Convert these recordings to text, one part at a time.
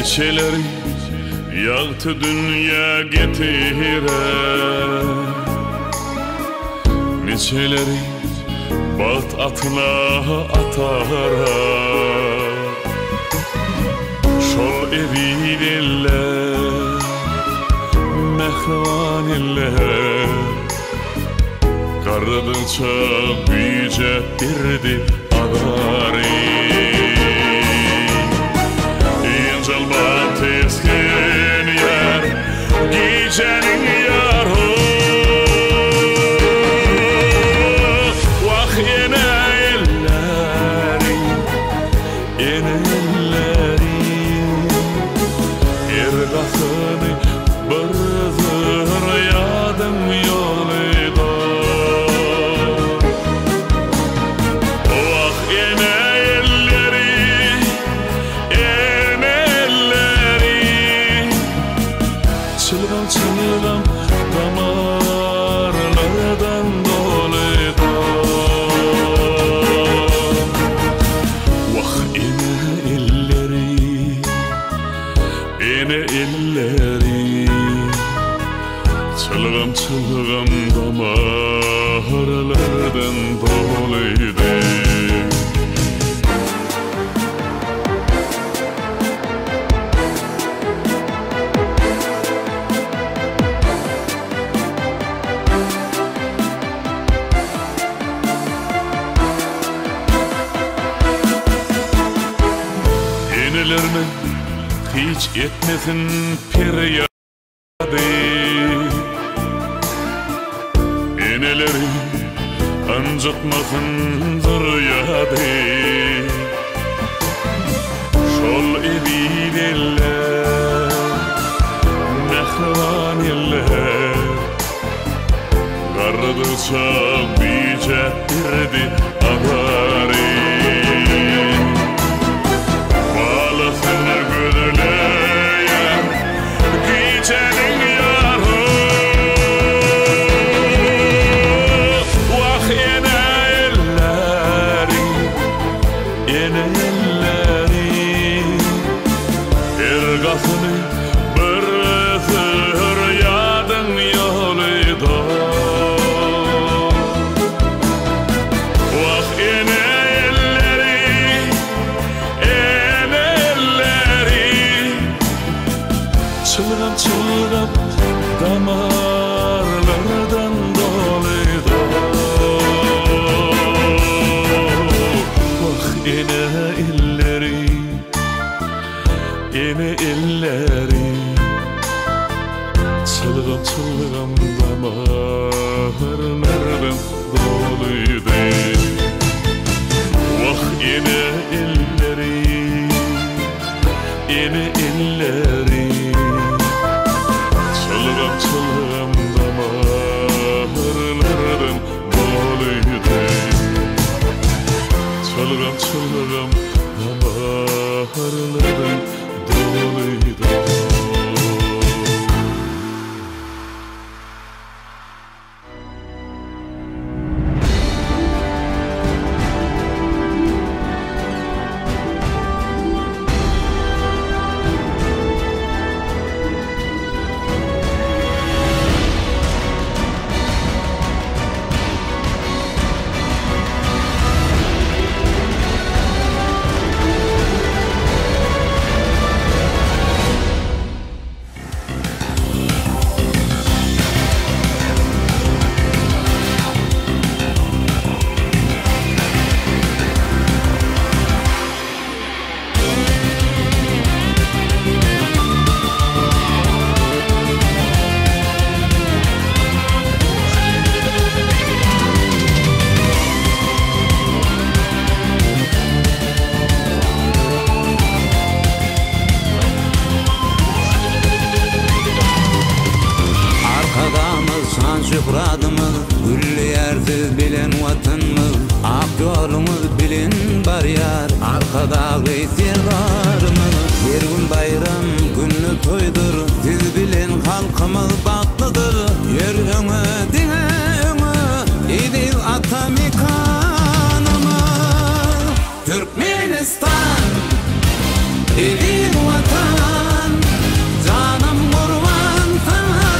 Neçeleri yağtı dünya getire, neçeleri bat atına atara. Şol evil eller, mehriban eller, qardıqca büyüce birdi agari. İncalma teskin yer, gecenin yarı. Vah yine elleri, yine elleri, ergasını bırdır yadım yolida. Vah yine elleri, yine elleri, çılgın çılgın damarlardan doluydu. Vah yine elleri, yine elleri, çılgın çılgın damarlardan doluydu. Enelerine hiç etmesin periyade, eneleri ancıtmasın zırıyade. Şol evil eller, mehriban eller, qardıqca büyüce birdi agari. Çılgın çılgın damarlardan doluydu. Vah yine elleri, yine elleri, çılgın çılgın damarlardan doluydu. Vah yine elleri, yine elleri, çılgın çılgın damarlardan doluydu. Çılgın çılgın damarlardan doluydu. Şükradımız, güllü yersiz bilen vatanımız, ak yolumuz bilin bar yar, arkada gıytirgarımız. Her gün bayram, günlü toydur, siz bilen halkımız baklıdır. Yer öňe, diňe öňe, idil atamikanımız. Türkmenistan, Elin vatan, canım kurban sana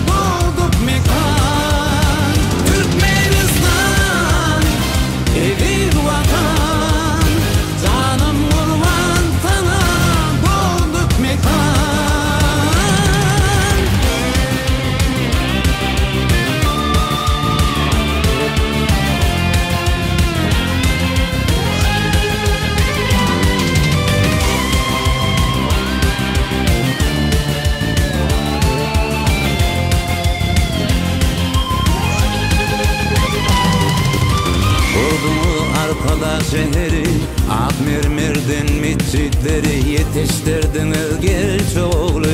doğduk mekan. Türkmenistan, elin vatan, canım kurban sana doğduk mekan. Kurdumu arkada şehri, ak mermerden mescidleri yetiştirdiniz genç oğlu.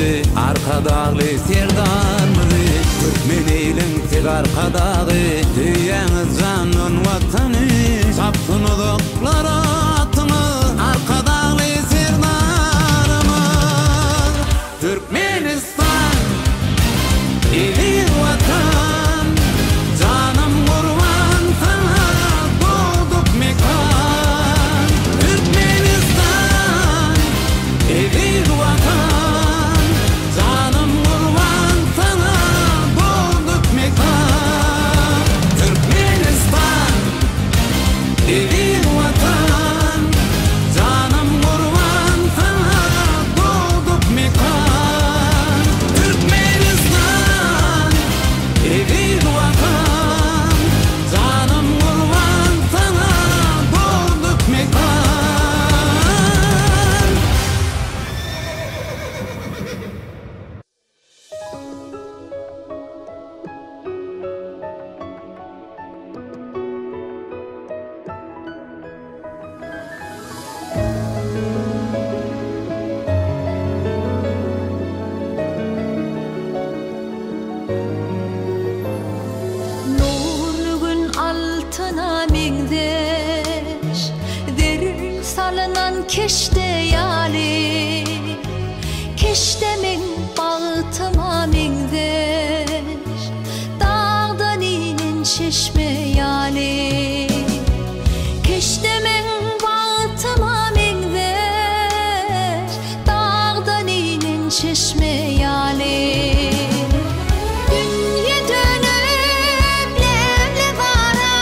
Arkadağı serdarmızı, Türkmen eylin tek arkadağı, düyanız canın vatanı, sapkınlıklar atını, arkadağı serdarımız. Türkmenistan, eli vatan, canım kurban sana doğduk mekan. Türkmenistan, eli vatan, canım kurban sana doğduk mekan. Türkmenistan, eli vatan, canım kurban sana doğduk mekan. Türkmenistan, eli vatan, canım kurban sana doğduk mekan. Nurlu gün altına mingdeş, derin salınan keşte yali, keştemin bağıtıma mingdeş, dağdan inen çeşme yali, keştemin bağıtıma mingdeş, dağdan inen çeşme yali. Dünya dönüp levle vara,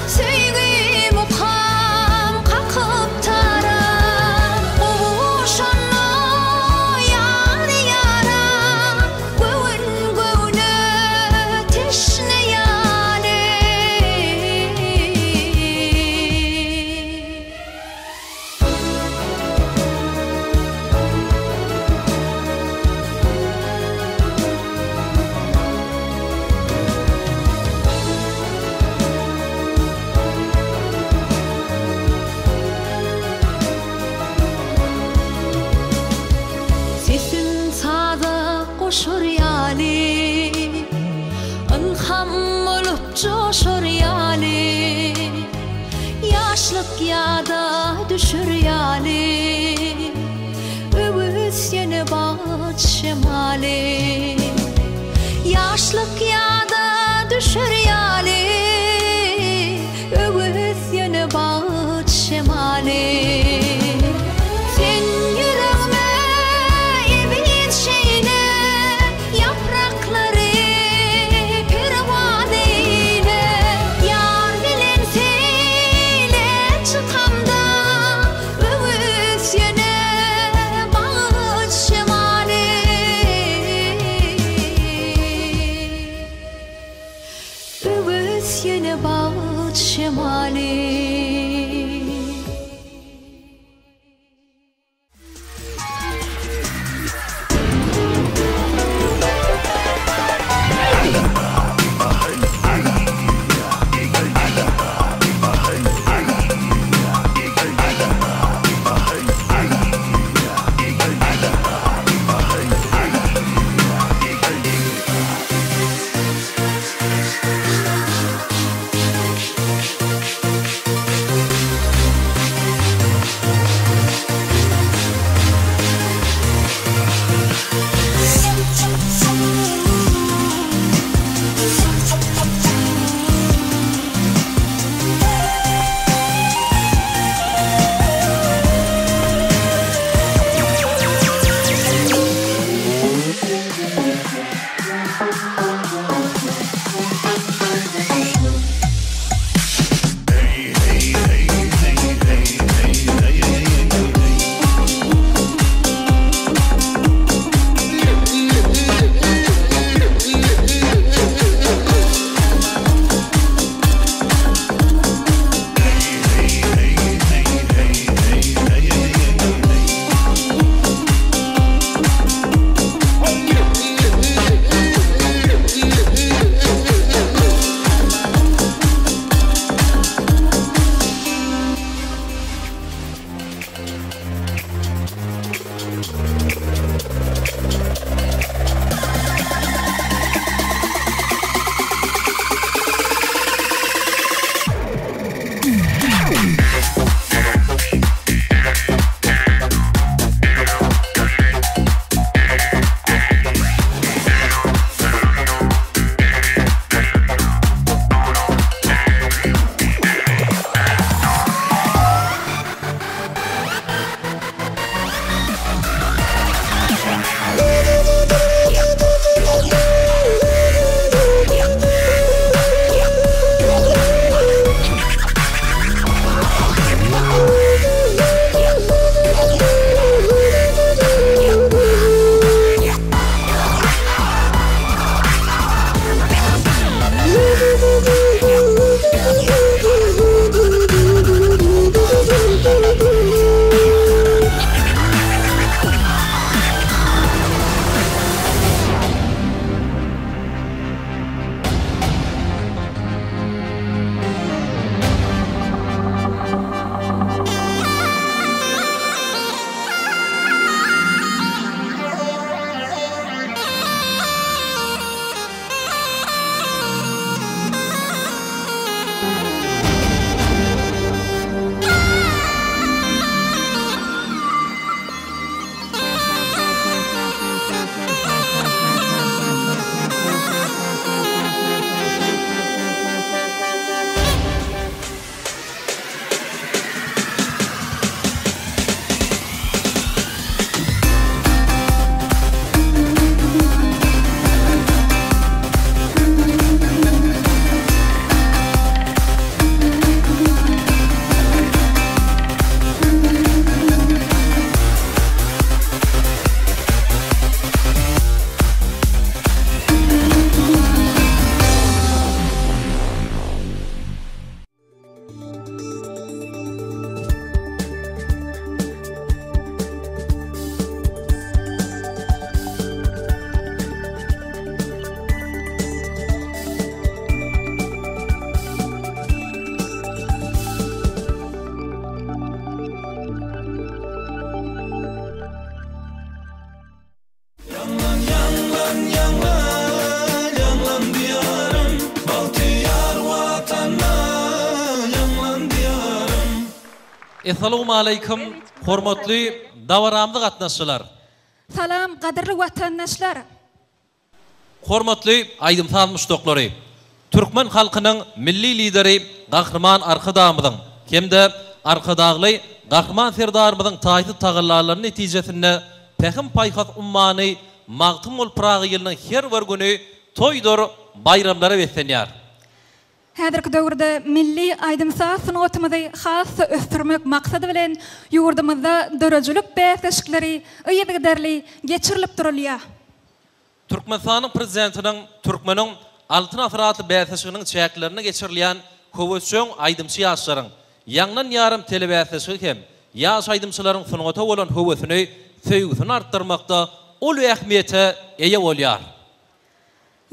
söygü muqam qaqıp tara, uşanlı yari yara, göğün göğüne teşne yali. Sesin sada koşur yali, ilham olup coşur yali, yaşlık yada düşür yali, öbüs yine bat şemali. Yaşlık yada düşür yali, öbüs yine bat şemali. Sen yüreğime evin şeyine, yaprakları pervane eyle, yar bilen seyle çıkamda, öbüs yine bağış şemali. Öbüs yine bağış şemali. Assalamu alaykum, hormatly davaramdy gatnaşçylar. Salam, qadirli vatandaşlar. Hormatly aýdym tanmyşdoklary. Türkmen halkynyň milli lideri Gahrman Arkadamyň hemde Arkadagly Gahrman Serdarmyň taýty tagallarlarynyň netijesinde Pehim Paýhat ummany magtym ol Praga ýylynyň her bir güni toýdur bayramlary besenýär. Häzirki döwürde milli aýdymsa sunatymyzy hasy ösdürmek maksady bilen ýurdumyzda dörejilik bäsleşikleri ýygyderli geçirilip durulýar. Türkmenistanyň prezidentiniň Türkmeniň altyn asratly bäsleşiginiň çäklerini geçirilýän Howetçöň aýdymçy ýaşlaryň ýaňdan ýarym telebäsleşigi hem ýaş aýdymçylaryň sunugaty bolan howetini söýgüsini artdyrmakda ol ähmiýete eýe bolýar.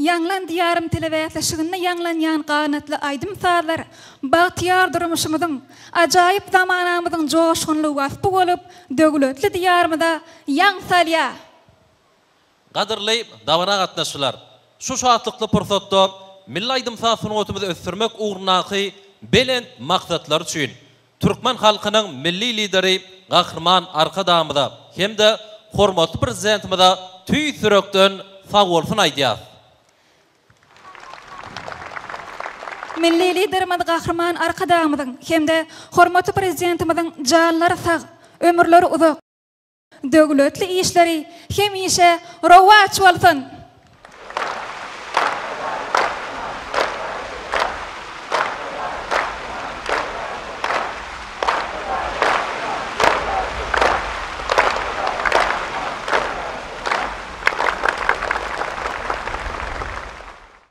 Ýanglan diýarym telebäsleşiginde ýanglanýan ganatly aýdymsalar bagtyar durmuşymyzyň ajaýyp zamanamyzyň joşgunly wasfy bolup döwletli diýarymyzda ýaň salýar. Qadirli dawara gatnaşçylar, şu şahatlykly pursatda milli aýdymsa sunatymyzy ösdürmek ugrundaky belent maksatlar üçin Türkmen halkynyň milli lideri Gahrman Arkadamyda hemde hormatly prezidentimize tüý sürekden sag bolsun aýdýar. Milli liderimiz Gahrman Arkadamyň hemde hormatly prezidentimiziň janlary sag, ömürleri uzak. Döwletli işleri hemişe rowaç bolsun.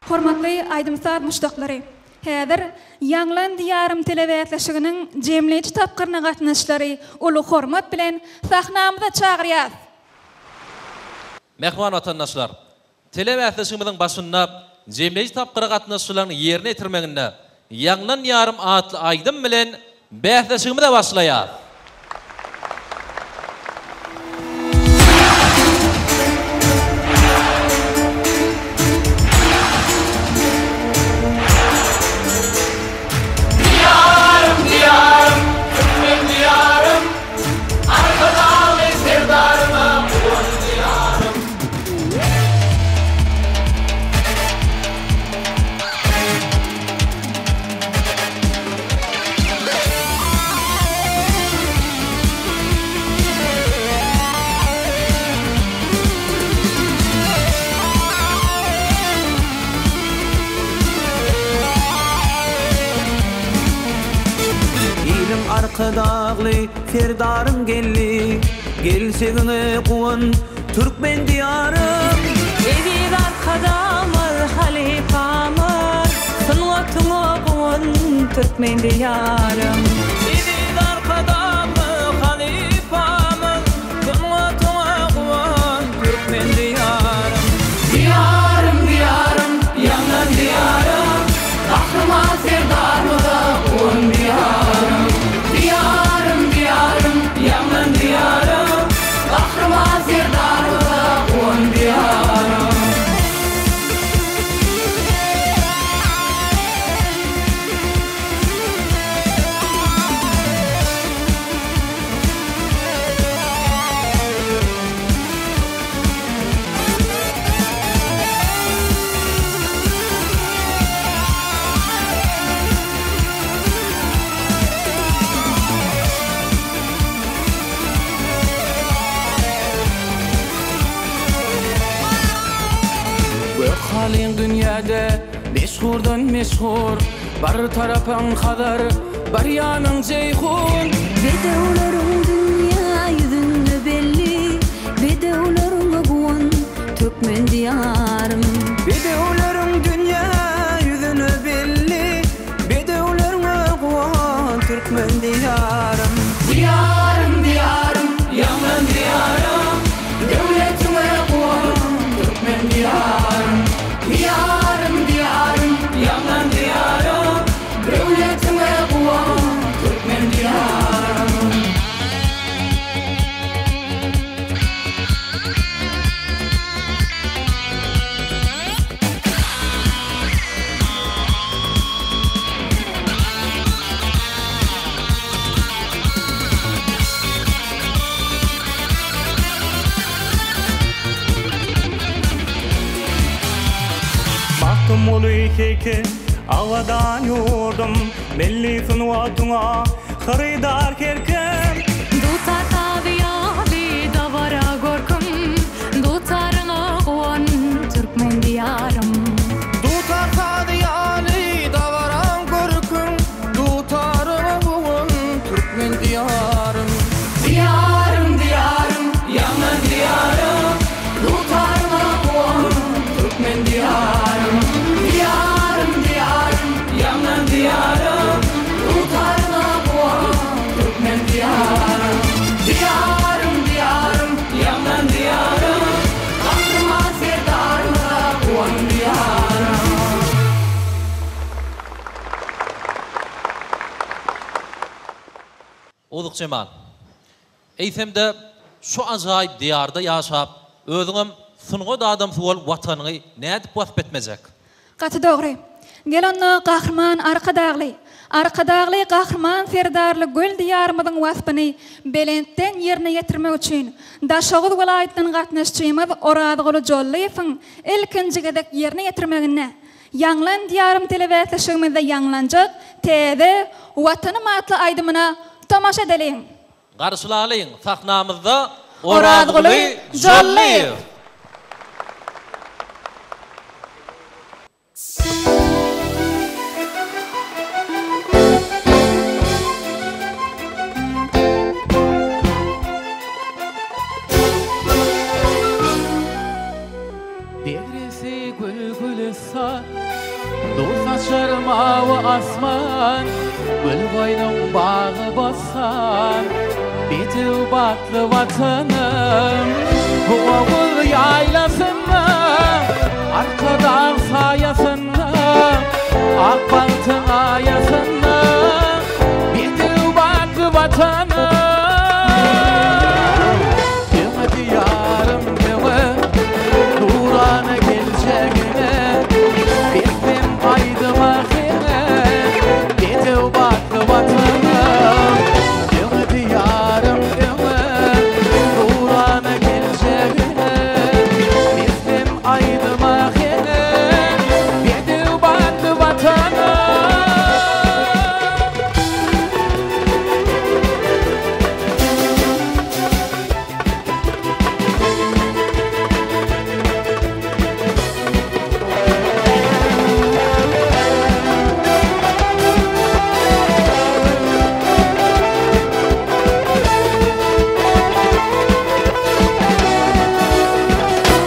Hormatly aýdymsar muşdaklary, häzir ýanglan diýarym telebäsleşiginiň jemleýici tapgyryna gatnaşlary uly hormat bilen sahnamyza çagyrýar. Mehman vatandaşlar, telebäsleşigimiziň başynda jemleýici tapgyry gatnaşçylaryň ýerine ýetirmeginde ýanglan ýarym atly aýdym bilen bäsleşigimizi başlaýar. Arkadagly Serdarym gelli, gelsegine guwan Türkmen diýarym. Evir arkadamar halifamar, sunatyma guwan Türkmen diýarym. Evir arkadamar halifamar, sunatyma guwan Türkmen diýarym. Diýarym, diýarym, ýanglan diýarym, Gahrman Serdarmyza guwan diýarym. Diýarym, diýarym, ýanglan diýarym, Gahrman Serdarmyza guwan diýarym. Halin dünyada meşhurdan meşhur, bar tarapın kadar, bar yanın ceyhun. Bedewlerin dünya yüzünde belli, bedewlerin guwan Türkmen diýarym. Bedewlerin dünya yüzüne belli, bedewlerin guwan Türkmen diýarym. Diýarym, diýarym, ýanglan diýarym, döwletime guwan Türkmen diýarym. Diýarym, diýarym, ýanglan diýarym, döwletime guwan Türkmen diýarym. Mulu keke avadan yurdum Milli sunvatuna Xaridar kerkem Dutar taviyali davara gorkum Dutarına kuan Türkmen diyarım Dutar sadiyali davaran korkum Dutarıma buğun Türkmen diyarım Diyarım diyarım yaman diyarım Dutarına kuan Türkmen diyarım Diyarım diyarım yaman diyarım Dutarına kuan Türkmen diyarım Diyarım diyarım yaman diyarım Aklıma sevdarına kuan diyarım Olduk Cemal. Eytemde şu acayip diyarda yaşap, özüňem sunğu da adam suwal watanyny nädip wasp etmezek. Gaty dogry. Gelonda gahryman arkadagly gahryman serdarly göl diyarymyzyň waspyny belentden ýerine ýetirmek üçin Daşoğuz welaýatynyň gatnaşçymyz Oradygly Jollyýewiň ilkinji gedek ýerine ýetirmegine Ýanglan diyarym telewizionymyzda ýanglanjak teze watanym atly aýdymyna tamaşa edeliň. Garşylalyň sahnamyzda Oradygly Jollyýew. Devresi gül sar Nur saçar mavi asman Gül koynum bağı basan Beti batlı vatanım Bu oğul yaylasında Arkada sayasında Akbank'ın ayasında Beti batlı vatanım Deme diyarım deme Nurana geleceğine Bilmem aydıma hine Beti batlı vatanım Deme diyarım deme Nurana geleceğine Bilmem aydıma hine Beti batlı vatanım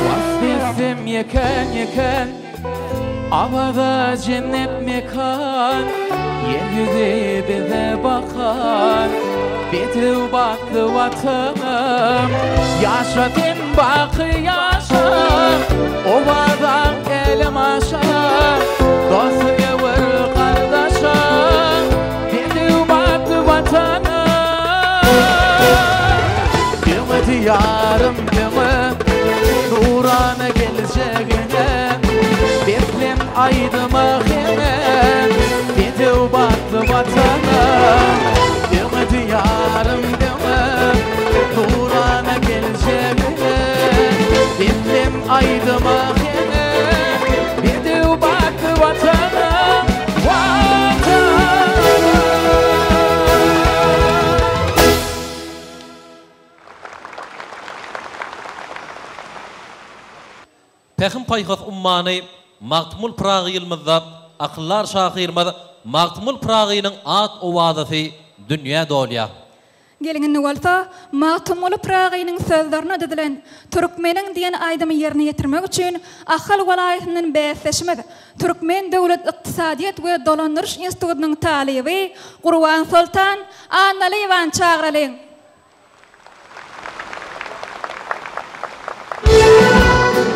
Vasfetsim yeken Havada cennet mekan Yeryüzü bize bakan Beti baklı vatanım Yaşatın bakı yaşam Ovadan elim aşam Dostu gevur kardeşim Beti baklı vatanım Deme diyarım deme Nurana geleceğine Beklem aydıma hine Beti batlı vatanım Deme diyarım deme Nurana geleceğine Beklem aydıma hine Beti batlı vatanım Pehim payhas ummany Magtumul Pragyylmyzda akyllar şahyrymyz Magtumul Pragynyň at owazasy dünýä dolýa. Gelingini bolsa, Magtumul Pragynyň sözlerine edilen Türkmeniň diýen aýdymy ýerine ýetirmek üçin Ahal welaýatynyň bäsleşmez Türkmen Döwlet Ykdysadyýat we Dolandyrış Institutynyň talibi Gurban Sultan Analywan çagralyň. Ay,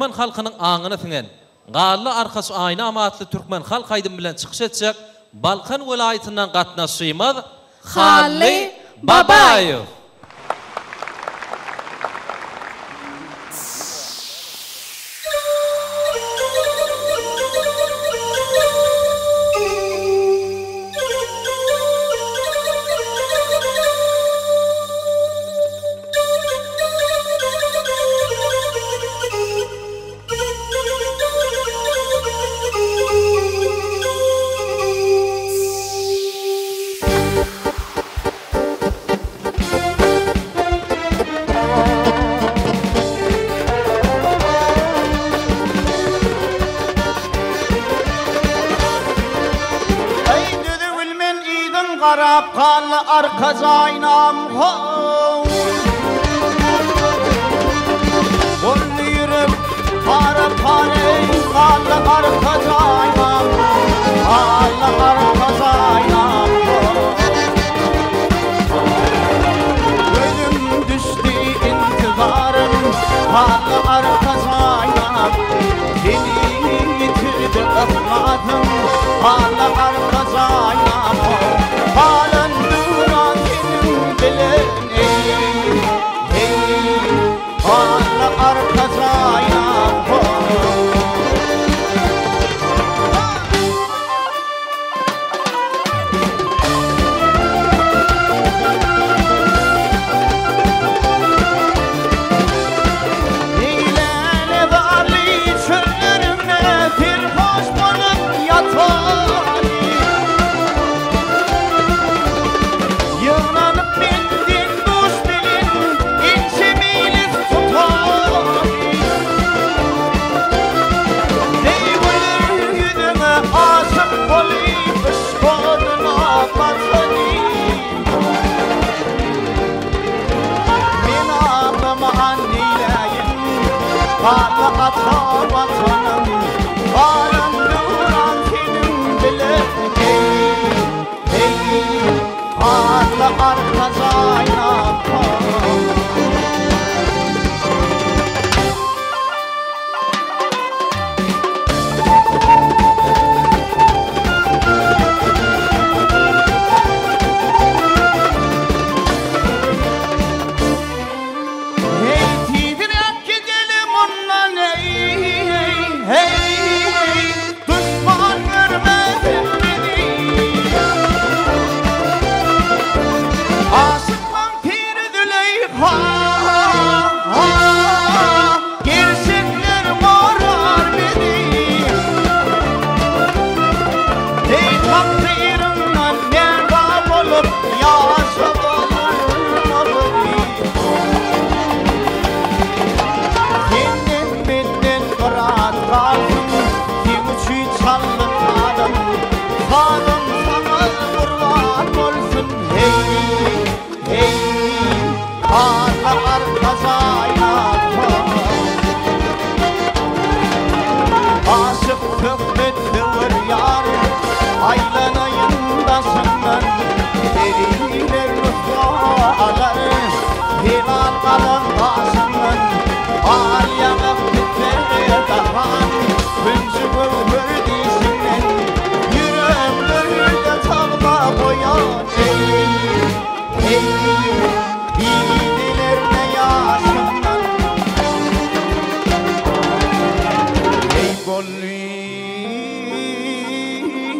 Türkmen halkynyň aňyny tingen Gallı arkası ayna amatly Türkmen halk aýdym bilen çykyş etsek, Balkan welaýatyndan gatnaşýmaz Halli Babaýew. Qarab qallı arka zaynam Bollu yürüp para qallı arka zaynam Qallı arka zaynam Ölüm düştü intibarım Qallı arka zaynam Seni yitirdi ıhmadım Qallı arka zaynam Halen duran senin bilen Hala arka zaynam Eylene varlı çöllerine bir hoş bulup yatar Yığınanıp bindin duş bilin İnce milis tutar Deyvulur yüzüme aşık olayım Işkoduna batırayım Ben ağlama anneylayım Hala ata vatanım Halen duran senin bile Hala arka zaynam Hey titrek gidelim ondan hey Düşman görmesin beni Aşıkman piri Züleyha Gerçekler morar beni Ey takdirimden merhab olup yaşa olmalı Senin benden kırat kalsın Kim uçuy çalınmadım Sağdım sana kurban olsun Hey Hala arka zaynam Aşık kökmettir yar Aylanayındasından Deriler rüzgarlar Hilal kalın başından Al yanıp bitler dahan Büncü bülbül dişinden Yüreğimde tavla koyan Hey Yiğidiler ne yaşından Ey gollu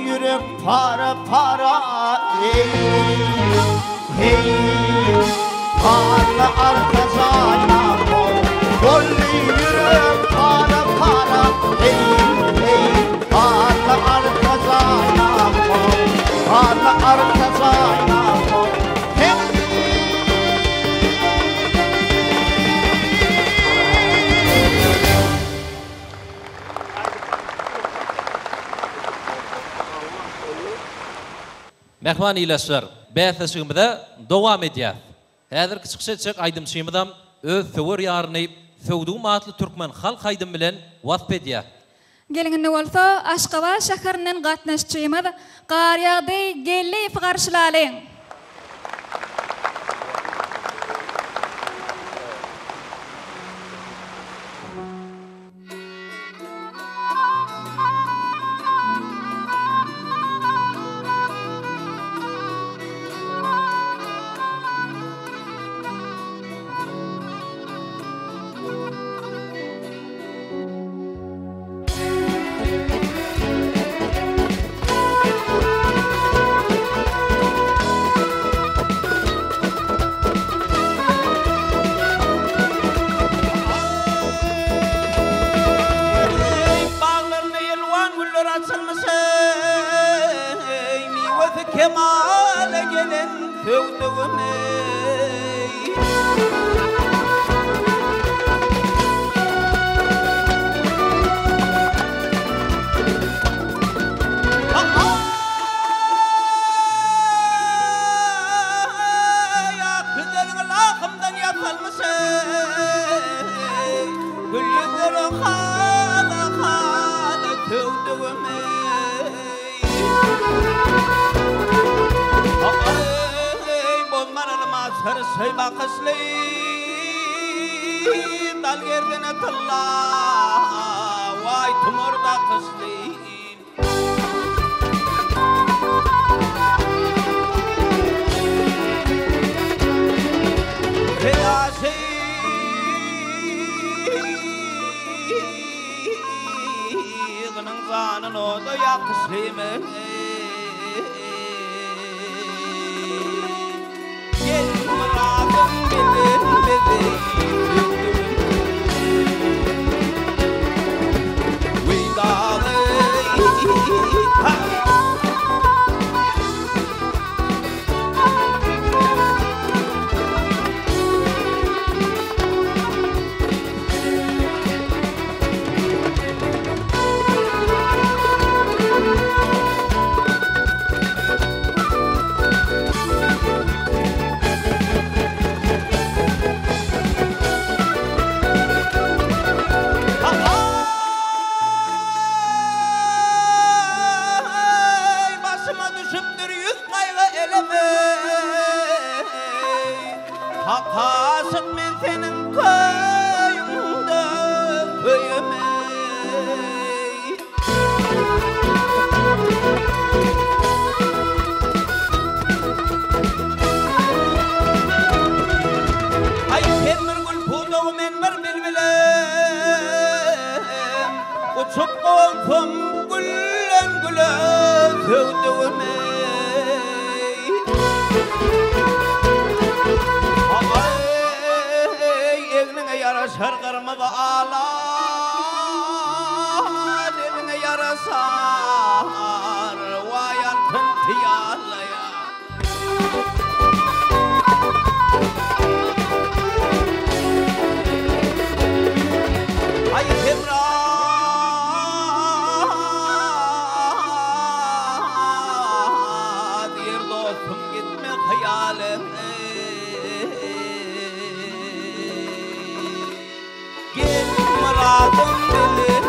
yürek para Hey Hala arka zaynam Gollu yürek para Hey Hala arka zaynam Hala arka zaynam Mehman iyileşler. Bähesligimizde dowam edýär. Häzirki çykyş etsek aýdymçymydam öz söwer ýaryny Söwdum atly Türkmen halk aýdym bilen wasp edýär. Gelinginde bolsa Aşgabat şäherinden gatnaşjymyz Garýagdy gelip garşylalyň. tövdüğüm ey. Say bakasli dal gerdine talla vay tumurda kısli Fedasi gının zanın o da yakısli mi Hakasın men senin köyünde köyüme Ay sen bir gül puduğu men bir bilbilem Uçup olsam güllen güle sevdiğime Yarasar karma bağla Diline yarasar Vayan tıntıyalaya Ay Semra Diğer dostum gitme hayalim Muradın bilir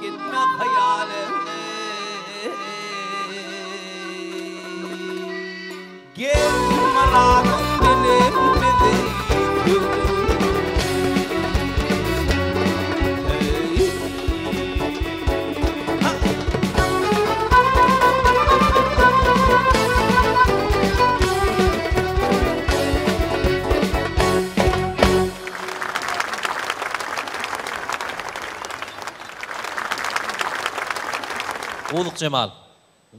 gitme hayaline Gel merakım benim Uluq Cemal.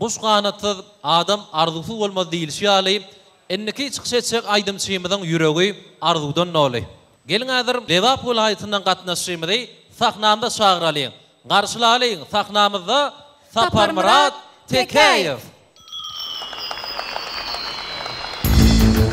Quş qanatsız adam arzusu olmaz değil şiyali. Enneki çıkış etsek aydım çiğimizin yüreği arzudan noli. Gelin adır Liverpool hayatından qatnaşşymyzy sahnamda çağıralyň. Qarşılalyň sahnamyzda Sapar Murat Tekeýew. Yüreğim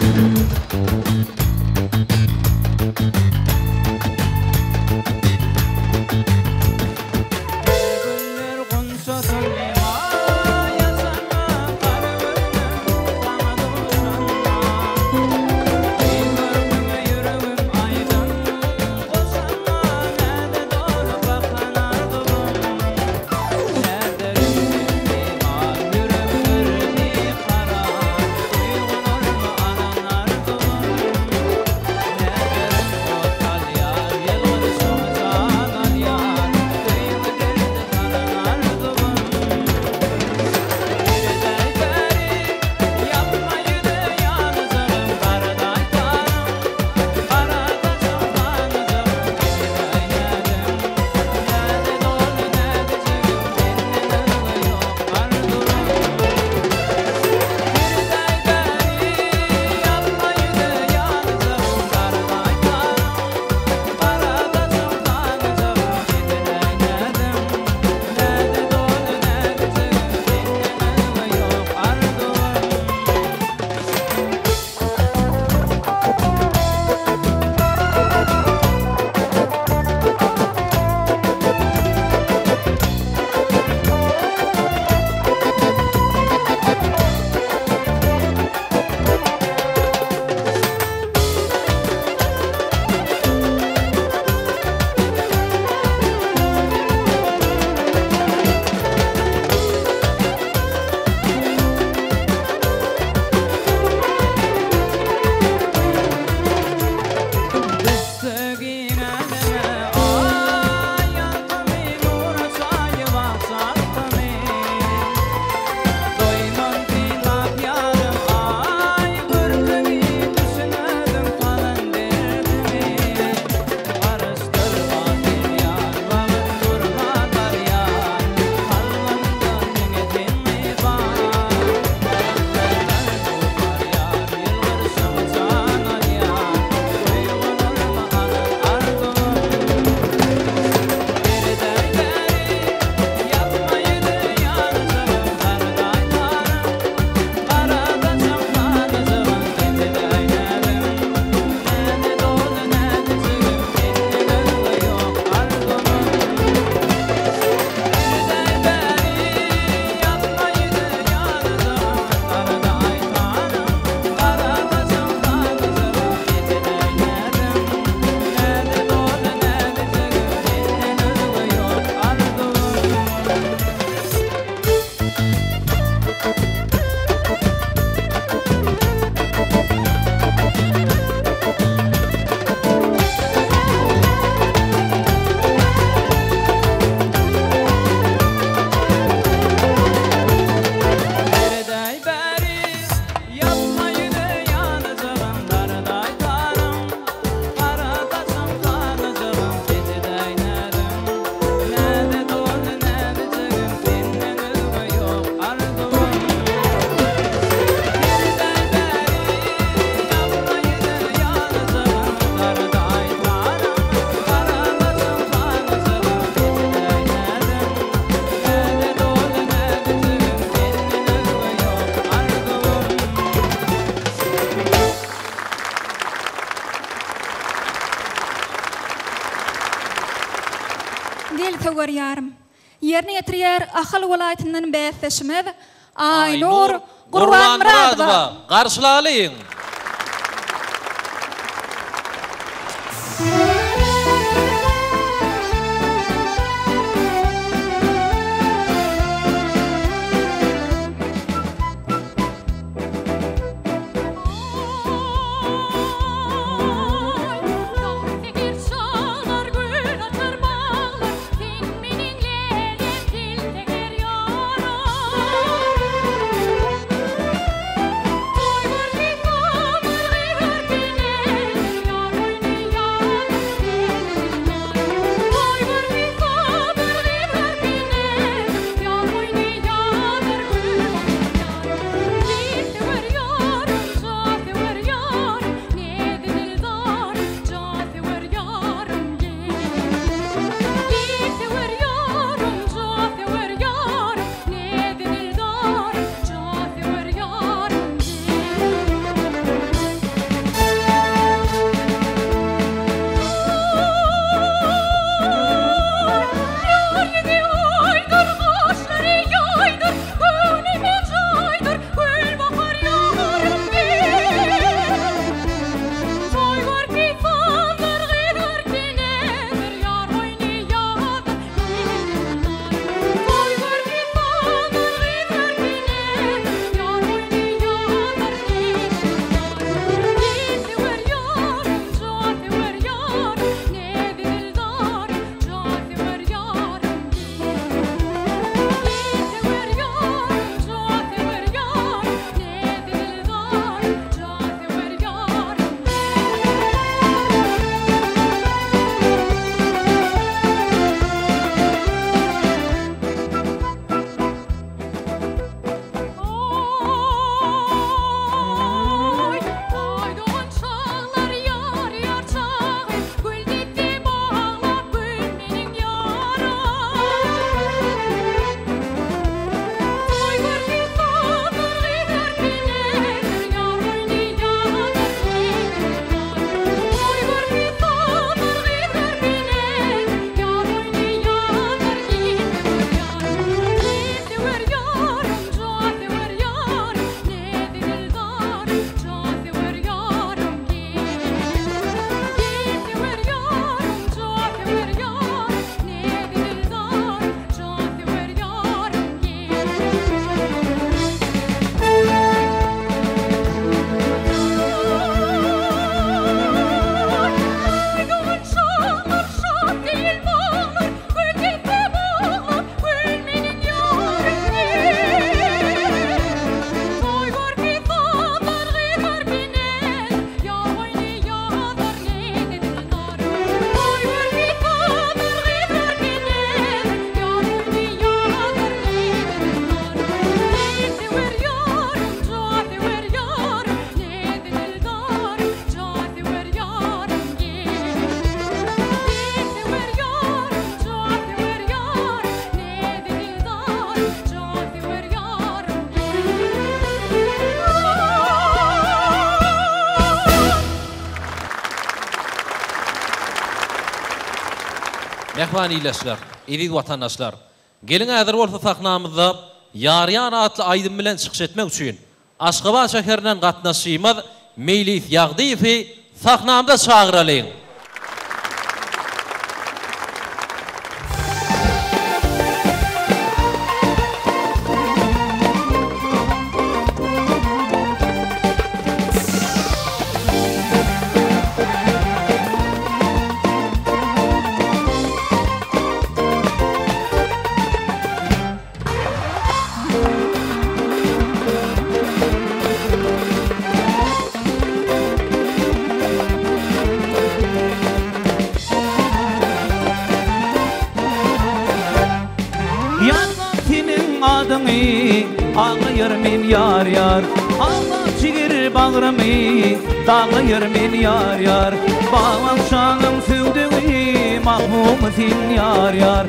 gel töwer yarım. Yerine getirýär Ahal welaýatynyň bäsleşmez Aynur Gurbanmuradova. Garşylalyň. Mehman iyileşler, eviz vatandaşlar. Gelin ädir bolsa sahnamyzda Yaryan atly aýdym bilen çykyş etmek üçin Aşgabat şäherinden gatnaşymyz Meylis Ýagdyýewi sahnamyza çagyralyň. Ağlayır men yar yar, ağlam çigir bağrımı, dağlayır men yar yar. Bağlam şanım süvdüğü, mahmum sen yar yar.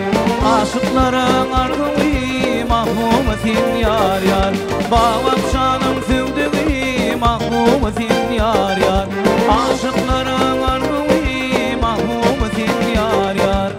Aşıkların argığı, mahmum sen yar yar. Bağlam şanım süvdüğü, mahmum sen yar yar. Aşıkların argığı, mahmum sen yar yar.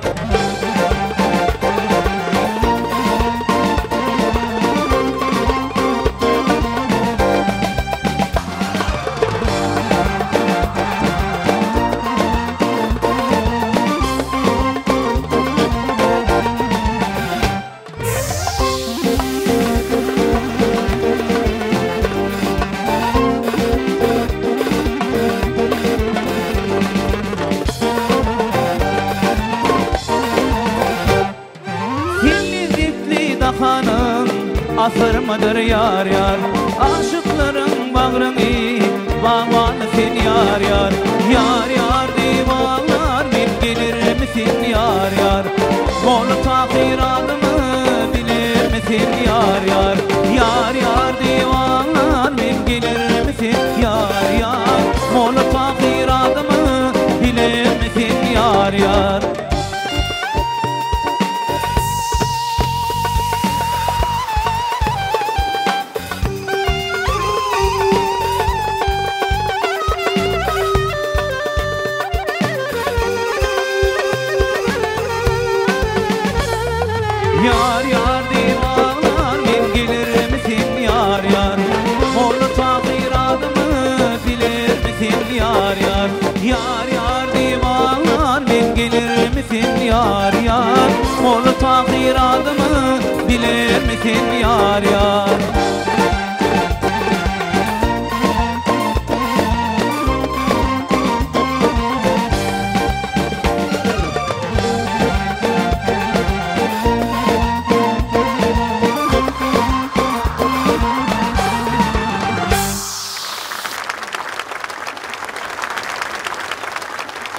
basırmadır yar yar. Aşıkların bağrını bağmanı sen yar yar. Yar yar divanlar men gelir misin yar yar. Molu tahiratımı bilir misin yar yar. Yar yar divanlar men gelir misin yar yar. Molu tahiratımı bilir misin yar yar. Yar yar divanlar men gelir misin yar yar. Molu tahiratımı bilir misin yar yar. Yar yar divanlar men gelir misin yar yar. Molu tahiratımı bilir misin yar yar.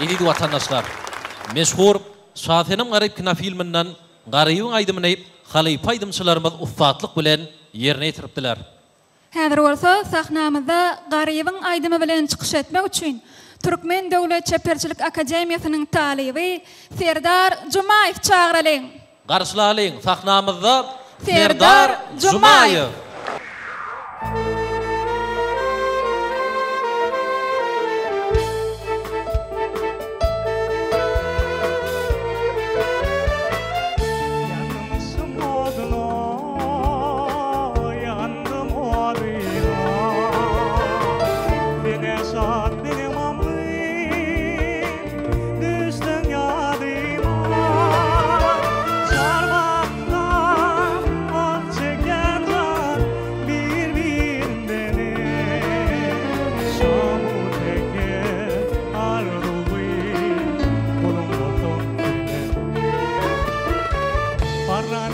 Elidi vatandaşlar, meşhur Şahtenim Garip kina filminden Garibin aydımını Halifa aydımçılarımız uffatlık bilen yerine yetiripdiler. Häzir bolsa sahnamyzda Garibin aydymy bilen çykyş etmek üçin Türkmen Döwlet Çeperçilik Akademiýasynyň talibi Serdar Jumaýew çagyralyn. Garşylalyň sahnamyzda Serdar Jumaýew.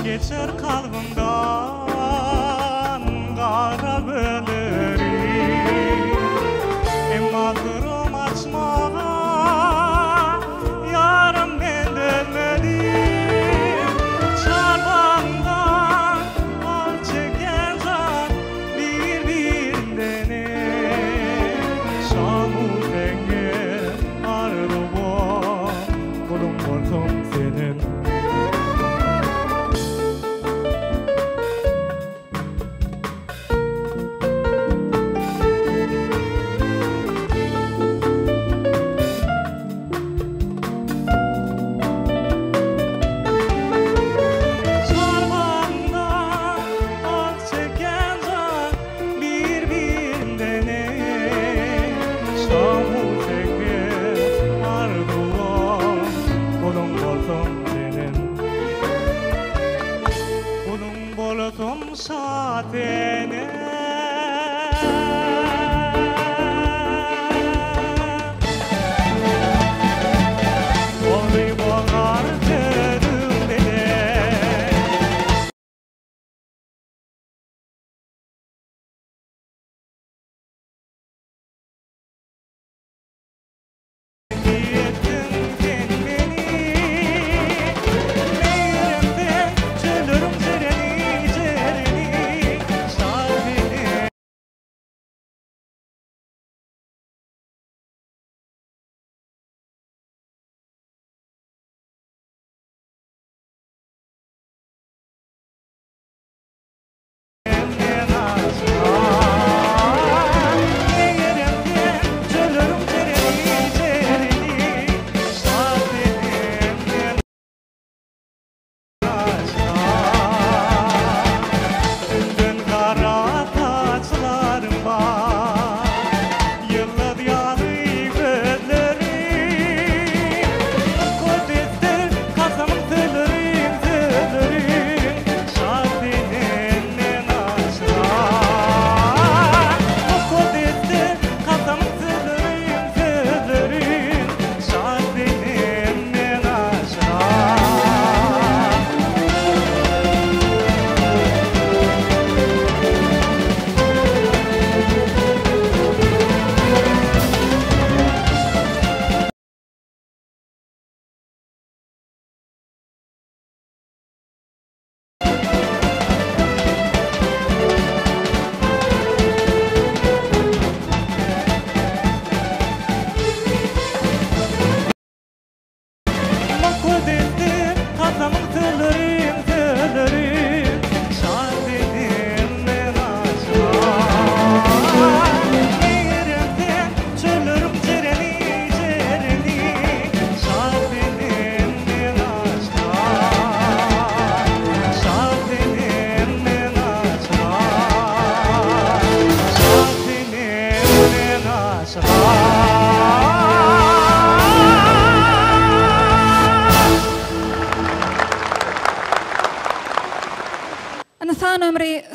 Geçer kalbimden kara gölleri Emma durum açmağa yarım ben dönmedim Çarpağımdan al çeken can birbirinden Şam'u denge ardı bu kulum korkum senin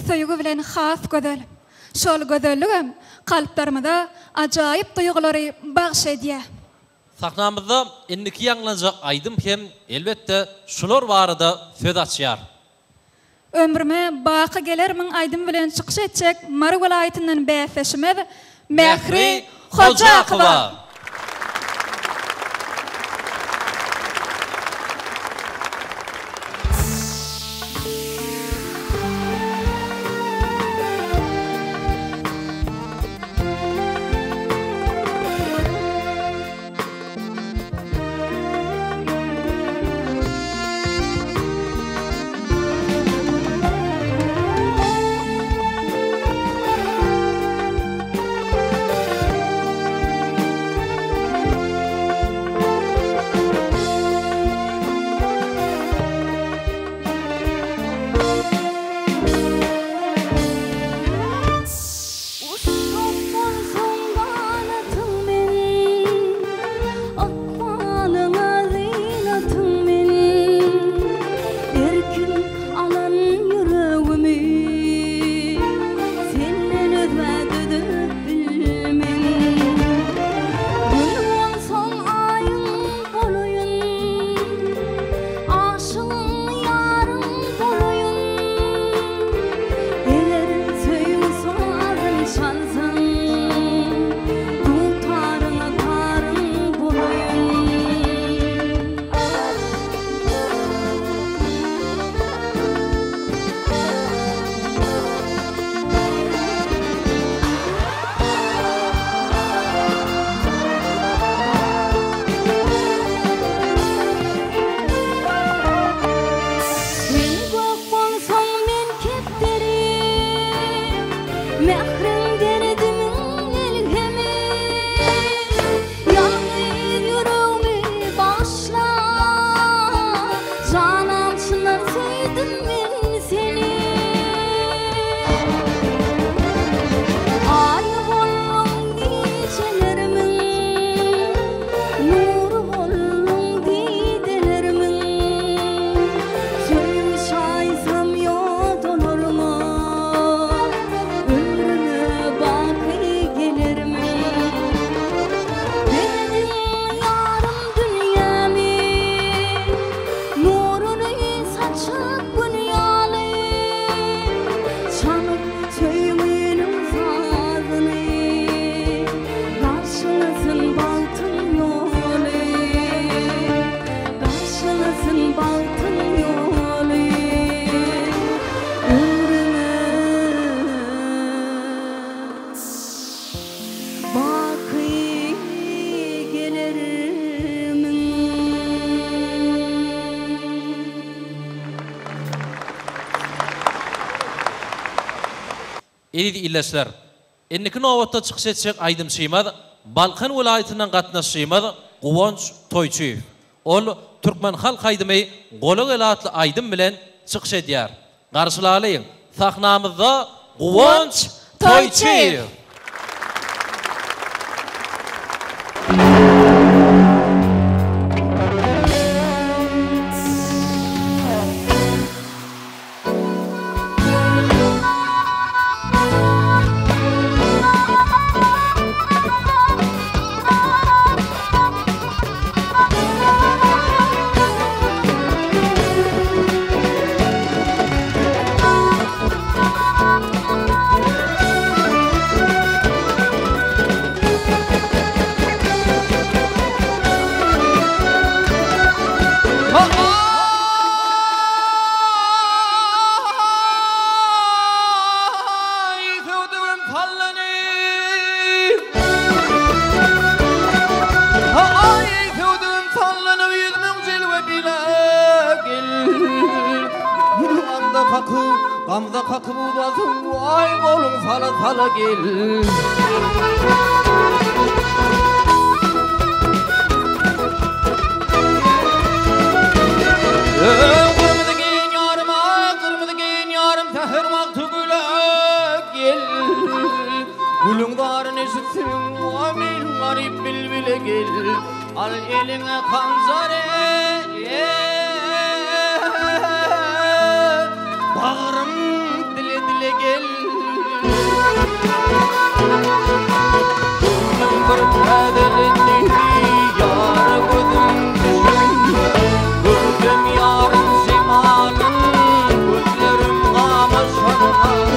söýgü bilen has gözel. Şol gözelligem kalplarymyza ajaýyp duýgulary bagş edýär. Sahnamızda indiki ýanglanjak aýdym hem elbetde şular barada söz açýar. Ömrüme baky gelermiň aýdym bilen çykyş etjek Mary welaýatynyň bäsleşmez Mähri Hojakowa. Eri illeşler. Enniki nowatda çykyş etjek aýdym şeýmaz, Balkan welaýatynyň gatnaşýymaz Guwanç Toýçy. Ol Türkmen halk aýdymy gola gelatly aýdym bilen çykyş edýär. Garşylaýyn. Sahnamyzda Guwanç Toýçy. Gamda kakı bulasın vay kolun sala gel. Kırmızı giyin yarım tahırmak tügüle gel. Gülün darın eşitsin amin garip bilbile gel. Al eline kanzare bağrım dile gel. gel. Gönlüm bir kaderini yar gözüm düşün. Gördüm yarın zemanın gözlerim kamaşanlar.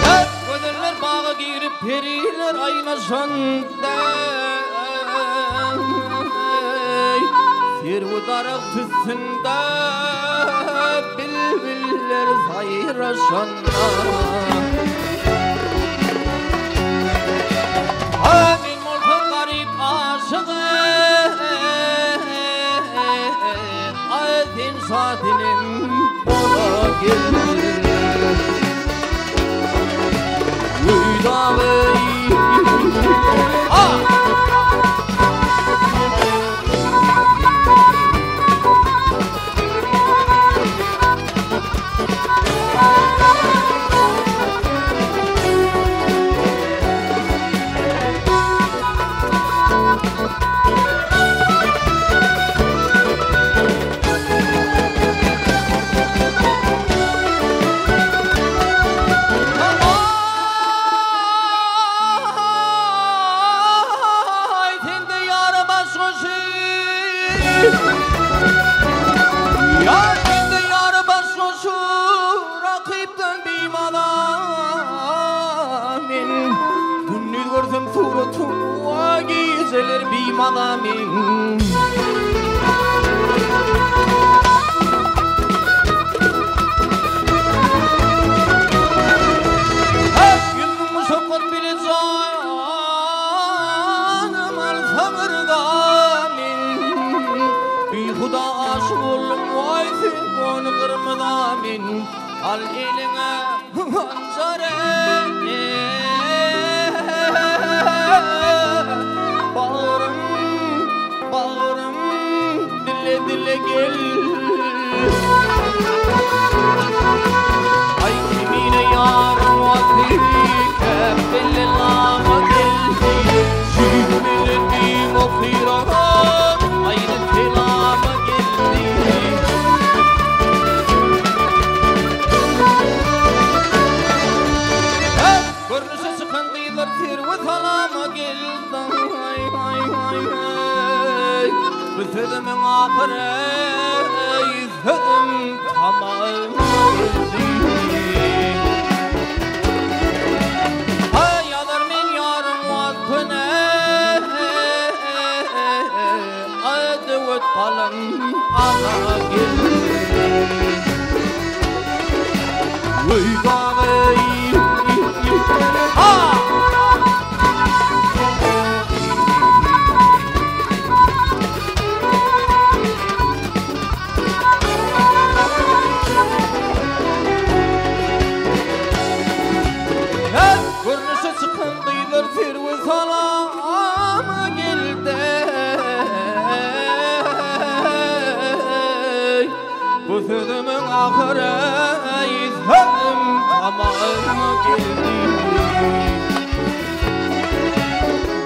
Hep gözler bağa girip periler aynaşanda. Firvudarak tüsünde bülbüller sayraşanda. Amin molhum garip aşığı Aydin saatinim ola gelir. Uydağı Yar kendi yar başoşu rakipten bimadamin. Dünni gördüm suratım va gizeler bimadamin. Hep yıldım şokot bile canım alsamırdamin. Bir huda aşık oldum vay sen onu kırmıdamin. Al eline hançere bağırım bağırım dile dile gel. Ay kimine yarım vakti kefeli lama geldi. Şiirledim o kıyraram aynı kelama geldi. Hep görünüşe sıkıntıylar firvet halama geldi. Ay ay ay ay Büsedimin ahire izledim tamam geldi. Hay yalar men yarım vakfine Adıvet kalım ana geldi. Uygağı görünüşe sıkıntıylar firvet halama geldi. Bu sözümün ahire izledim tamamı geldi.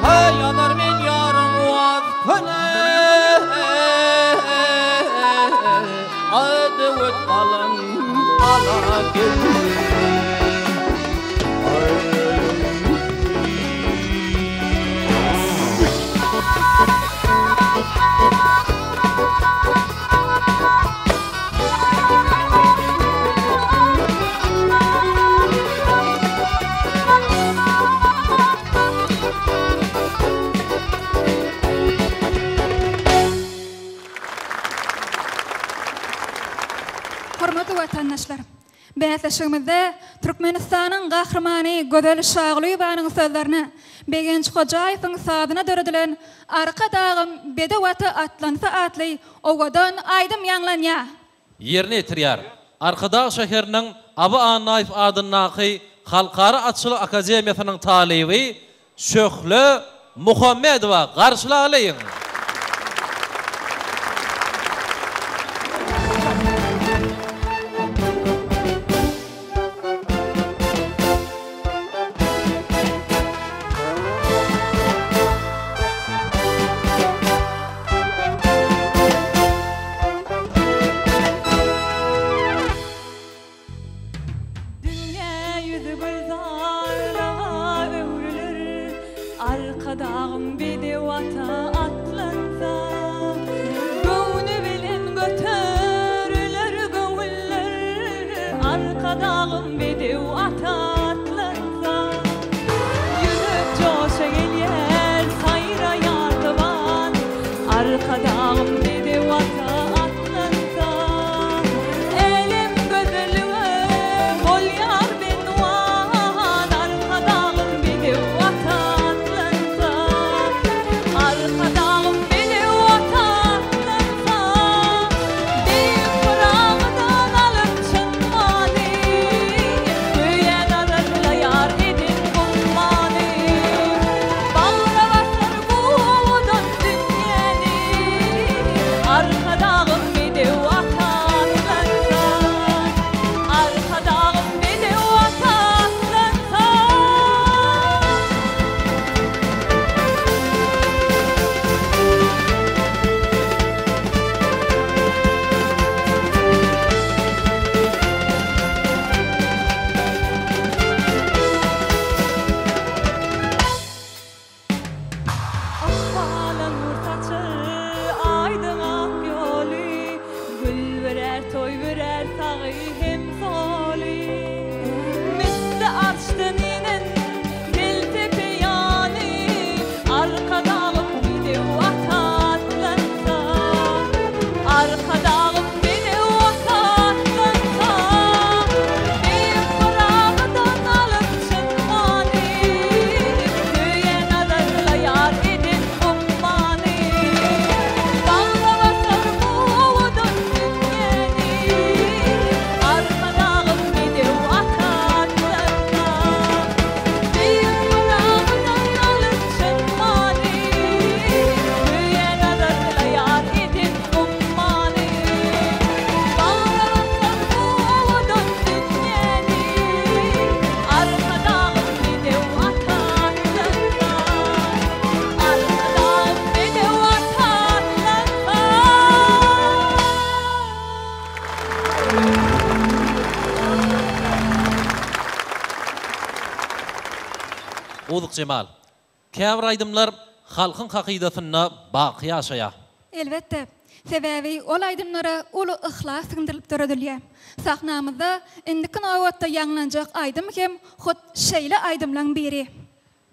Hay yanar men yarım vasfine Adıvet kalın ala geldi. Hormatly vatandaşlar, bätleşigimizde Türkmenistan'ın gahrmany Gözel Şaglyýewaň sözlerini Begenç Hojaýewiň sadyna döredilen Arka dağım Bedewaty atlansa atly owadan aýdym ýanglanýa. Yerini etirýär. Arkada şäheriniň Abu Anaýew adynaky Halkara Atçylyk Akademiýasynyň talibi Şöhle Muhammedowa garşylaýyn. Arkadağım bir de vata atlansa Gönlü bilin götürülür gönüller Arkadağım bir de vata atlansa Yüzüp coşa gelyer sayra yardıvan Arkadağım bir de vata atlansa Elim gözülüğe bol yar ben van Arkadağım bir de vata atlansa Arkadağım bir de vata atlansa Deyip kurağıdan alıp çıkmani Güyen arasıyla yar edin bulmani Bağra basar buğdan dünyeni Arkadağım bir de vata atlansa Arkadağım bir de vata atlansa Ahvala nur saçır aydın ak yolu Gül verer toy verer sağı hem soli Misli arştın inin dil tepe yani Arkadağım bir de vata atlansa Arkadağım bir de vata atlansa Deyip kurağıdan alıp çıkmani Güyen arasıyla yar edin ummani Bağla basar buğdan dünyeni Arkadağım bir de vata atlansa Deyip kurağıdan alıp çıkmani Güyen arasıyla yar edin ummani Bağla basar buğdan dünyeni Arkadağım bir de vata atlansa Arkadağım bir de vata Udık Cemal. Käbir aydymlar halkyň hakydatyna baky ýaşaýar. Elbette. Sebebi ol aydımlara ulu ıhlas sığındırılıp döredilýär. Sahnamızda indiki nowatda ýanglanjak aydym hem hut şeýle aydymlaň biri.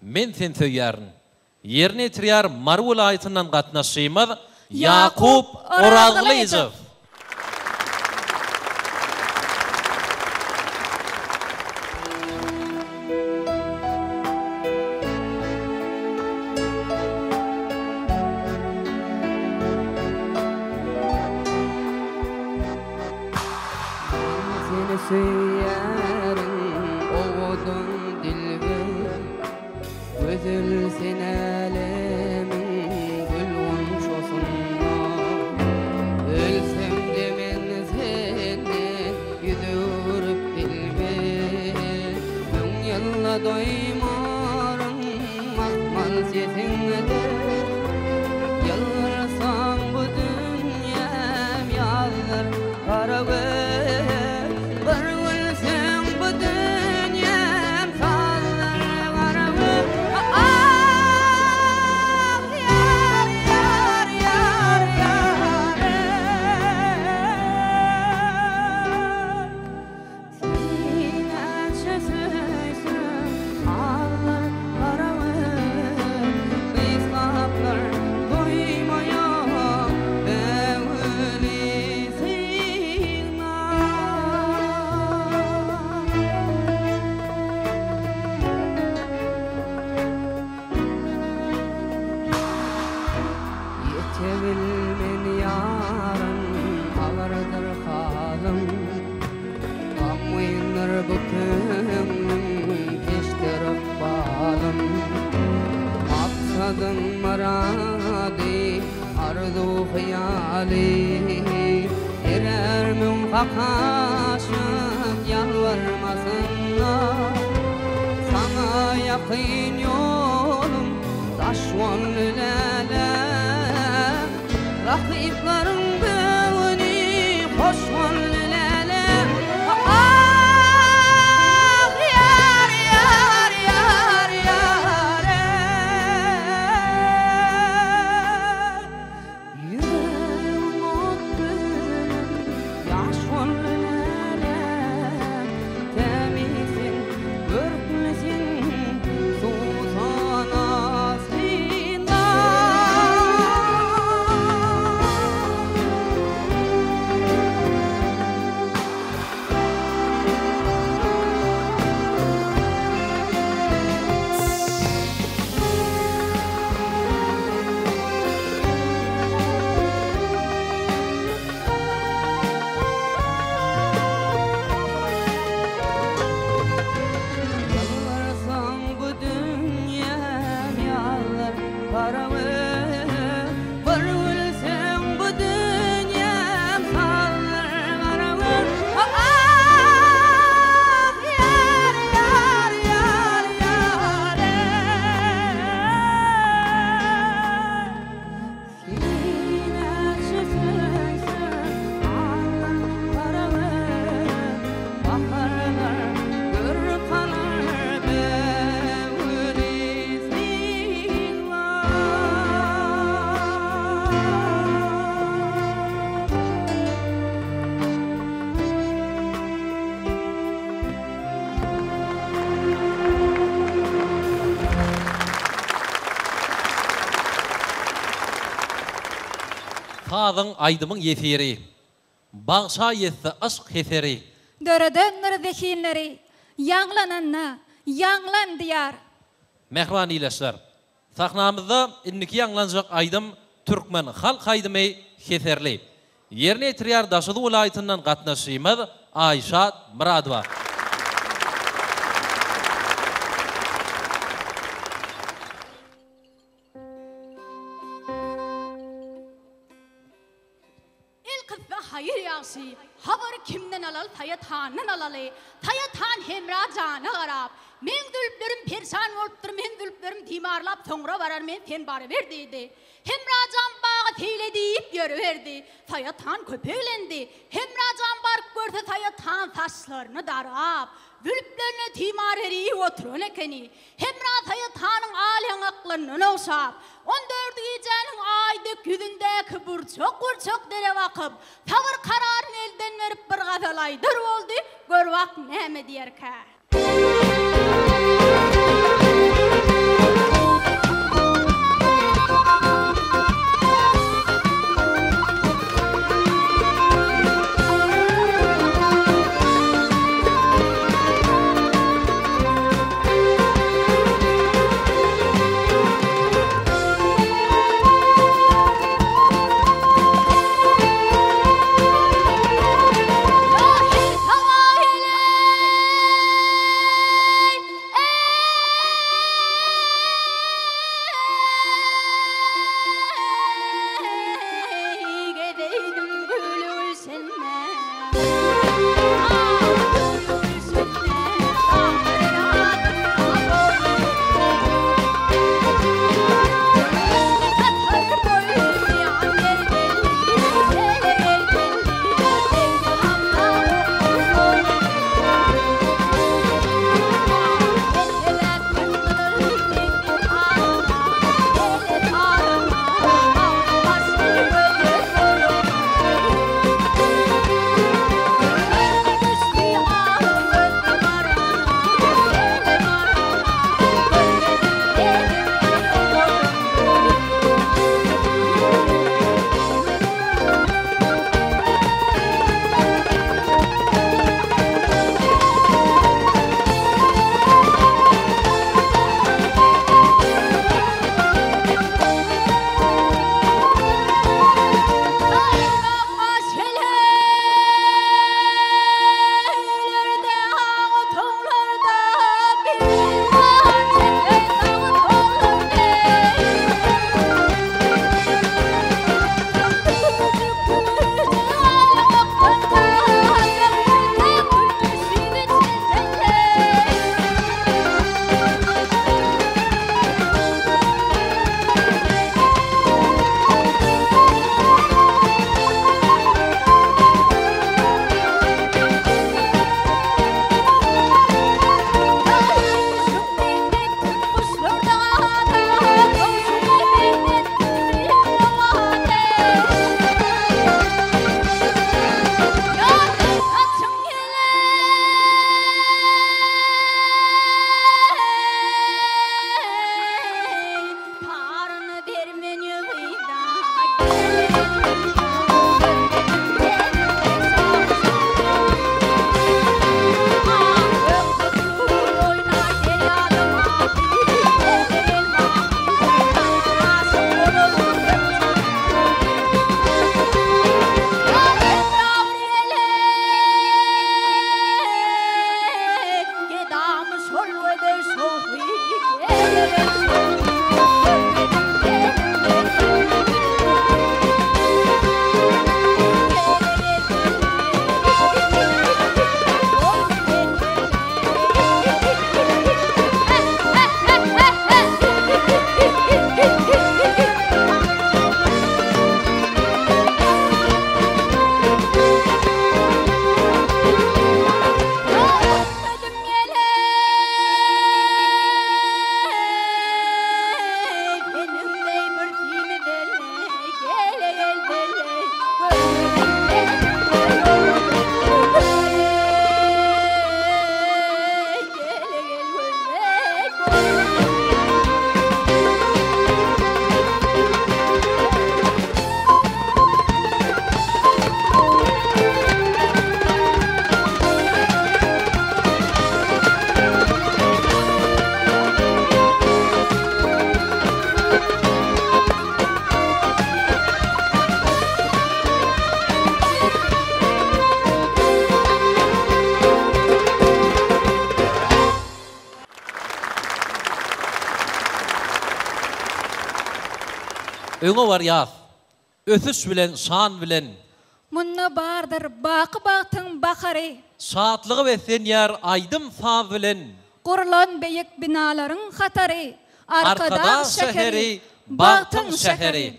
Men sen söýärin. Ýerine ýetirýär Mar welaýatyndan gatnaşýmyz Ýakup Oraglyjew. Seni söylerim oğudun dilber Gözül senelemin gülgün şosunna Ölsem de men senden yüzürüp dilber Gün yılla doymarım akmal sesinde Yalvarsan bu dünyam yalvar kara göz Barılsın bu dünyam sallar kara göz Ah yar yar yar yar Sine söysün ağlar kara göz Biz kaplar doymayan evli Yetebilmen yarın ağırdır halım Kamuyunur bu kömlüm keştirip balım Maksadın maradi arzu hıyali Erer müm kakaşıp yalvarmasınlar Sana yakın yolum taşvan lüleler Rakiplerin gönlü hoşvan lüleler Ah yar yar yar yar Ramazan aydımın yeferi. Bağşa yetse aşk heferi. Döredenler zekinleri, yanlananna, yanlan diyar. Mehvan iyileşler. Sahnamızda inniki yanlanacak aydım Türkmen halk aydımı heferli. Yerine etiriyar Daşıdı vilayetinden katnaşıyımız Ayşat Muradova. Hayır yaşı, haber kimden alal, tayatanın alalı, tayatan hemra canı garab. Men dülplerim perşan olupdur, men dülplerim timarlap sonra varar men ten barı verdiydi. Hemra can bağı teyle deyip yürü verdi, tayatan köpeklendi. Hemra can bark gördü tayatan taşlarını darab. Dülplerine timar eriyi oturun ekeni. Hemra tayatanın alen aklının olsap. 14 gecenin aydık yüzündeki burçok dere vakıp. Tavır kararın elden verip bir gazalaydır oldu. Gör vak neme diyerke. Öňe var ýaz. Ötüş bilen, şan bilen, Munna bardır bakı baktın bakari. şatlygy besen ýer aýdym saz bilen. Kurulan beyik binaların hatari. Arkada şeheri, baktın şeheri.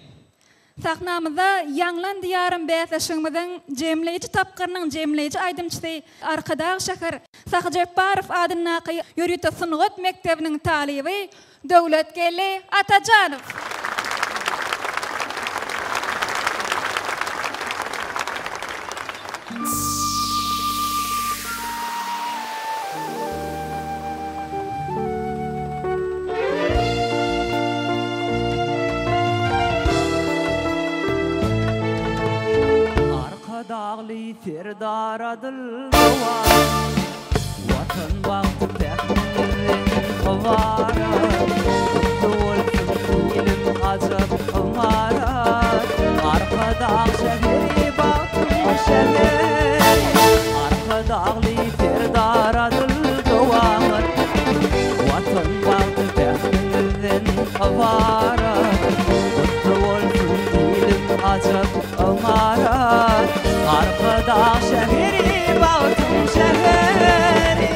Sahnamızda Yanlan diyarın bäsleşigimizden jemleýici tapkyrnyň jemleýici aýdymçysy Arkada şäher Sahjepbarow adyny ýürüte sunugat mektebiniň talibi Döwletgeli Atajanow. Dağlı Serdar adıl var, vatan baktı tekniğin kavara, doğulsun ilim azap amara, arkada şehri baktı şehri, arkada Serdar adıl var, vatan baktı tekniğin kavara, doğulsun ilim azap amara. Arkada şehri, baktım şehri.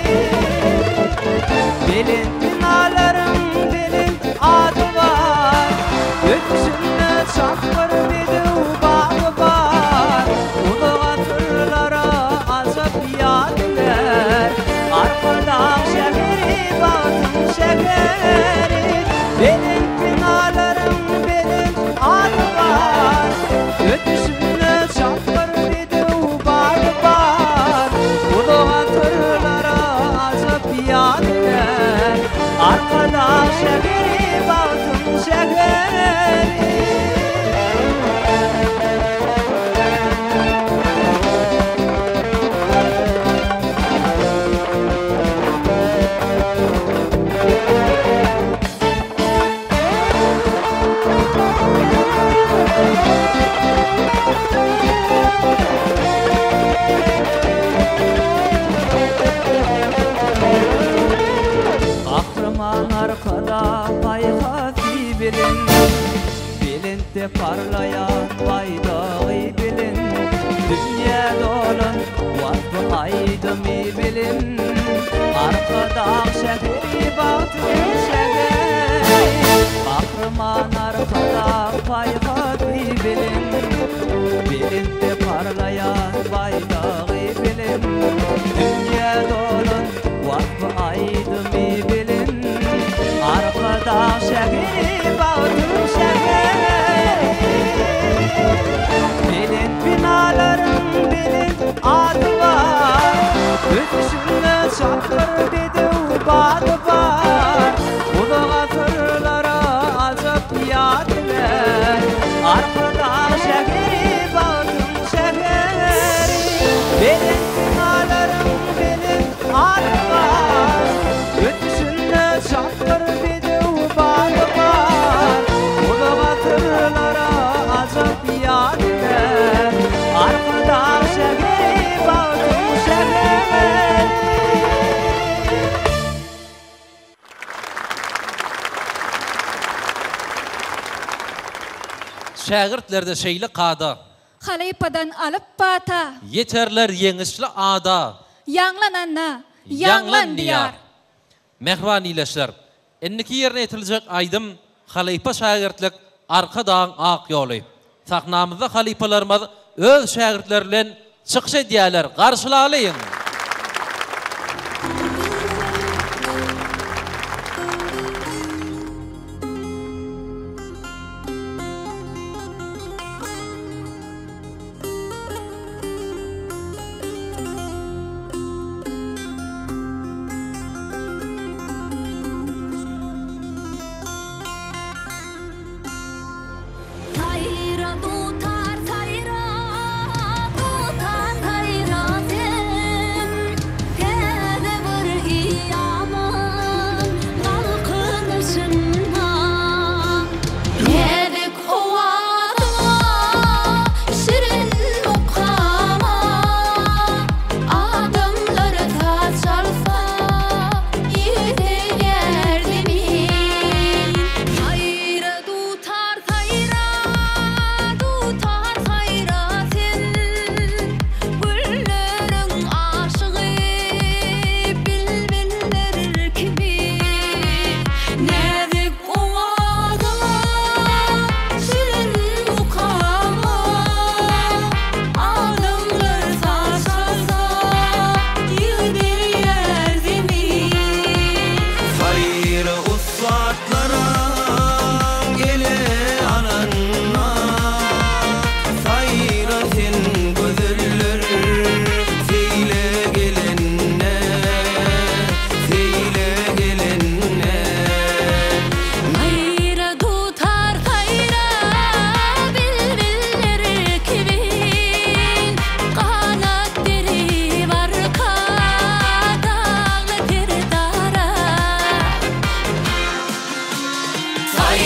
Belin binaların, belin adı var. Gökyüzünde çakır bir bağı var. Ulu hatırlara azap yadiler. Arkada şehri, baktım şehri. Belin binaların, belin adı var. Gökyüzünde çakır arkada şehri, baktım şehri. Arkada bayhati bilin, bilinde parlayan baydağı bilin. Dünya dolan vasfı aydımı bilin. Arkada şehri, baktım şehri. Kahraman arkada bayhati bilin, bilinde parlayan baydağı bilin. Dünya dolan vasfı aydımı bilin. Arkada şehri, baktım şehri. Bilin binaların, bilin adı var. Gökyüzünde çakır bir bağı var. Ulu hatırlara azap yadiler. Arkada şehri, baktım şehri. Bilin binaların, bilin adı var. Gökyüzünde çakır bir bağı var. Ulu hatırlara azap yadiler. Arkada şehri, baktım şehri. Şägirtlerde şeýle qada, Halypadan alıp bata. yeterler yeňişli ada. Yanlananna, Yanlan diyar. Mehriban ileşler. Enniki yerine etilecek aydym Halypa şägirtlik Arkadaň ak ýoly. Sahnamyzda halypalarymyz öz şägirtleri bilen çykyş edýärler. Garşylaýyn. Tayra tutar tayra sen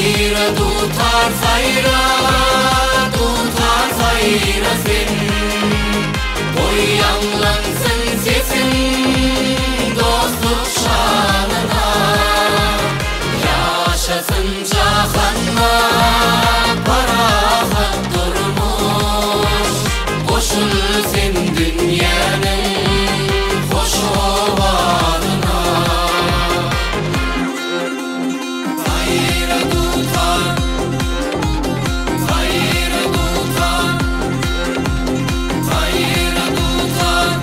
Sayra tutar sayra sen Boyanlansın sesin dostluk şanına Yaşasın cahanna parahat durmuş Koşul sen dünyanın hoş ovadına Sayra tutar Sayra tutar Sayra tutar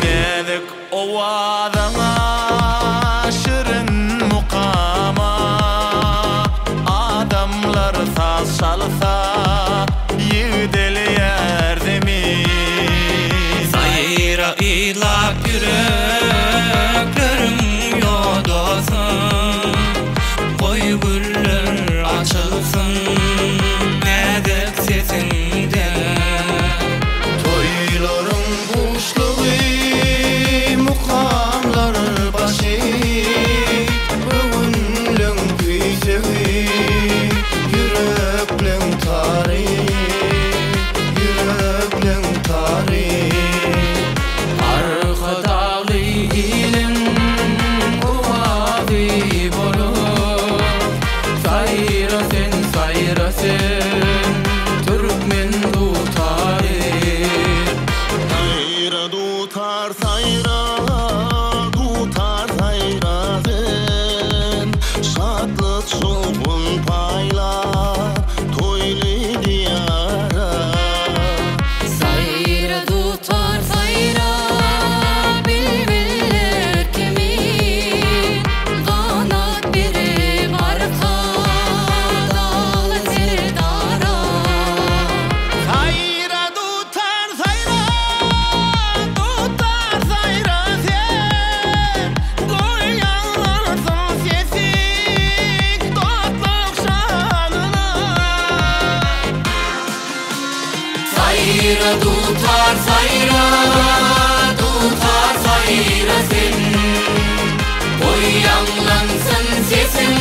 Medik ovadana şirin mukama Adamlar saz çalsa yığdel yerdemi Sayra ilak yüreklerim yodasın Koy güller açılsın Medik sesinde Toyların kuşluğu mukamlar başı Bugünlün tüysüğü yüreklün tarih Arkadalı ilin ovadı bolur Sayra sen Türkmen tutarır Sayra tutar sayra sen Şadlık şovun payla toylu diyara Sayra tutar sayra bilbiller kimi Kanat birip arka dağlı serdara Sayra tutar sayra sen Koyanlansın sesin dostluk şanına Sayra tutar sayra sen Boyanlansın sesin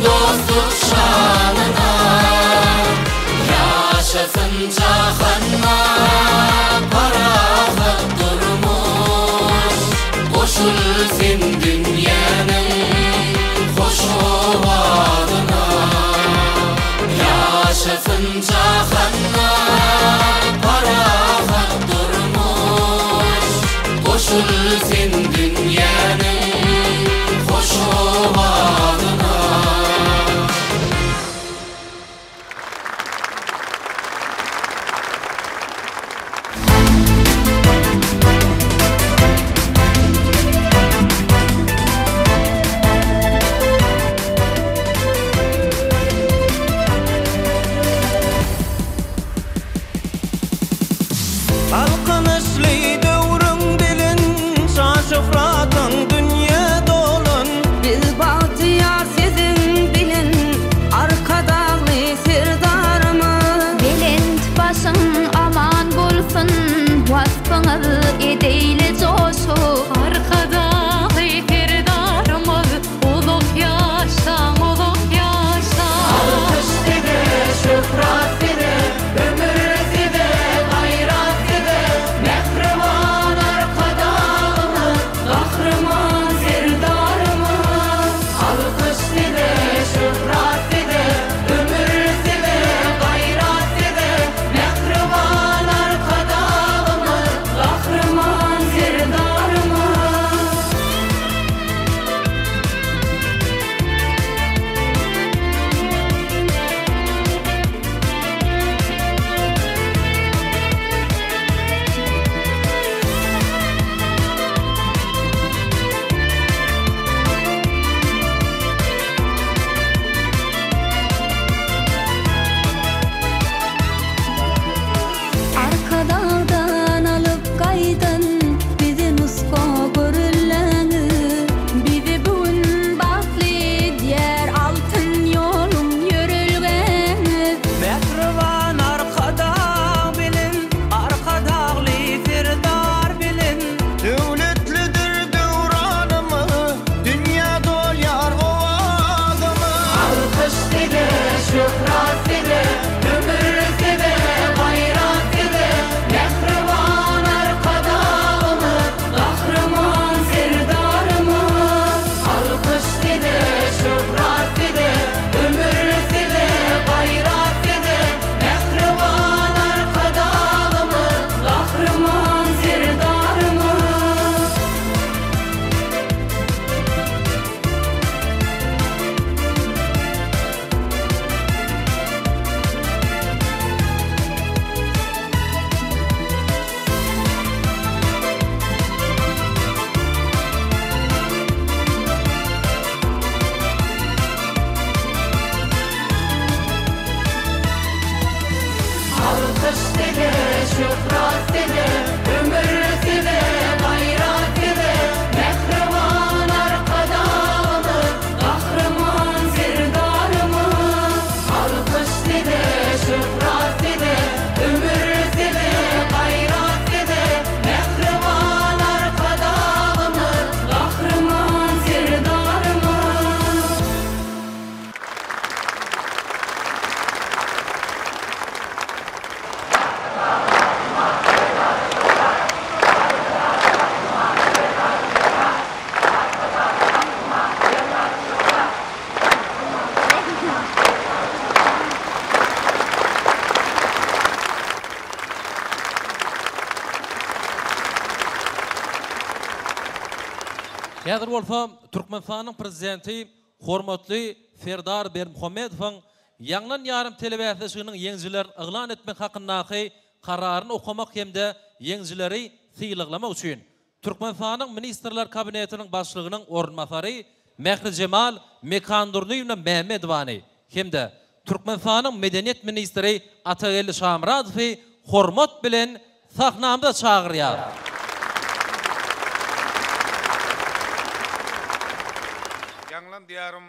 dostluk şanına Yaşasın cahanna parahat durmuş Koşul sen dünyanın hoş ovadına Yaşasın cahanna parahat durmuş Koşul sen dünyanın hoş ovadına Alqınışlı dövrün dilin Häzir bolsa Türkmenistanyň prezidenti hormatly Serdar Bermuhammedowyň ýanglan ýarym telewizionyň ýeňjiler yglan etmek hakyndaky kararyny okamak hemde ýeňjileri syýlyklamak üçin Türkmenistanyň ministrler kabinetiniň başlygynyň ornmasary Mehri Cemal Mekandurlyň Mehmedowany hemde Türkmenistanyň medeniýet ministri Atageli Şamradowy hormat bilen sahnamda çağırýar. Ýanglan diýarym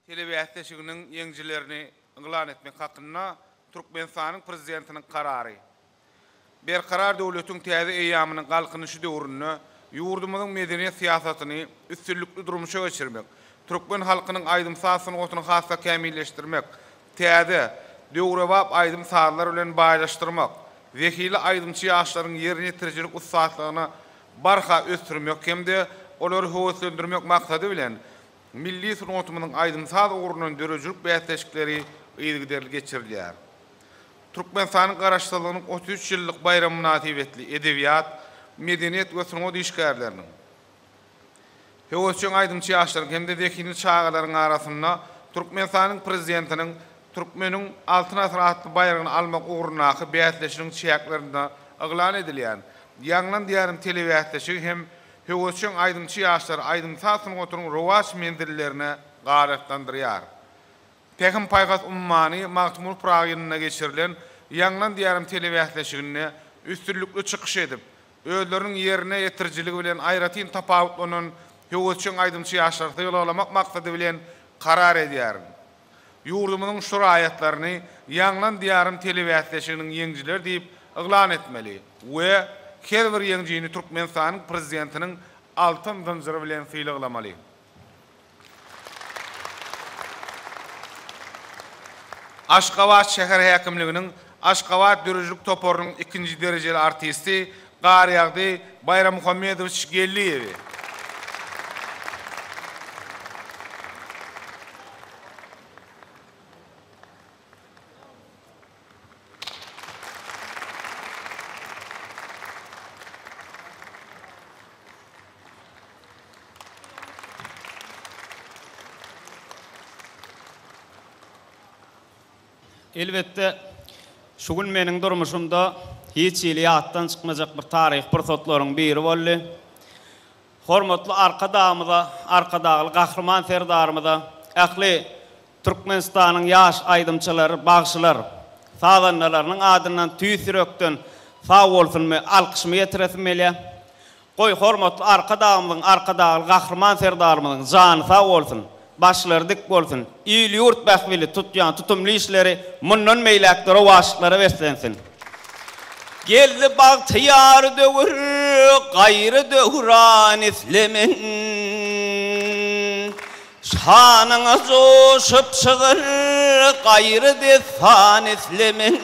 telewizionyň ýeňjilerini yglan etmek hakynda Türkmenistanyň prezidentiniň karary. Berkarar döwletiň täze eýamynyň galkynyşy döwründe ýurdumyzyň medeniýet siýasatyny üstünlükli durmuşa geçirmek, Türkmen halkynyň aýdym sasyny otuny hassa kämilleşdirmek, täze döwrewap aýdym sarlar bilen baýlaşdyrmak, wekili aýdymçy ýaşlaryň ýerini ýetirjilik ussatlygyny barha ösdürmek hemde olary höwetlendirmek maksady bilen milli sunatymynyň aýdym saz ugrunun dörejilik bätleşikleri ýygyderli geçirilýär. Türkmenistanyň garaşsyzlygynyň 33 ýyllyk bayramy münasibetli edebiýat, medeniýet we sunat işgärleriniň höwetçiň aýdymçy ýaşlaryň hemde wekili çağalaryň arasynda Türkmenistanyň prezidentiniň Türkmeniň altyn asr atly bayragyny almak ugrundaky bätleşigiň çäklerinde yglan edilýän ýanglan diýarym telewiziony hem höwetçiň aýdymçy ýaşlar aýdym sasyň oturuň rowaç mendillerine garatlandyrýar. Tekin paygas ummany Magtumul Pragynyna geçirilen ýanglan diýarym telewizionyny üstünlükli çykyş edip, özleriniň ýerine ýetirjiligi bilen aýratyn tapawutlanan höwetçiň aýdymçy ýaşlary ýylamak maksady bilen karar edýär. Ýurdumynyň şuraýatlaryny ýanglan diýarym telewizionynyň ýeňjiler diýip yglan etmeli we her bir ýeňjini Türkmenistanyň prezidentiniň altyn zynjyry bilen syýlyklamaly. Aşgabat şäher häkimliginiň Aşgabat dörejilik toporunyň 2-nji derejeli artisti Garyagdy Bayram Muhammedowич Gelliýewi. Elbette şu gün meniň durmuşymda hiç ýyly ýatdan çykmajak bir taryh pursatlaryň biri boldy. Hormatly arkadagy gahrman serdarymyza, ähli Türkmenistanyň ýaş aýdymçylary, bagşylar, sazanlarynyň adyndan tüýsürekden sag bolsunmy, alkyşmy ýetiresimeli. Goý hormatly arkadagy gahrman serdarymyzyň jany sag bolsun. Başları dik bolsun. İýli ýurt bähwili tutýan tutumly işleri mundan meýläkleri waşyklary beslensin. Geldi bagtyar döwür, gaýry döwran islemen. Şanyňa joşup çygyr, gaýry desan islemen.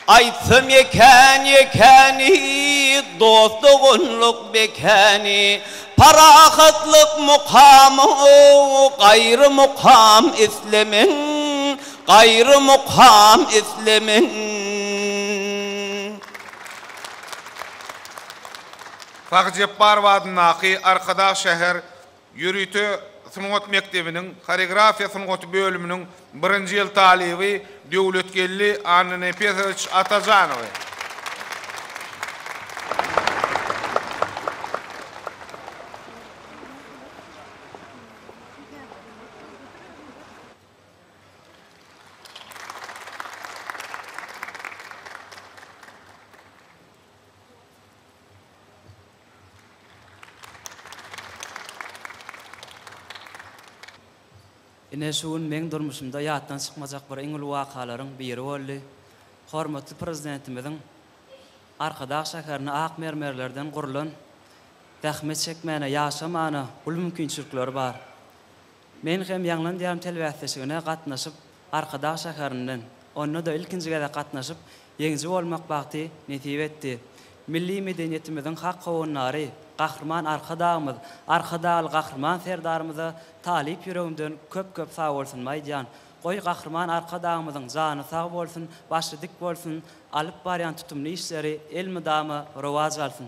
Aýtsam ýekeni, dostlugunluk bekeni. Parahatlık mukamı gayrı mukam islemin, gayrı mukam islemin. Fagcepbar wadynaky arkadaş şäher ýürüýti sunat mektebiniň koreografiýa sunaty bölüminiň 1-nji ýyl talibi Döwletgelli Anna Petrovich Atajanowy. Ine şuun men durmuşymda ýatdan çykmajak bir iňil wakalaryň biri boldy. Hormatly prezidentimiziň arkadaş şäherine ak mermerlerden gurulan tähmet çekmäne ýaşamana ul mümkinçilikleri bar. Men hem ýanglan diýen telewizionyna gatnaşyp arkadaş şäherinden onu da ilkinji gede gatnaşyp ýeňji bolmak bagty netip etdi. Milli medeniýetimiziň hak gowunlary gahrman arkadagy gahrman serdarymyza talip ýüregimden köp sag bolsun maýdan. Goý gahrman arkadagymyzyň jany sag bolsun, başy dik bolsun, alyp barýan tutumly işleri el müdamy rowaj alsyn.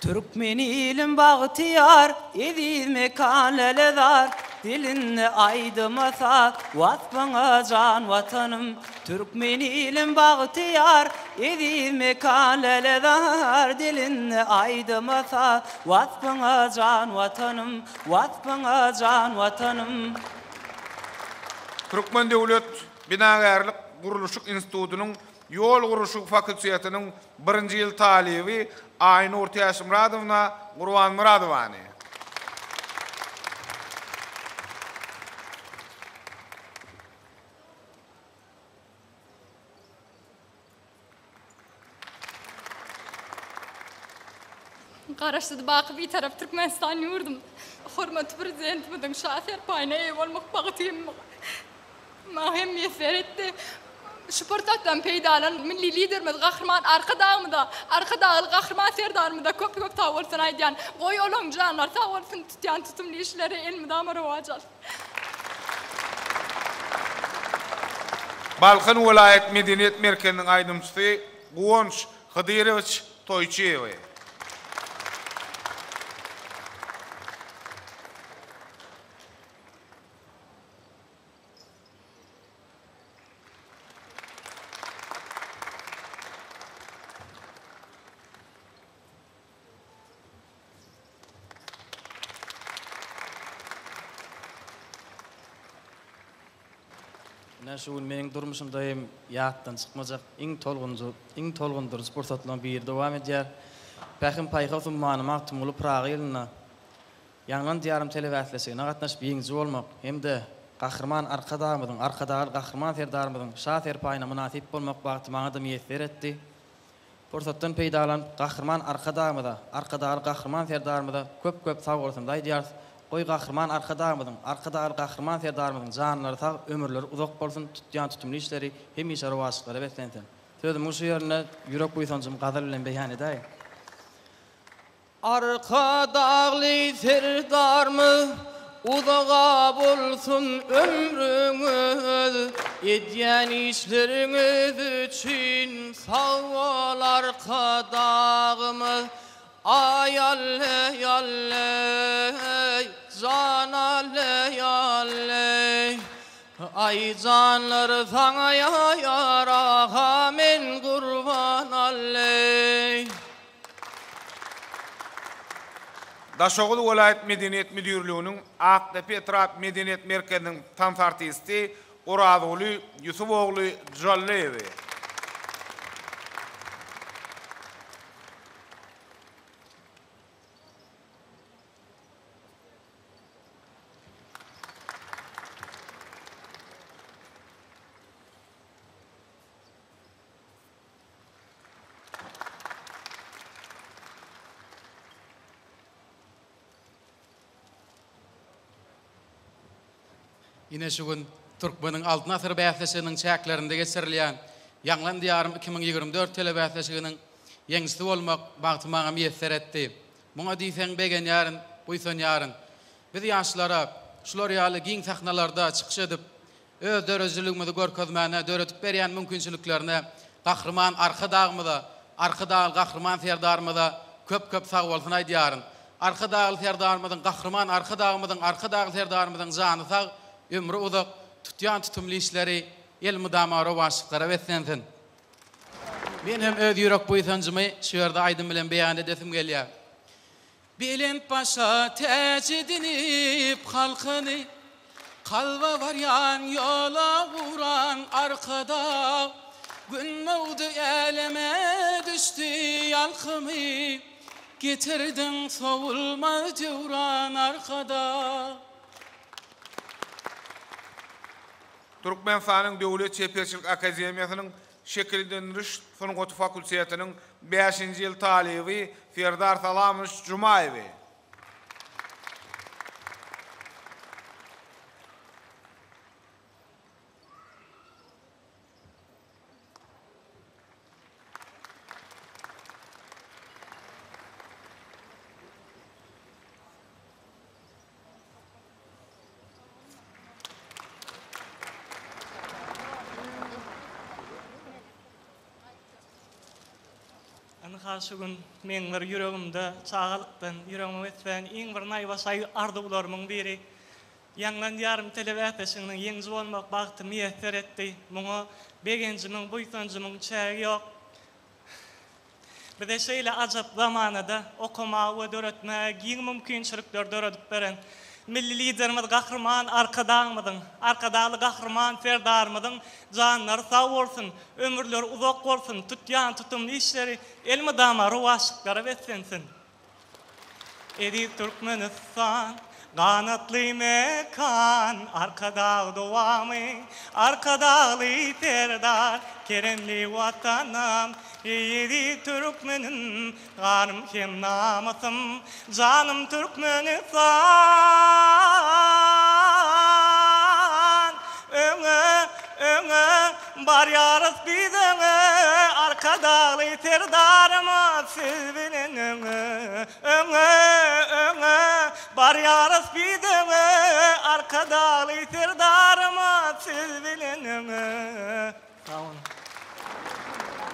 Türkmen ilim bağtiyar, edil mekanelezar, dilinle aydımasa, vasfına can vatanım. Türkmen ilim bağtiyar, edil mekanelezar, dilinle aydımasa, vasfına can vatanım, vasfına can vatanım. Türkmen Devlet Binagarlyk Guruluşuk Institutunyň Yol Guruluşuk Fakültesiýetiniň 1-nji ýyl talibi Aynur Täşimradowna Gurban Muradowany. Garaşdy baky bir tarap Türkmenistan ýurdum. Hormat prezidentimiň şahsy paýna bolmak bagtym. Mahem yeseretdi. Şu portatdan peýdalan milli liderimiz Gahrman arka dağımda, arka dağlı Gahrman serdarımda köp tag bolsun aýdýan. Goý olaň janlar tag bolsun tutýan tutumly işleri elmi damara wajal. Balkın Vilayet Medeniyet Merkezi'nin aydımçısı Guwonç Hydyrowicz Toyçeýew. Näşe meniň durmuşymdaýym ýatdan çykmajak iň tolgundur sport atlan bir dowam edýär. Pähim paýgaw manymak tumuly Praga ýylyna ýanglan diýarym telewäslesigine gatnaşyp ýeňji bolmak hemde Gahrman arkadaýymyň, arkadaýy Gahrman serdarymyň şaher paýna munasip bolmak bagty maňa da meýesler etdi. Forsatdan peýdalan Gahrman arkadaýymyda, arkadaýy Gahrman serdarymyda köp sag bolsun daýdýar. Goý Gahrman arkadaýy Gahrman serdarymyň janlary tag ömürleri uzak bolsun, tutýan tutumly işleri hemişe rowaslyklary beslensin. Sözüm şu ýerine ýürek buýsanjym gazyl bilen beýan edäýin. Arkadaýly serdarmy uzaga bolsun ömrüňiz, edýän işleriňiz üçin sag bol arkadaýymyz. Ay alle can alle ay canlar sana yara men kurban alle. Daşoğlu Vilayet Medeniyet Müdürlüğü'nün Aktepe Etraf Medeniyet Merkezi'nin tantartisti Oradoğlu Yusufoğlu Jallevi. Yine şu gün Türkmenin altın asır bäsleşiginiň çäklerinde geçirilýän Ýanglan diýarym 2024 telebäsleşiginiň ýeňisi bolmak bagty maňa meýesser etdi. Muňa diýseň begen ýaryn, buýsan ýaryn. Biz ýaşlara şular ýaly giň sahnalarda çykyş edip öz dörejiligimizi görkezmäne, döretip berýän mümkinçiliklerine Gahrman arkadaýymyza, arkadaýy Gahrman serdarymyza köp sag bolsun aýdýaryn. Arkadaýy serdarymyzyň Gahrman arkadaýy serdarymyzyň jany sag, ömrü uzak, tutyan tutumly işleri elmi damara waşyklary beslensin. Men hem öz ýürek buýsanjymy şu ýerde aýdym bilen beýan edesim gelýär. Bilen paşa täçidinip halkyny kalba baryan yola vuran arkada gün mawdy eleme düşdi ýalkymy getirdin sowulma jewran arkada. Türkmenistanyň Döwlet Çeperçilik Akademiýasynyň şekillendiriş Sungoty Fakültesiýetiniň 5-nji ýyl talibi Ferdar Salamyş Jumaýew. Haşıgın meňler yüregimde çağalıkdan, yüregime etben iň bir naýbasy arzularymyň biri. Ýanglan ýarym telewizionyň ýeňji bolmak bagty meýser etdi. Muňa begenjimiň, buýtanjymyň çägi ýok. Bir de şeýle ajap zamanada okuma we döretmek ýeň mümkinçilikler döredip beren milli liderimiz Gahrman arkadaly Gahrman Serdarymyzyň janlary sag bolsun, ömürleri uzak bolsun, tutýan tutumly işleri elmi dama ruwaşyklary beslensin. Edi Türkmenistan Ganatly mekan, arkada dowamy, arkadaly Serdar, keremli watanam, edi Türkmenim, ganım hem namasym, janım Türkmenistan. Öňe bar ýarys bizeňe, arkadaly Serdarymyz siz bilen öňe bar ýarys bizeňe, arkadaly Serdarymyz siz bilen Sağ olun.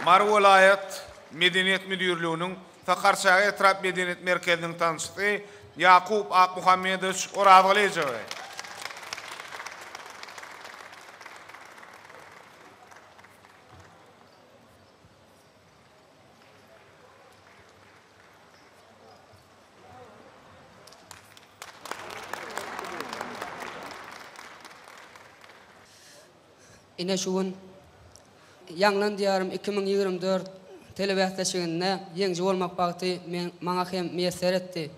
Mar Welaýat Medeniýet Müdürlüginiň Sakarşahy Etrap Medeniýet Merkeziniň tanşysy Ýakup Akmuhammedowyç Orazglyjew. Ine şuun Ýanglan diýarym 2024 telewizionyne ýeňji bolmak bagty maňa hem meýser etdi.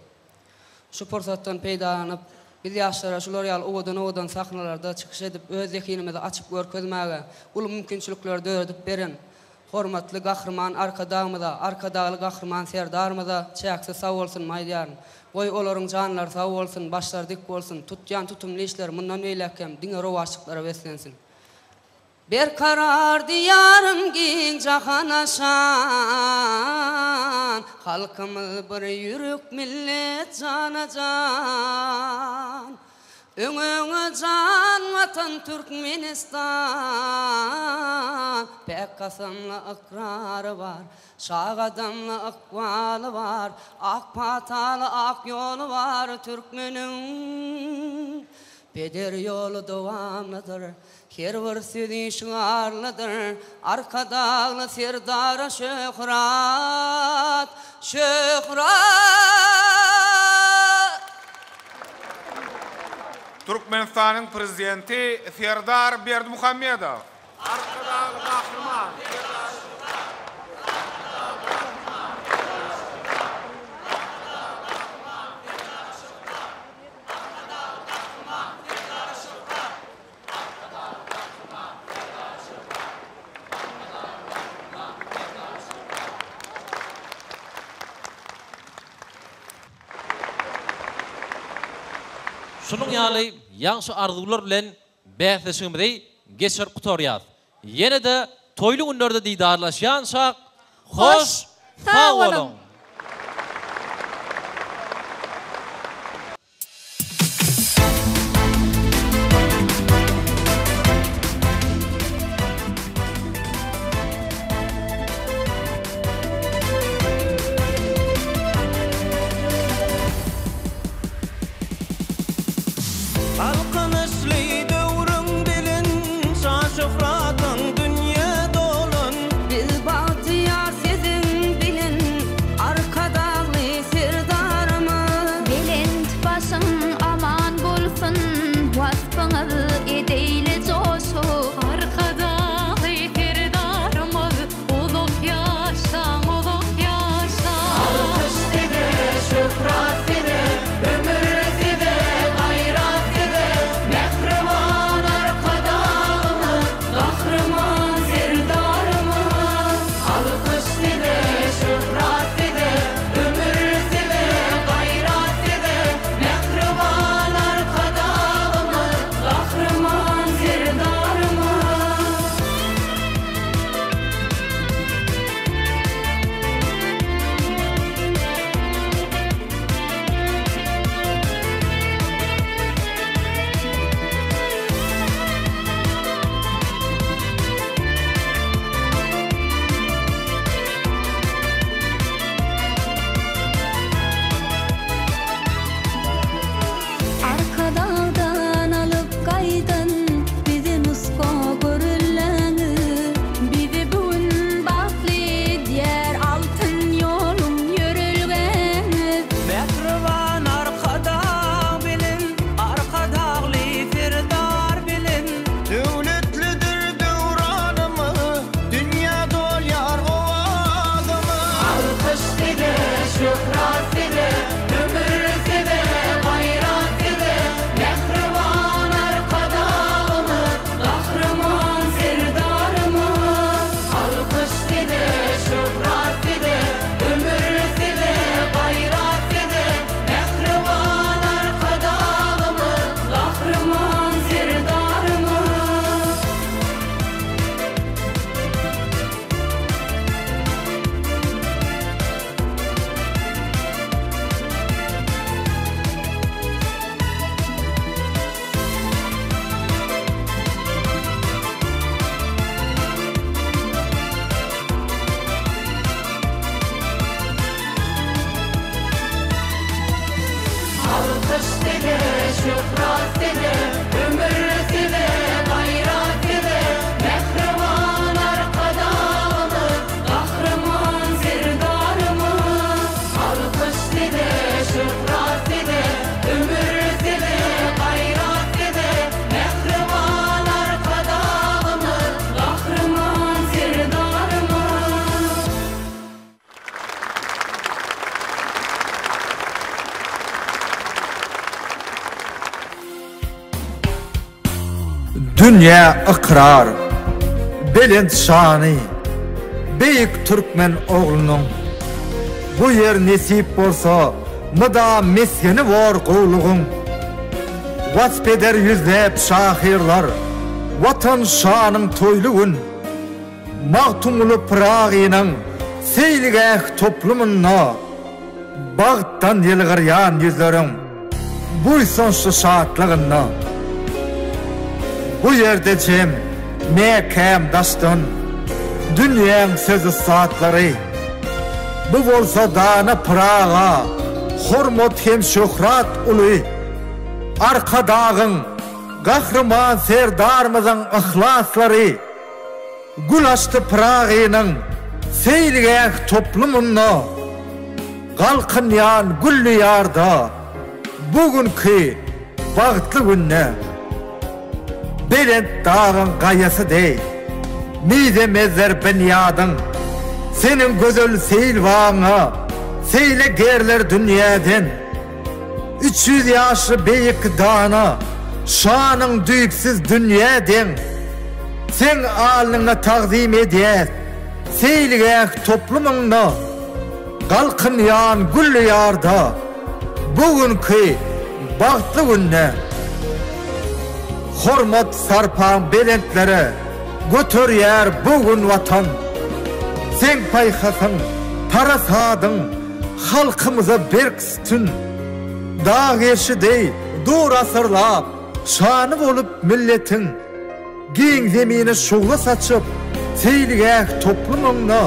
Şu pursatdan peýdalanyp biz ýaşlara şular ýaly owadan sahnalarda çykyş edip öz ýekynymyzy açyp görkezmäge ul mümkinçilikler döredip beren hormatly Gahrman arkadaly Gahrman Serdarymyza çäksiz sag bolsun maýdýarym. Oy olaryň janlary sag bolsun, başlary dik bolsun, tutýan tutumly işler mundan beýlekem diňe rowaşyklara beslensin. Bir karar diyarım giň jahan aşan, halkymyz bir ýürek millet janajan. Öňe jan watan Türkmenistan, pek kasamly ikrary bar, şag adamly akwaly bar, ak pataly ak ýoly bar Türkmeniň. Peder ýolu dowamlydyr, her bir sözi şuarlydyr, arkadaly Serdar şöhrat. Türkmenistanyň prezidenti Serdar Berdimuhammedow. Arkadaly Gahrman. Şunun ýaly ýaňşy arzular bilen bähleşigimizi geçir gutorýar. Ýene de toýly günlerde diýdarlaşýanşak hoş sag bolun. Şöhret şöhret ede, ömür ede, gayret ede, mehriban arkadağımız, kahraman serdarımız. Alkış ede, şöhret ede, ömür ede, gayret ede, mehriban arkadağımız, kahraman serdarımız. Dünya ikrar, belend şani, beyik Türkmen oğlunun. Bu yer nesip bolsa, mıda meskeni var quluğun. Vasfeder yüzlep şahirlar, vatan şanın toyluğun. Mağtumulu Pırağı'nın seyligeh toplumunna, bağıttan yılgıryan yüzlerin, buysonsu şaatlığınna. Bu yerde cem, mekem dastan, dünyanın sözü saatleri. Bu bolsa dana Pırağa, hormat hem şöhret ulu. Arka dağın, kahraman serdarımızın ihlasları. Gül açtı Pırağı'nın seyligeh toplumunna. Kalkınyan güllü yarda, bugünkü bağıtlı günne. Belend dağın gayası dey, mide mezler benyadın. Senin gözül seyil vaağına, seyle gerler dünyadan. 300 yaşlı beyik dağına, şanın düyüksiz dünyadan. Sen alnına takdim ediyet, seyligeh toplumuna. Kalkın yan güllü yarda, bugünkü bağıtlı günne. Hormat sarpan belentlere, götür yer bugün vatan. Sen payhasın, parasadın, halkımıza berkstün. Dağ eşi dey, dur asırlap, şanı olup milletin. Giyin zemini şuğla saçıp, seyligeh toplumuna.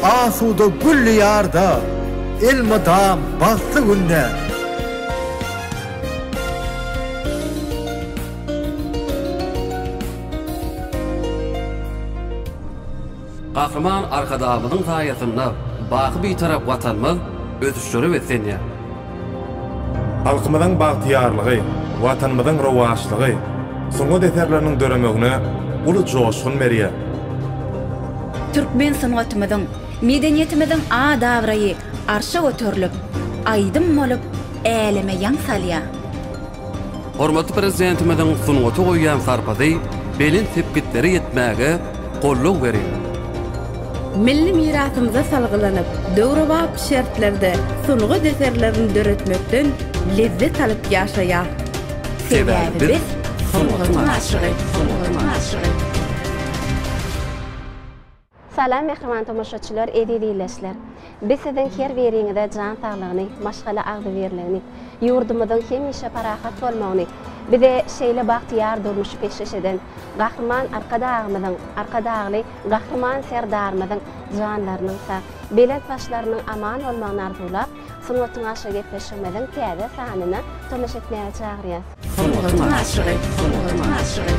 Asuda güllü yarda, elmadam bağıtlı günne. Kahraman arkadağımızın sayesinde bakı bir taraf vatanımız ötüşleri ve senye. Halkımızın bahtiyarlığı, vatanımızın rovaşlığı, soňa deterlerinin döremeğine ulu coşkun meriye. Türkmen sanatımızın, medeniyetimizin adavrayı arşa götürülüp, aydın olup, eleme yan salya. Hormatly prezidentimizin sunuğutu koyyan sarpazı, belin tepkitleri yetmäge golluk verir. Milli mirasımıza salgılanıp, döwrebap şertlerde sunuğu deserlerini döretmekten lezzet alıp yaşayar. Sebebi biz sunuğutun aşığı. Salam mehriban tomoşaçylar, edilileşler. Biz sizin her biriňizde jan saglygyny, maşgala agdybirligini, ýurdumyzyň hemişe parahat bolmagyny, bize şeýle bagtyar durmuş peşkeş eden Gahryman arkadagly Gahryman serdarymyzyň janlarynyň sa belet başlarynyň aman bolmagyny arzulap, sunuğutun aşygy gepleşmeden täze sanyna tomoş etmäge çagyrýar. Sunuğutun aşygy.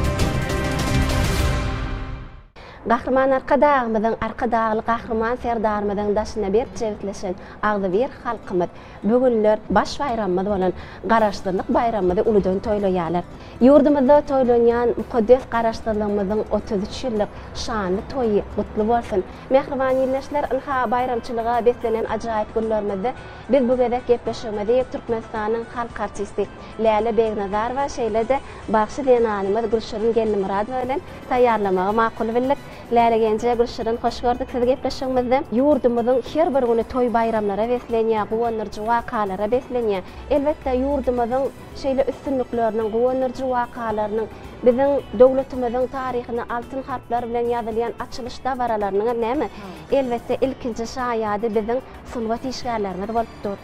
Gahryman arkadagly Gahryman serdarymyzyň daşyna berip jewitleşen agdybyr halkymyz bugünler baş bayramymyz bolan Garaşdyrlyk bayramymyzy uludan toýlaýarlar. Ýurdumyzda toýlanýan mukaddes Garaşdyrlygymyzyň 33 ýyllyk şanly toýy gutly bolsun. Mehriban ýyllaşlar inha bayramçylyga beslenen ajaýyp günlerimizde biz bu gezek gepleşmede Türkmenistanyň halk artisti Läle Begnazarova şeýle-de bagşy denanymyz Gülşirin Gellimuradowa bilen taýýarlamagy makul bildik. Läle gençe Gülşirin hoş gördük sizi gepleşmegimizde. Ýurdumyzyň her bir güni toy bayramlara beslenýär, gowonyrjy wakalara beslenýär. Elbetde ýurdumyzyň şeýle üstünlikleriniň, gowonyrjy wakalarynyň biziň döwletimiziň taryhyna altyn harplar bilen ýazylýan açylış dawaralarynyň näme? Elbetde ilkinji şaýady biziň sunwat işgärlerimiz bolupdyr.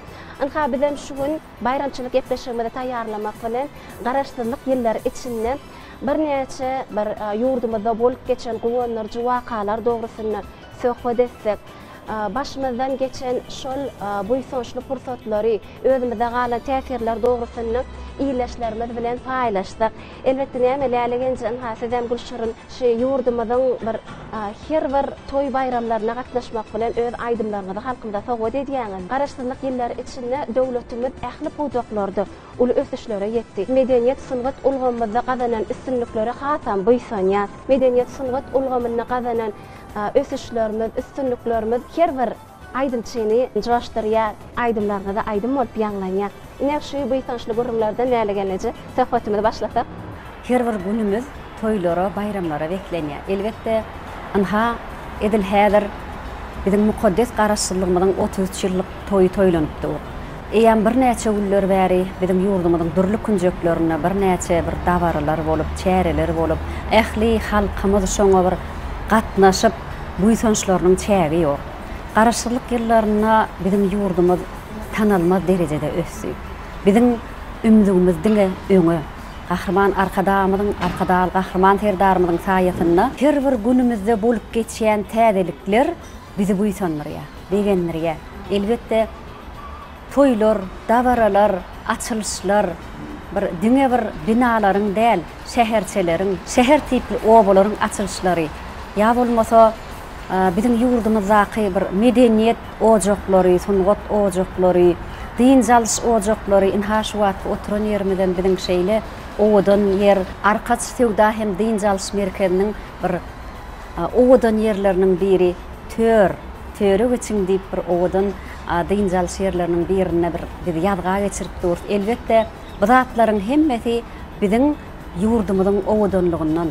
Anha bizem şu gün bayramçylyk gepleşmegimizde taýýarlamak bilen Garaşdyrlyk ýyllary içinden bir neçe ýurdumyzda bolup geçen gowonyrjy wakalar dogrusyna söhbet etsek, başımızdan geçen şol buýsunçly fursatlary, özümizde galan täsirler dogrusyny iyileşlerimiz bilen paylaşdyk. Elbetde näme lälegençen hasydam Gülşir'in ýurdumyzyň bir her bir toy bayramlaryna gatnaşmak bilen öz aýdymlaryny halkymyza sowgat edýäňiz. Garaşdyrlyk ýyllar içinde döwletimiz ähli pujaklarda uly ösüşlere ýetdi. Medeniýet sungat ulgamyzda gazanan üstünliklere hasam buýsanýar. Medeniýet sungat ulgamyna gazanan ösüşlerimiz, üstünliklerimiz her bir aydınçyny joşdyrýar, aýdymlaryna da aýdym bolup ýanglanýar. Näşe buýsançly gurumlardan nälegenleje söhbetimizi başlasak. Her bir günümüz toylara, bayramlara beklenýär. Elbetde anha edil häzir bizim mukaddes garaşdyrlygymyzyň 33 ýyllyk toýy toýlanypdy. Eýen bir näçe günler bäri bizim ýurdumyzyň dürli künjeklerine bir näçe bir dawarlar bolup, çäreler bolup, ähli halkymyz şoňa bir gatnaşyp buýsançlarynyň çägi ýok. Garaşdyrlyk ýyllaryna bizim ýurdumyz tanalmaz derejede ösdi. Bizim ümidimizdiň öňe Gahrman arkadamyzyň, arkadaly gahrman terdarymyzyň saýatyna her bir günümizde bolup geçýän täzelikler bizi buýsanlarýar, degenlerýär. Elbetde toýlar, dawaralar, açylışlar, bir diňe bir binalaryň däl, şäherçeleriň, şäher tipli obalaryň açylışlary ýa bolmasa bizim ýurdumyzdaky bir medeniýet ojaklary, sungat ojaklary, din jalys ojaklary inhaşwat oturan ýerimizden bizim şeýle owadan yer arkaç sewda hem din jalys merkeziniň bir owadan ýerleriniň biri töre geçin diýip bir owadan din jalys ýerleriniň birine bir ýadga geçirip durýar. Elbetde bu zatlaryň hemmesi bizim ýurdumyzyň owadanlygyndan,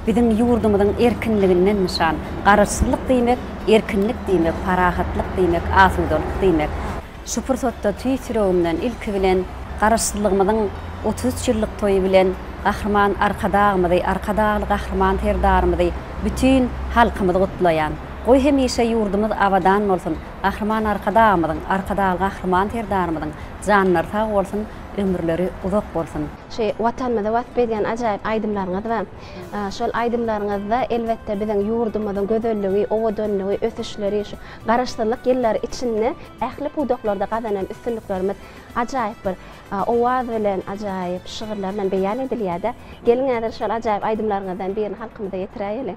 bizim ýurdumyzyň erkinliginden nişan. Garaşdyrlyk diýmek, erkinlik diýmek, parahatlyk diýmek, asudalyk diýmek. Şu fursatda tüýsüregimden ilki bilen garaşdyrlygymyzyň 33 ýyllyk toýu bilen gahrman arkadagymyzy, arkadaly gahrman terdarymyzy bütün halkymyzy gutlaýan. Goý hemişe ýurdumyz abadan bolsun. Gahrman arkadagymyzyň, arkadaly gahrman terdarymyzyň janlary sag bolsun, ömürleri uzak bolsun. Watanmyza wasp edýän ajaýyp aýdymlaryňyz we şol aýdymlaryňyzda elbetde biziň ýurdumyzyň gözelligi, owadanlygy, ösüşleri, şu garaşdyrlyk ýyllary içinde ähli pujaklarda gazanan üstünliklerimiz ajaýyp bir owaz bilen, ajaýyp şygyrlar bilen beýan edilýär. Gelin häzir şol ajaýyp aýdymlaryňyzdan birini halkymyza ýetiräýeli.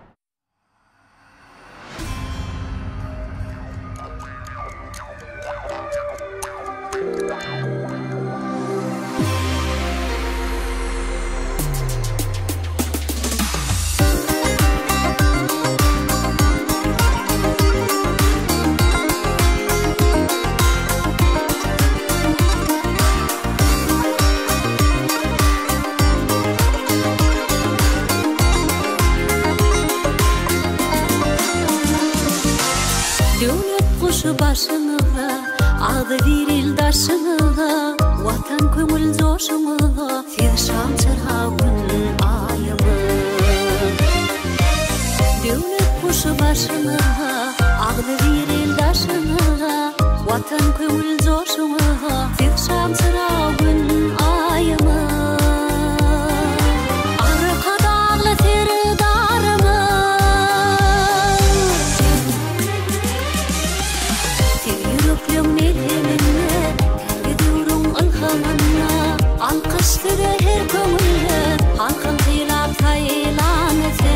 Başınıza, adı viril daşınıza, vatan köngül zoşunıza, siz şam çırağın ayımı. Devlet kuşu başınıza, adı viril daşınıza, vatan köngül zoşunıza, siz şam çırağın ayımı. Arkadağlı terdarımı, alkışları her kömürle halkın kıylap sayılanısı.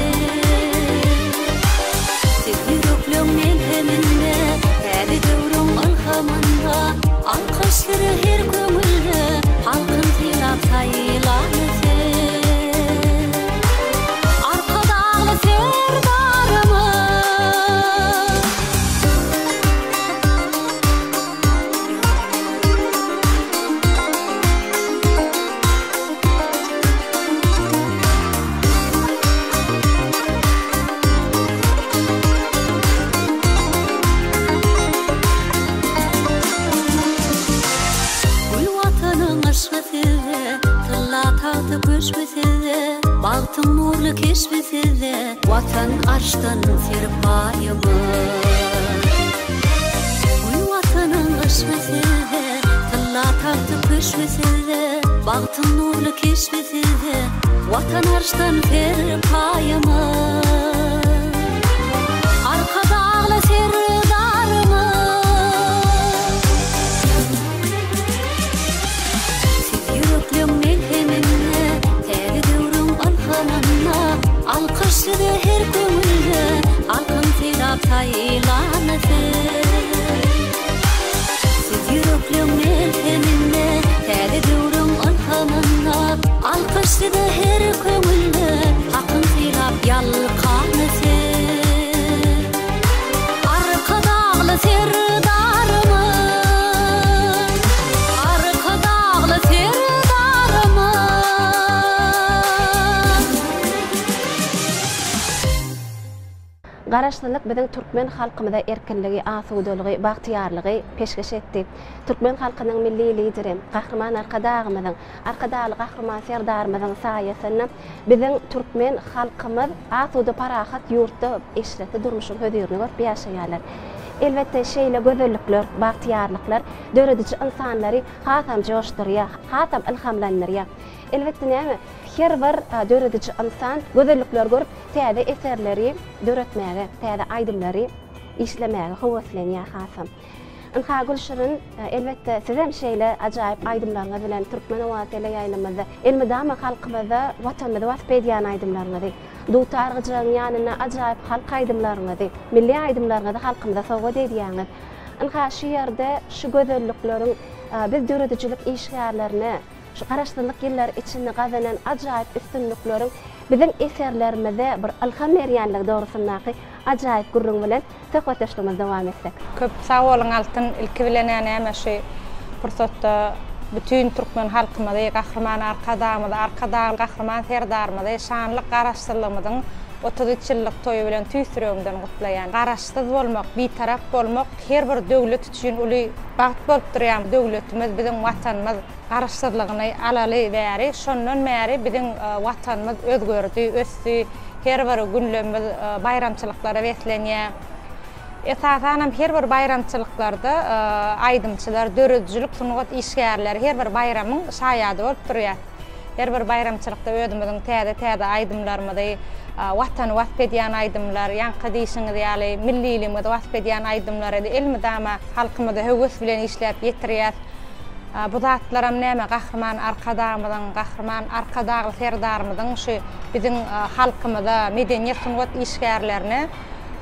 Yürüklüm melheminde teli dövrün alkamında alkışları her kömürle halkın kıylap sayılanısı. Arkadağlı serdarımı Bağtın nurlu keşfetide vatan arştan serpayımı. Uy vatanın aşfetide talla tahtı köşfetide bağtın nurlu keşfetide vatan arştan serpayımı. Arkadağlı serdarımı alkışıdı her köngülde alkın silap sayılanası siz yürekliğin melteminde täze döwrüň alhamında alkışıdı her köngülde alkın silap yalkanası arka dağlı serdarımı arka dağlı serdarımı Garaşdyrlyk biziň türkmen halkymyza erkinligi, asuwdalygy, bagtyarlygy peşkeş etdi. Türkmen halkynyň milli lideri, gahrman arkadagymyzyň, arkadaly gahrman serdarymyzyň saýasyny biziň türkmen halkymyz asuwda parahat ýurtda eşreti durmuşyň hödürni görüp ýaşaýarlar. Elbette şeýle gözellikler, bagtyarlyklar dörediji insanlary hatam joşdurýar, hatam ilhamlandyrýar. Elbette näme? Her bir dörediji insan gözellikler görüp täze eserleri döretmäge, täze aýdymlary işlemäge howaslanýar hasam. Inha Gülşirin elbette sizem şeýle ajaýyp aýdymlaryňyz bilen türkmen owatyle ýaýlamazda elmidama halkymyza, watanymyza wasp edýän aýdymlaryňyzy, dutargyjyň ýanyna ajaýyp halk aýdymlaryňyzy, milli aýdymlaryňyzy halkymyza sowgat edýäňiz. Inha şu ýerde şu gözellikleriň biz döredijilik işgärlerini şu garaşdyrlyk ýyllar içinde gazanan ajaýyp üstünlikleriň biziň eserlerimize bir ilham berýänligi dogrusundaky ajaýyp gurrun bilen söhbetleşmemiz dowam etsek. Köp sag bolun altyn ilki bilen näme şu fursatda bütün türkmen halkymyzy gahrman arkadagy gahrman serdarymyzy şanlyk garaşdyrlygymyzyň 33 ýyllyk toýu bilen tüýsürüňden gutlaýan. Garaşsyz bolmak, bitaraf bolmak her bir döwlet üçin uly baht bolup durýan döwletimiz biziň watanymyz garaşdyrlygyny alaly bäri, şondan bäri biziň watanymyz özgördi, ösdi. Her bir günlerimiz bayramçylyklara weklenýär. Esasanam her bir bayramçylyklarda aýdymçylar, döredijilik sunugat işgärleri her bir bayramyň şaýady bolup durýar. Her bir bayramçylykda özümiziň täze aýdymlarymyzy, watany wasp edýän aýdymlar, ýanky diýişiňiz ýaly milliligimizi wasp edýän aýdymlar elmidama halkymyza höwes bilen işläp ýetirýär. Bu zatlaram näme gahrman arkadagy serdarymyzyň şu biziň halkymyza medeniýet sunugat işgärlerini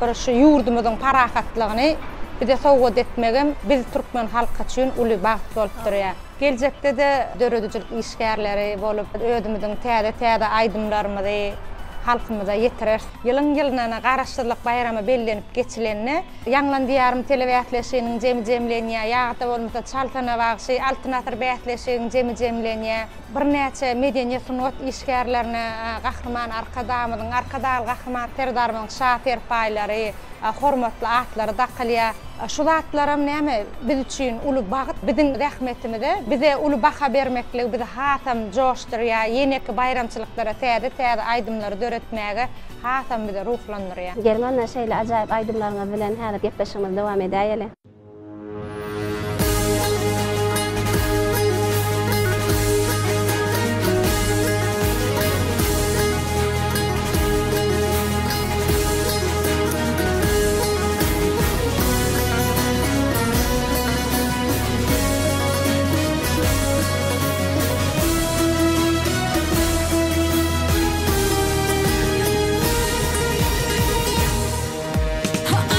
bir şu ýurdumyzyň parahatlygyny bize sowgat etmegem biz türkmen halky üçin uly baht bolup durýar. Geljekde de döredijilik işgärleri bolup özümiziň täze aýdymlarymyzy halkymyza ýetirer. Ýylyň garaşdyrlyk bayramy bellenip geçilenini Ýanglan diýarym telewätleşiginiň jemlenýär, ýagda bolmasa çaltana bagşy altynatır bätleşiginiň jemlenýär. Bir näçe medeniýet sunugat işgärlerini gahrman arkadagy gahrman serdarymyň şafer paýlary, hormatly atlary dakalýar. Şu zatlaram näme biz üçin uly bagyt, biziň rahmetimize, bize uly baha bermeklik, bizi hatam joşdurýar, ýenek bayramçylyklara täze aýdymlary döretmäge hatam bizi ruhlandyrýar. Germanna şeýle ajaýyp aýdymlaryňyz bilen häzir gepleşigimiz dowam edäýeli.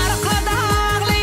Arkadagly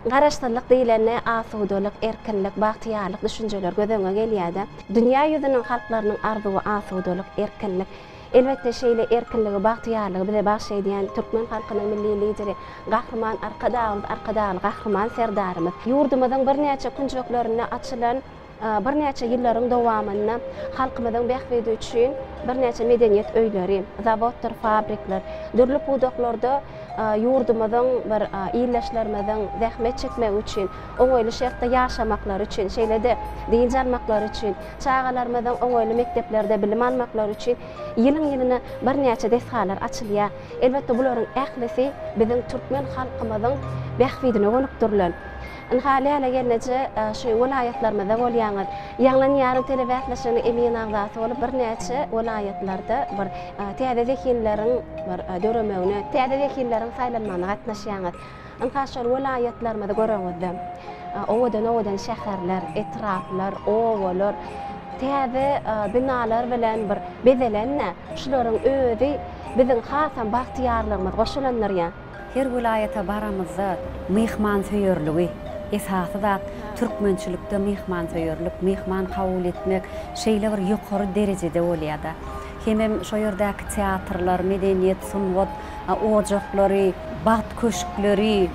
garaşdyrlyk diýilende asudalyk, erkinlik, bagtyarlyk düşünjeler gözeňe gelýärdi. Dünýä ýüzüniň halklarynyň arzuwy asudalyk, erkinlik. Elbette şeýle erkinligi, bagtyarlygy bize baş edýän türkmen halkynyň milli lideri Gahrman Arkadagy Gahrman Serdarymyz ýurdumyzyň bir näçe künjeklerine açylan bir näçe ýyllaryň dowamyna halkymyzyň bähbidi üçin bir näçe medeniýet öýleri, zawodlar, fabrikler, dürli pudoklarda ýurdumyzyň bir iýleşlermeden zähmet çekmek üçin, oňoýly şertde ýaşamaklary üçin, şeýlede diň almaklary üçin, çağalarymyzyň oňoýly mekteplerde bilim almaklary üçin ýylyň-ýylyna bir näçe deshalar açylýar. Elbette bularyň ählisi biziň türkmen halkymyzyň bähbidine gönükdirler. Hali gelnece şu vilayetlermizde bolýan ýanglan ýaryn telewäsleşini emin agzasy bolup bir näçe vilayetlerde bir täze zekinleriň bir döremeğine, täze zekinleriň saýlanmagyna gatnaşýan. Şol vilayetlermizde göreňizde owadan şäherler, etraflar, owalar, täze binalar bilen bir bedelenne şolaryň özi biziň hasam bagtyarlygymyz goşulanýar. Her vilayete baramyzda mehman söýerligi esasy zat türkmençilikde mehman söýerlik, mehman kabul etmek şeýle bir ýokary derejede bolýar. Hemem şo ýerdeäki teatrlar, medeniýet, sunwat ojaklary, bat köşkleri,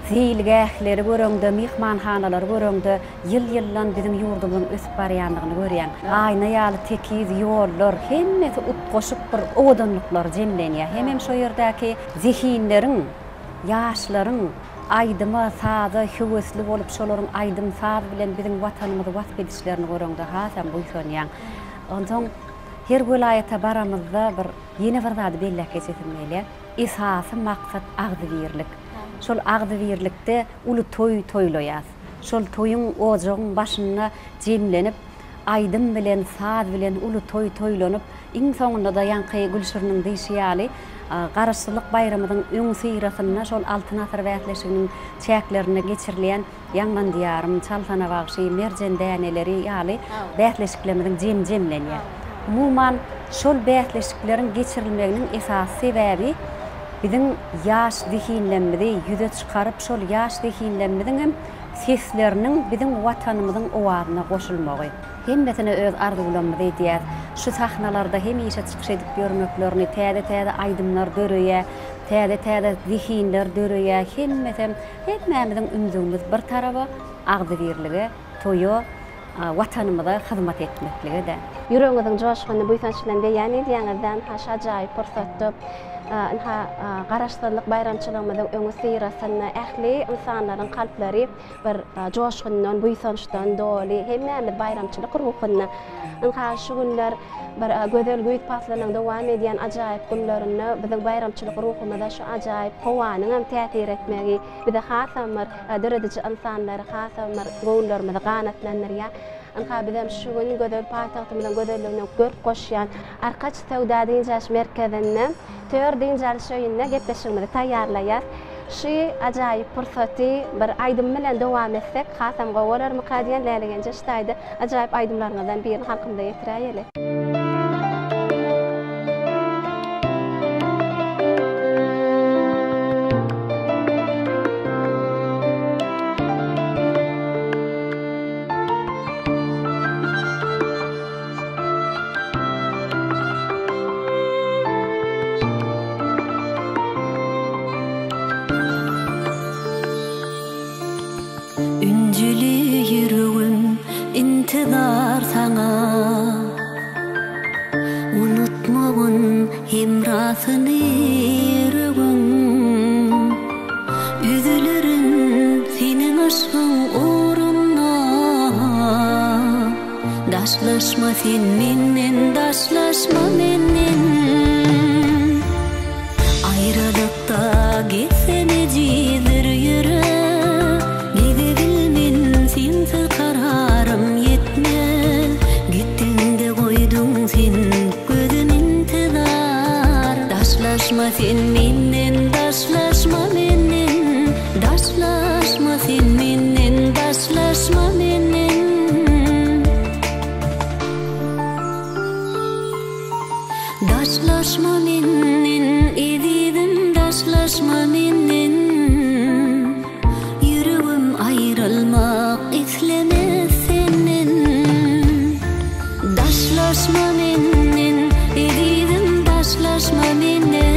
zilgähleri görüňde, mehmanhanalar görüňde ýyl-ýyllan bizim ýurdumyzyň ösüp barýandygyny görýän. Aýna ýaly tekiz ýollar, hemmesi utgoşup bir owadanlyklar jemlenýär. Hemem şo ýerdäki zehinleriň, ýaşlaryň aydyma, saza, hüwesli bolup şolaryň aydym saz bilen bizim watanymyzy wasp edişlerini görüňde hasam buýsanýan. Ondan her vilayete baramyzda bir ýene bir zat bellek geçirmeli. Esasy maksat agdybirlik. Şol agdybirlikde uly toy toýlaýas. Şol toýuň ojagyň başyna jemlenip, aydym bilen, saz bilen uly toy toýlanyp, iň soňunda da ýanky Gülşürniň diýşýäli Garaşdyrlyk bayramynyň öň syrasyna şol altyn asr wätleşiginiň çäklerine geçirilýän ýanglan diýarym, çalsana bagşy, merjen däneleri ýaly wätleşiklerimiň jemlenýär. Umuman şol wätleşikleriň geçirilmeginiň esas sebäbi bizim ýaş zihinlerimizi ýüze çykaryp şol ýaş zihinlerimiziň hem sesleriniň bizim watanymyzyň owazyna goşulmagy. Hemmesine öz arzuwlarymyzy diýär. Şu sahnalarda hemişe çykyş edip görmeklerini, täze aydymlar görýär, täze zihinler görýär. Hemmemiziň ümidimiz bir taraba agdybirligi, toýu, watanymyza hyzmat etmekligi de. Yüreğiňiziň joşgyny buýsançylan beýan edýäňizden haşa ajaýyp pursatdy. Garaşdyrlyk bayramçylygymyzyň öňe syrasyna ähli insanlaryň kalplary bir joşgyndan, buýsançdan doly, hemme bayramçylyk ruhyna. Şu günler bir gözel güýt paslanyň dowam edýän ajaýyp günlerini biziň bayramçylyk ruhymyza şu ajaýyp howanyň hem täsir etmegi, bize hasam bir derejede insanlary hasam bir gönüllerimizi ganatlanýar. Bizem şu gün gözel paýtagtymyzyň gözelligine gör goşýan Arkaç Sowda diýjäş merkezinde tör diýjäl şeýine gepleşigimizi taýýarlaýar. Şu ajaýyp pursaty bir aýdym bilen dowam etsek, hasam gowalar mukadiýan lälegençe ştaýdy. Ajaýyp aýdymlaryňyzdan birini halkymda ýetirýäli. intizar sana unutmağın hemrasını yüreğin üzülürün senin aşkın uğruna daşlaşma sen menden daşlaşma menden ayrılıkta geçemecidir yürü daşlaşma sen menden daşlaşma menden daşlaşma sen menden daşlaşma menden daşlaşma menden ezidim daşlaşma menden yürü ayrılmak istemez senin. Daşlaşma menden, edidim daşlaşma menden.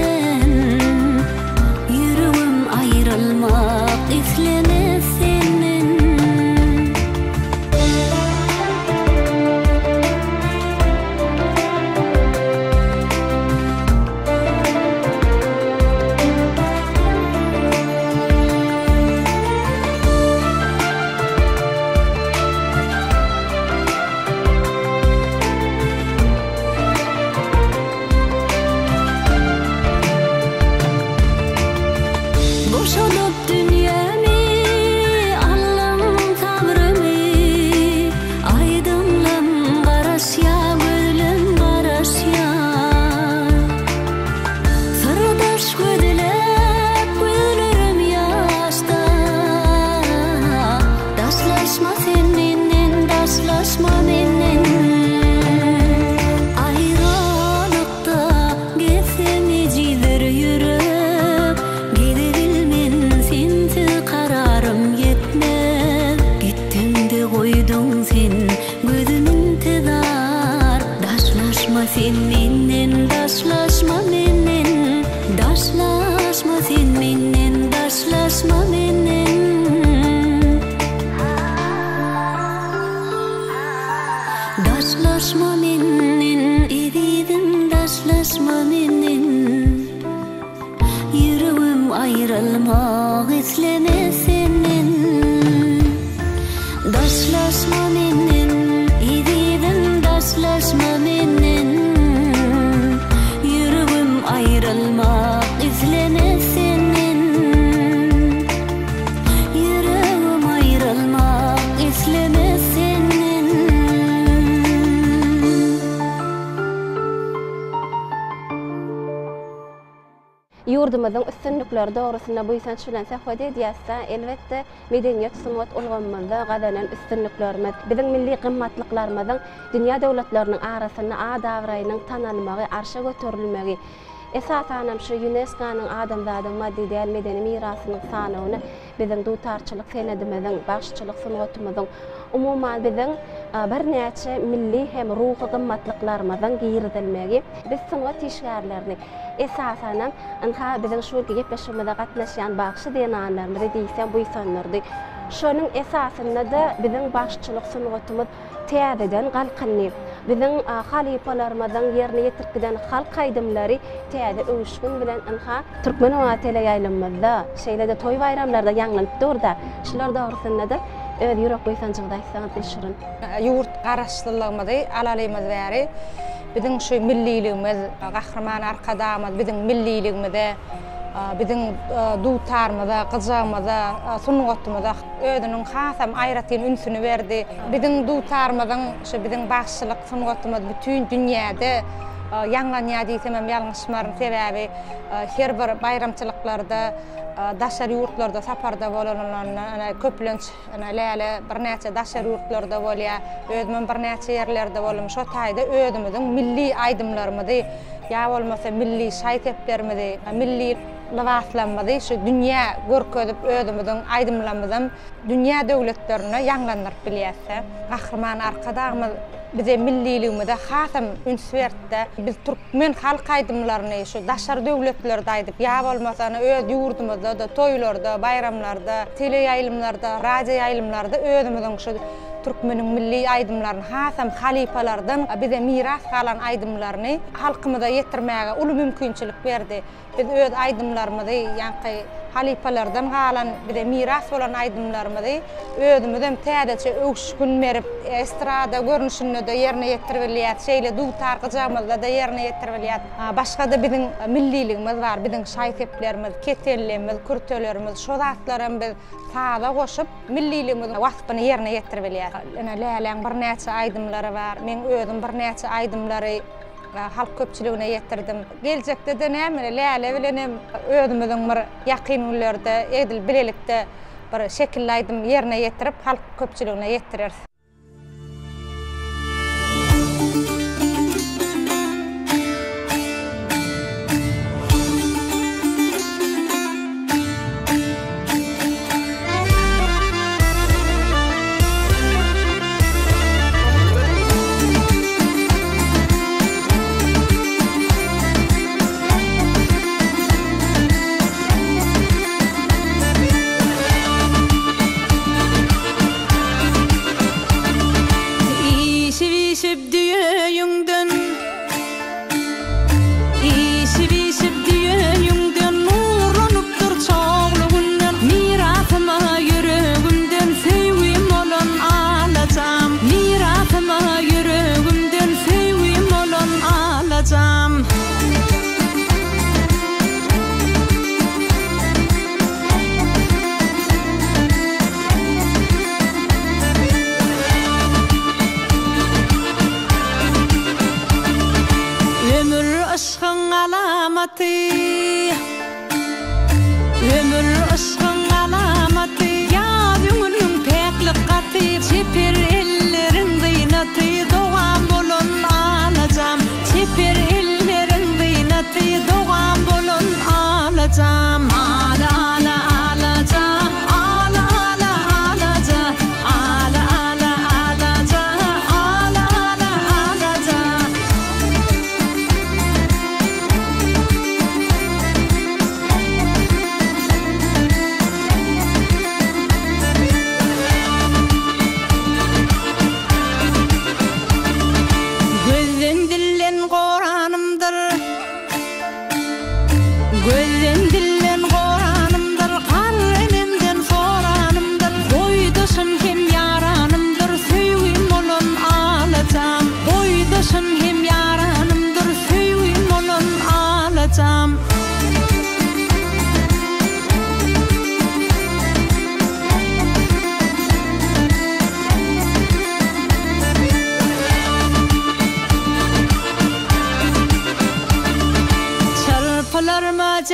Yüreğim ayrılmak istemez senin. Boşalıp dünyamı, Allah'ım sabrımı, aydınlım qarasya, gözlüm qarasya. Sırdaş gözlep, gözlerim yaşta. Daşlaşma sen menden, daşlaşma menden. Ayrılıkta getsem ecidir yürüp, giderilmen sensiz kararım yetmez. Gittin de koydun sen gözüm intizar. Daşlaşma sen menden, daşlaşma menden. Daşlaşma sen menden, daşlaşma menden. Daşlaşma menden, edidim daşlaşma menden. Yüreğim ayrılmak istemez senin. Daşlaşma menden, edidim daşlaşma menden. Yüreğim ayrılmak istemez senin. Yüreğim ayrılmak istemez senin. Yurdumuzun üstünlükleri doğrusunda bu insan şulan sahvede diyasa elbette medeniyet sunmat olğanmanda gazanan üstünlüklerimiz bizim milli qımmatlıklarımızın dünya devletlerinin arasında a davrayının tanınmağı, arşa götürülmegi. Esasen şu UNESCO'nun adamzadın maddi değer medeni mirasının sanığını bizim dutarçılık senedimizin, başçılık sunutumuzun umuman bizim bir neçe milli hem ruhu qımmatlıklarımızın giyirdilmegi. Biz sunuat işgärlerini esasen anha bizim şu gepleşmede qatnaşan baxşı denanlarımızı deysen bu insanlardı. Şunun esasında da bizim başçılık sunutumuz täzeden qalqanny. Bizim halipalarımızın yerine yetirkiden halk aydımları täze öwüşgün bilen anha Türkmen tele yayılımızda, şeylerde toy bayramlarda yanlanıp durda. Şular doğrusunda da öz yürek koysancıqdaysan tilşirin. Yurt qaraşdırlığımızı alalyymyz bäri. Bizim şu milliligimiz, gahrman arkadamız, bizim milliligimizde, bizim dutarmyza, gyjağımyza, sungatymyza ödünün hasam aýratyn ünsüni berdi. Bizim dutarmyzyň, şu bizim başçylyk sungatymyz bütün dünýäde ýanglanya diýsem ýalňyşmaryn sebäbi her bir bayramçylyklarda, daşary ýurtlarda saparda bolanlar, köplenç, läle bir näçe daşary ýurtlarda bolýar, özümün bir näçe ýerlerde bolum. Şo taýda özümüziň milli aýdymlarymyzy, ýa bolmasa milli şaýteplerimizi, milli lawaslarymyzy şu dünýä görkezip özümüziň aýdymlarymyzy dünýä döwletlerine ýanglandyryp bilýärse, gahrman arkadagymyz bize milliligimizde hasam üns berdi. Biz Türkmen halk aýdymlaryny şu daşary döwletlerde aýdyp, ýa bolmasa öz ýurdumyzda da, toýlarda, bayramlarda, tele ýaýlymlarda, radio ýaýlymlarda özümüziň şu Türkmenin milli aýdymlaryny hasam halipalardan bize miras galan aýdymlaryny halkymyza ýetirmäge uly mümkinçilik berdi. Biz öz aýdymlarymyzy, ýa-ni halipalardan galan bize miras bolan aýdymlarymyzy özümizden täzeçe öwüşgün berip, estrada görnüşinde de ýerine ýetirip bilýär, şeýle dutar gyjağymyzda da ýerine ýetirip bilýär. Başga da bizim milliligimiz bar, bizim şaýteplerimiz, ketellerimiz, kürtelerimiz, şo zatlarym biz taýda goşup milliligimiz wasfyny ýerine ýetirip bilýär. Ene läleň bir näçe aýdymlary bar. Men özüm bir näçe aýdymlary halk köpçüligine ýetirdim. Geljekde de näme läle bilen özümüziň bir ýakynlykda, edil bilelikde bir şekilli aýdym ýerine ýetirip halk köpçüligine ýetirer.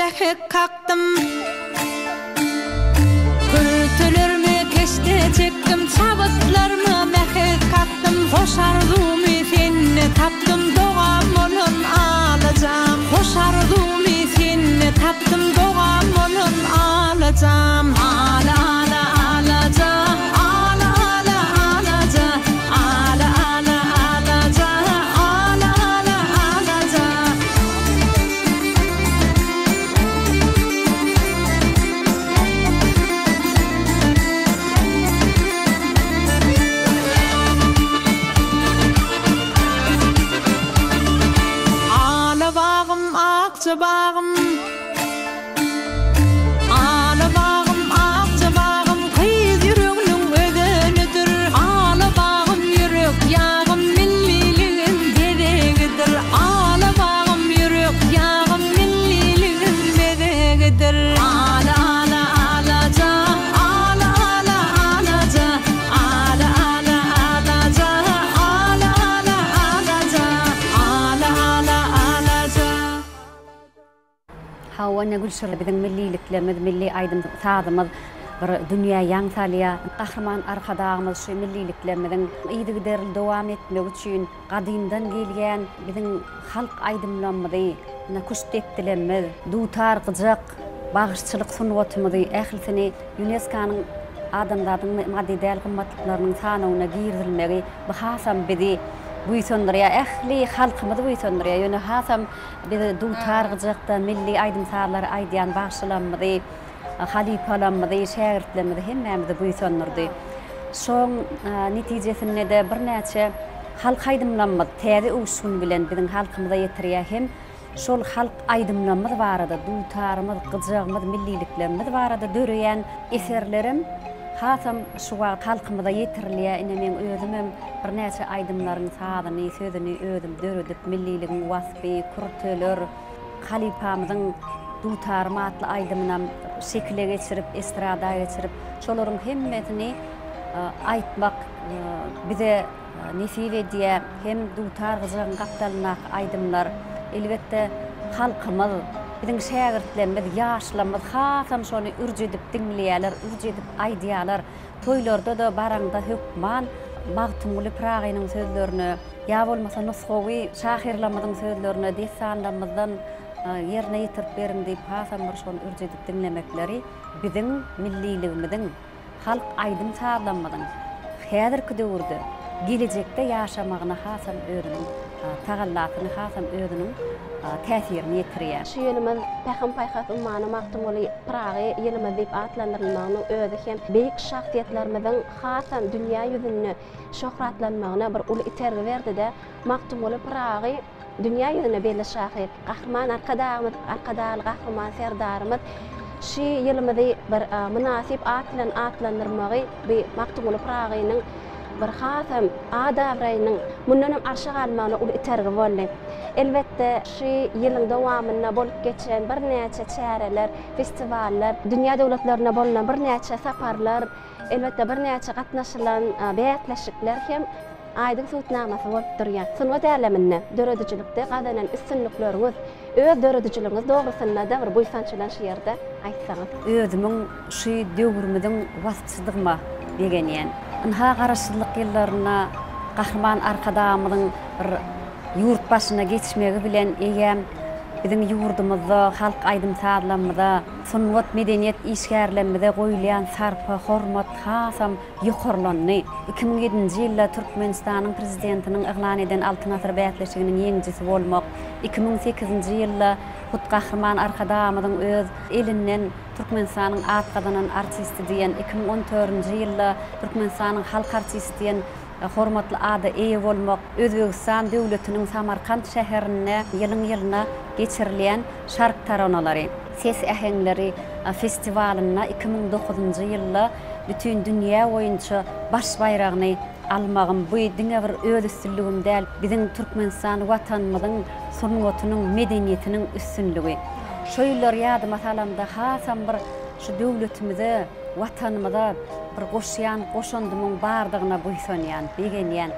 mehek kaktım Kürtülerimi keşte çektim Çabıtlarımı mehek kaktım Hoşardumi seni taptım Doğam olun alacağım Hoşardumi seni taptım Doğam olun alacağım Ala ala alacağım Ala ala alacağım Ala ala alacağım Ala ala alacağım Ala bağım akça bağım Ala bağım akça bağım Kıyız yüreğinin ödenidir Ala bağım yürek yağım Milliliğin bedegidir Ala bağım yürek yağım Milliliğin bedegidir Ala ala alacağım Ala ala alacağım Ala ala alacağım Ala ala alacağım Ala ala alacağım Hawa nagul şurada bizim milliliklerimiz, milli aydım sağdımız bir dünya yansaliya kahraman arkadağımız şu milliliklerimizin iyidi deril devam etmek için kadimden gelgen bizim halk aydımlanmıdı, kuştektilerimiz, dutar kıcak, bağışçılık sunvatımızı, ehlisini UNESCO'nun adamların maddi değer kımmatlıklarının sanağına girdilmeyi bahasam bizi bu söndürüyor. Ehli halkımız bu söndürüyor. Yani hasam bizi dutar kıcakta milli aydım sağlar aydiyan bağışçılanmıdı, halifalanmıdı, şehirtlenmedi, hemmemizi bu söndürdü. Son neticesinde de bir neçe halk aydımlanmadı, tezi usun bilen bizim halkımıza yetiriyor. Hem sol halk aydımlanmadı vardı, dutarımız, kıcağımız, milliliklerimiz vardı. Dörüyen eserlerim hasam şu halkımıza yetiriliyor. İnemen özümüm bir neçe aydımların sağdını, sözünü özüm dörüdüp milliliğin vasfı, kurtulur, halifamızın dutarıma atlı aydımına şekile geçirip, estrada geçirip, şoların hemmetini aytmak bize nesip ediyor. Hem dutar kızın kaptalına aydımlar, elbette halkımız, bizim şehirtlerimiz, yaşlarımız hasam şonu ürcedip dinleyeler, ürcedip aydiyalar. Toylarda da baranda hükman, Mağtumuli Prağı'nın sözlerini, ya olmasa Nuskovi, şahirlamızın sözlerini, desanlarımızdan yerine yitirip verin deyip hasam bir şonu ürcedip dinlemekleri bizim milliliğimizin halk aydım sağlanmadan häzirki döwürde gelecekte yaşamağına hasam öğrenin, tağallatını hasam öğrenin təsirini yetirýär. Şu yılımız Peyğam Payxat ummanı Maqtumuli Prağı yılımız deyip adlandırılmağının özü hem büyük şahsiyetlerimizin hasam dünya yüzünü şöhratlanmağına bir ulu itergi verdi de Maqtumuli Prağı dünya yüzüne belli şahit, kahraman arkadağımız, kahraman serdarımız şu yılımızı bir münasip atlandırmağı bir Maqtumuli Prağı'nın bir hasam adavrayının mununun arşağı almağına ulu itergi verdi. Elbette şu yılın devamında bolup geçen bir neçe çäreler, festivaller, dünya devletlerine bolunan bir neçe saparlar, elbette bir neçe gatnaşylan beýatlaşyklar hem aýdyň suwtnamasy bolup durýar. Sunwa däleminde döredicilikde gazanan üstünlikleriniz, öz dörediciligiňiz dogrusynda da bir buýsançylan şu ýerde aýtsaňyz. Özümün şu döwürmüň wagtsyzlygyma degenýän. Inha garaşsyzlyk ýyllaryna kahraman arkadağımyň bir yurt başına geçmegi bilen egem bizim yurdumuzda halk aydım sağlanmada sunwat medeniyet işgärlenmede goýulan sarpa hormat hasam ýokarlandy. 2007-nji ýylda Türkmenistanyň prezidentiniň eglan eden altyn asr beýatleşiginiň ýeňjisi bolmak, 2008-nji ýylda hut kahraman arkadağımyň öz elinden Türkmenistanyň at gazanan artisti diýen, 2014-nji ýylda Türkmenistanyň halk artisti diýen hormatly ada eýe bolmak, Özbegistan döwletiniň Samarkand şäherine ýylyň-ýylyna geçirilen şark taranalary, ses ähengleri festivalyna 2009-njy ýylda bütün dünýä boýunça baş bayragyny almagym bu diňe bir öz üstünligim däl, bizim Türkmenistan watanymyzyň sunwatynyň medeniýetiniň üstünligi. Şo ýyllar ýady masalamda hasam bir şu döwletimize, watanymyza bir goşýan, goşandymyň bardygyna buýsanýan, begenýän.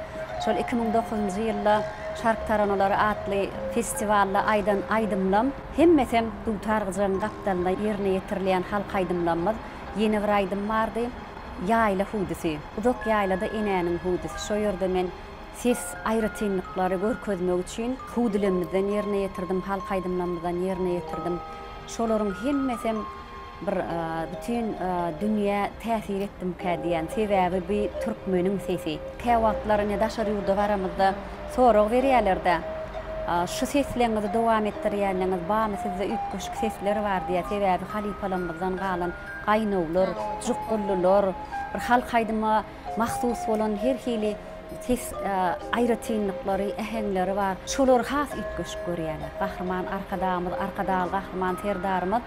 Şol 2009-njy ýylda Şark Taranolary atly festivalla aydan aydymlam hemmesem Dultargyjyň gapdalyna ýerine ýetirilen halk aydymlanmaz ýene bir aydym bardy. Ýaýla hudysy. Uzak ýaýlada enäniň hudysy. Şo ýerde men ses aýratynlyklary görkezmek üçin hudylarymyzdan ýerine ýetirdim, halk aydymlanmadan ýerine ýetirdim. Şolaryň hemmesem bir bütün dünýä täsir etdim kädiýän sebäbi bir türkmeniň sesi. Käwatlaryny daşary ýurda baramyzda sorag berýärler-de. Şu sesleňizi dowam etdirýärliňiz, bamy sizde ütgüşük sesler bar diýär. Sebäbi halipalarymyzdan galan gaýnawlar, jukgullar, bir halk aýdyma mahsus bolan her hili ses aýratynlyklary, ähengleri bar. Şolar has ütgüşük görýärler. Gahrman arkadamyz, arkadaly gahrman serdarymyz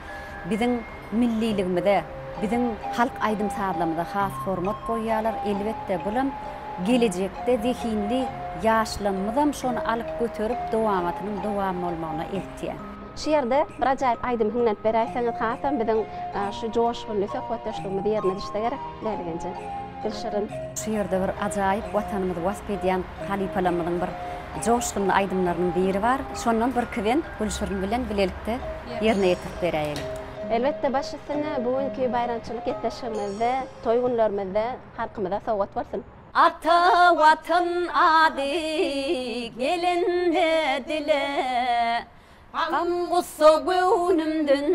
biziň milliligimizde, biziň halk aýdymsarlygymyza has hormat goýýarlar. Elbetde bulam gelecekde zihinli yaşlanmadan şonu alıp götürüp dowamatynyň dowam bolmagyna eltýär. Şu ýerde bir ajaýyp aýdym hünnät beräýsäňiz hasam biziň şu joşgully söhbetleşdigimiz ýerine düşse gerek däligenje. Gülşirin. Şu ýerde bir ajaýyp watanymyzy wasp edýän halipalarymyzyň bir joşgully aýdymlarynyň biri bar. Şondan bir kiwen Gülşirin bilen bilelikde ýerine ýetirip berýär. Elbette başysyny bugünkü bayramçylyk etleşigimizde, toý günlerimizde halkymyza sowgat bolsun. Ata vatan adi gelinde dile Gam gussa göwnümdün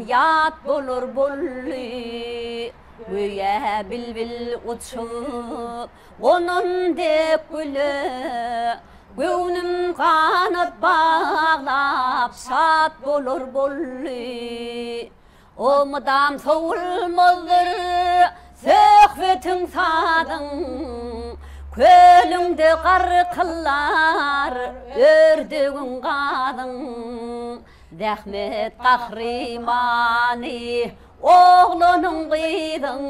yat bolur bolly Göýe bilbil uçup onun dep güle Göwnüm kanat bağlap şat bolur bolly O mudam sowulmazdyr söhbetin sadyň Kölüňde garkyllar ördügün gadyň Zähmet gahrymany oglanyň gydyň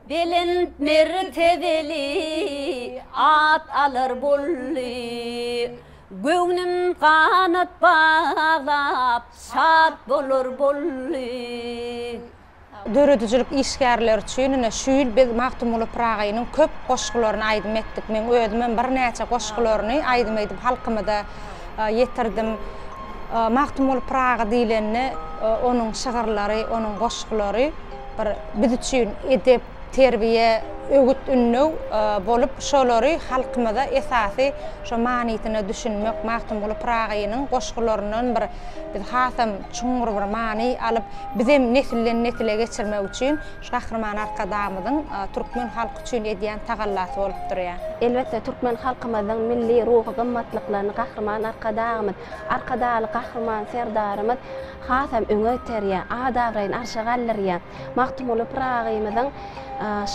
Belin mertebeli at alır bolly Göwnüm kanat bağlap şat bolur bolly Döredüjülük işgärler üçin şuýl biz Magtymly Pragaýynyň köp goşgularyny aýdym etdik. Men özümem bir näçe goşgularyny aýdym edip halkymyza ýetirdim. Magtymly Praga diýileni onuň şygyrlary, onuň goşgulary bir biz üçin edep, terbiýe, ögüt ünlü bolup şolary halkymyza esasy şo manytyny düşünmek Magtymly Pragaýynyň goşgularynyň bir biz hasam çuňur bir many alyp bizim nesilden nesile geçirmek üçin şu gahrman arkadamyzyň türkmen halky üçin edýän tagallasy bolup durýar. Elbette türkmen halkymyzyň milli ruhy gymmatlyklaryny gahrman arkadamyz, arkadaly gahrman serdarymyz hasam öňe terýär, adagraýyn arşagallarýar. Magtymly Pragaýymyzyň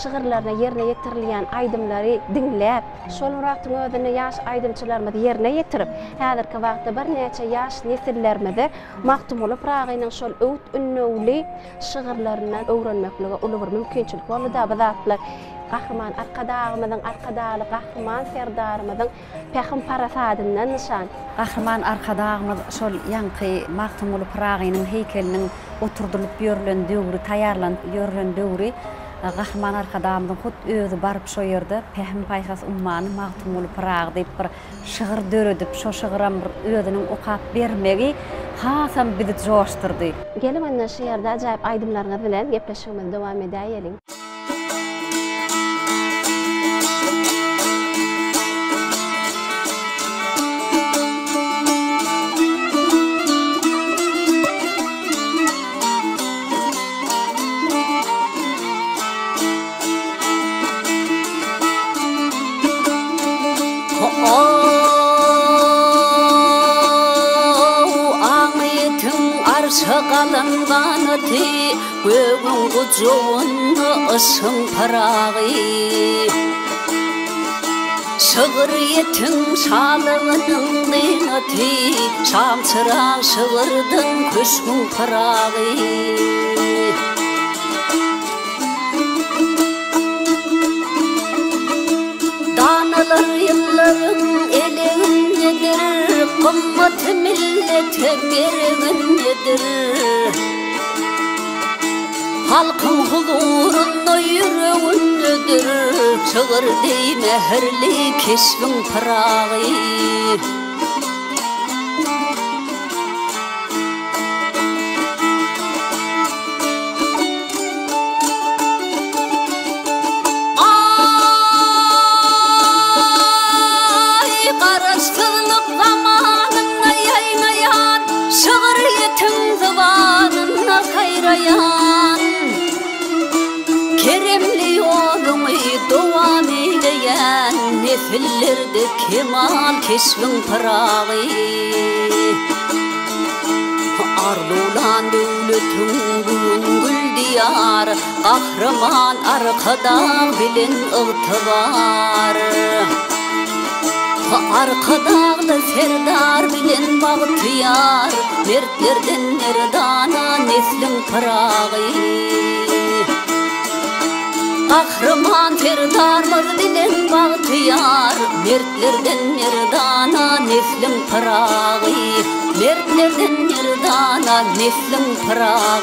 şygyrlaryna ýerine ýetirilýän aýdymlary dinläp, şol wagtyň özüne ýaş aýdymçylarymyz ýerine ýetirip, häzirki wagtda bir näçe ýaş nesillerimizi Magtymly Pragaýynyň şol öwt ünlüli şygyrlaryndan öwrenmekligi uly bir mümkinçilik boldy-da bizatlar. Gahrman arkadagymyzyň arkadaly gahrman serdarymyzyň pähim parasadynyň nişan. Gahrman arkadagymyz şol ýanky Magtymly Pragaýynyň heykeliniň oturdulyp ýörlen döwri, taýýarlanyp ýörlen döwri Gahrman arkadamyň hut özü baryp şo ýerde pähim paýhas ummany Magtymly Praga diýip bir şygyr döredip şo şygyram bir özüniň okap bermegi hasam bizi joşdurdy. Gelin ana şu ýerde ajaýyp aýdymlaryňyz bilen gepleşigimiz dowam edäýelim. Şagalangan ati göwün gujuwun ışın paragy Şıgır yetin şalygynyň dynati şamçıraň şygyrdyň köşkün paragy Danalar ýyllaryň elindedir Gymmat millete bergindedir Halkyň huzurunda ýüregindedir Şığır dey mehirli keşfin pırağı Keremli yolumu devam eyleyen nefillerde kemal keşfin pırağı Arlulan dövletin gül diyar Kahraman arkadan bilin ıgtıbar Arkadağlı serdar bilen bağıtıyar Mertlerden merdana neslin pırağı Kahraman serdarmız bilen bağıtıyar Mertlerden merdana neslin pırağı Mertlerden merdana neslin pırağı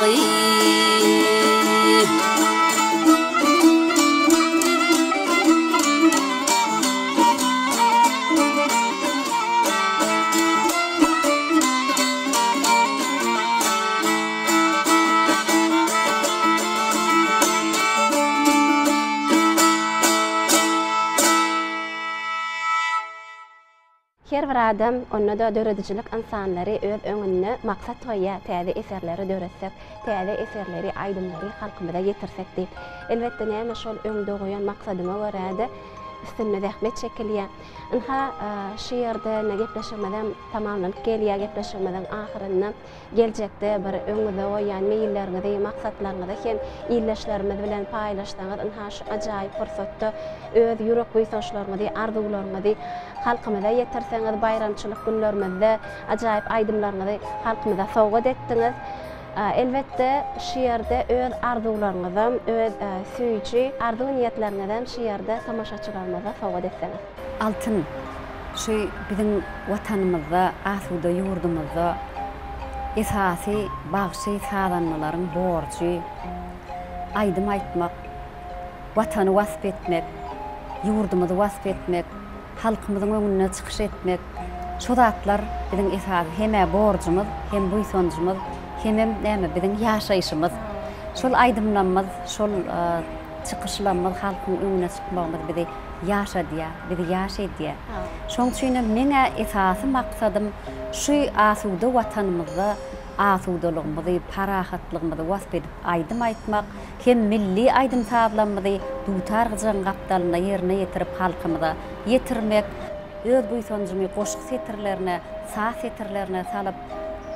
Her bir adam onda da döredicilik insanları öz öňünde maksat goýa, täze eserleri döretsek, täze eserleri aýdymlary halkymyza ýetirsek diýip. Elbetde näme şol öňde goýan maksadyma görä-de üstünde zähmet çekilýär. Inha şiýerde ne gepleşmeden tamamlanyp gelýär, gepleşmeden ahyrynda geljekde bir öňüňde goýan meýillerinizi, maksatlaryňyzy hem ýyleşlerimiz bilen paýlaşsaňyz inha şu ajaýyp fursatda öz ýürek goýsaşlaryňyzy, arzularyňyzy halkymyza ýetirseňiz, bayramçylyk günlerimizde ajaýyp aýdymlaryňyzy halkymyza sowgat etdiňiz. Elbette şiýerde öz arzularyňyzy, öz süýçi arzu niýetlerinizi şiýerde tamaşaçylarymyza sowgat etseňiz. Altın şu bizim vatanymyzda, asuda ýurdumyzda esasy bagşy sadanmalaryň borçy, aýdym aýtmak, watany wasp etmek, ýurdumyzy wasp etmek, halkymyzyň öňüne çykyş etmek, şu zatlar bizim esasy hem borçymyz, hem buýsanjymyz, hem näme bizim ýaşaýyşymyz. Şol aýdymlanmaz, şol çykyşlanmaz halkyň öňüne çykmagymyz bizi ýaşadýar, bizi ýaşaýdýar. Şoň üçin meňe esasy maksadym şu asuda watanymyzda asudalygymyzy, parahatlygymyzy wasp edip aýdym aýtmak, hem milli aýdym tablanmyzy dutar gyjan gapdalyna ýerine ýetirip halkymyza ýetirmek, öz buýsanjymy goşuk setirlerine, saz setirlerine salyp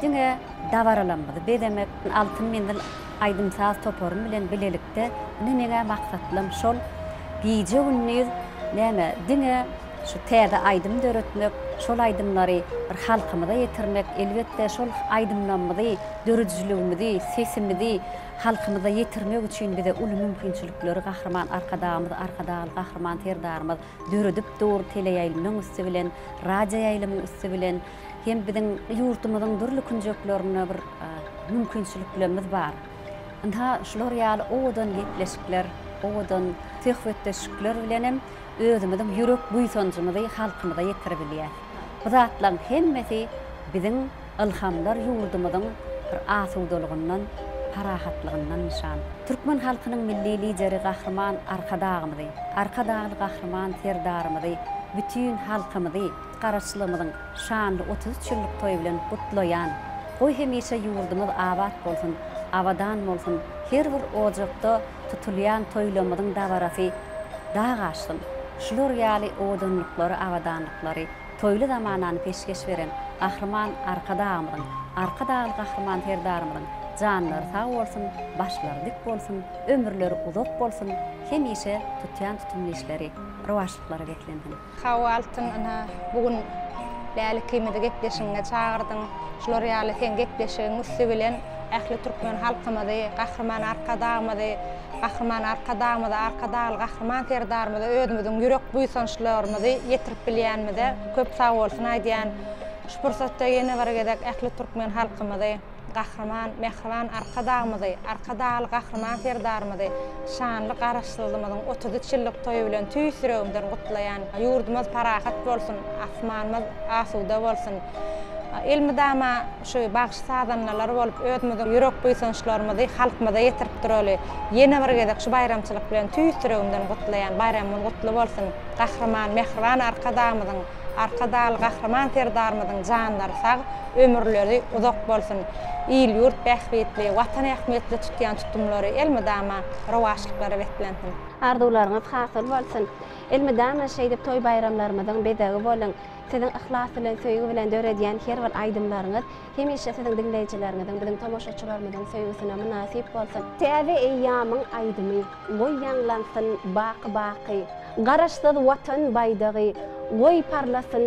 diňe dawaralanmady bedemek. Altyn mendil aýdym saz toporym bilen bilelikde meňe maksatlarym şol giýje günniz näme diňe şu täze aýdym döretmek, şol aýdymlary bir halkymyza ýetirmek, elbetde şol aýdymlanmady, dörediciligimizi, sesimizi halkymyza ýetirmek üçin bize uly mümkinçilikleri gahrman arkadağymyz, gahrman terdarymyz döredip dur teleýaýlymyň üstü bilen, radio ýaýlymyň üstü bilen hem biziň ýurtymyzyň durly künjeklerine bir mümkinçiliklerimiz bar. Onda şolar ýaly odan gepleşikler, odan söhbetleşikler bilenem özümizin ýürek buýsanjymyzy halkymyza ýetirip bilýär. Bu zatlaryň hemmesi biziň ilhamlar ýurdumyzyň bir asudalygyndan, parahatlygyndan nişan. Türkmen halkynyň milli lideri gahrman arkadağymyzy, arkadağly gahrman terdarymyzy, bütün halkymyzy garaşlymyzyň şanly 33 ýyllyk toý bilen gutlaýan, goý hemişe ýurdumyz abad bolsun, abadan bolsun, her bir ojakda tutulýan toýlamyzyň dawarasy dağaşsyn. Şular ýaly odanlyklary, abadanlyklary toýly zamanany peşkeş beren gahrman arkadağymyzyň, arkadağly gahrman terdarymyzyň janlary sag bolsun, başlary dik bolsun, ömürleri uzak bolsun, hemişe tutýan tutumly işleri, rowaşlyklary beklensin. Hawa altyn ana bugün läli kymyda gepleşiňe çağırdyň. Şular ýaly sen gepleşiň üstü bilen ähli türkmen halkymyzy, gahrman arkadağymyzy, arkadağly gahrman terdarymyzy özümiziň ýürek buýsançlarymyzy ýetirip bilýänmide köp sag bolsun aýdýan. Şu pursatda ýene bir gezek ähli türkmen halkymyzy, Gahraman, mehriban arka dağımızı, arka dağlı gahraman serdarımızı, şanlı qaraşdırlymyzyň 33 ýyllyk toýu bilen tüýsüregimden gutlaýan, ýurdumyz parahat bolsun, asmanymyz asuda bolsun. Elmidama şu bagş sadanlar bolup ödmüziň ýürek buýsançlarymyzy halkymyza ýetirip durýarly. Ýene bir gezek şu bayramçylyk bilen tüýsüregimden gutlaýan bayramyň gutly bolsun. Gahraman, mehriban arka dağımyzyň, arka dağly gahraman serdarymyzyň janlary sag, ömürleri uzak bolsun. İl yurt bähbetli, watan ähmiýetli tutýan tutumlary elmidama rowaşlyklary wetlensin. Arzuwlaryňyz hasyl bolsun. Elmidama şeýdip toý bayramlarymyzyň bedegi bolan. Sizin ihlas bilen, söýgü bilen döredýän her bir aýdymlaryňyz hemişe sizin dinleýijileriniň, bizim tomoşaçylarymyzyň söýgüsine münasip bolsun. Täze eýýamyň aýdymy, goý ýanglansyn baky, garaşsyz watan baýdagy, goý parlasyn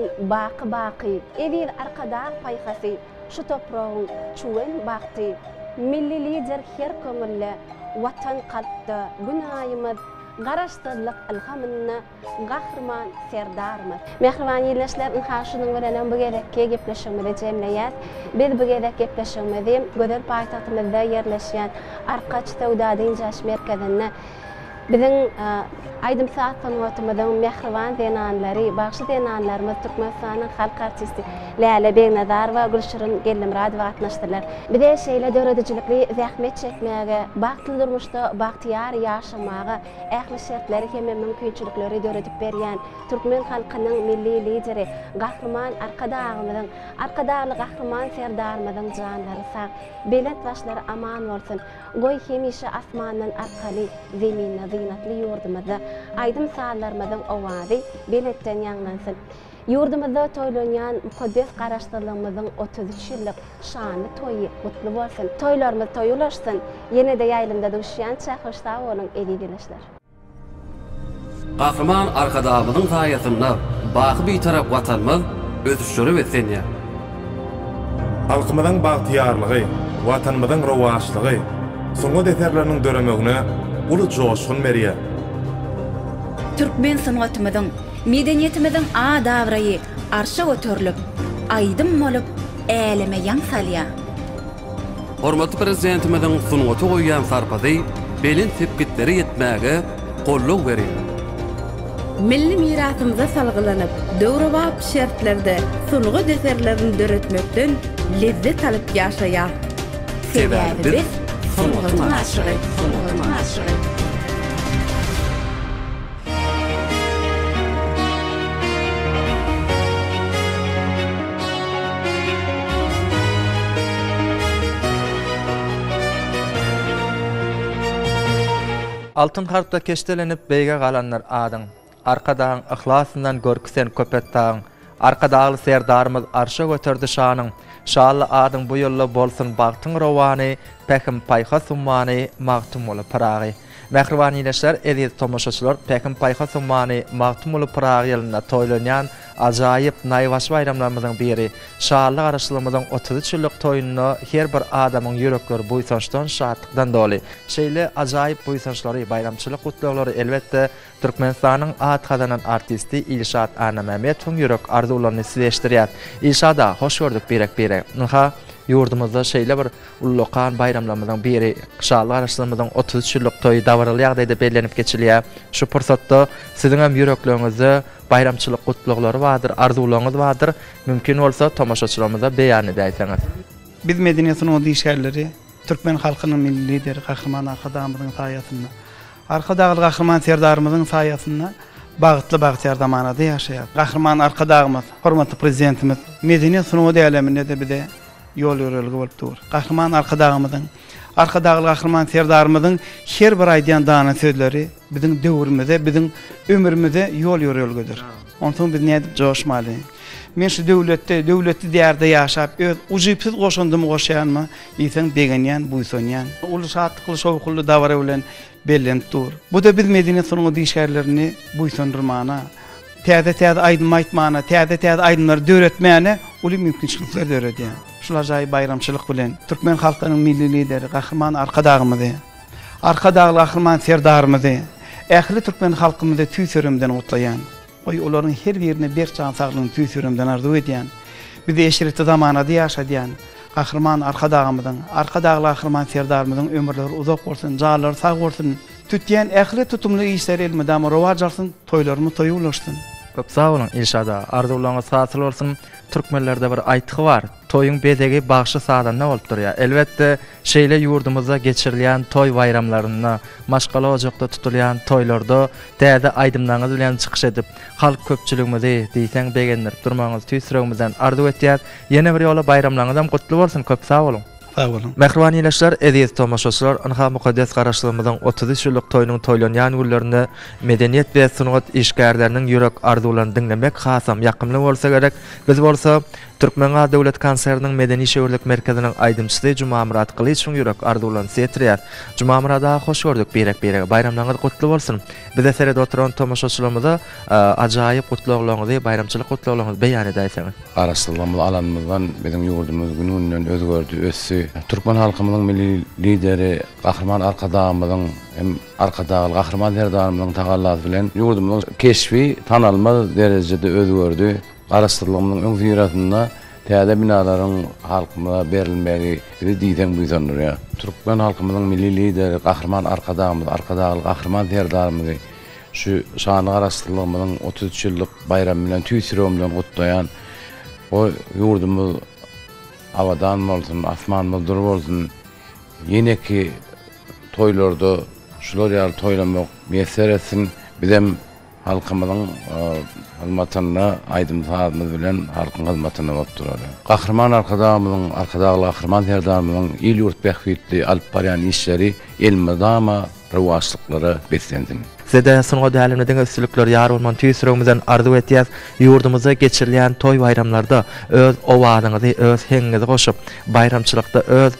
baky, edil arkada paýhasy, şu topragyň çuwen bakty, milli lider her köňülle, watan katda, günaýymyz, garaşsyzlyk ilhamyny gahraman serdarymyz. Mehriban ýerleşler inhaşynyň bilen bu gerekke gepleşigimizi jemleýär. Biz bu gerek gepleşigimizi gözel paýtagtymyzda ýerleşýän Arkaç Sowda Jaş merkezinde bizim aýdym saat sanatymyzyň mehriban denanlary, bagşy denanlarymyz Türkmenistanyň halk artisti Läle Begnazarova, Gülşirin Gellimradowa gatnaşdylar. Bide şeýle döredicilikli zähmet çekmäge, bagtly durmuşda bagtyar ýaşamaga, ähli şertleri hem mümkinçilikleri döredip berýän Türkmen halkynyň milli lideri, gahraman arkadaly gahraman serdarymyzyň janlary sag, belet başlary aman bolsun. Goý hemişe asmandan arkaly, zeminne zinatly ýurdumyzda aýdym saatlarymyzyň owazy beletden ýanglansyn. Ýurdumyzda toýlanýan mukaddes garaşdyrlygymyzyň 33 ýyllyk şanly toýy gutly bolsun. Toýlarymyz toýulaşsyn. Ýene-de ýaýlymda düşýän çakyşda bolan edileşler. Gahraman arkadağımızın sayesinde bakı bir taraf vatanımız ötüşleri ve senye. Halkımızın bahtiyarlığı, vatanımızın rovaşlığı, soňa deterlerinin döremegine ulu joşun berýär. Türkmen sanatymyzyň, medeniýetimiziň a davrayı arşa götürilip, aýdym bolup, äleme ýan salýar. Hormatly prezidentimiziň sunugaty goýan sarpazy belin tepkitleri ýetmäge golluk berýär. Milli mirasymyza salgylanyp, döwrewap şertlerde sunugy deserlerini döretmekden lezzet alyp ýaşaýar. Sebäbi biz sunugyň aşyry. Altın harpda keştelenip beýge galanlar adyň. Arkadaň ihlasyndan görksen köpetdaň. Arkadaly serdarymyz arşa götürdi şanyň. Şaly adyň bu ýylla bolsun bagtyň rowany, pekim paýha summany, magtum bolup paragy. Mehriban ýerleşler, eziz tomoşaçylar, pekim paýha summany, magtum bolup paragy ýylynda toýlanýan ajaýyp naýwaş bayramlarymyzyň biri. Şaly garaşlygymyzyň 33 ýyllyk toýuny her bir adamyň ýürekleri buýsançdan şatlykdan doly. Şeýle ajaýyp buýsançlary, bayramçylyk gutlaglary elbetde Türkmenistanyň at kadanan artisti Ilşat Anamametowyň ýürek arzuwlaryny sileşdirýär. Ilşada hoş gördük berek. Nha ýurdumyzda şeýle bir ullukan bayramlarymyzyň biri, şaly garaşlygymyzyň 33 ýyllyk toýy dawralýar diýip bellenip geçilýär. Şu pursatda siziň hem ýüreklerinizi bayramçylyk gutlaglary bardyr, arzuwlaryňyz bardyr. Mümkin bolsa tomoşaçylarymyza beýan edäýsiňiz. Biz medeniýetiň o diýşärleri Türkmen halkynyň milli lideri Gahraman arkadaýymyzyň saýasynda, arkadaýly Gahraman serdarymyzyň saýasynda bagtly bagtyar zamanada ýaşaýar. Gahraman arkadaýymyz, hormatly prezidentimiz medeniýet sunugy däleminde de bide ýol ýörelgi bolup dur. Gahraman arkadaýymyzyň, arkadaýly Gahraman serdarymyzyň her bir aýdýan dana sözleri biziň döwrümizde, biziň ömrümizde ýol ýörelgidir. Ondan biz nädip joşmaly? Men şu döwletli diýerde ýaşap, öz ujypsyz goşandymy goşýanmy, ýeseň begenýän, buýsanýan, uly şatlyk, şowkly dawra bilen bellenip dur. Bu da biz medeniýet sunugy diýşärlerini buýsandyrmana, täze aýdym aýtmana, täze aýdymlary döretmäne uly mümkinçilikler döredýär. Şular jaý bayramçylyk bilen Türkmen halkynyň milli lideri Gahraman arkadaýymyzy, arkadaýly Gahraman serdarymyzy, ähli Türkmen halkymyzy tüýsürümden gutlaýan, oý olaryň her birine bir can saglygyny tüýsürümden arzuw edýän, bizi eşireti zamanada ýaşadýan Kahraman arka dağımızın, arka dağlı kahraman serdarımızın ömürleri uzak olsun, canları sağ olsun. Tütyen ehli tutumlu işler elmedama rovac alsın, toylarımı toyu ulaşsın. Köp sağ olun Ilşada. Arzuwlaryňyz hasıl bolsun. Türkmenlerde bir aýtygy bar. Toyun bezegi bagşy sağdan ne bolup durýar. Elbetde şeýle ýurdumyzda geçirilýän toy bayramlaryna, maşgala ojakda tutulýan toylarda täze aýdymlaryňyz bilen çykyş edip, halk köpçüligimizi diýsen begendirip durmaňyz tüýsüregimizden arzu etýär. Ýene bir ýola bayramlaryňyz hem gutly bolsun. Köp sağ olun. Sağ olun. Mehriban ýeşler, eziz tomaşaçylar, anha mukaddes garaşlygymyzyň 30 ýyllyk toýunyň toýlanýan günlerini medeniýet we sunugat işgärleriniň ýürek arzuwlaryny dinlemek hasam ýakymly bolsa gerek. Biz bolsa Türkmen Döwlet Konseriniň Medeni Şöwürlük Merkeziniň aýdymçysy Juma Murat Qylyçyň ýürek arzuwlaryny setirýär. Juma Murada hoş gördük berek. Bayramlaryňyz gutly bolsun. Bize serede oturan tomaşaçylarymyza ajaýyp gutluglaryňyzy, bayramçylyk gutluglaryňyzy beýan edäýsiňiz. Garaşdyrylmaly alanymyzdan biziň ýurdumyz gününden özgördi, össü. Türkmen halkymyzyň milli lideri, Gahryman Arkadağymyzyň hem Arkadağly Gahryman serdarymyzyň tagallaty bilen ýurdumyzyň keşfi tanalmaz derejede özgördi. Garaşdyrylmalyň öň ýeratynda täze binalaryň halkyma berilmegi diýden buýsandyr ýa. Türkmen halkymyzyň milli lideri Gahryman Arkadağymyz, Arkadağly Gahryman serdarymyzy şu şany garaşdyrylmalyň 33 ýyllyk bayram bilen tüýsüregim bilen gutlaýan o ýurdumyz havadan bolsun, asman boldur bolsun. Ýene-ki toýlarda şular ýaly toýlamak meser etsin. Bizem halkymyzyň hyzmatyna aýdymsazlygy bilen halkyň hyzmatyna bolup durar. Gahryman Arkadağymyzyň, Arkadağly Gahryman serdarymyzyň il ýurt bähwitli alyp barýan işleri elmedama rewaçlyklary beslensin. Sizde sunuga dälimlediň ösülükler ýar bolman tüýsüregimizden arzu etýäs. Ýurdumyzda geçirilýän toy bayramlarda öz owadyňyzy, öz heňiňizi goşup, bayramçylykda öz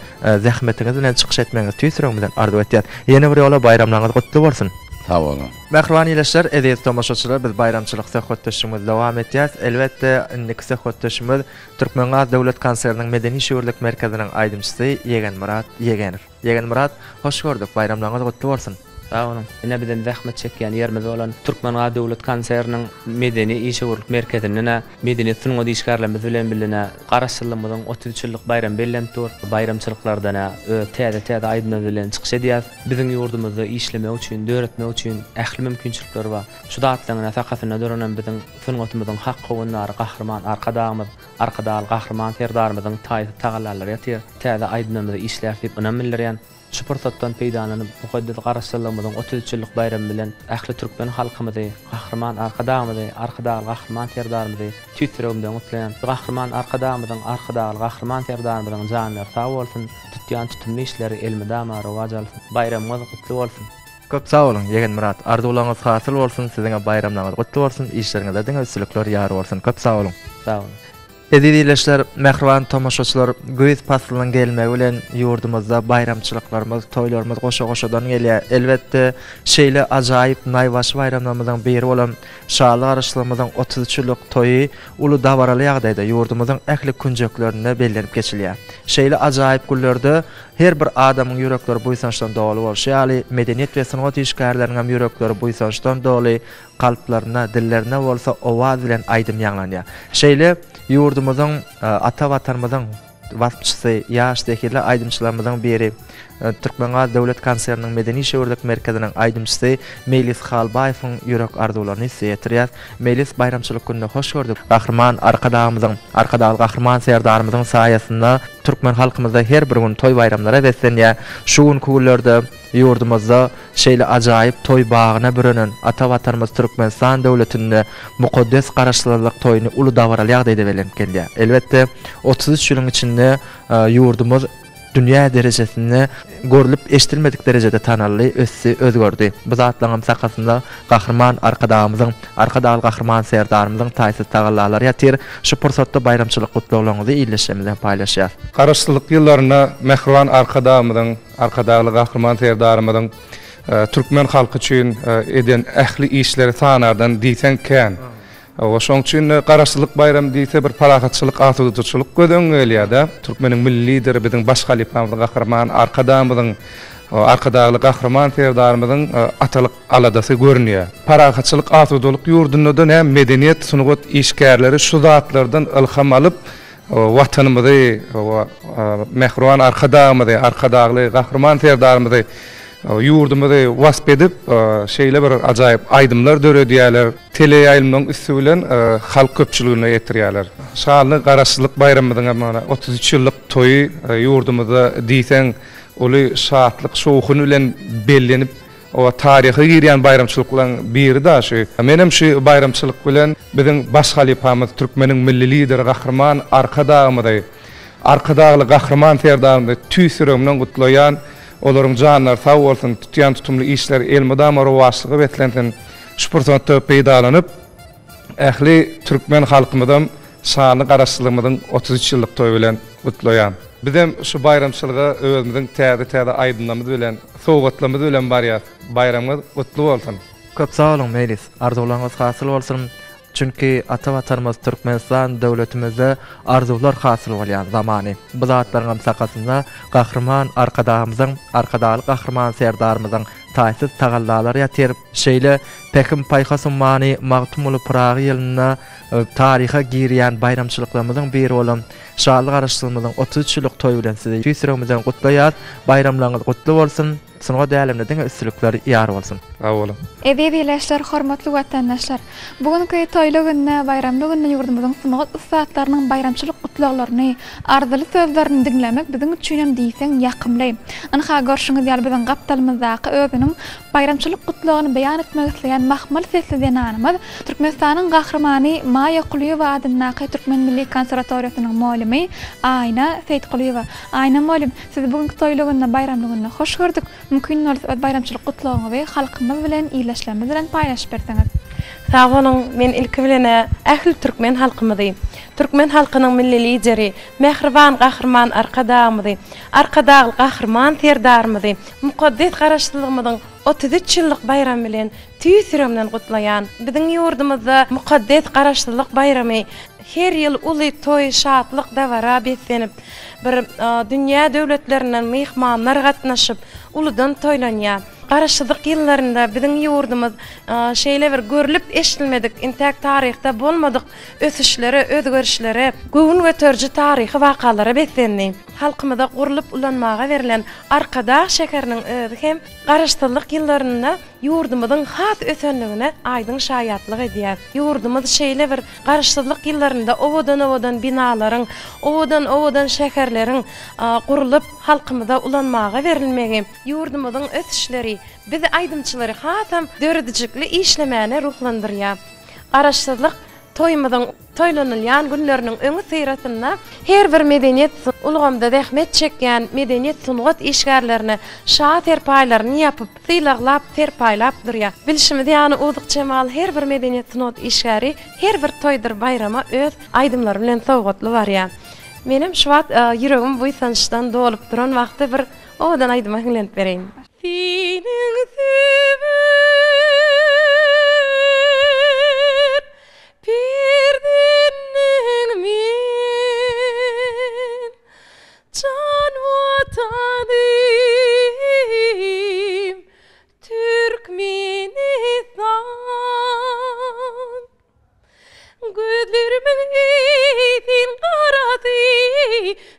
zähmetiňiz bilen çykyş etmeňizi tüýsüregimizden arzu etýäs. Ýene bir ýola bayramlaryňyz gutly bolsun. Sağ olun. Mehriban ýeşler, eziz tomaşaçylar, biz bayramçylyk söhbetleşigimiz dowam etýäs. Elbetde indiki söhbetleşigimiz Türkmen Döwlet Konseriniň Medeni Şöwürlük Merkeziniň aýdymçysy Ýegen Murat Ýegener. Ýegen Murat, hoş gördük. Bayramlaryňyz gutly bolsun. Sağ olun. Ine bilen zähmet çekýän ýerimiz bolan Türkmen Döwlet Konseriniň Medeni Işgörlük Merkezine medeniýet sunugat işgärlerimiz bilen bilene garaşdyrylmadyň 33 ýyllyk bayram bellendir. Bayramçylyklardan täze aýdymlar bilen çykyş edýär. Biziň ýurdumyzda işlemek üçin, döretmek üçin ähli mümkinçilikler bar. Şu datlaryna sakatyna dörenem biziň sunugatymyzyň hakky gonlary Gahryman Arkadağymyz, Arkadaly Gahryman serdarymyzyň taýdallary ýatyr. Täze aýdymlary işler diýip önemlilerýän. Şu pursatdan peýdalanyp mukaddes garaşdyrylmadyň 33 ýyllyk bayram bilen ähli türkmen halkymyzy, Gahryman Arkadağymyzy, Arkadaly Gahryman serdarymyzy tüýsüregimden gutlaýan. Gahryman Arkadağymyzyň, Arkadaly Gahryman serdarymyzyň janlary sag bolsun, tutýan tutumly işleri elmedama rowaç alsyn. Bayramyňyz gutly bolsun. Köp sağ olun Ýegen Murat. Arzuwlaryňyz hasyl bolsun, siziňe bayramlaryňyz gutly bolsun, işleriňizde diň ösülükler ýar bolsun. Köp sağ olun. Sağ olun. Eziz mehriban tomaşaçylar, göýüz paslynyň gelmegi bilen ýurdumyzda bayramçylyklarymyz, toýlarymyz goşa-goşadan gelýär. Elbetde şeýle ajaýyp naýbaş bayramlarymyzyň biri bolan şaly garaşlygymyzyň 33 ýyllyk toýy uly dabaraly ýagdaýda ýurdumyzyň ähli künjeklerine bellenip geçilýär. Şeýle ajaýyp günlerde her bir adamyň ýürekleri buýsançdan doly bolýar. Ýaly medeniýet we sunugat işgärleriniň hem ýürekleri buýsançdan doly, kalplaryna, dillerine bolsa owaz bilen aýdym ýanglanýar. Şeýle ýurdumyzyň ata watanymyzyň wasçysy, ýaşdakylary aýdymçylarymyzyň biri Türkmen Döwlet Konseriniň Medeni Şöwürlük Merkeziniň aýdymçysy Melis Halbaýewiň ýürek arzuwlaryny setirýär. Melis, bayramçylyk gününe hoş gördük. Gahryman Arkadağymyzyň, Arkadaly Gahryman serdarymyzyň saýasynda türkmen halkymyzda her bir gün toy bayramlara beslenýär. Şu günlerde ýurdumyzda şeýle ajaýyp toy bagyna bürenen ata watanymyz Türkmenistan döwletinde mukaddes garaşdyrlyk toýuny uly dabaraly ýagdaýda belenip gelýär. Elbetde 33 ýylyň içinde ýurdumyz dünýä derejesinde görülip eşitilmedik derejede tanally, össü, özgördi. Biz atlaňam sakasynda Gahryman Arkadağymyzyň, Arkadaly Gahryman serdarymyzyň taýsy tagallalary ýatyr. Şu pursatda bayramçylyk gutluglaryňyzy ýyllaşymyzdan paýlaşýar. Garaşdyrlyk ýyllaryna Mehriban Arkadağymyzyň, Arkadaly Gahryman serdarymyzyň türkmen halky üçin eden ähli işleri sanardan diýsen kän. Oşoň üçin garaşdyrlyk bayram diýse bir parahatçylyk, atudyçylyk gödüň gelýär-de. Türkmeniň milli lideri biziň baş halifamyz Gahryman Arkadağymyzyň, Arkadaly Gahryman serdarymyzyň atalyk aladasy görünýär. Parahatçylyk, atudyçylyk ýurdunda hem medeniýet sunugat işgärleri şu zatlardan ilham alyp vatanımızı, mehruan arkadağımızı, arkadağlı kahraman serdarımızı, yurdumuzu vasp edip şeyle bir acayip aydımlar dörediyorlar. Tele yayılımının üstüyle halk köpçülüğüne getiriyorlar. Şanlı Qarasızlık bayramımızın 33 yıllık toyu yurdumuzda deysen olu şahatlık şoğun ile bellenip o tarihi girýän bayramçylyklaryň biri da şu. Menem şu bayramçylyk bilen bizim baş halifamyz Türkmeniň milli lideri Gahrman Arkadağymyzy, Arkadağly Gahrman serdarymyzy tüýsüremden gutlaýan, olaryň janlar sag bolsun, tutýan tutumly işler elmydama rowaşlygy betlenten şu pursatda peýdalanyp, ähli Türkmen halkymyzdan şanly garaşdyrmyzyň 33 ýyllyk toý bilen gutlaýan. Bizim şu bayramçılığa özümüzün täze aydınlamız bilen, soğutlamız bilen barýar. Bayramımız kutlu bolsun. Köp sağ olun Melis. Arzularınız hasıl olsun. Çünkü ata vatanımız Türkmenistan devletimizde arzular hasıl bolýan zamany. Bu zatlaryň sakasynda Gahrman Arkadağymyzyň, Arkadaly Gahrman serdarymyzyň taýsız tagallalary ýatyr. Şeýle pekim paýhasyn many magtumly Pragy ýylyna tariha girýän bayramçylyklarymyzyň biri bolan şanly garaşdyrmyzyň 33 ýyllyk toý bilen sizi tüýsüremizden gutlaýar. Bayramlaryňyz gutly bolsun. Sunuğa dälimlediň üstünlikleri ýar bolsun. Awolum. Edebiýetler, hormatly watandaşlar. Bugünkü toýly günne, bayramly günne ýurdumyzyň sunuğa üstatlarynyň bayramçylyk gutlaglaryny, ardyly sözlerini dinlemek biziň üçin hem diýsen ýakymly. Anha görşüňiz ýaly biziň gapdalymyzdaky özüniň bayramçylyk gutlagyny beýan etmek isleýän Mahmal sesli denanymyz Türkmenistanyň gahrmany Maya Quliýewa adyny Türkmen Milli Konservatoriýasynyň muallimi Ayna Seýitquliýewa. Ayna muallim, siz bugünkü toýly günne, bayramly günne hoş gördük. Mümkin bolsa bayramçylyk gutlagyny we halkymyz bilen iýleşlerimiz bilen paýlaşyp berseňiz. Sağ olun, men ilki bilen ähli Türkmen halkymyzy, Türkmen halkynyň milli lideri, Mehriban Gahrman Arkadağymyzy, Arkadağly Gahrman serdarymyzy, mukaddes garaşdyrmyzyň 33 ýyllyk bayram bilen tüýsüremden gutlaýan biziň ýurdumyzda mukaddes garaşdyrlyk bayramy her ýyl uly toý şatlyk dawara betlenip bir dünýä döwletlerinden mehmanlar gatnaşyp uludan toýlanýar. Garaşdyk ýyllarynda biziň ýurdumyz şeýle bir görülip eşdilmedik, intak taryhda bolmadyk ösüşleri, özgörüşleri, göwün götürji taryhy wakalary betlendi. Halkymyza gurulyp ulanmaga berilen Arkadağ şekeriniň özü hem garaşdyk ýyllarynda ýurdumyzyň has ösenligine aýdyň şaýatlyk edýär. Ýurdumyz şeýle bir garaşdyk ýyllarynda owadan binalaryň, owadan şekerleriň gurulyp halkymyza ulanmaga berilmegi, ýurdumyzyň ösüşleri bizi aydymçylary hatam döredijikli işlemäne ruhlandyrýar. Garaşdyk toýlanylýan günleriniň öňü syratyna her bir medeniýet ulgamda zähmet çekýän medeniýet sunugat işgärlerini şahat terpaýlaryny ýapyp, sylaglap terpaýlap durýar. Bilişimiz ýany Uzyk Cemal her bir medeniýet sunugat işgäri her bir toýdur bayrama öz aydymlary bilen sowgatly barýar. Menem şu wagt ýüregim bu sançdan dolup duran wagty bir owadan aydyma hinglenip bereýin. Seniň Pirdinim men, can vatanım, Türkmenistan. Gözlerimin etin qarady,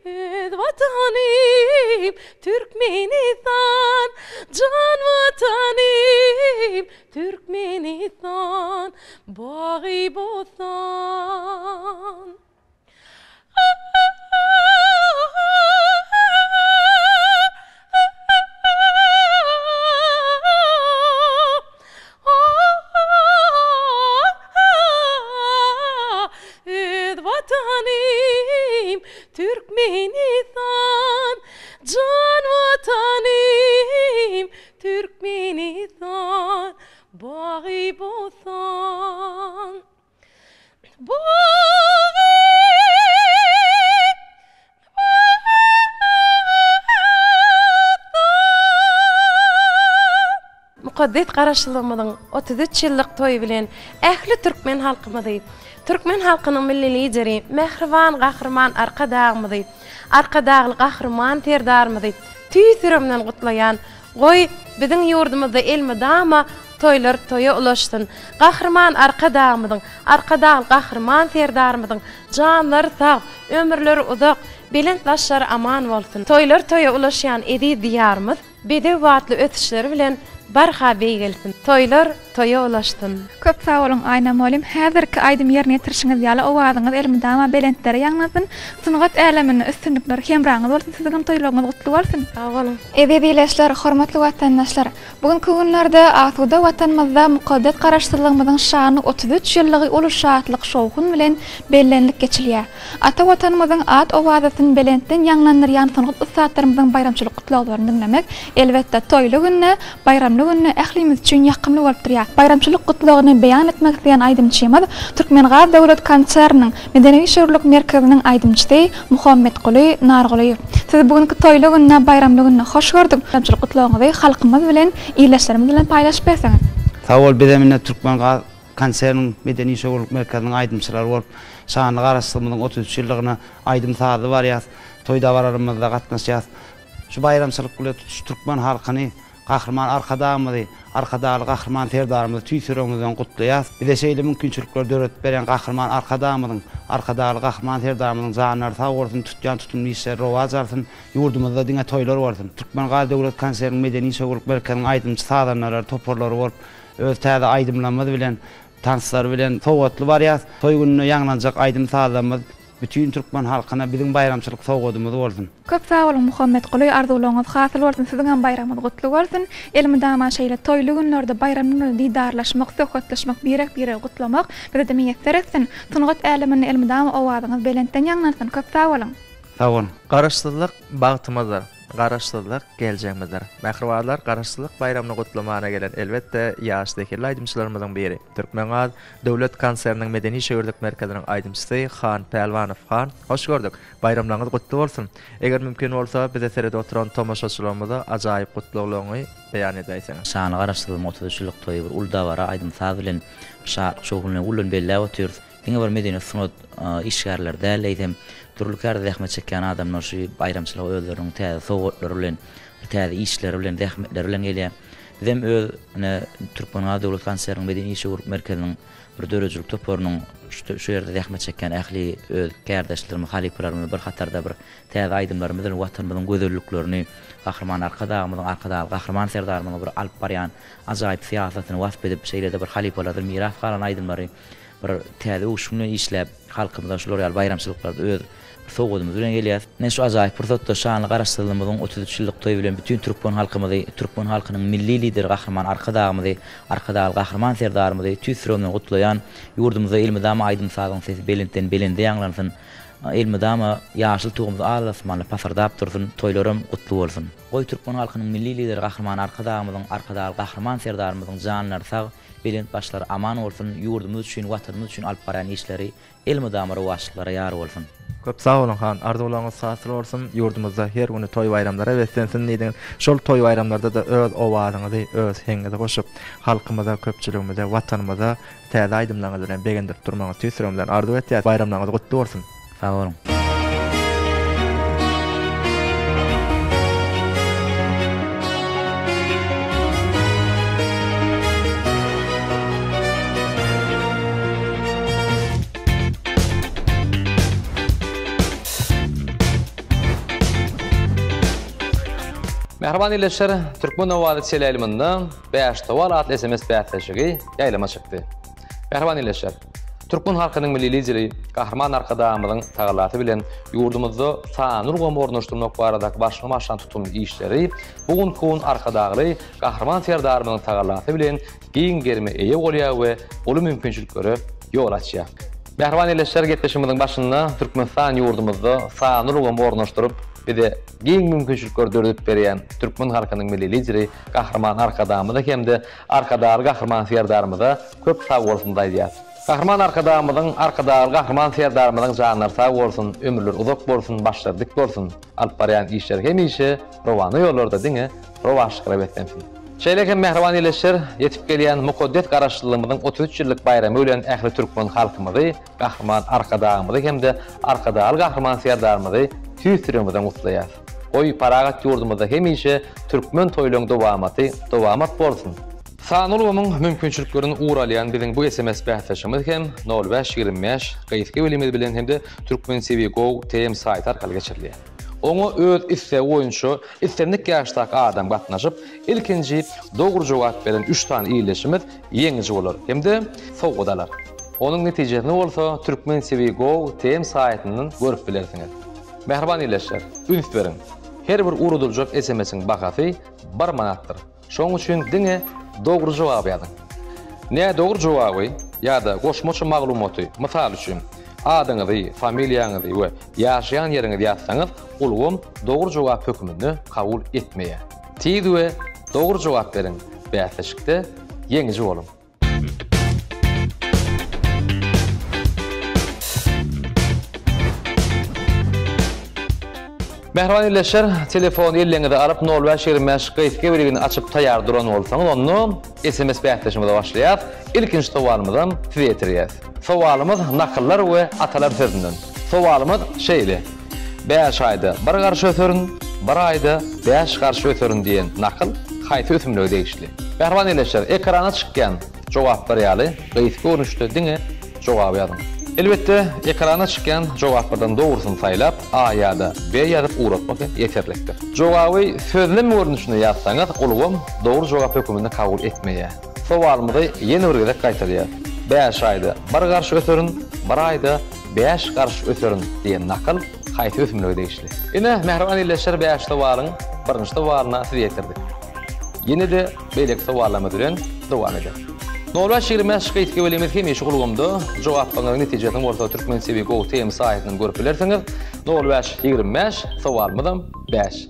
öz vatanım, Türkmenistan. Can vatanım, Türkmenistan, bagy bolsan. Öz vatanım, Türkmenistan, can vatanım, Türkmenistan, bagy bolsan. Mukaddes garaşdyrmyzyň 33 ýyllyk toýy bilen ähli Türkmen halkymyzy, Türkmen halkynyň milli lideri Mehriban Gahrman Arkadağymyzy, Arkadaly Gahrman serdarymyzy tüýsüremden gutlaýan goý biziň ýurdumyzda elmydama toylar toya ulaştın. Gahrman arka dağımıdın, arka dağıl gahrman serdarmıdın. Canlar sağ, ömürleri uzak, belentlaşlar aman bolsun. Toylar toya ulaşyan edi diyarımız, bede vatlı ötüşleri bilen barha beygelsin. Toylar toya ulaştın. Köp sağ olun Ayna molim. Häzirki aýdym ýerine tirşiňiz ýaly owazyňyz elimdäma belentlere ýaňnasyn. Synygat älemini üstünlikleri hemraňyz bolsun. Siziň toýlaryňyz gutly bolsun. Sağ olun. Ebebileşler, hormatly watandaşlar. Bugünkü günlerde asuda watanymyzda mukaddet garaşdyrlygymyzyň şany 33 ýyllygy uluşatlyk şowkun bilen bellenlik geçilýär. Ata watanymyzyň at owazyny belentden ýaňlandyrýan synygat ustatlarymyzyň bayramçylyk gutlawlaryny dinlemek elbetde toýly günne, bayramly günne ählimiz üçin ýakymly bolup durýar. Bayramçylyk gutlawyny beýan etmek isleýän aýdymçymyz Türkmengaz Döwlet Konserniň Medeni şeýerlik merkeziniň aýdymçysy Muhammed Guly Narguly. Siz bugünkü toýly günne, bayramly günne hoş gördük. Bayramçylyk gutlawyňyzy halkymyz bilen, ýerleşlerimiz bilen paýlaşyp berseňiz. Sağ ol, bizemine Türkmengaz Konserniň Medeni şeýerlik merkeziniň aýdymçylary bolup, şany garaşdyrmyň 33 ýyllygyna aýdym sazy barýar. Toýda bararymyzda gatnaşýar. Şu bayramçylyk bilen Türkmen halkyny Gahrman arkadağımızı, arkadağı Gahrman serdarımızı tüysürümüzden kutlayaz. Bir de şeýle mümkinçilikler döret beren Gahrman arkadağımızın, arkadağı Gahrman serdarımızın zanlar sağ olsun, tutjan tutumlu işler rovaz alsın, yurdumuzda diňe toýlar bolsun. Türkmengaz Döwlet Konserniň Medeni şeýerlik merkeziň aýdymçy sadanlar, toparlary bolup, öz täze aýdymlamyz bilen, tanslar bilen sowgatly barýar. Toý gününe ýaňlanjak aýdym sadanymyz bütün Türkmen halkyna biziň bayramçylyk sowgadymyz bolsun. Köp sağ olun Muhammed Guly, arzularyňyz hasyl bolsun, siziň bayramyňyz gutly bolsun. Elimdäma şeýle toýly günlerde bayramlaryny didarlaşmak, söhbetleşmek, birek gutlamak bize de meýesser etsin. Synygat älemini elimdäma owazyňyz belentden ýaňlansyn. Köp sağ olun. Sağ olun. Garaşdyrlyk bagtymyzdyr. Garaşdyrlyk geleceğimizdir. Mähribarlar garaşdyrlyk bayramyny gutlamana gelen elbetde ýaşdaky aýdymçylarymyzyň biri. Türkmengaz Döwlet Konserniň Medeni şeýerlik merkeziniň aýdymçysy Xan Pelwanow. Xan, hoş gördük. Bayramlaryňyz gutly bolsun. Eger mümkin bolsa bize serede oturan tomaşaçylarymyza ajaýyp gutlawlaryňy beýan edäýsiň. Şany garaşdyrlyk 33 ýyllyk toýy bir uldawara aýdym saz bilen şowguny ulan belläp otur. Diňe bir medeni sunat işgärlerde leýdem. Turlukar zähmet çekýän adamlar şu bayramçylyk özleriniň täze sowgatlary bilen, täze işleri bilen, zähmetleri bilen gelýär. Bizem öz Türkmengaz Döwlet Konserniň Medeni şeýerlik merkeziniň bir dörejilik toparynyň şu ýerde zähmet çekýän ähli öz gärdeşlerimiz, halyplarymyz bir hatarda bir täze aýdymlarymyz bilen watanymyzyň gözelliklerini, Gahrman arkadağımyzyň arkadagy Gahrman serdarymyň bir alyp barýan ajaýyp siýasatyny wasp edip şeýlede bir halyplardan miras galan aýdymlary bir täze uşuny işläp halkymyzdan şular ýaly bayramçylyklarda öz sowgadymyz bilen gelýär. Ne şu ajaýyp pursatda şany garaşdyrlymyzyň 33 ýyllyk toýy bilen bütün Türkmen halkymyzy, Türkmen halkynyň milli lideri Gahrman arkadağymyzy, arkadagy Gahrman serdarymyzy tüýsürümden gutlaýan ýurdumyza elmidama aýdym sagyň sesi belentden belende ýaňlansyn. Elmidama ýaşyl tugumyzy alasmanly pasardap dursun, toýlarym gutly bolsun. Goý Türkmen halkynyň milli lideri Gahrman arkadağymyzyň, arkadagy Gahrman serdarymyzyň janlary sag, belent başlary aman bolsun, ýurdumyz üçin, watanymyz üçin alyp baran işleri elmidama rowaşlyklara ýar bolsun. Köp sağ olun Han, arzularyňyz sasyl bolsun. Ýurdumyzda her güni toý bayramlara wetsensin diýdiň. Şol toý bayramlarda da öz owazyňyzy, öz heňiňizi goşup, halkymyza, köpçüligimize, watanymyza täze aýdymlaryňyz bilen begendirip durmagy tüýsürümden arzu etýär. Bayramlaryňyz gutly bolsun. Sağ olun. Merhaban ileşer, Türkmen Owazy çeleliminde 5 towal atly SMS bätleşigi ýaýlama çykdy. Merhaban ileşer, Türkmen halkynyň milli lideri Gahrman arkadağymyzyň tagalaty bilen ýurdumyzda sanurgam ornaşdyrmak barada başlamaşan tutumly işleri bugünkü gün arkadagy Gahrman serdarymyzyň tagalaty bilen giň germe eýe bolýar we olu mümkinçilikleri ýol açýar. Merhaban ileşer, getişimiziň başynda Türkmenistan ýurdumyzda sanurgam ornaşdyryp bir de giň mümkinçilikler döredip berýän Türkmen halkynyň milli lideri Gahrman arkadağymyza hemde arkadagy Gahrman serdarymyza köp sag bolsun diýýär. Gahrman arkadağymyzyň arkadagy Gahrman serdarymyzyň janlary sag bolsun, ömürler uzak bolsun, başlar dik bolsun. Alyp barýan işler hemişe rowany ýollarda diňe rowaşlyk etsensin. Şeýle hem mehriban ileşer, yetip gelýän mukaddet garaşdyrlygymyzyň 33 ýyllyk bayramy bilen ähli Türkmen halkymyzy Gahrman arkadağymyzy hemde arkadagy Gahrman serdarymyzy tüýsürümden gutlaýar. Goý paragat ýurdumyzda hemişe Türkmen toýlaryň dowamat bolsun. Sanulwamyň mümkinçiliklerini uğralayan biziň bu SMS bähtäşimiz hem 0525 gaýtky bölümimiz bilen hemde Türkmen TV Go TM sayt arkaly geçirilýär. Oňa öz isse oýunçy, istenlik ýaşdaky adam gatnaşyp, ilkinji dogry jogap beren 3 tane iýleşimiz ýeňiji bolar. Hemde sowgadalar. Onuň netijesinde bolsa Türkmen TV Go TM saytynyň görüp bilersiňiz. Mehriban iýleşler, üns berin. Her bir uruduljak SMS-iň bahasy 1 manatdyr. Şoň üçin diňe dogry jogap ýazyň. Ne dogry jogaby ýa-da goşmaçy maglumaty, mysal üçin adyňyzy, familiýaňyzy we ýaşaýan ýeriňizi ýazsaňyz, ulgum dogry jogap hökmüni kabul etmeýär. Tiýdi we dogry jogap beriň bähtäşikde ýeňiji bolun. Mehriban iýleşler, telefon elleňizde alyp 0525 gaýtky bilegini açyp taýýar duran bolsaňyz, onu SMS bähtäşimizde başlaýar. İlkinji sowalymyzdan Twitter'e. Sowalymyz nakyllar we atalar sözünden. Sowalymyz şeýle. 5 aýda bir garşy ösörün, 1 aýda 5 garşy ösörün diýen nakyl haýsy ösümlügi degişli. Mehriban iýleşler, ekrana çykýan jogap berýäli, gaýtky görnüşde diňe jogap ýazyň. Elbette ekrana çykýan jogaplardan dogrusyny saýlap, A ýa-da B ýazyp uğratmak ýeterlikdir. Jogaby sözlem görnüşine ýazsaňyz, ulgum dogry jogap hökmüni kabul etmeýär. Sowalymyzy ýene bir gezek gaýtarýar. 5 aýda 1 garşy ösörün, 1 aýda 5 garşy ösörün diýen nakyl haýsy ösümlügi degişli. Ine mehriban iýleşler 5 sowalyň birinji sowalyna siz ýetirdik. Ýene de beýlek sowallar bilen dowam eder. 0525 gaýtky bölümimiz hem ýeşil ulgamda jogaplaryň netijesini bolsa Türkmen TV Go TM saytynyň görüp bilersiňiz. 0525 sowalymyzdan 5.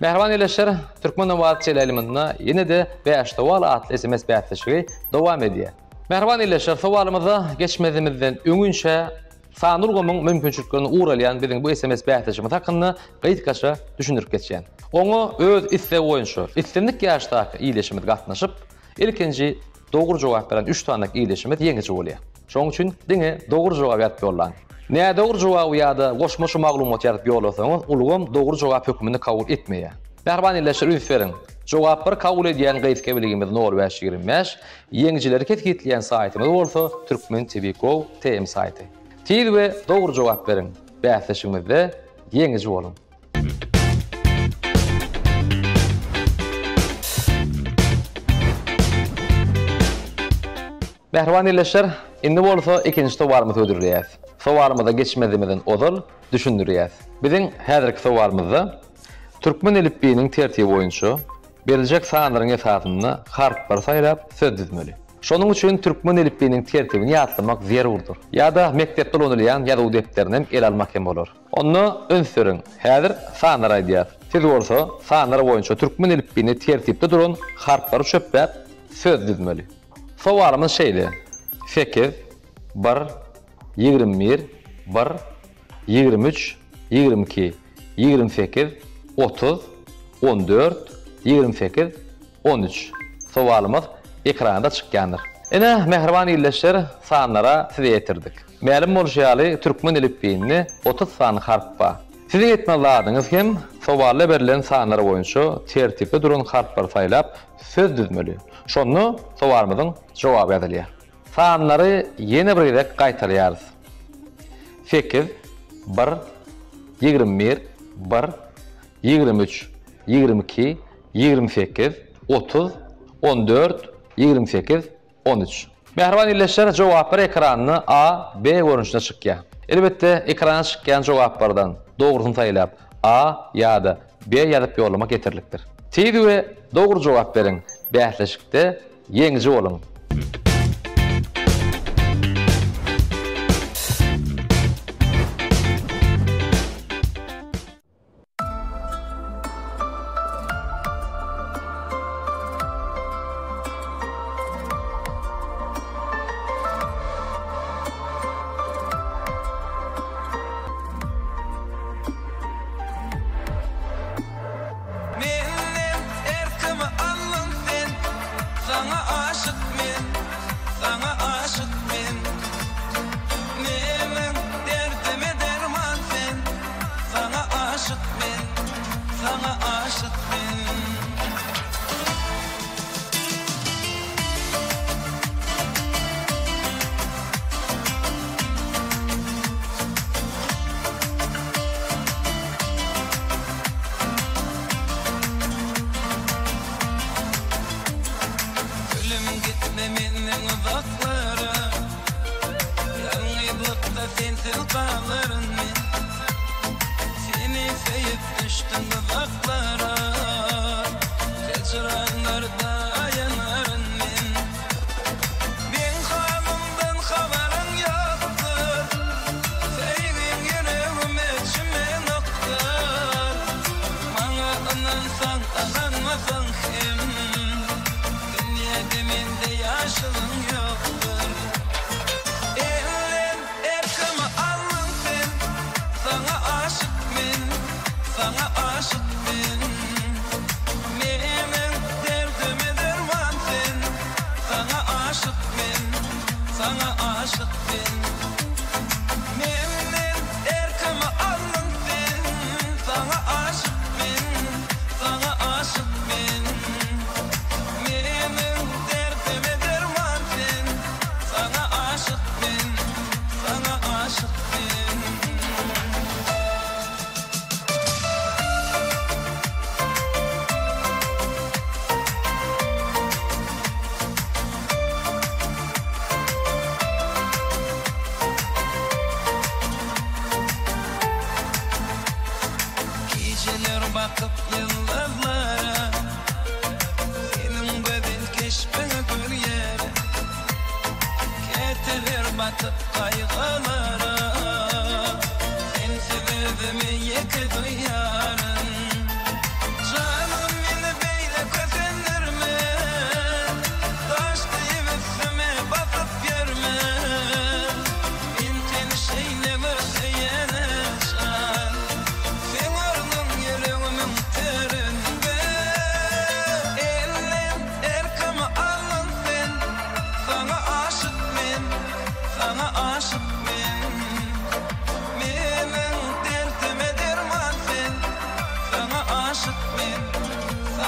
Mehriban eleşler, Türkmen Nowat çeleliminde yine de Beştawal adlı SMS bätleşigi dowam edýär. Mehriban eleşler, sowalymyza geçmezimizden öňünçe sanurgamyň mümkinçiliklerini uğralayan bizim bu SMS bätleşigimiz hakkında gaýtgaça düşünürip geçýän. Oňa öz isse boýunça islemlik ýaşdaky iýleşimiz gatnaşyp, ilkinji dogry jogap beren 3 tane iýleşimiz ýeňiçi bolýar. Şoň üçin diňe dogry jogap ýatyp bolan. Näme dogry jogap ýa-da goşmaşy maglumat ýatyp ýolasaňyz, ulugam dogry jogap hökmüni kabul etmeýär. Mehriban eleşler üýtberiň. Jogaplar kabul edýän gaýtke biligimiz Norweç 25, ýeňjileri ketgitleýän saýtymyz bolsa Türkmen TV.gov TM saýty. Tiýil we dogry jogap beriň. Bäsleşigimizde ýeňiji bolun. Mehriban eleşler, indi bolsa ikinji towarymyzy ödürýäs. Sowarymyza geçmezimizden ozal düşündirýäs. Biziň häzirki sowarymyzda Türkmen elipbiniň tertibi boýunça beriljek sanlaryň esasyny harflar saýlap söz düzmeli. Şonuň üçin Türkmen elipbiniň tertibini ýatlamak zerurdur. Ýa-da mektepde öňlenýän ýazyw depderini el almak hem bolar. Onu öňsüriň. Häzir sanlar aýdýar. Siz bolsa sanlar boýunça Türkmen elipbini tertipde duran harflary çöpläp söz düzmeli. Sowarymyz şeýle: 8 1 21 1 23 22 28 30 14 28 13. Sowarymyz ekranda çykýandyr. Ene mehriban ýerleşler sanlara size ýetirdik. Mälim bolýaly Türkmen elipbini 30 sany harf bar. Siziň etmeliňiz hem sowarla berilen sanlar boýunça tertipde duran harflar saýlap söz düzmeli. Şonu sowarymyzyň jogaby edilýär. Sanlary ýene bir ýere gaýtarýarys. 8 1 21 1 23 22 28 30 14 28 13. Mehriban ýerleşler jogaplar ekranyny A, B görünüşinde çykýar. Elbetde ekrana çykýan jogaplardan dogrusyny saýlap A ýa-da B ýazyp ýolamak getirlikdir. Tiýdi we dogry jogap beriň. Bäsleşikde ýeňiji bolun.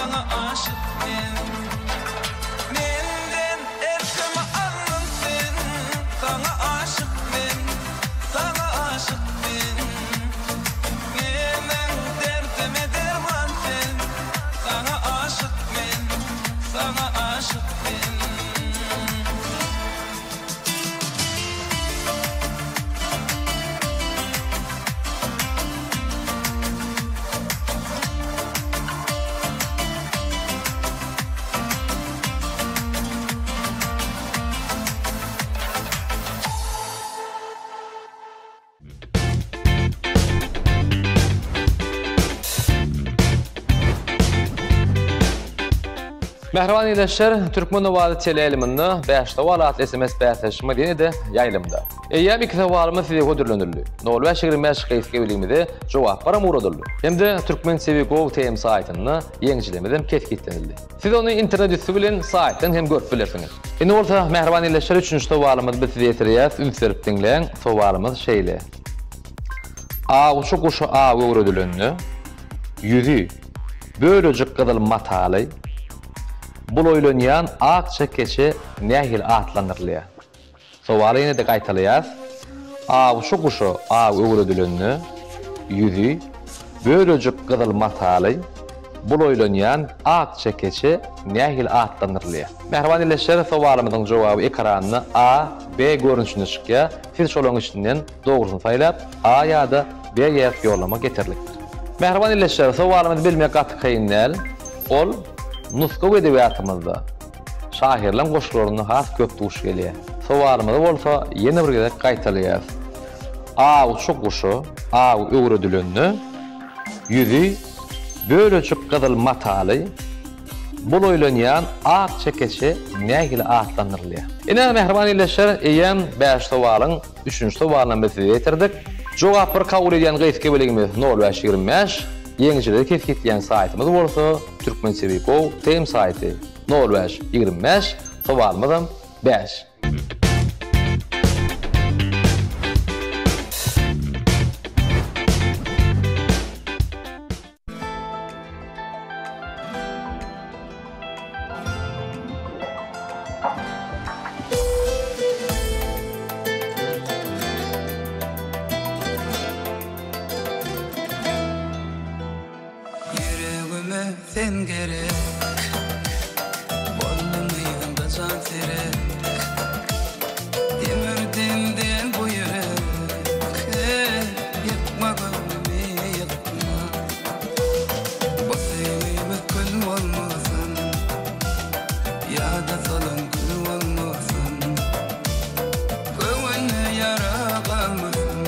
sana aşık men. Menden erkeme alın sen, sana aşık men, sana aşık men. Menem derdime derman sen, sana aşık men, sana aşık men. Mehriban ileşler, Türkmen Ovalı teleeliminde 5 tavalat SMS bəyətləşmə deyini de yayılımda. Eyyəm 2 tavalımız size götürülünürlü. 05-25 qeyfke bilimide cevaplara muradırlı. Hem de Türkmen TV.gov TM saytını yeniçilemeden ketkitlenildi. Siz onu internet üstü bilen sayttan hem görüp bilirsiniz. Şimdi orta Mehriban ileşler 3. tavalımız biz size yetiriyaz, ünsürüp dinleyen tavalımız şeyle. A uçu kuşu A öğrödülünlü, yüzü böylecik kadar matalı, bul oylanayan ağ çekeçi nehil atlanırlıya. Sovalı yine de kaytalayaz. A uçu kuşu A öğrödülünlü, yüzü böylecik kadar matalı, bul oylanayan ağ çekeçi nehil atlanırlıya. Mehriban ileşler sovalımızın cevabı ekranına A, B görünüşünü çıkıyor. Siz şolun içinden doğrusunu saylap A ya da B yer yollama getirliktir. Mehriban ileşler sovalımız bilmeye katı kayınlar, ol Nuskov edebiyatımızda şahirlan qoşularını has köp tuş geliyor. Sovalımızda olsa yeni bir gedek kaytalayaz. A uçuk kuşu, A öğrödülünlü, yüzü böylecik kadar matalı, bul oylanayan ağ çekeçi nehili atlanırlıya. Yine Mehriban ileşler eyyem 5 sovalın 3. sovalına bizi yetirdik. Cevapları kabul ediyen qeyfke biligimiz 05-25, yeniçileri ketkitleyen saytımız olsa Türkmen TV.gov TM sayti 05-25, sovalımızın 5. Sen gerek, bolmayın da can serek. Demirden del bu yürek, yakma gönlümü yakma. Bu sevgimi kül olmasın, ya da salın kül olmasın. Gönlü yara kalmasın,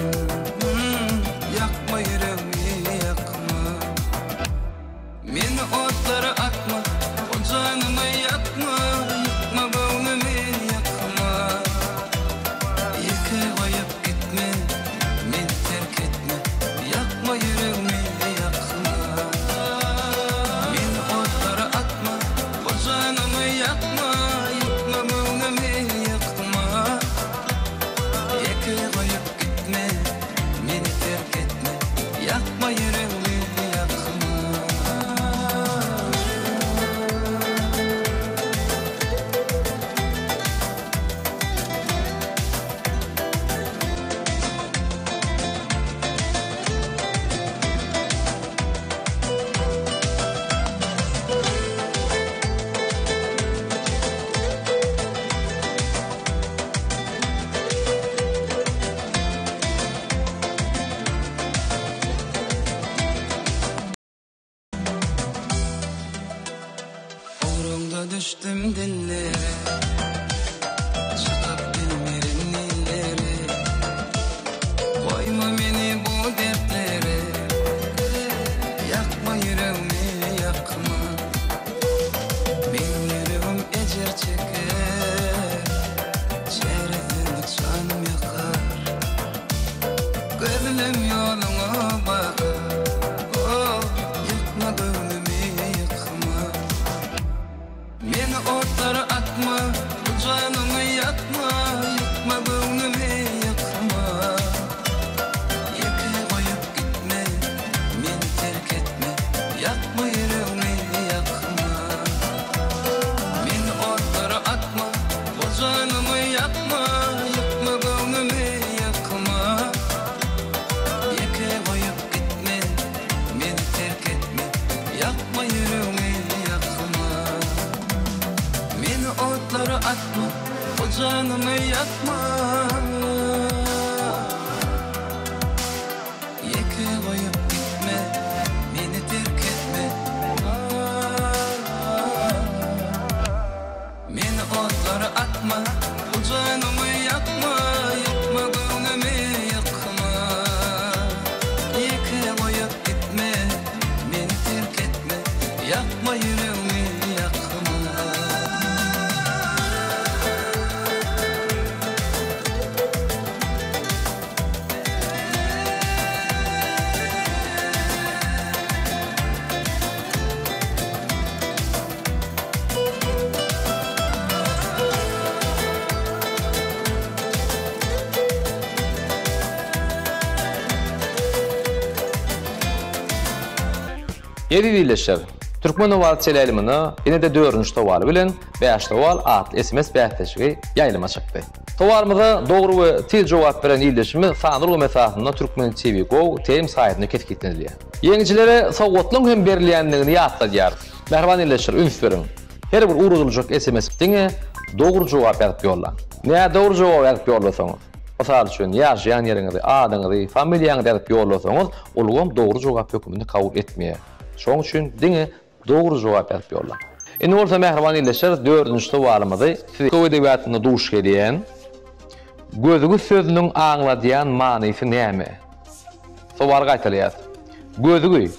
yakma yüreğimi yakma. Meni otlara atma, o canımı yakma, yakma bağımı yakma. Yıkı koyup gitme, beni terk etme, yakma yüreğimi yakma. Meni otlara atma, o canımı yakma, yakma bağımı yakma. Yıkı koyup gitme, beni terk etme, yakma yüreğimi yakma. Düştüm dillere, çıkıp bilmerim nillere. Koyma beni bu dertlere, yakma yüreğimi yakma. Benim yüreğim ecir çeker, çeresini canım yakar. Gözüm yoluna bakar, oh, yakma gönlümü yakma. Meni otlara atma, bu canımı yakma, yakma gönlümü yakma. Yıkı koyup gitme, beni terk etme, yakma yüreğimi yakma. yakma yüreğimi yakma. Meni otlara atma, o canımı yakma. Yeke koyup gitme, beni terk etme. Meni otlara atma, o canımı yakma. Yakma gönlümü yakma. Yeke koyup gitme, beni terk etme. Yakma yüreğimi yakma. Yedi dileşer. Türkmen ovalı çelelimini yine de 4-nji towaly bilen 5 towal atly SMS bähtäşigi ýaýlama çykdy. Towarmyda dogry we tez jogap beren ýyldyşmy sanyrly mesahyna Türkmen TV Go tem saýtyna ketgitdiler. Ýeňçilere sowgatlyň hem berilýändigini ýatladýar. Merhaban dileşer, üns beriň. Her bir urulujak SMS bitdiňe dogry jogap berip ýollan. Näme dogry jogap berip ýollasaňyz, Masal üçin ýaşaýan ýeriňizi, adyňyzy, familiýaňyzy berip ýollasaňyz, ulugam dogry jogap hökmünde kabul etmeýär. Şoň üçin diňe dogry jogap berip ýollan. Indi bolsa Mehriban ýyleşer 4-nji towalymyzy Kowe edebiýatyna duş gelýän gözüňiz sözüniň aňladýan manysy näme? Towal gaýtalýar. Gözüňiz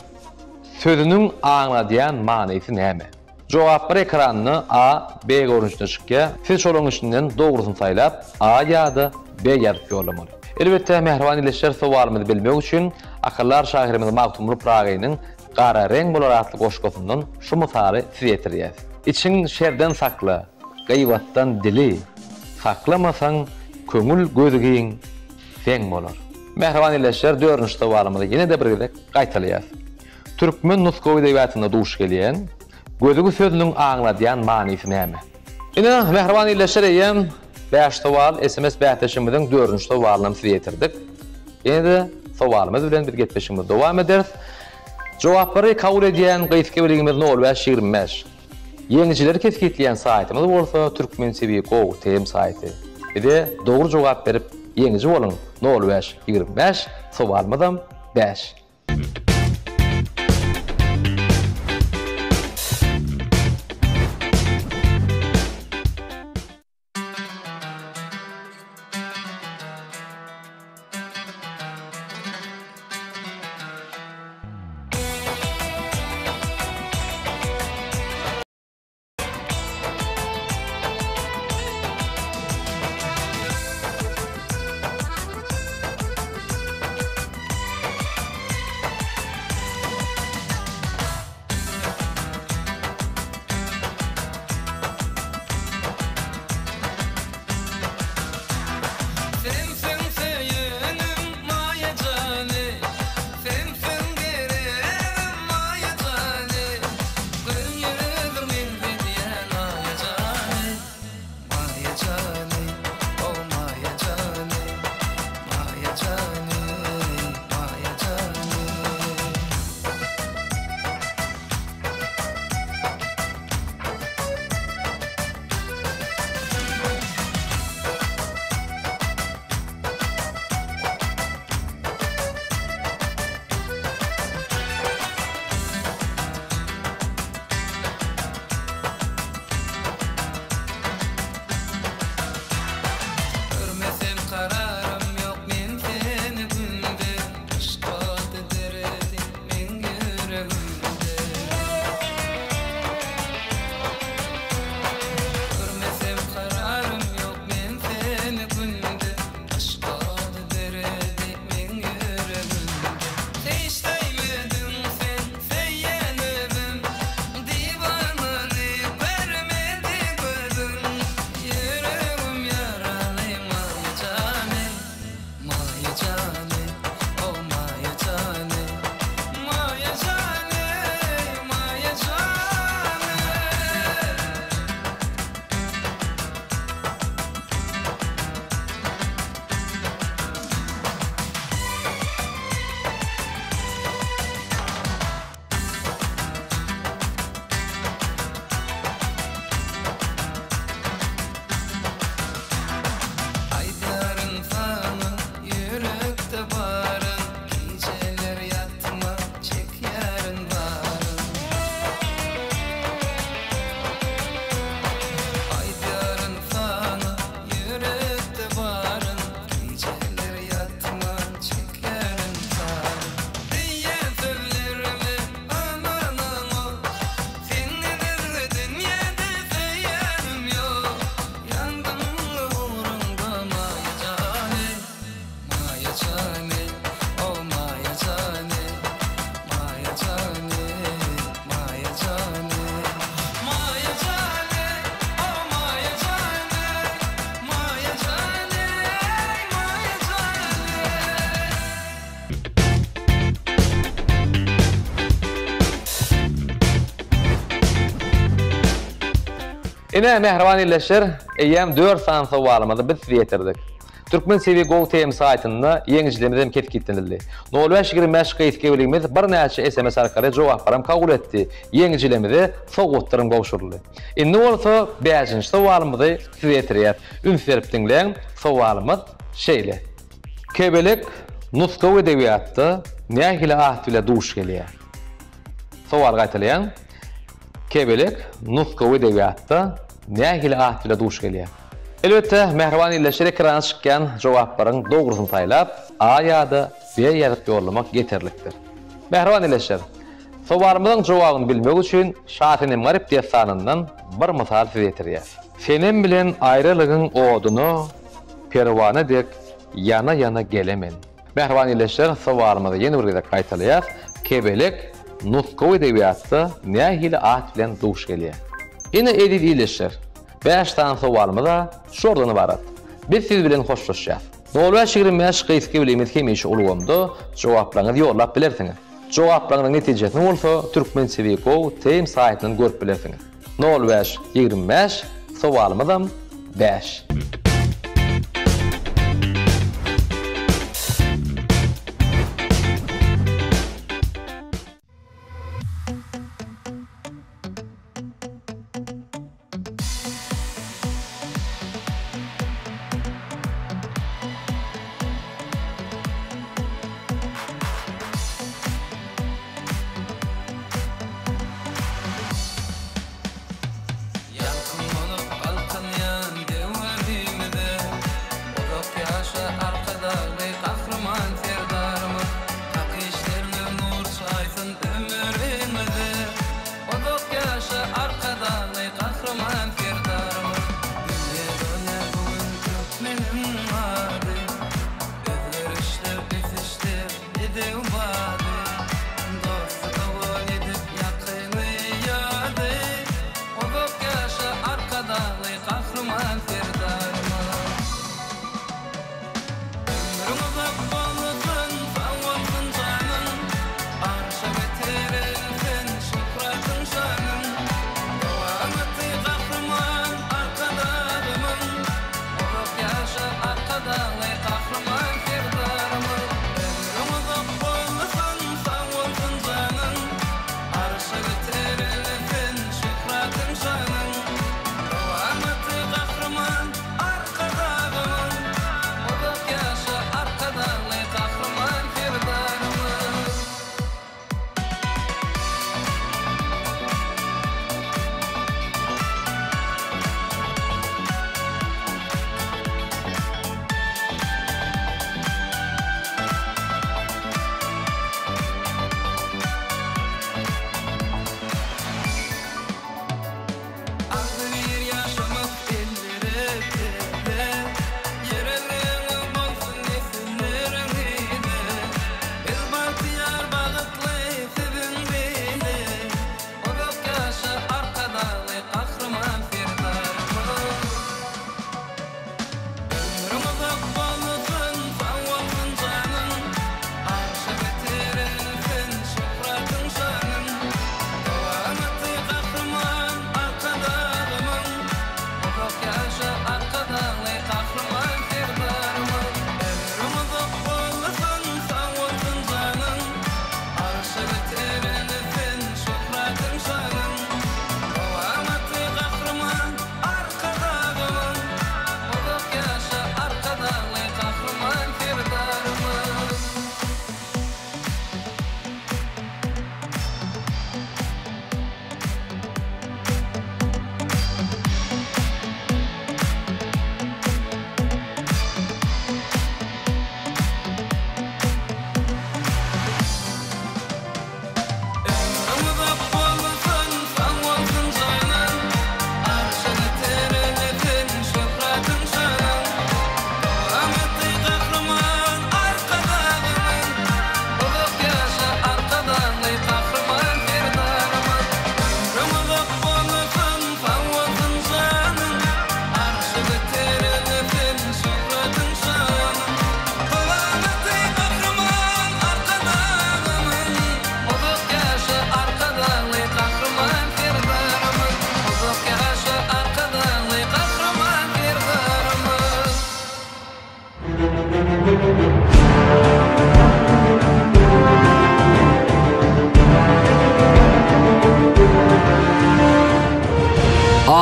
sözüniň aňladýan manysy näme? Jogaplar ekranyny A, B görünüşine çykýar. Siz şolaryň içinden dogrusyny saýlap A ýa-da B ýazyp ýollamaly. Elbetde Mehriban ýyleşer towalymyzy bilmek üçin akyllar şahyrymyz Magtumur Pragaynyň Qara reng bolar atly goşgosyndan şu mysary siz ýetirýär. İçin şerden sakla, gaýwatdan dili. Saklamasaň köňül gözügiň feň bolar. Mehriban ýyleşer 4-nji towalymyzy ýene de bir gezek gaýtalýar. Türkmen Nuskow edebiýatyna duş gelýän gözüňiz sözüniň aňladýan manysy näme? Ine Mehriban ýyleşer ýem 5 towal SMS bähtäşimizden 4-nji towalyny siz ýetirdik. Ýene de towalymyz bilen bir getmişimiz dowam ederiz. Jogaplary kabul edýän gyýypky biligimiz 0525. Ýeňçileri kesgitleýän saýtymyz bolsa Türkmen TV Go tem saýty. Ede dogry jogap berip ýeňçi bolun 0525 towalymyzam 5. Ine mehriban illeşer, eyyem 4 san sowalymyzy biz yetirdik. Türkmen TV Go TM saytynda yeňijilemizem ketip gitdiler. 0525 gaýtke biligimiz bir näçe SMS arkaly jogap baram kabul etdi. Yeňijilemizi sowgatlarym gowşurly. Indi bolsa 5-nji sowalymyzy size yetirýär. Ün berip diňleň sowalymyz şeýle. Kebelek nuskaw edebiýatda nähili aht bile duş gelýär. Sowal gaýtylýan. Kebelek nuskaw edebiýatda nähili aht bile duş gelýär. Elbette mehriban illeşer ekrana çykkan jogaplaryň dogrusyny taýlap, A ýa-da B ýazyp ýollamak yeterlikdir. Mehriban illeşer, sowalymyň jogabyny bilmek üçin Şafinim garip diýip sanyndan bir mysal size ýetirýär. Senem bilen aýrylygyň oduny perwana dek yana gelemen. Mehriban illeşer, sowalymyzy ýene bir gede gaýtalýar. Kebelek nuskaw edebiýatda nähili aht bilen duş gelýär. Ine edil illeşer. 5 tane sowalymyza şordan ibarat. Biz siz bilen hoşlaşýar. 0525 gaýtke biligimiz hemişe ulgamda jogaplaryňyzy ýollap bilersiňiz. Jogaplaryň netijesini bolsa Türkmen TV Go TM saýtynyň görüp bilersiňiz. 0525 sowalymyzam 5. Kalkan yan devadime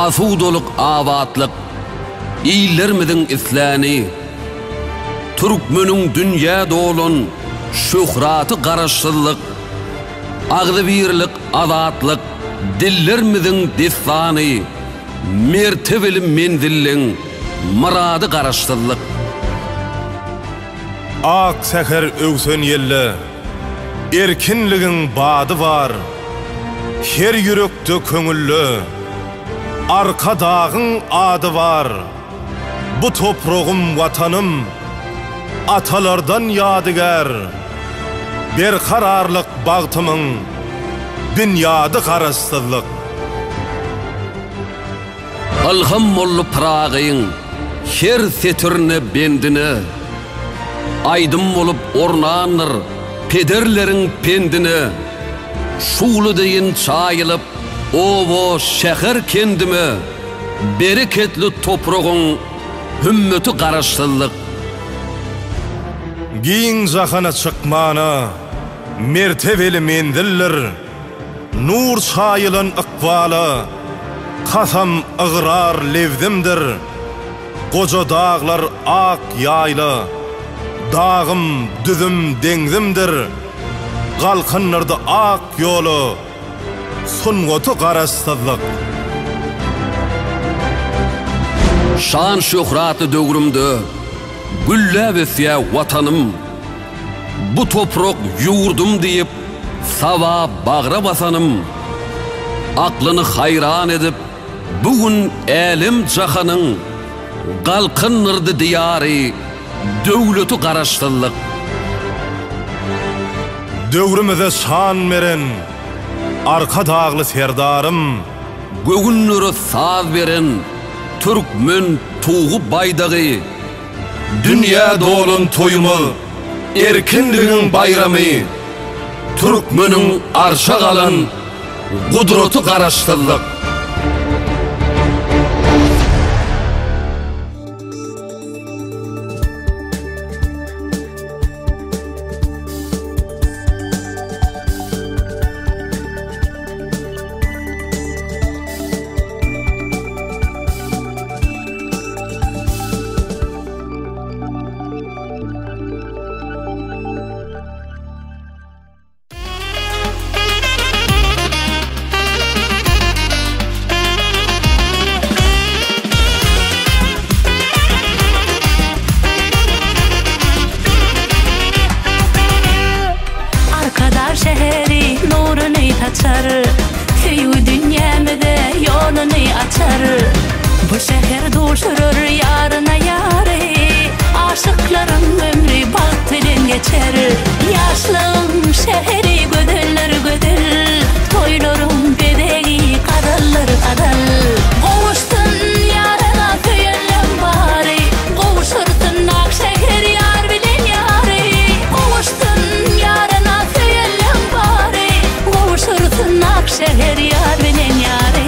asudoluk avatlık, iyilermidin islani, Türkmenün dünya dolun, şöhratı garaşsızlık, ağzı birlik, azatlık, dillermidin distani, mertebeli mendillin, maradı garaşsızlık. Ak seher öwsen yelle, erkinligin badı var, her yürekte köngüllü, arka dağın adı var. Bu toprağım vatanım, atalardan yadigar, bir kararlık bağtımın, dünyada karasızlık. Alham ollu prağıyın, her setürne bendini, aydın olup ornanır, pederlerin pendini, şuğlu deyin çayılıp, ovo şehir kendimi, bereketli toprağın, hümmeti karışsızlık. Giyin zakana çıkmana, mertebeli mendiller, nur çayılın ıkbalı, kasam ıgrar levdimdir. Koca dağlar ak yaylı, dağım düzüm dengzimdir. Kalkınırdı ak yolu, sungotu karasızlık. Şan şöhratı dövrümdü, gülle besiye vatanım, bu toprak yurdum deyip, sava bağra basanım. Aklını hayran edip, bugün elim cahanın, kalkınırdı diyari, dövleti karıştırlık. Dövrümüze şan veren, arka dağlı serdarım, gögünlürü saz veren, Türkmen tuğu baydağı, dünya dolun toyumu, erkinligin bayramı, Türkmenin arşa kalan, kudreti karıştırlık. Bu şehir duşurur yarına yarı, aşıkların ömrü bahtılın geçer. Yaşlım şehri gödüller gödül, toylarım bedeği kadallar kadal. Kovuştun yarına köyüllem bari, kovuşurtun Akşehir yar bilen yarı. Kovuştun yarına köyüllem bari, kovuşurtun Akşehir yar bilen yarı.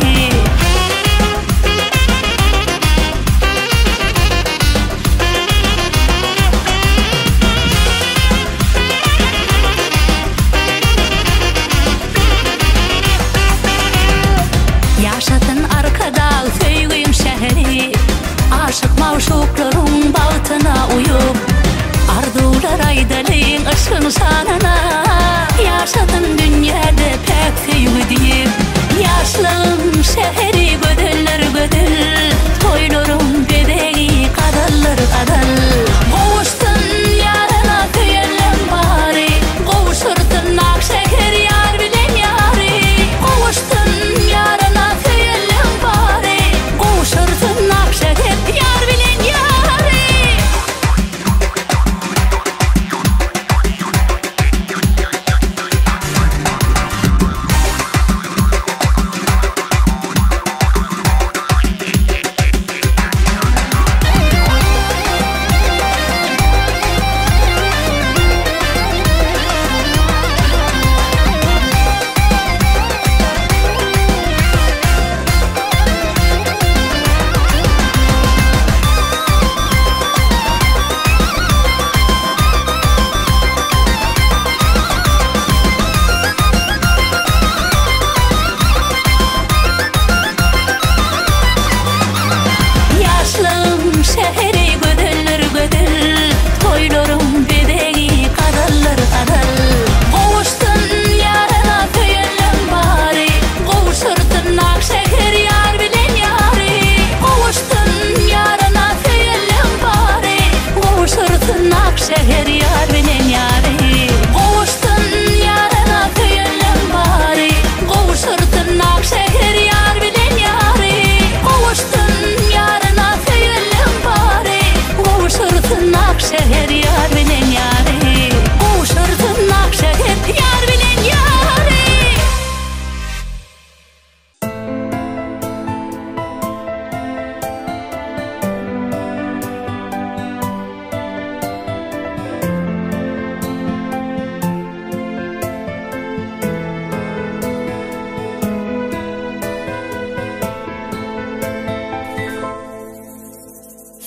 Aşık mavşukların bağıtına uyup, ardular aydalın ışın şanına, yaşadın dünyada pek sevgi deyip. Yaşlım şehri gödüller gödül, toylarım bedeği kadallar kadal. Kovuştun yarına köyüllem bari, kovuşurtun Akşehir yar bilen yarı. Kovuştun yarına köyüllem bari, kovuşurtun Akşehir yar bilen yarı.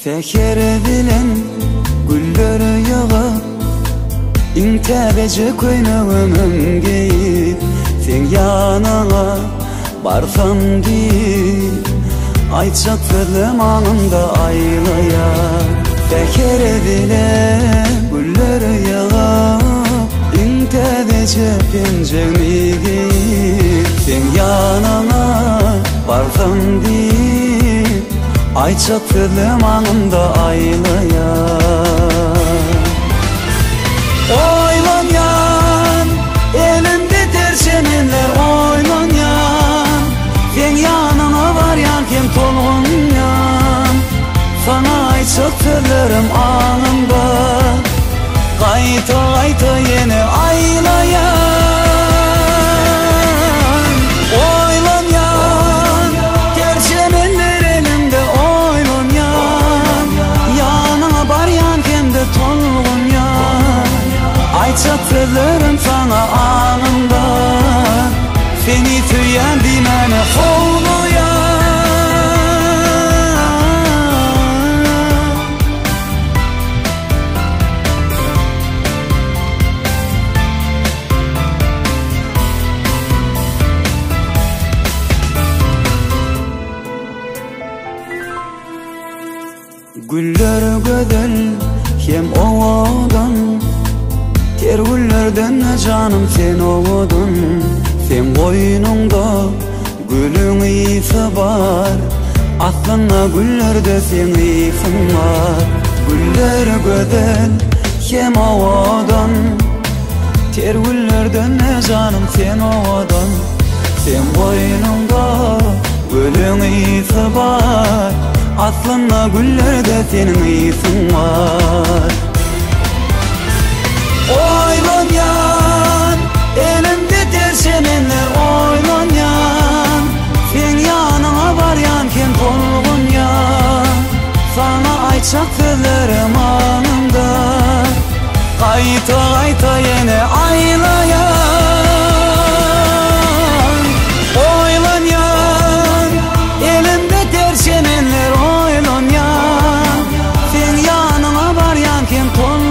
Fekere bilen güllere yağıp İntebece koynağımın geyip Sen yanına barsan deyip Aytsak fırlım anında aylaya Fekere bilen güllere yağıp İntebece pencerni geyip Sen yanına barsan deyip Aytsak fırlım anında aylaya Oylanyan, elimde tersemenler oylanyan Sen yanına varyan kim tolgunyan Sana aytsak fırlarım anında Qayta qayta yine aylayan Oylanyan, tersemenler elimde oylanyan Yanına varyan kim de tolgunyan Aytsak fırlarım sana anında Seni tüyen dimene hovluyan Güller gödel hem ovadan Tergüllerden canım sen oğudun Sen boynunda gülün iyisi var Aslında güllerde sen iyisin var Güller gödel hem ovadan Tergüllerden canım sen oğudun Sen boynunda gülün iyisi var Aslında güllerde senin iyisin var Oylanyan, elimde tersemenler oylanyan Sen yanına varyan kim tolgunyan Sana aytsak fırlarım anında Qayta qayta yine aylayan Oylanyan, elimde tersemenler oylanyan Sen yanına varyan kim tolgunyan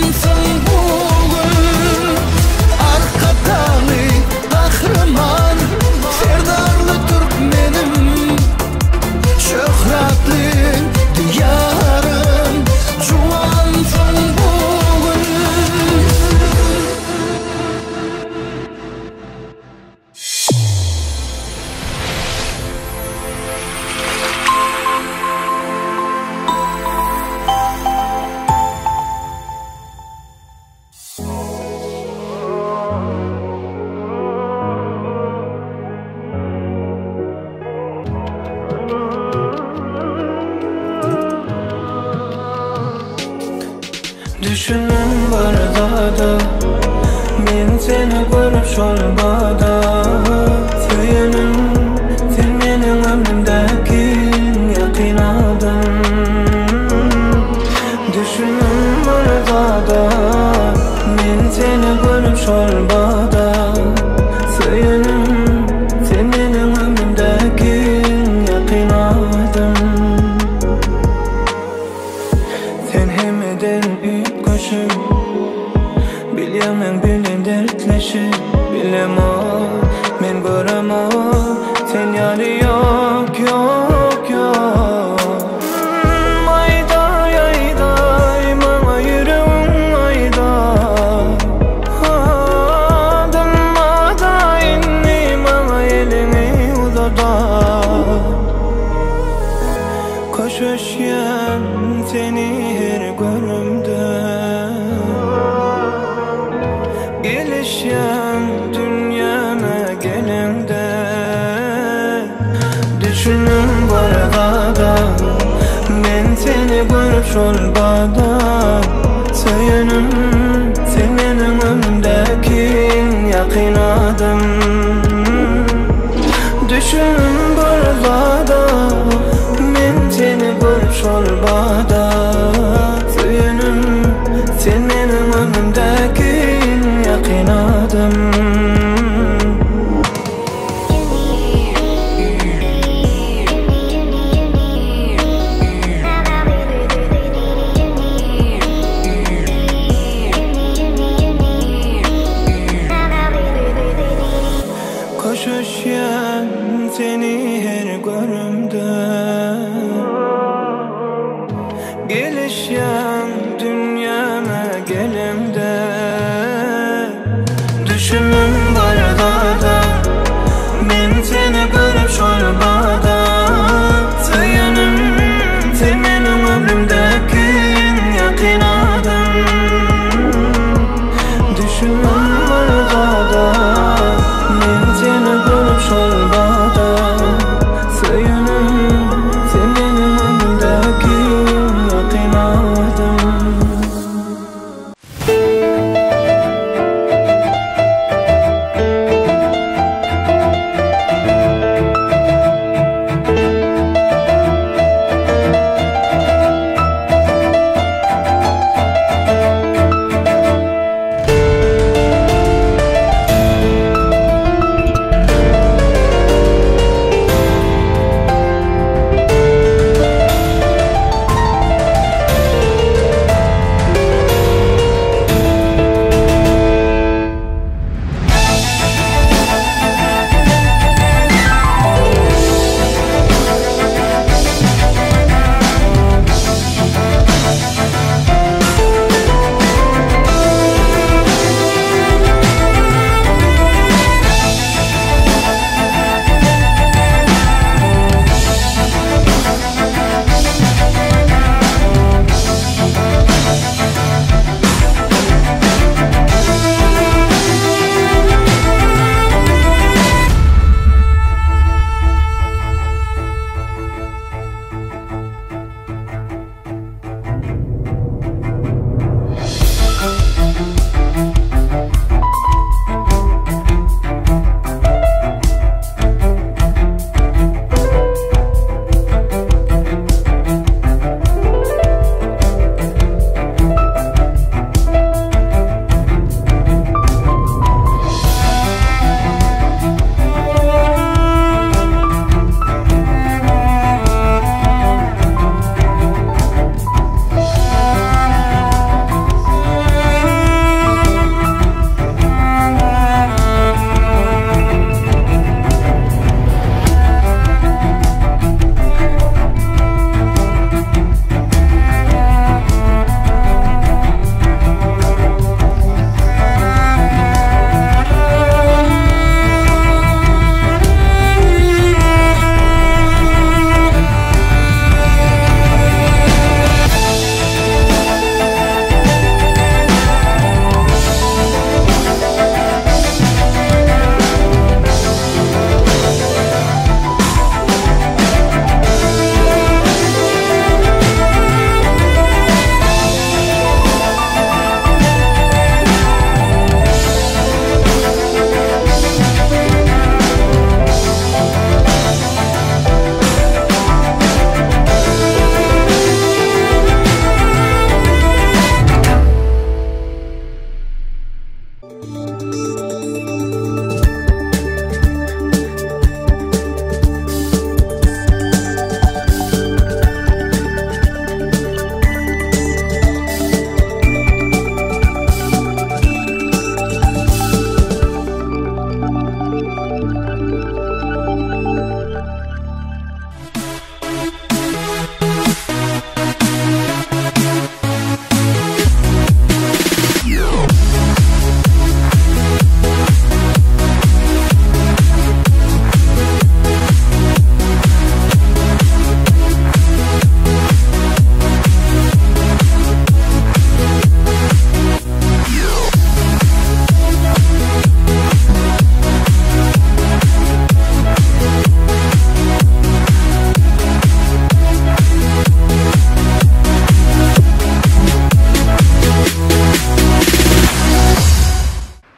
Juansın bugün Arkadağı kahraman Serdarlı Türkmenim Şöhretli diyarım Juansın bugün Düşünüm barada Men seni görüp şolbada Söyünüm sen menin ömrümdeki yakin adam Düşünüm barada Men seni görüp şolbada Söyünüm sen menin ömrümdeki yakin adam Sen hemeden Bilemem bilen dertleşi Bilem o men görem o Sen yani yok yok yok Ayday ayday Bana yüreğim ayday Adımada inni Bana elini uzada Koşuşyan seni her görümde Gelişen dünyana gelimde Düşünüm barada Men seni görüp şolbada Söyünüm sen benim ömrümdeki yakin adam Düşünüm barada Men seni görüp şolbada Söyünüm sen benim ömrümdeki yakin adam Koşuşyan seni her görümde Gelişyan dünyana gelimde Düşünüm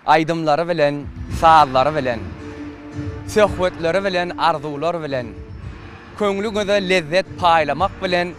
aydımları bilen, sazları bilen, söhbetleri bilen, arzular bilen, köňlüňize lezzet paýlamak bilen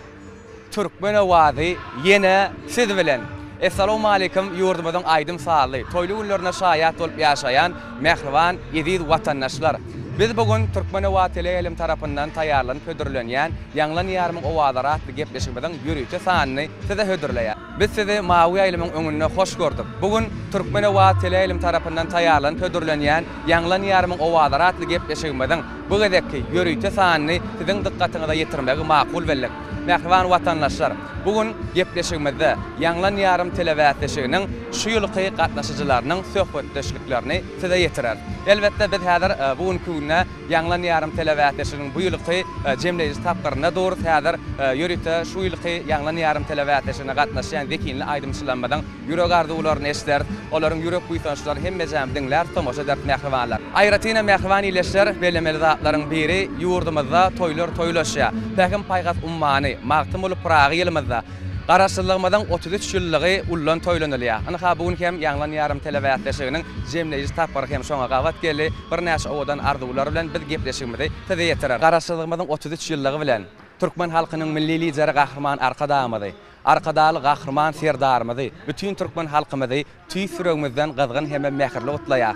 türkmen owazy ýene siz bilen. Assalamu alaykum ýurdumyzyň aýdym sazly, toýly günlerine şaýat bolup ýaşaýan mehriban ýeziz watandaşlar. Biz bugün Türkmen Owa Teleýelim tarapyndan taýýarlanyp hödürlenýän ýanglan ýarmyň owazlara atly gepleşigimiziň ýürüýçi sanyny size hödürleýär. Biz sizi mawy aýlymyň öňüne hoş gördük. Bugün Türkmen Owa Teleýelim tarapyndan taýýarlanyp hödürlenýän ýanglan ýarmyň owazlara atly gepleşigimiziň bu gezekki ýürüýçi sanyny siziň dikkatiňize ýetirmegi makul bellik. Mehriban watandaşlar, bugün gepleşigimizde ýanglan ýarym telewizionynyň şu ýylky gatnaşyjylarynyň söhbetdeşliklerini size ýetirer. Elbetde biz häzir bugünkü günde ýanglan ýarym telewizionynyň bu ýylky jemleýiş tapgyryna dogry häzir ýürüýte şu ýylky ýanglan ýarym telewizionyna gatnaşan wekinli aýdymçylanmadan ýürek arzuwlaryny eşder, olaryň ýürek buýtançylary hemme jam diňler, tomoşa edip mehribanlar. Aýratyna mehriban ýyleşler belemeli zatlaryň biri ýurdumyzda toýlar toýlaşýar. Pägim paýgat ummany magtym bolup Praga ýylymyzda garaşdyrylmadan 33 ýyllygy ullan toýlanylýar. Ana bugün hem ýanglan ýarym telewizionynyň jemleýiş tapgyry hem şoňa gawat geldi. Bir näçe owadan arzuwlar bilen biz gepleşigimizi täze ýetirer. Garaşdyrylmadan 33 ýyllygy bilen Türkmen halkynyň milli lideri Gahrman Arkadamyzy, Arkadaly Gahrman Serdarmyzy, bütün Türkmen halkymyzy tüý süregimizden gyzgyn hem mähirli gutlaýar.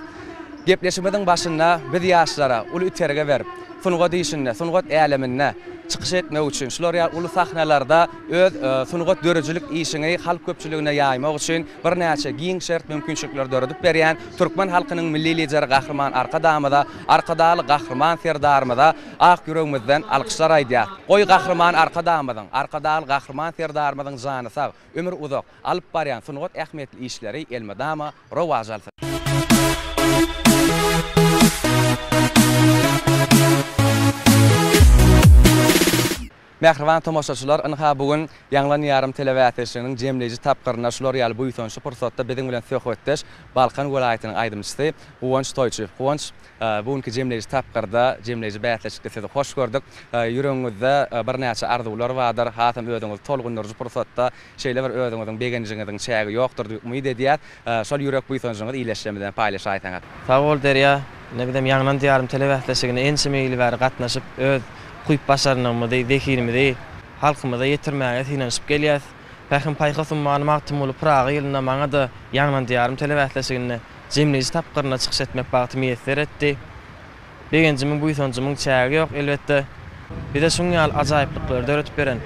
Gepleşigimiziň başynda biz ýaşlara uly üterge berip, sunugat diýişinde, sunugat äleminde çıkış etmek için, şular ya ulu sahnalarda öz sunugat dörücülük işini halk köpçülüğüne yaymak için bir näçe giň şert mümkinçilikler döredip berýän Türkmen halkynyň milli lideri Gahrman Arkadamyza, Arkadaly Gahrman Serdarmyza ak ýüregimizden alkyşlar aýdýar. Goý Gahrman Arkadamyzyň, Arkadaly Gahrman Serdarmyzyň jany sag, ömür uzak alyp barýan sunugat ähmiýetli işleri elmedama rowaj alsyn. Mehriban tomoşaçylar, ynha bugün ýanglan ýarym telewizionynyň jemleýici tapgyryna şular ýaly buýtançy pursatda biziň bilen söhbetdeş Balkan welaýatynyň aýdymçysy Huwanç Toýçy. Huwanç, bugünkü jemleýici tapgyrda jemleýici bätleşikde sizi hoş gördük. Ýüregiňizde bir näçe arzuwlar bardyr, hatam özüňiz tolgundyryjy pursatda şeýle bir özüňiziň begençiňiziň çägi ýokdur diýip umyt edýär. Şol ýürek buýtançyňyz iýleşmeden paýlaşaýsaňar. Sag bol Derýa, ne bilem ýanglan ýarym telewizionyny ençe meýli bäri gatnaşyp öz kuýup başarnymyzy, zekirmidi halkymyza ýetirmäge tinanşyp gelýär. Pähim paýgasym many magtym bolup Praga ýylynda maňa da ýanglan ýarym telewizionyny jemleýici tapgyryna çykyş etmek bagty meýesler etdi. Begençimiň buýtançymyň çägi ýok elbetde. Bir de şoň ýaly ajaýyplyklar döretip beren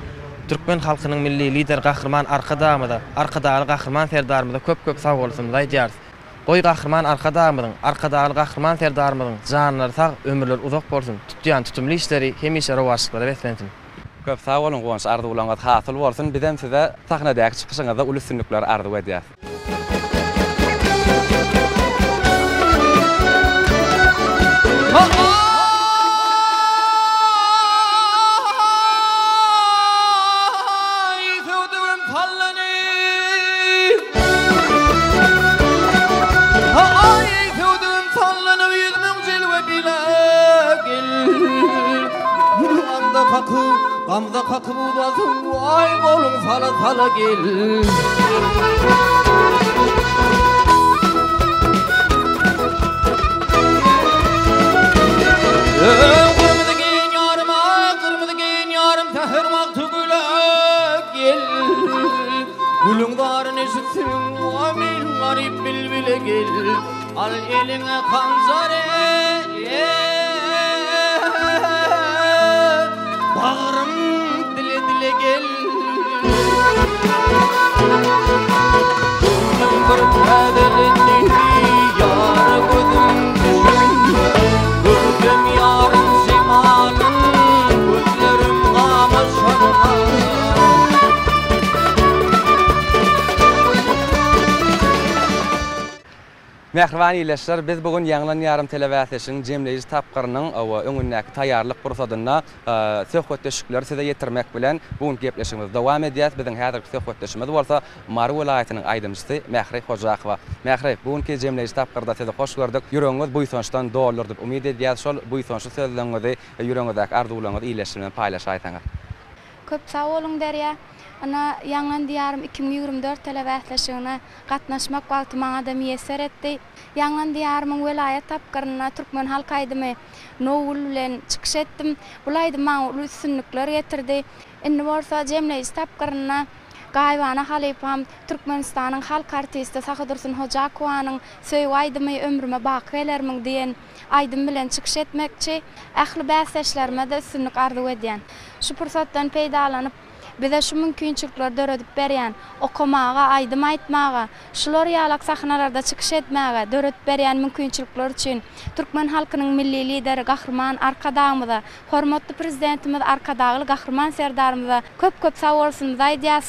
Türkmen halkynyň milli lider Gahrman Arkadamyza, Arkadaly Gahrman Serdarmyza köp sag bolsunlar diýär. Goý Gahrman Arkadamyzyň, Arkadaly Gahrman Serdarmyzyň janlary sag, ömürler uzak bolsun. Tutýan tutumly işleri hemişe rowaşlyklara beslensin. Köp sag bolun, Huwanç, arzuwlaryňyz hasyl bolsun. Bizem size sahnadaky çykyşyňyzda uly sünnükler arzuw edýär. Gamda kakıp udasın, ay kolun sala gel. Kırmızı giyin yarım, tahırmak tügülek gel. Gülün darın eşitsin, amil garip bilbile gel. Al eline kanzare, bağrım dile gel. Bir kaderini yar gözüm düşün. Gördüm yarın simanın, gözlerim kamaşanlar. Mehriban ýyleşler, biz bugün ýanglan ýarym telewizionynyň jemleýici tapgyrynyň öňündäki taýýarlyk pursatyna söhbetdeşikler size ýetirmek bilen bugün gepleşigimiz dowam edýär. Biziň häzirki söhbetdeşimiz bolsa Mary welaýatynyň aýdymçysy Mähri Hojakowa. Mähri, bugünkü jemleýici tapgyrda sizi hoş gördük. Ýüregiňiz buýtançdan doldur diýip umyt edýär. Şol buýtançy sözleriňizi ýüregiňizdäki arzuwlaryňyzy iýleşmeden paýlaşaýsaňar. Köp sag bolun Derýa. Ana Yaňlan diýarym 2024 telewizionyna gatnaşmak wagty maňa da müýesser etdi. Yaňlan diýarymyň welayet tapgyryna türkmen halk aýdymy nowul bilen çykyş etdim. Bulaýdy maňa uly üstünlikler getirdi. Indi bolsa jemleýiş tapgyryna Gaýbana Halipam Türkmenistanyň halk artisti Sahyrdursun Hojakowanyň söýüp aýdymy ömrüme baky gelermiň diýen aýdym bilen çykyş etmekçi. Ähli bäsleşlerime de üstünlik arzu edýän. Şu pursatdan peýdalanyp bize şu mümkinçilikler döredip berýän, okumaga, aýdym aýtmaga, şular ýalak sahnalarda çykyş etmäge döredip berýän mümkinçilikler üçin türkmen halkynyň milli lideri Gahrman Arkadağymyza, hormatly prezidentimiz Arkadagyly Gahrman serdarymyza köp sag aýdýas.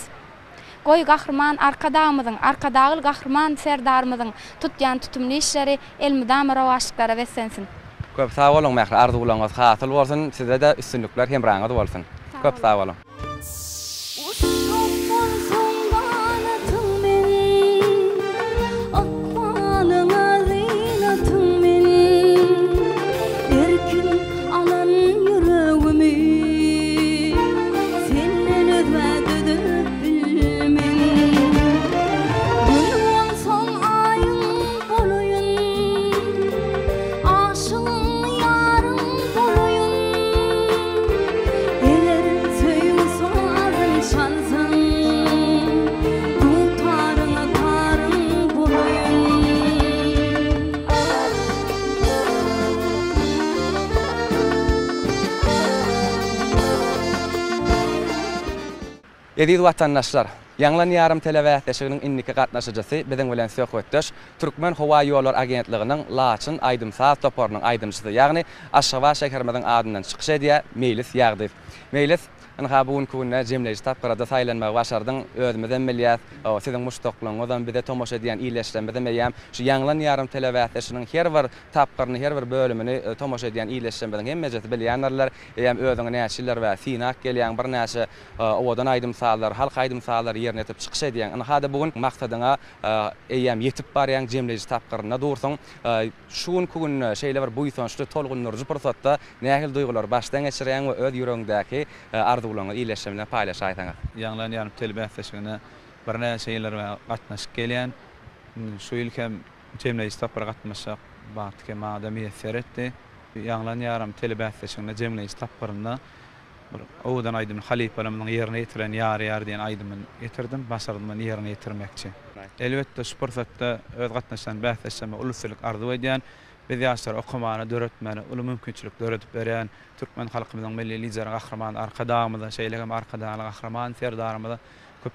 Goý Gahrman Arkadağymyzyň, Arkadagyly Gahrman serdarymyzyň tutýan tutumly işleri elmydam rawaşlyklara wessensin. Köp sag bolun mähri arzuwlaryňyz hasyl bolsun, size de üstünlikler hem raňyz bolsun. Köp sag bolun. Ediz vatandaşlar, Yaňlan ýarym telewizionynyň inniki gatnaşyjysy biziň bilen söhbetdeş Türkmen Howa ýollar agentliginiň Laçyn Aýdymsaz toporunyň aýdymçysy, ýagny Aşgabat şäherimiziň adyndan çykyş edýär Meýlis ýagdy. Meýlis Anha bugun kunna jemleýiş tapgyrada saýlanmagy başardyň. Özümizden milliýat, siziň muşdaklygyňyzdan bize tomoş edýän iýleşlerimizden meýäm şu Yaňlan ýarym telewizionynyň her bir tapgyryny, her bir bölümini tomoş edýän iýleşlerimizden hemmejesi bilýänler, hem özüňe näçiler we sinak gelýän bir näçe owadan aýdymsazlar, halk aýdymsazlar ýerine etip çykyş edýän. Anha bugun maksadyňa eýem ýetip barýan jemleýiş tapgyryna dursun. Şuň kun şeýle bir buýsançly tolgunlary pursatda nähil duýgular başdan geçirýän we öz ýüregiňdäki arzuwlaryňy iýleşmekle paýlaşaýsaňyz. Yaňlan ýarym telewizionyna bir näçe ýyllar we gatnaşyp gelýän. Şu ýyl hem jemleýiş tapgyra gatnaşyp bagtky maňa müýesser etdi. Yaňlan ýarym telewizionyna jemleýiş tapgyryna bir owdan aýdym Halipalymyň ýerine ýetiren ýar diýen aýdymy getirdim, başardym ýerine ýetirmekçi. Elbetde şu pursatda öz gatnaşan bähsleşme uluslyk arzu edýän biz ýaşlar okumany döretmeni, uly mümkinçilik döretip berýän türkmen halkymyzyň milli lideri Gahrman Arkadağymyza, şeýlegem Arkadagyly Gahrman serdarymyza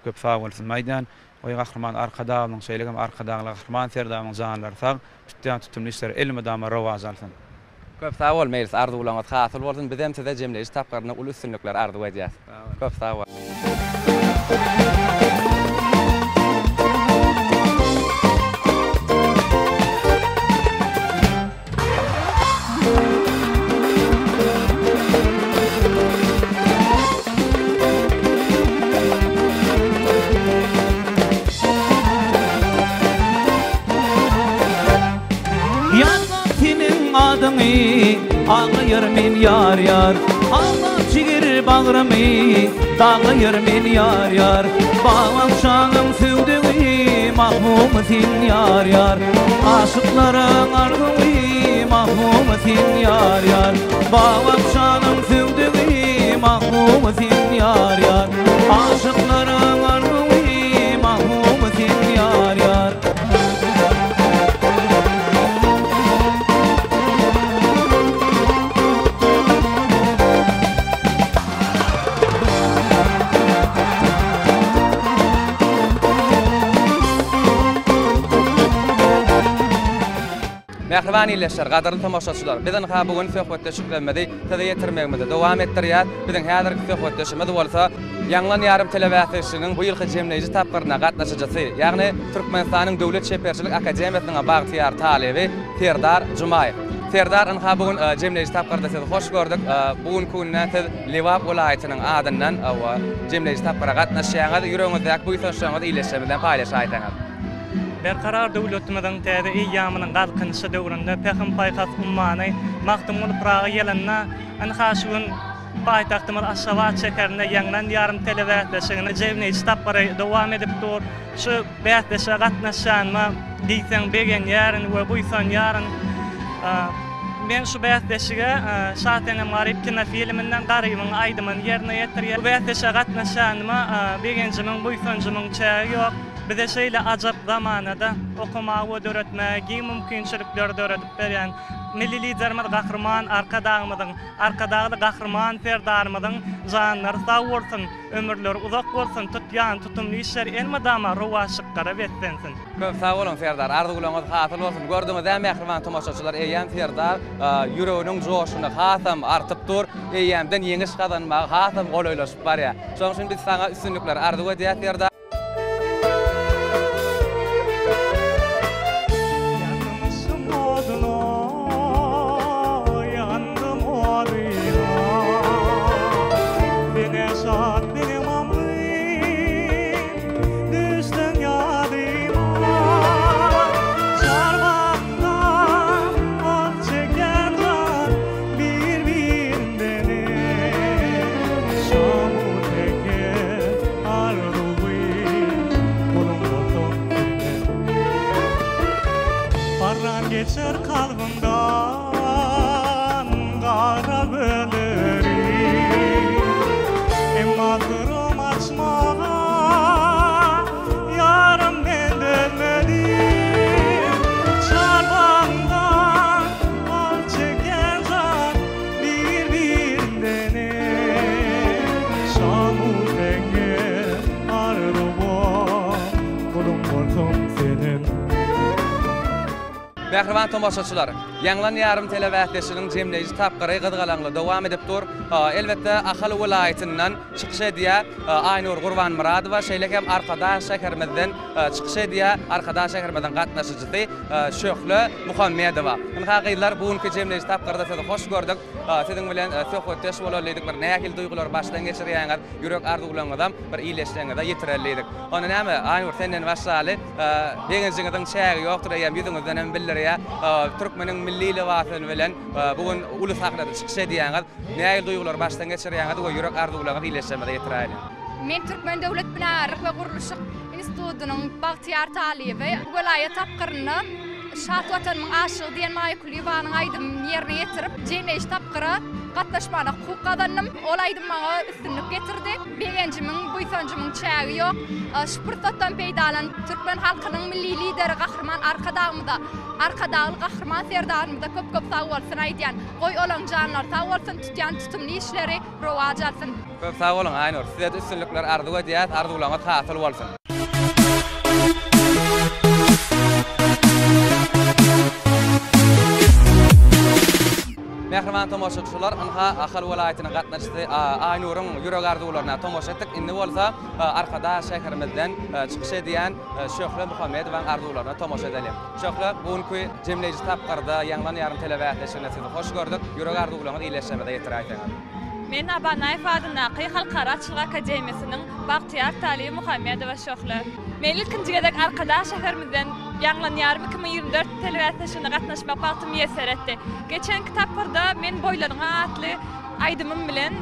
köp sag bolsun maýdan. Oý Gahrman Arkadagynyň şeýlegem Arkadagyly Gahrman serdarymyň janlary sag, tutýan tutumly işler elmydama rawaj alsyn. Köp sag bol meýlis arzuwlaryňyz hasyl bolsun, bizem size jemleýiş tapgyryna uly üstünlikler arzu edýäs. Köp sag bol. Ağlayır men yar yar, ağlap çigir bağrımı, dağlayır men yar yar. Bağlam şanım süvdüğü, mahmum sen yar yar. Aşıkların argığı, mahmum sen yar yar. Bağlam şanım süvdüğü, mahmum sen yar yar. Aşıkların argığı, mahmum sen yar yar. Mehriban iýleşler, gadarly tamaşaçylar. Biziň ha bugun söhbetde şüklenmedi, täze ýetirmegimizde dowam etdirýär. Biziň häzirki söhbetdeşimiz bolsa Yaňlan ýarym telewizionynyň bu ýylky jemleýiş tapgyryna gatnaşyjysy, ýagny Türkmenistanyň Döwlet Şeýperçilik Akademiýasynyň bagtyýar talebi Serdar Jumaýew. Serdar anha bugun jemleýiş tapgyrda sizi hoş gördük. Bugun kunna siz Lewap welaýatynyň adyndan jemleýiş tapgyra gatnaşýaňyz, ýüregiňizde bu ýysaňyz iýleşmeden paýlaşaýsaňyz. Berkarar döwletimiziň täze eýýamynyň galkynşy döwründe Pekim paýkas ummany magdum bolup raga gelenna anha şuň Paytaxtymyz Aşgabat şeherine ýaňlan ýarym telewätleşigine jemneýiş tapgary dowam edip dur. Şu bätleşe gatnaşanma diýsen begen ýaryn we buýsan ýaryn men şu bätleşige şahtenem garip kina filminden garymyň aýdymyň ýerine ýetirýär. Bu bätleşe gatnaşanma begenjimiň buýsanjymyň çägi ýok. Bize şeýle ajap zamanada okumagy we öğretmäge mümkinçilikler öğretip berýän milli liderimiz gahrman arkadagy gahrman serdarymyzyň janlary sag bolsun, ömürleri uzak bolsun, tutýan tutumly işler elmadama rowaşykkara betlensin. Köp sag bolun Serdar, arzuwlaryňyz hatyl bolsun. Gördüňiz hem mähriman tomaşaçylar eýän Serdar ýüreginiň joşuny hasam artyp dur, eýämden ýeňiş kazanmagy hasam golaýlaşyp barýar. Şoň üçin biz saňa üstünlikler arzuw edýär Serdar. Geçer kalbimdan kara böleri Emma durum açmağa yarım ben dönmedim Çarpağımdan al çeken can birbirinden Şam'u teker arduva kulum korkum senin Mähriman tomaşaçylar, ýaňlan ýarym telewätleşiginiň jemleýiş tapgary gydgalaňly dowam edip dur. Elbetde Ahal welaýatynyň çykyş edýär Aynur Gurbanmuradowa şeýlekem arkadaş şäherimizden çykyş edýär arkadaş şäherimizden gatnaşyjy Şöhle Muhammedowa. Hakylar bugünkü jemleýiş tapgarda sizi hoş gördük. Siziň bilen söhbetdeş bolarlydyk, bir nähil duýgular başdan geçirýäňiz, ýürek arzuwlaryňyzdan bir iýleşýäňiz ýetirellidik. Ona näme Aynur senden başlaly, begenjiňiziň çägi ýokdur, ýa ýüzüňizden hem bildirýär. Türkmeniň milli libasyny bilen bugün uly saklary çykyş edýäňiz, nähil duýgular başdan geçirýäňiz we ýürek arzuwlaryňyzy iýleşýärmiz ýetirelli. Men Türkmen Döwlet Binarlyk we Guruluşyk Institutynyň Bagtyar Taliýewi welaýat tapgyryny Şat Watanmyň aşygy diýen Maýkul ýybanyň aýdym ýerine ýetirip jemleýiş tapgyry gatnaşmana hukuk kazandım. Ol aýdym maňa üstünlük getirdi. Begenjimiň buýsanjymyň çägi ýok. Şu pursatdan peýdalan Türkmen halkynyň milli lideri gahrman arkadagy gahrman serdarymyzda köp sag bolsun aýdýan. Goý olan janlar sag bolsun, tutýan tutumly işleri rowaj alsyn. Köp sag bolun Aynur. Size üstünlikler arzuw edýär, arzuwlaryňyz hasyl bolsun. Mähriman tomaşaçylar, Ahal welaýatynyň gatnaşyjy Aynuryň ýürek arzuwlaryna tomaşa etdik. Indi bolsa arkadaş şäherimizden çykyş edýän Şöhle Muhammedowaň arzuwlaryna tomaşa edelim. Şöhle, bugünkü jemleýiş tapgarda ýaňlan ýarym telewätleşigine sizi hoş gördük. Ýürek arzuwlaryňyzy iýleşýärmize ýetirýäňiz. Men Abanaýew adyna Halkara Açyk Akademiyasiniň Bagtyar Taliýew Muhammedowa Şöhle. Men ilkinjigedek arkadaş şäherimizden ýaňlan ýarym 2024 telewätleşigine gatnaşmak bagtym ýeser etdi. Geçen kitaplarda men boýlaryňa atly aýdymym bilen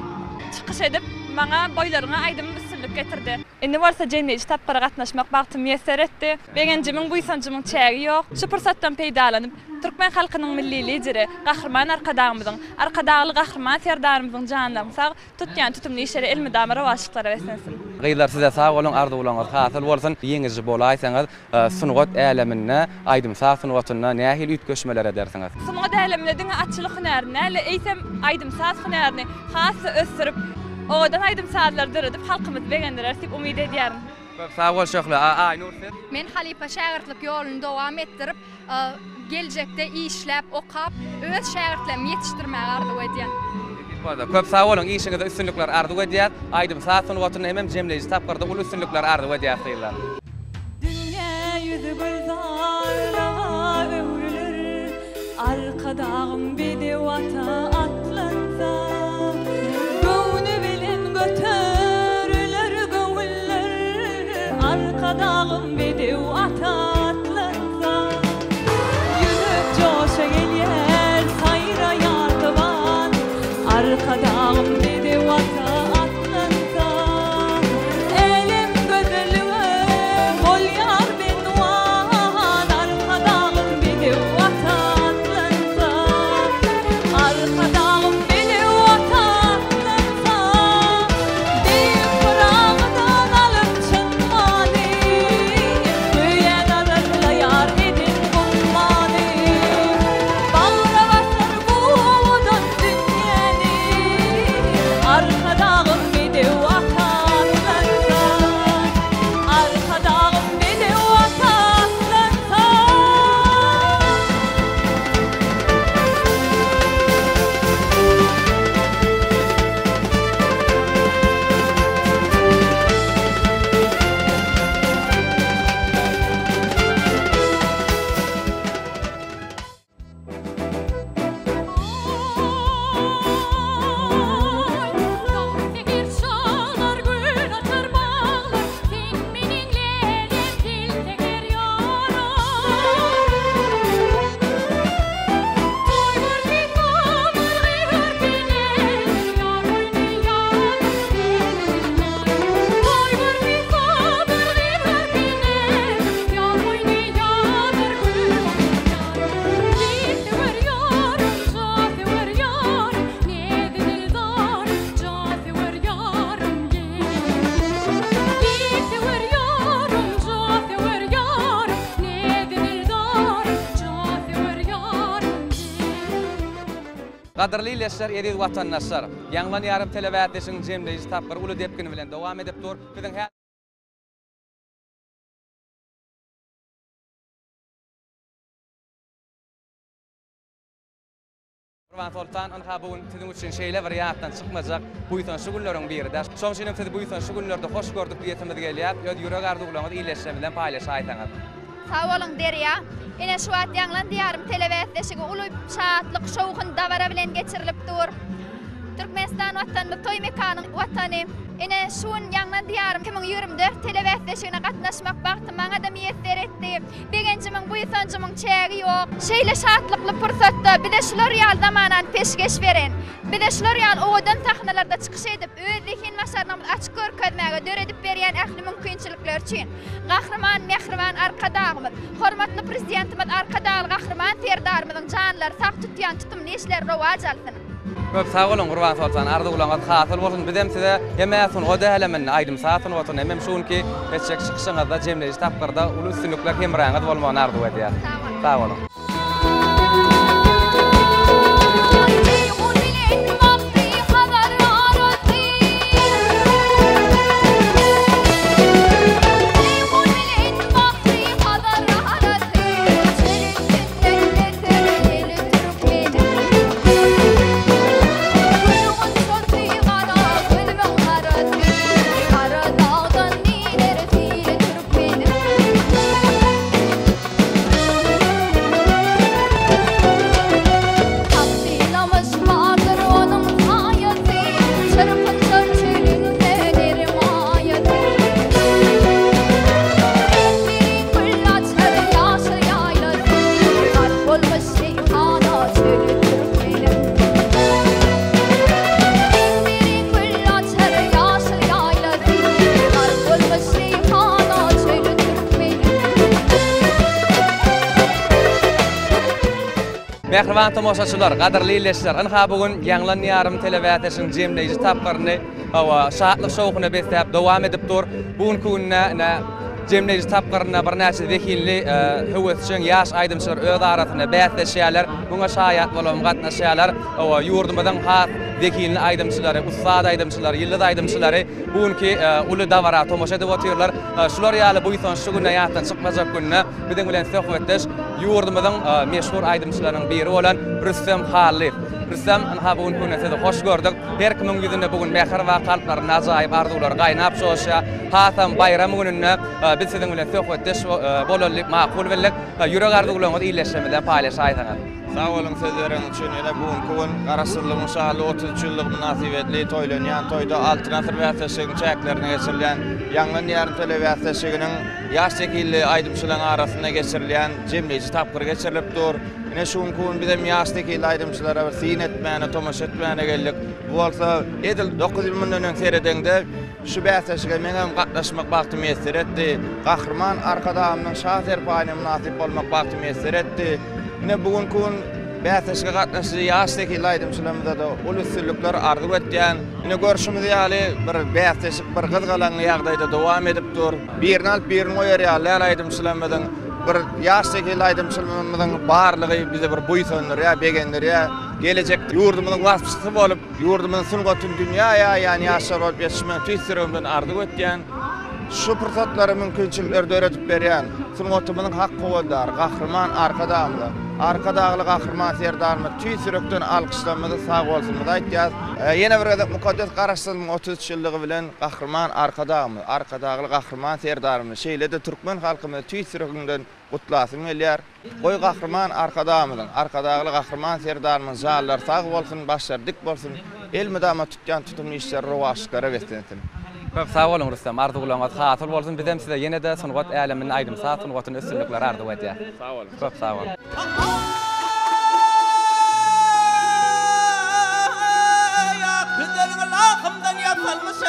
çykyş edip maňa boýlaryňa aýdymym üstünlük getirdi. Indi bolsa jemleýiş tapgara gatnaşmak bagtym ýeser etdi. Begenjimiň buýsanjymyň çägi ýok. Şu pursatdan peýdalanyp Türkmen halkynyň milli lideri, gahrman arkadagy gahrman serdarymyzyň janlaryny sag tutýan tutumly işleri elmidama rowaşyklara beslensin. Gyýlar size sag bolun, arzuwlaryňyz hasyl bolsun. Ýeňizi bolaýsaňyz sunugat älemine, aýdym sag sunugatyna nähil üýtgeşmeler edersiňiz. Sunugat älemine diňe atçylyk hünärini, eýsem aýdym sag hünärini hasy ösürip, odan aýdym saglar döredip halkymyz begendiler diýip umyd edýärim. Sag bol Şöhle, Aynur. Men halipa şäherlik ýoluny dowam etdirip, geljekde işläp, okap, öz şähertlerimi ýetişdirmäge arzuw edýän. Köp sag bolun, işiňizde üstünlikler arzuw edýär. Aýdym sag sunugatyny hem jemleýiş tapgarda ul üstünlikler arzuw edýär diýerler. Dünya yüzü gülzarlağa öwrüler, arkadağım bedewata atlansa, göwünü bilen götürüler göwüller, arkadağım bedewata atlansa, yüzük coşa gelýär sayra ýardyban, arkadağım bedewata Gaderly leşler, ediz watandaşlar. Ýanglan ýarym telewizionyň jemleýiji tapgyr uly depkini bilen dowam edip dur. Biziň Urban Sultan anha bugün sizin üçün şeýle bir ýatdan çykmajak. Bu ýytan şu günleriň biride. Şoň üçin sizi bu ýytan şu günlerde hoş gördük diýetimiz gelýär. Ýöd ýürek arzuwlaryňyzy iýleşse bilen paýlaşa aýtaňyz. Sağ olun Derya. Ine şu wagt ýanglan diýarym telewizionyň uly şatlyk şowhun dawara bilen geçirilip dur. Türkmenistan watanymyz toý mekanyň watany. Ine şuň ýanglan diýarym 2024 telewizionyna gatnaşmak bagty maňa da miýetler etdi. Begenjimiň bu ýytanjymyň çägi ýok. Şeýle şatlykly pursatda bir de şular ýal zamanan peşgeş beren. Bir de şular ýal owadan tahnalarda çykyş edip özlekin maşarnamy açyk görkezmäge döredip berýän ähli mümkinçilikler üçin. Gahrman mehriban arkadagymyz, hormatly prezidentimiz arkadagy gahrman terdarymyzyň janlary sak tutýan tutumly işler rowaj alsyn. Köp sağ olun Urban Sultan, arzuwlaryňyz hasyl bolsun. Bizem size hemäsin o dälemen aýdym saatyn watan hemem şunki geçek çykyşyňyzda jemleýiji tapgyrda uly üstünlikler hemraňyz bolmagyny arzuw edýär. Sağ olun. Mehriban tomoşaçylar, gaderly leşler, anha bugün ýanglan ýarym telewizionyň jemleýiji tapgyryny hawa şatlyk şowhuny beslep dowam edip dur. Bugünkü günne jemleýiji tapgyryna bir näçe wekilli höwetçiň ýaş aýdymçylar öz arasyna bäsleşýärler. Buňa şaýat bolan gatnaşýarlar. Hawa ýurdumyzyň has wekilli aýdymçylary, ustad aýdymçylary, ýyllyk aýdymçylary bugünkü uly dawara tomoşa edip oturýarlar. Şular ýaly bu ýytan şu günne ýatdan çykmajak günne biziň bilen söhbetdeş ýurdumyzyň meşhur aýdymçylarynyň biri bolan Rüstem Halil. Rüstem anha bugün sizi hoş gördük. Her kimin ýüzünde bugün mähir we kalplaryna ajaýyp arzuwlar gaýnap şoşa. Hatam bayram gününe biz siziň bilen söhbetdeş bolanlyk makul bilen ýürek arzuwlaryňyzy iýleşmeden paýlaşa aýtaňyz. Sağ olun sözleriň üçin. Ene bugünkü gün Garasylyň şaly 30 ýyllyk münasibetli toýlanýan toýda altyn asr wähtäçiliginiň çäklerine geçirilýän ýanglan ýarym telewizionynyň ýaş wekilli aýdymçylaryň arasynda geçirilýän jemleýiji tapgyr geçirilip dur. Ene şuň gün bizem ýaş wekilli aýdymçylara bir syn etmäne, tomoşa etmäne geldik. Bu bolsa edil 9 ýyl mundan seredende şu bähtäçige meňem gatnaşmak bagty meýser etdi. Gahrman arkadagymyň şahser paýyna münasip bolmak bagty meýser etdi. Ine bugünkü gün bähtäçige gatnaşy ýaş wekilli aýdymçylarymyzda da uly üstünlikler arzuw etýän. Ine görüşimiz ýaly bir bähtäçik bir gyzgalan ýagdaýda dowam edip dur. Birini alyp birini goýar ýaly aýdymçylarymyzyň bir ýaş wekilli aýdymçylarymyzyň barlygy bize bir buýsanlar ýa begenler ýa gelecek ýurdumyzyň wasfçysy bolup ýurdumyň sungatyn dünýäýa ýani ýaşar bolup ýetişmek tüýsüründen arzuw etýän. Şu fırsatları mümkinçilikleri öğretip berýän sungatymyzyň hakkı boldar, gahrman arkadagymyz. Arkadagly gahrman serdarymyz tüýsürekden alkışlanmady sag bolsunmyz aýtýar. Ýene bir gede mukaddes Garasylyň 33 ýyllygy bilen gahrman arkadagymyz, arkadagly gahrman serdarymyz şeýle de türkmen halkymyz tüýsürekden gutlasyn gelýär. Goý gahrman arkadagymyz, arkadagly gahrman serdarymyz jallar sag bolsun, başlar dik bolsun. El medama tutýan tutumly işler rowaşlara beslensin. Köp sağ olun Rüstem, arzuwlaryňyz hasyl bolsun. Bizem size ýene de sungat äleminiň aýdymsa sungatyň üstünlikleri arzuw edýär. Sağ olun. Köp sağ olun. Güzelliň laqymdan ýapylmyş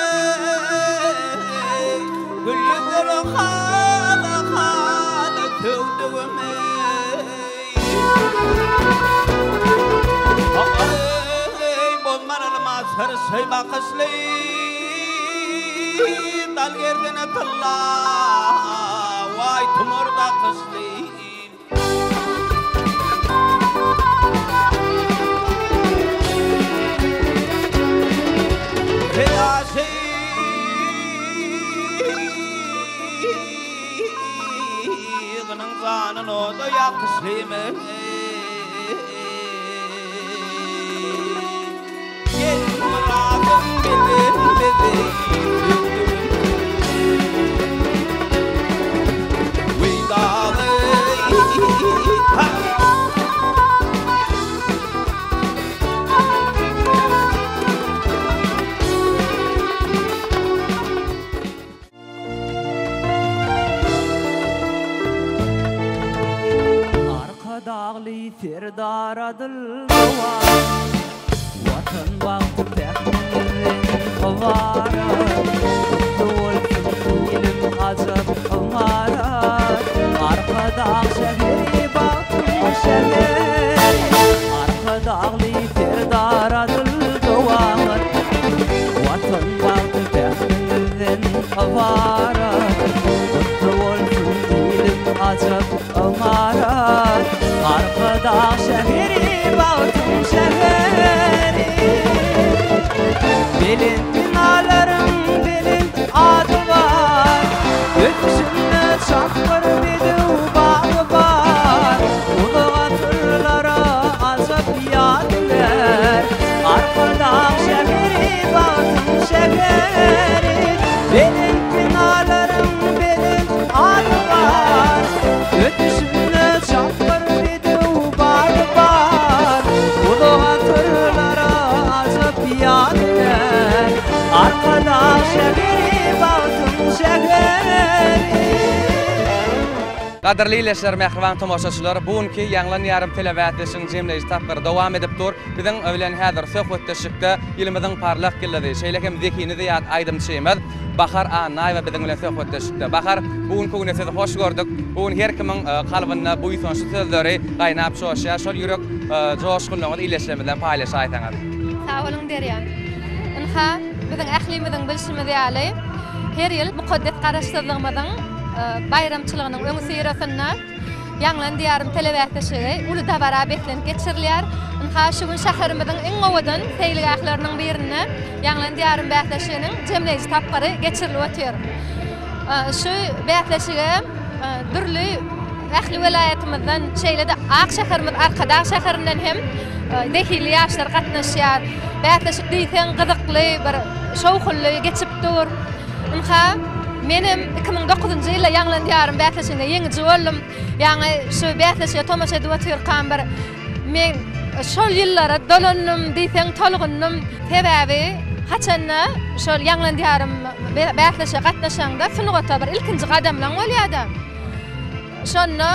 güllüleri hala hala tövdüme bolmaryma sır söýme kysly dal gerdine talla vay tumurda kysly bakışımı gel muradım bilmedi Vidalı dağlı firdar adıl var Vatan baktı tehmirin kavara Kutlu ilim azap amarat Arka dağ şehri baktım şehri Arka dağlı firdar adıl var Vatan baktı tehmirin kavara Kutlu ilim azap amarat Arka dağ şehri baktım şehri Belin binalarım belin adı var Göksünde çakır bir bağı var Ulu hatırlara azap yadiler Arka dağ şehri baktım şehri Belin binalarım belin adı var Göksünde çakır Arkadaş şehri baktım şehri Qadirli ilesler, mehriban tomoşaçylar, bugünkü Ýanglan Ýarym telewizionyň jemleýiş tapyry dowam edip dur. Biziň öwlen häzir söhbetdeşikde ýylymyzyň parlak gilledy. Şeýlekem zekini diýat aýdym şeýmez. Bahar Anay we biziň bilen söhbetdeşikde. Bahar, bugün köňüne sizi hoş gördük. Bugün her kimiň kalbyna bu ýysançy sözleri gaýnap şoşýar, şol ýürek joşgunlygyny ileslemeden paýlaşy aýtaňar. Sag bolun derýär. Inha biziň ählimizin bilşimi diýäli. Her ýyl mukaddes garaşdyrlygymyzyň bayramçylygynyň öňü syrasynda Ýanglan Ýarym telewizionyny uly dabara beklenip geçirilýär. Inha şu gün şäherimiziň iň owadan teýligahlarynyň birine Ýanglan Ýarym bähleşiginiň jemleýiş tapgary geçirilip ötýär. Şu bähleşige durly ähli welaýatimizden şeýlede Akşäherimiz Arkadaş şäherinden hem dehili ýaşlar gatnaşýar. Bähleşik diýsen gyzykly bir şowhully geçip dur. Inha menim 2009-njy ýylda Ýanglan Ýarym bähleşiginde ýeňiji boldum. Ýani şu bähleşige tomaşa edip ötýärkan bir men şol ýyllara dolanynym diýsen tolgunynym sebäbi haçanna şol Ýanglan Ýarym bähleşige gatnaşanda sunugata bir ilkinji gadam bilen bolýardy. Şonda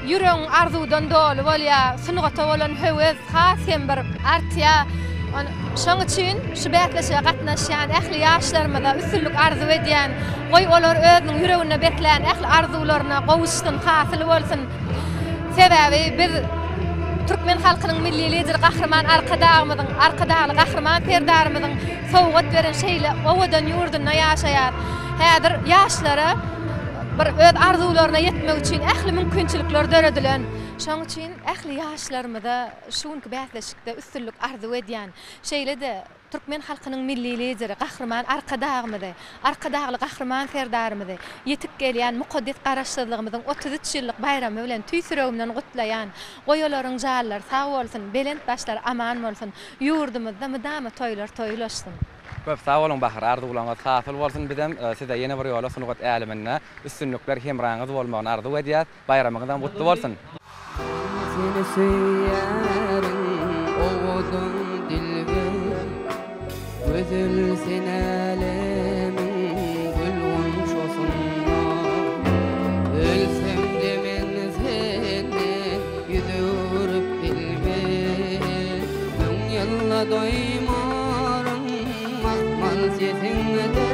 ýüregiň arzudan dolu bolýar, sunugata bolan höwes hasem bir artýar. Şoň üçin şu bähleşige gatnaşýan ähli ýaşlarymyza üstünlük arzu edýän, goý olar özüniň ýüregine beklän ähli arzularyna gowuşdyn, hasyl bolsyn. Sebäbi biz Türkmen halkynyň milli lideri gahrman arkadagly gahrman perdarymyzyň sowgat beren şeýle owadan ýurduna ýaşaýar. Häzir ýaşlara bir öz arzularyna ýetmek üçin ähli mümkinçilikler döredilen. Şoň üçin ähli ýaşlarymyza şuňky bähleşikde üstünlük arzu edýän şeýle-de Türkmen halkynyň milli lideri gahrman arkadagly gahrman serdarymyzy ýetip gelýän mukaddes garaşdyrlygymyzyň 33 ýyllyk bayramy bilen tüýsüregimden gutlaýan goýalaryň jallar sag bolsun, belent başlar aman bolsun, ýurdumyzda mydama toýlar toýlaşsyn. Köp sag bolun Bahar, arzuwlaryňyz hasyl bolsun. Bizem size ýene bir ýola sunugat äliminde üstünlükler hemraňyz bolmagyny arzu edýär. Bayramyňyzdan gutly bolsun. Seni süýärim owadan dilge Gözül senelemin gülgün şosunna Ölsem de men seni yüzürüp bilme Öň ýylla doýmarym akmal sesiňde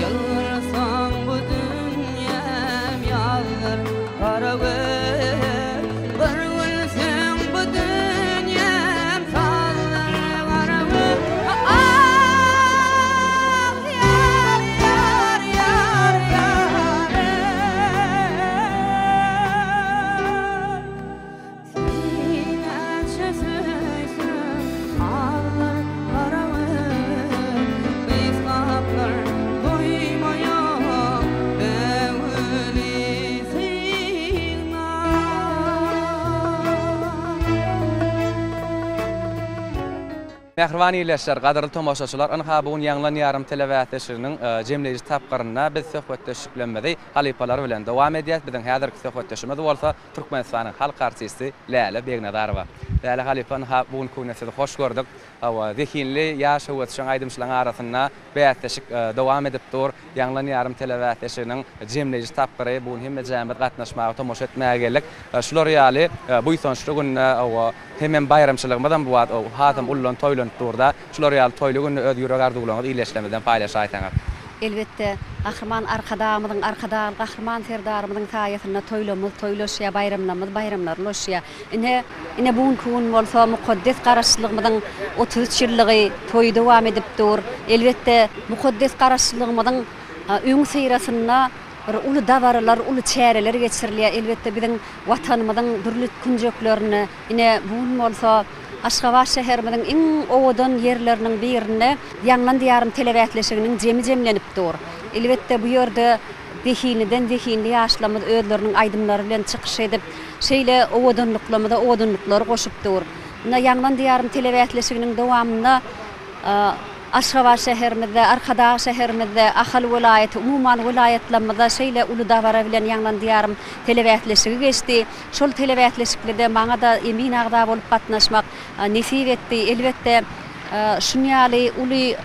Ýalvarsaň bu dünýäm ýallar kara Mehriban ýyleşler, gaderly tomoşaçylar, ynha bugun ýanglan ýarym telewizionynyň jemleýici tapgyryna biz söhbetleşiklenmedi. Halypalar bilen dowam edýär. Biziň häzirki söhbetleşmemiz bolsa Türkmenistanyň halk artisti Läle Begnadarova. Läle halypan bugun köňesi hoş gördük. Hawa zehinli ýaşaw etşen aýdymçylaryň arasynda beýatleşik dowam edip dur. Ýanglan ýarym telewizionynyň jemleýici tapgyry bugun hemme jämet gatnaşmagy tomoşa etmäge geldik. Şular ýaly bu ýa-da günne hemen bayramçylygymyzdan bu hatam ullun toýlan turda. Şular ýaly toýly günni öz ýürek arzuwlaryňyzy iýleşlemeden paýlaşaýtaňar. Elbette, Ahriman arkadağımızın arkadağın, Ahriman serdarımızın sayesinde toylumuz, toyloşya, bayramlar loşya. Ine bugün kun bolsa mukaddes garaşlygymyzyň 33 ýyllygy toy dowam edip dur. Elbette, mukaddes garaşlygymyzyň öň seýrasynda bir uly dawarlar, uly çäreler geçirilýär. Elbette biziň watanymyzyň durly künjeklerini ine bugün bolsa Aşgabat şäherimiziň iň owadan ýerleriniň birinde ýanglan diýarym telewizionynyň jemlenip dur. Elbette bu ýerde dehinli ýaşlamyz özleriniň aýdymlary bilen çykyş edip, şeýle owadanlyklary goşup dur. Ýanglan diýarym telewizionynyň dowamyna Aşgabat şäherimizde, Arkadağ şäherimizde, Ahal welaýaty, umuman welaýatlarymyzda şeýle uly dawara bilen ýanglan diýarym telewizionyny geçdi. Şol telewizionyňda maňa da emin agda bolup gatnaşmak nesip etdi. Elbette şunýaly uly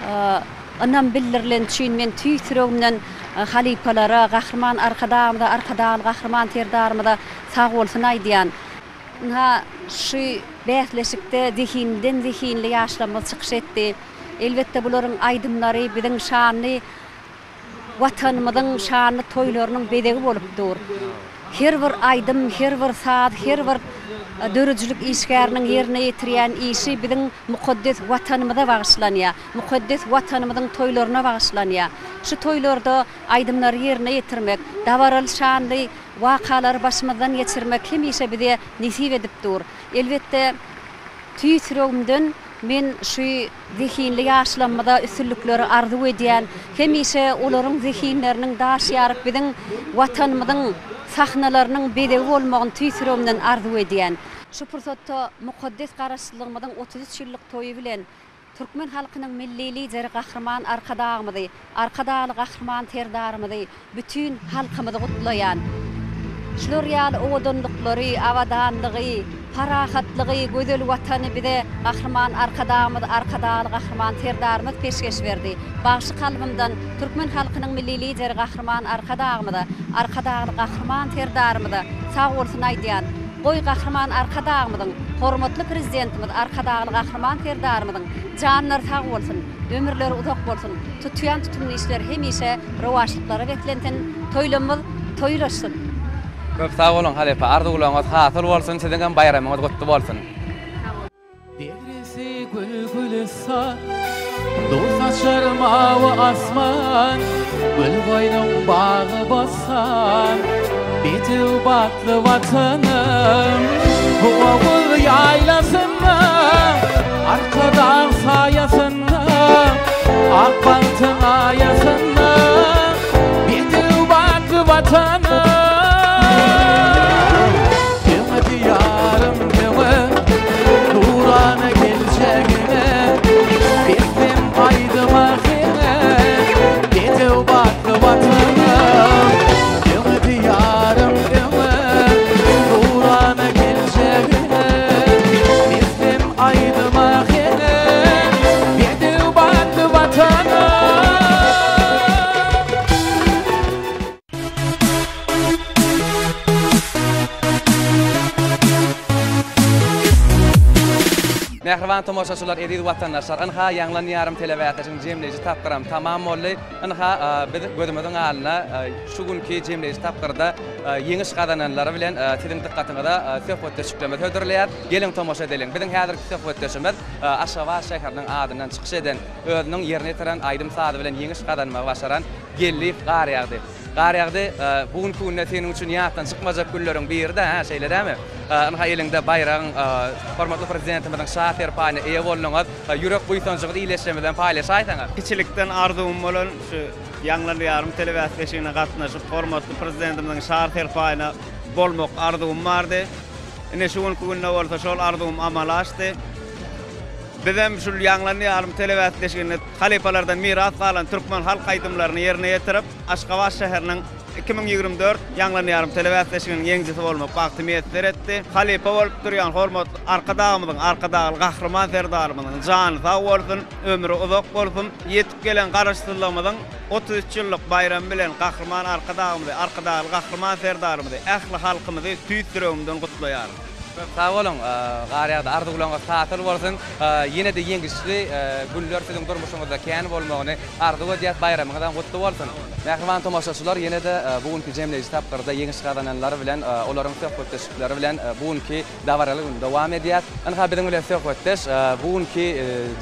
anam bildirilen üçin men tüýsüregimden halypalara, Gahryman Arkadağymyza, Arkadağly Gahryman terdarymyza sag bolsun aýdýan. Şu beýatleşikde zehinli ýaşlamyz çykyş etdi. Elbette bularyň aýdymlary biziň şanly watanymyzyň şanly toýlarynyň bedegi bolup dur. Her bir aýdym, her bir saat, her bir dörüjlük işgäriniň ýerine ýetirýän işi biziň mukaddes watanymyza bagyşlanýar. Mukaddes watanymyzyň toýlaryna bagyşlanýar. Şu toýlarda aýdymlary ýerine ýetirmek, dawaraly şanly wakalary başymyzdan geçirmek hemişe bize nesip edip dur. Elbette tüýsüregimden men şu zehinli ýaşlanmada üsünlükleri arzu edýän, hemişe olaryň zehinleriniň daşýaryp biziň watanymyzyň sahnalarynyň bedegi bolmagyny tüýsüregimden arzu edýän. Şu pursatda mukaddes garaşlygymyzyň 33 ýyllyk toýu bilen Türkmen halkynyň milli lideri Gahryman Arkadağymyzy, Arkadaly Gahryman terdarymyzy bütün halkymyzy gutlaýan. Şular ýaly owadanlyklary, awadanlygy, parahatlygy, gözel watany bize Gahryman Arkadağymyz, Arkadaly Gahryman terdarymyz peşkeş berdi. Bagşy kalbymdan Türkmen halkynyň milli lideri Gahryman Arkadağymyza, Arkadaly Gahryman terdarymyza sag bolsun aýdýan. Goý Gahryman Arkadağymyzyň hormatly prezidentimiz Arkadaly Gahryman terdarymyzyň janlary sag bolsun, ömürleri uzak bolsun. Tutýan tutumly işler hemişe rowaşlyklary beklentin, toýlamyz toýlaşsyn. Köp sağ olun halypa, arzuwlaryňyz hasyl bolsun, siziň bayramyňyz gutly bolsun. Devresi gülgülsa, dost açar mavi asman, gül boynuň bağı bassan, beti batly watanım, oğul yaylasında, Arkadağ sayasında, Akbaltın ayasında, beti batly watanım. Durana geleceğine bizim aydıma hine Dede baklı vatanım Deme diyarım deme Durana geleceğine bizim aydıma hine Dede baklı vatanım Mehriban tomoşaçylar, edil watandaşlar, ynha ýanglan ýarym telewizionynyň jemleýici tapgyram tamam boldy. Ynha biz gözümiziň alyna şu günki jemleýici tapgyrda ýeňiş gadananlary bilen siziň dikkatyňyza söhbetleşiklemez hödürleýär. Gelin tomoşa edelim. Biziň häzirki söhbetleşmemiz Aşgabat şäheriniň adyndan çykyş eden, özüniň ýerine ýetiren aýdym sady bilen ýeňiş gadanmagy başaran Gelli Garyagdy. Garyagdy bugün günne senin üçin ýatdan çykmajak günleriň birinde, şeýledämi? Ynha elinde bayrağın hormatly prezidentimiziň şaher paýyna eýe bolýaňyz, ýürek buýsançygy iýleşmeden paýlaşaýsaňar. Kiçilikden arzuwym bolan şu ýanglan ýarym telewizionyna gatnaşyp hormatly prezidentimiziň şaher paýyna bolmak arzuwym bardy. Ine şu günne bolsa şol arzum amal açdy. Bizem şu Ýanglan Ýarym telewiziýasine halipalardan miras galan türkmen halk aýdymlaryny ýerine ýetirip Aşgabat şäheriniň 2024 Ýanglan Ýarym telewiziýasiniň ýeňjisi bolmak bagty meýetler etdi. Halipa bolup durýan hormat arkadagymyň arkadagy gahrman serdarymyň jany sag bolsun, ömrü uzak bolsun. Ýetip gelen garaşdyrlygymyň 33 ýyllyk bayram bilen gahrman arkadagy gahrman serdarymyzy, ähli halkymyzy tüýtürümden gutlaýar. Sağ olun, gariyada arzugulanğa saatır bolsun. Yine de yeňişli günler sizin durmuşyňyzda kän bolmagyny arzuga diýip bayramyňyzdan gutly bolsun. Mähriman tomaşaçylar ýene de bugünkü jemleýiş tapgyrda yeňiş gadananlar bilen olaryň söhbetdeşikleri bilen bugünkü dawaraly dowam edýär. Anha biziň bilen söhbetdeş bugünkü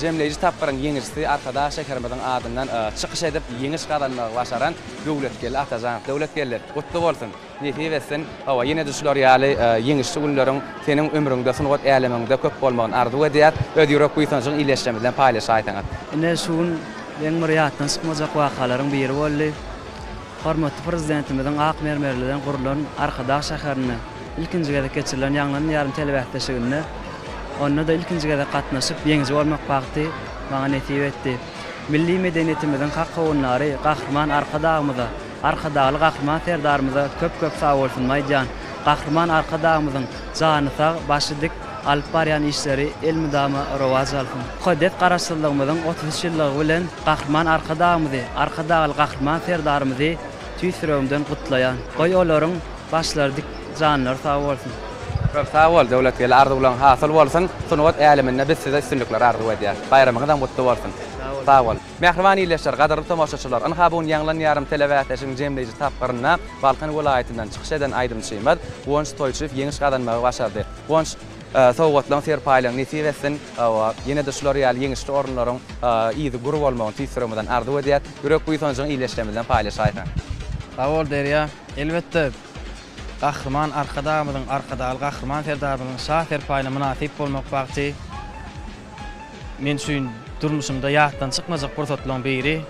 jemleýiş tapgyryň yeňişli arkadaş şekermeden adından çykyş edip yeňiş gadanmagy başaran döwletgel Atajan döwletgeller gutly bolsun. Netibesin awa yine de şular ýaly yeňişli günleriň senin ömrüňde sunugat älemeňde köp bolmagyny arzu edýär. Öz ýürek guýsanjyň ileşmeden paýlaşaýtaňar. Ine şuň ýeňmirýatdan çykmajak wakalaryň biri boldy. Hormatly prezidentimiziň ak mermerliden gurulan Arkadaş şäherine ilkinji gede geçirilen Ýanglan Ýarym telewiziýasine onda da ilkinji gede gatnaşyp ýeňji bolmak bagty maňa netip etdi. Milli medeniýetimiziň hak gowunlary gahrman arkadagymyza arkadaly gahrman serdarymyza köp sag bolsun maýdan. Gahrman arkadagymyzyň jany sag başydyk alyp barýan işleri el müdama rowaj alsyn. Hodet garaşdyrlygymyzyň 33 ýyllygy bilen gahrman arkadagymyzy, arkadaly gahrman serdarymyzy tüýsürümden gutlaýan. Goý olaryň başlaryk janlar sag bolsun. Köp sag bol döwletgel arzugulan hasyl bolsun. Sunugat äleminde biz size üstünlikler arzu edýär. Bayramyňyzdan gutly bolsun. Sağ ol. Mähriman iýleşler, gadarly tomaşaçylar, anha bu Ýanglan Ýarym telewiziýasynyň jemleýici tapgyryna Balkan welaýatynyň çykyş eden Aýdym Şeýmat, Wonç Toýçew ýeňiş gadanmagy başardy. Wonç sowgatlaryň serpaýlaryň netibesin we ýene de şular ýaly ýeňişli orunlaryň ýygy gurup bolmagyny tüýsürmeden arzu edýär. Ýürek guýsanjyň iýleşmeden paýlaşaýtar. Sağ ol derýa. Elbetde gahrman arkadagymyň arkadaly gahrman serdarymyň şaher paýyna munasip bolmak bagty men şuň durmuşymda ýatdan çykmajak pursatlaryň biri.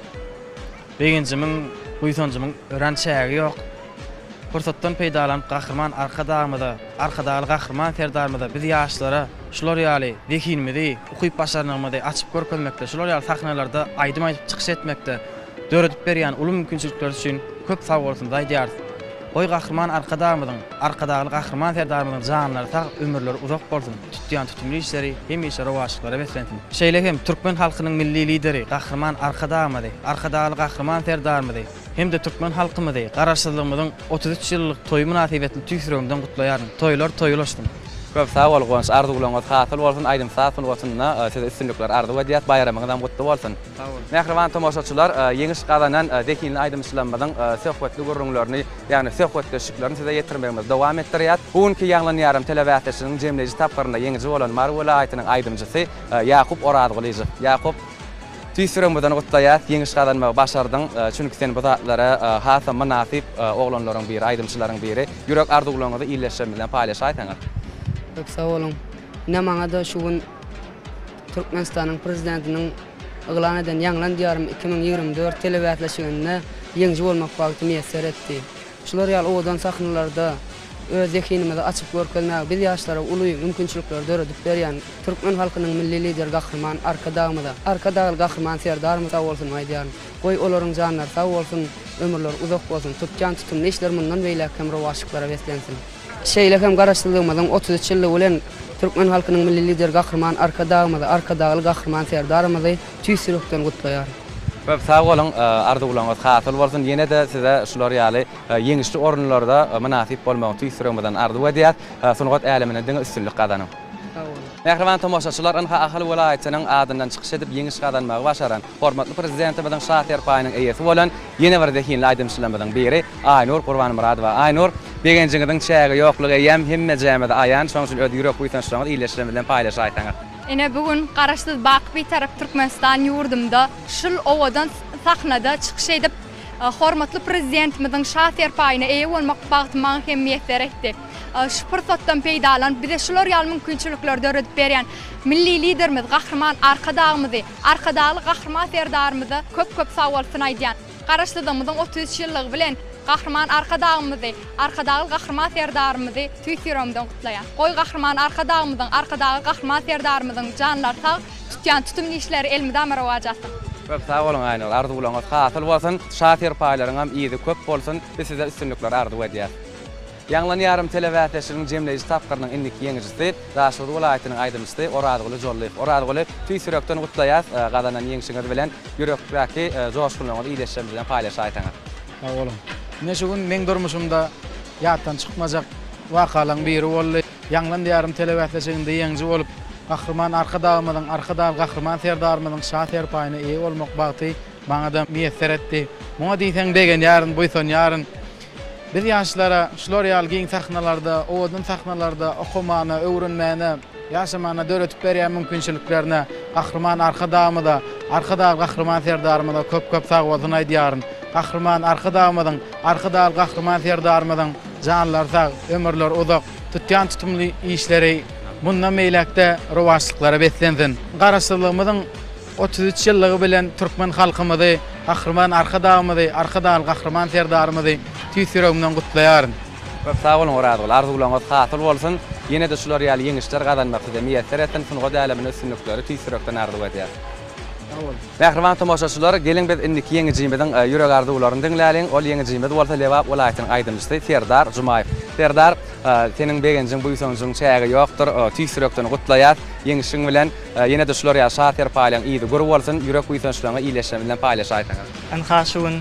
Begenjimiň, guýsanjymyň öğrençägi ýok. Pursatdan peýdalanyp gahrman arkadagymyda, arkadaly gahrman serdarymyda biz ýaşlara şular ýaly dekinmidi, ukyp başarnymydy açyp görkezmekde, şular ýaly sahnalarda aýdym aýdyp çykyş etmekde döredip berýän uly mümkinçilikler üçin köp sag bolsun daýdýar. Oy gahrman arkadagymyň, arkadaly gahrman serdarymyň janlary sag ömürleri uzak bolsun. Tutýan tutumly işleri hemişe rowaşlyklara beslensin. Şeýle hem türkmen halkynyň milli lideri gahrman arkadagymydy, arkadaly gahrman serdarymydy. Hem de türkmen halkymydy. Garaşdyrlygymyň 33 ýyllyk toý münasibetli tüýsürümden gutlaýaryn. Toýlar toýulaşdym. Köp sag bol Wonç arzugulanňyz hasyl bolsun, Aýdym sag bolsunna size üstünlikler arzu edýär. Bayramyňyzdan gutly bolsun. Mähriman tomaşaçylar, ýeňiş gadanan dekinli Aýdym Şeýmatdyň söhbetli gurrunlaryny, ýani söhbetdeşiklerini size ýetirmegimiz dowam etdirýär. Bugünkü Ýanglan Ýarym telewiziýasynyň jemleýici tapgyryna ýeňji bolan Mar welaýatynyň aýdymjysy Ýakup Oradgylyjy. Ýakup tüýsürümden gutlaýar, ýeňiş gadanmagy başardyň. Çünki sen bu zatlara hasy munasip oglanlaryň biri, aýdymçylaryň biri. Ýürek arzugulanňyzy iýleşmeden paýlaşaýtaňar. Çok sağ olun. Yine bana da şu gün Türkmenistan'ın prezidentinin ıglan eden Ýanglan Ýarym 2024 telewiziýasyne ýeňji bolmak bagty meýesser etdi. Şular ýaly odan sahnalarda öz zekinimizi açyp görkezmäge biz ýaşlara uly mümkinçilikler döredip berýän türkmen halkynyň milli lider gahrman arkadaly gahrman serdarymyza bolsun aýdýan. Goý olaryň janlary sag bolsun, ömürleri uzak bolsun. Tutýan tutumly işler mundan beýle hem rowaşlyklara beslensin. Şeýle hem garaşdyrlygymyň 33 ýyllygy bilen türkmen halkynyň milli lider gahrman arkadaly gahrman serdarymyzy tüýsürükden gutlaýar. Köp sag bolun, arzugulanňyz hasyl bolsun. Ýene de size şular ýaly ýeňişli orunlarda munasip bolmagy tüýsürmeden arzu edýär. Sunugat älemine diňe üstünlik gadanyň. Mähriman tomaşaçylar, anha ahly welaýatynyň adyndan çykyş edip ýeňiş gadanmagy başaran hormatly prezidentimiziň şaher paýynyň eýesi bolan ýene bir dekinli Aýdym Şeýmatdyň biri Aýnur Gurbanmuradowa. Aýnur, begenjiňiziň çägi ýoklugy ýem hemme jämede aýan, şoň üçin öd ýürek guýsançylaryňyzy iýleşmeden paýlaşaýtaňar. Ene bugün garaşdyk bir tarap Türkmenistan ýurdumda şul owadan sahnada çykyş edip hormatly prezidentimizin şaher paýyna eýe bolmak bagty maňa hem meýetler etdi. Şu pursatdan peýdalan bir de şular ýaly mümkinçilikler döredip berýän milli liderimiz gahrman arkadagymyzy, arkadaly gahrman serdarymyzy köp sag bolsun aýdýan. Garaşdyrmyň 33 ýyllygy bilen Kahraman arka dağımızı, arkadağı kahraman serdarımızı tüysürümden kutlayan. Koy kahraman arka dağımızın, arkadağı kahraman serdarımızın canlar sağ, tutyan tutumlu işleri elmide amaravacaktır. Köp sağ olun aynı, arzu bulunuz hasıl olsun, şatir payların hem iyidi köp olsun, biz size üstünlükler arzu ediyaz. Yanlan yarım televizyonun cemleyici tapqarının indik yeňişisi, Daşary welaýatynyň aýdymysy Oradygly jollayıp, Oradygly tüýsürekden gutlaýas, gadanan yeňişiňiz bilen ýürekdäki joşgullygyňyzy iýleşýän bilen paýlaşaýtaňar. Sağ olun. Neşe gün men durmuşumda ýatdan çykmajak wakalaryň biri boldy. Yanlan yarım televizyonda yeňji bolup, Kahraman arkadağımyň, arkadağı kahraman serdarymyň şaher paýyna eý bolmak bagty maňa da meýesser etdi. Muňa diýsen degen ýaryn buýsan ýaryn bir ýaşlara şular ýaly giň sahnalarda, owdun sahnalarda okumana, öwrenmäne, ýaşamana döretip berýän mümkinçiliklerine Kahraman arkadağımyda, arkadağı kahraman serdarymyda köp sag bolsun aýdýaryn. Kahraman arkadağımyň, arkadağı kahraman serdarymyň janlar sag, ömürler uzak, tutýan tutumly işleri bundan meýlekde rowaçlyklara beslensin. Garaşdyrlygymyzyň 33 ýyllygy bilen türkmen halkymyzy, Kahraman arkadağymyzy, arkadağı kahraman serdarymyzy tüýsüregimden gutlaýaryn. Köp sag bolun Oradygly, arzuwlaryňyz hasıl bolsun. Ýene de şular ýaly yeňişler gadanmakda meýesser etsin, şunu dälemini üstünlikleri tüýsürekden arzu edýär. Mähriban tomoşaçylar, gelin biz indiki ýeňi jymydyň ýürek arzuwlaryny dinläliň. Ol ýeňi jymy bolsa Lewap welaýatynyň aýdymysy Serdar Jumaýew. Serdar, seniň begenjiň bu ýysaňyň çägi ýokdur, tüýsürekden gutlaýar. Yeňişiň bilen ýene de şular ýa şaher paýlaň iýdi gurub bolsun, ýürek ýysaňyňy iýleşen bilen paýlaşaýtaňar. An haşuň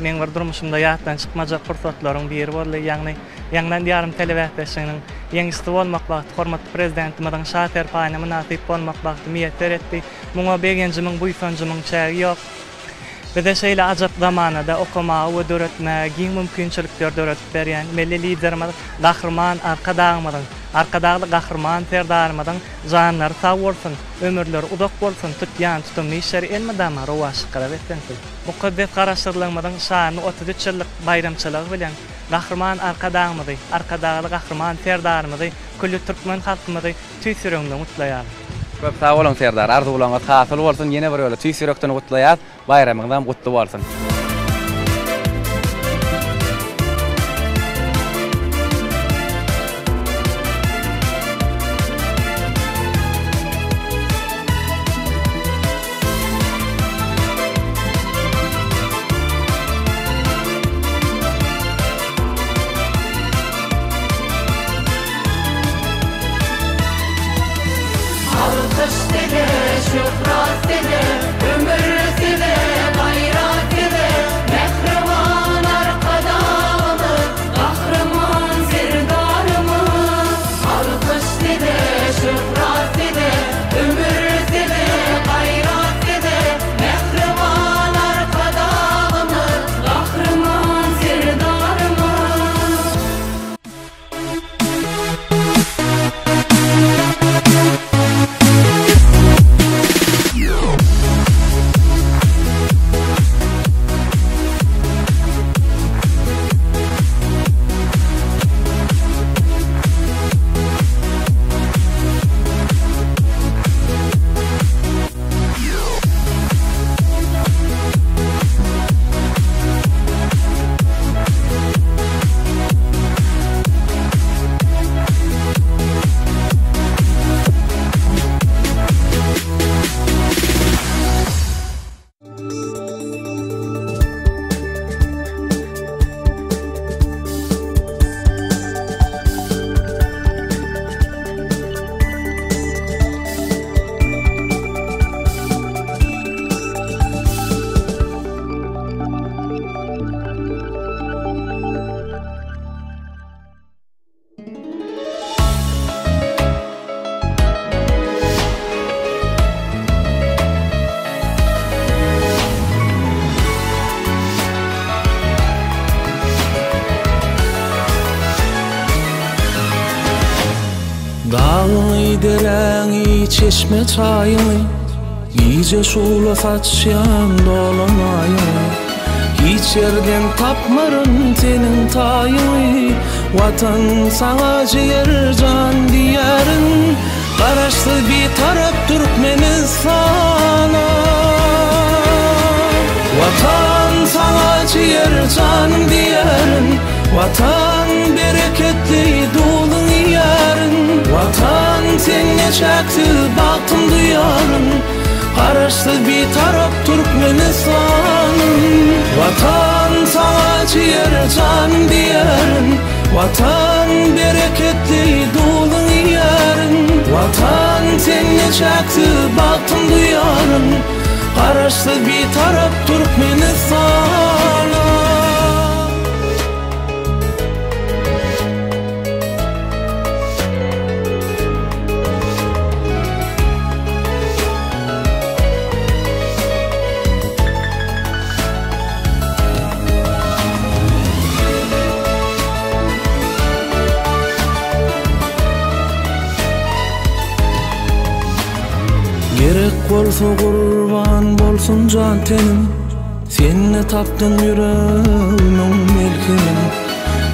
men bir durmuşumda ýatdan çykmajak pursatlaryň biri boldy, ýagny Yanlan yarım televizyonyň yeňisi bolmak bagty hormatly prezidentimiň şaher paýyna münasip bolmak bagty meýetler etdi. Muňa begenjimiň bu ýysaňyň çägi ýok. Bide şeýle ajap zamanada okuma we döretme, giň mümkinçilikler döretip berýän milli liderimiz Kahraman arkadağymyň, arkadağı kahraman serdarymyň janlary sag bolsun, ömürleri uzak bolsun, tutýan tutumly işleri elmede rowaçlyklara beslensin. Mukaddes garaşdyrylmadyň şany 33 ýyllyk bayramçylygy bilen Kahraman arkadağymyzy, arkadağı kahraman serdarymyzy, küllü türkmen halkymyzy tüýsüregden gutlaýar. Köp sag bolun Serdar, arzuwlaryňyz hasyl bolsun, ýene bir ýöle tüýsürekden gutlaýar, bayramyňdan gutly bolsun. Dereňi çeşme çaýyny, iýje şula saçýan dolanaýy. Hiç yerden tapmarın senin taýyny, watan saňa yer can diýärin. Garaşdy bir tarap Türkmenistana, watan saňa yer can diýärin. Vatan bereketli dolun yarın, vatan senne çaktı baktım duyarın. Karıştı bir taraf Türkmenistan'ın, vatan sana ciğer canım diyerin. Vatan bereketli dolun yarın, vatan senne çaktı baktım duyarın. Karıştı bir taraf Türkmenistan'ın. Gerek bolsa kurban bolsun can tenim, senne tapdın yüreğimin melkenim.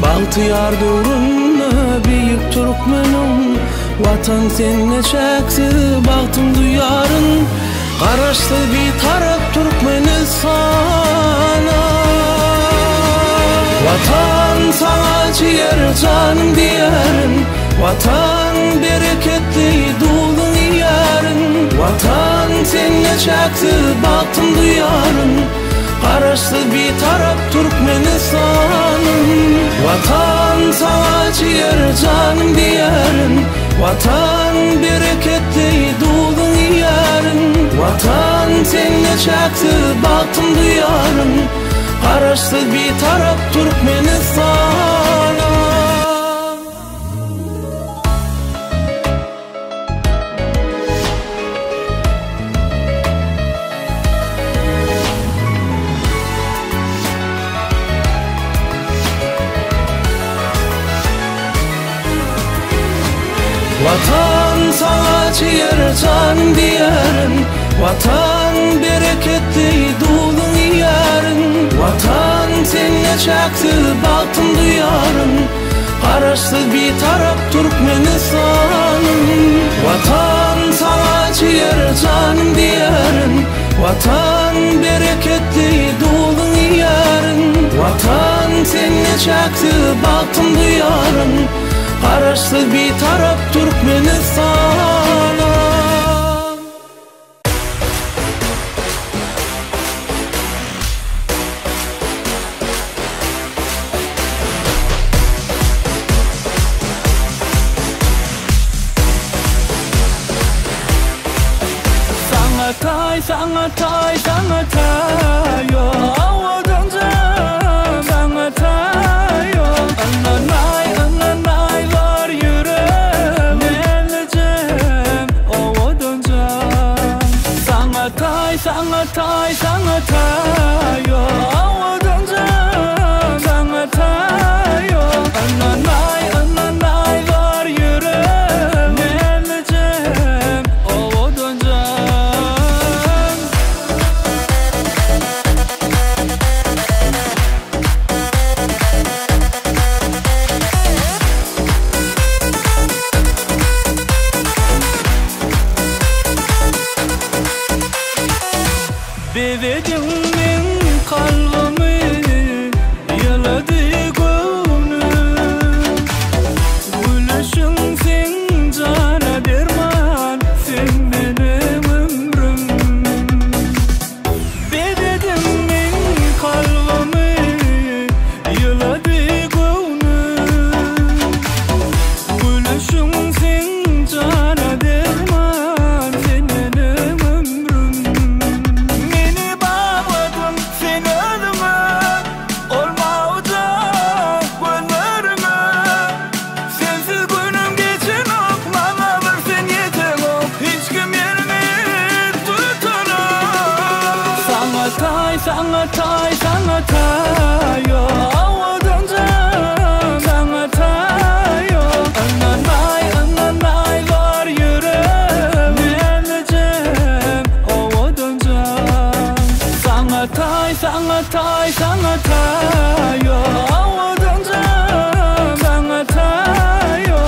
Baltıyar durumda büyük Türkmenim, vatan senne çaktı baktım duyarın. Karıştı bir taraf Türkmenistan'a. Vatan sana ciğer canım diyerin, vatan bereketli dolun yarın. Vatan senne çaktı baktım duyarın. Karıştı bir taraf Türkmenistan'ın. Vatan sana ciğer canım diyerin, vatan bereketli dolun yarın. Vatan senne çaktı baktım duyarın. Karıştı bir taraf Türkmenistan'a. Vatan sana ciğer canım diyerin, vatan bereketli dolun yarın. Vatan senne çaktı baktım duyarın. Karıştı bir taraf Türkmenistan'ın. Vatan sana ciğer canım diyerin, vatan bereketli dolun yarın. Vatan senne çaktı baktım duyarın. Karıştı bir taraf Türkmenistan'a. Sana tay yo awadınca sana tay yo. Ananay var yüreğim eleceğim awadınca. Sana tay yo awadınca sana tay yo. Ananay var yüreğim eleceğim awadınca. Bevedim min kalbimi yaladı gönlüm. Gülüşün sen cana derman, sen benim ömrüm. Bevedim min kalbimi yaladı gönlüm. Gülüşün sen cana derman, sen benim ömrüm. Sana tay yo awadınca sana tay yo. Ananay var yüreğim eleceğim awadınca. Sana tay yo awadınca sana tay yo.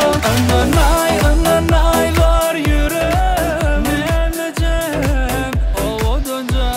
Ananay var yüreğim eleceğim awadınca.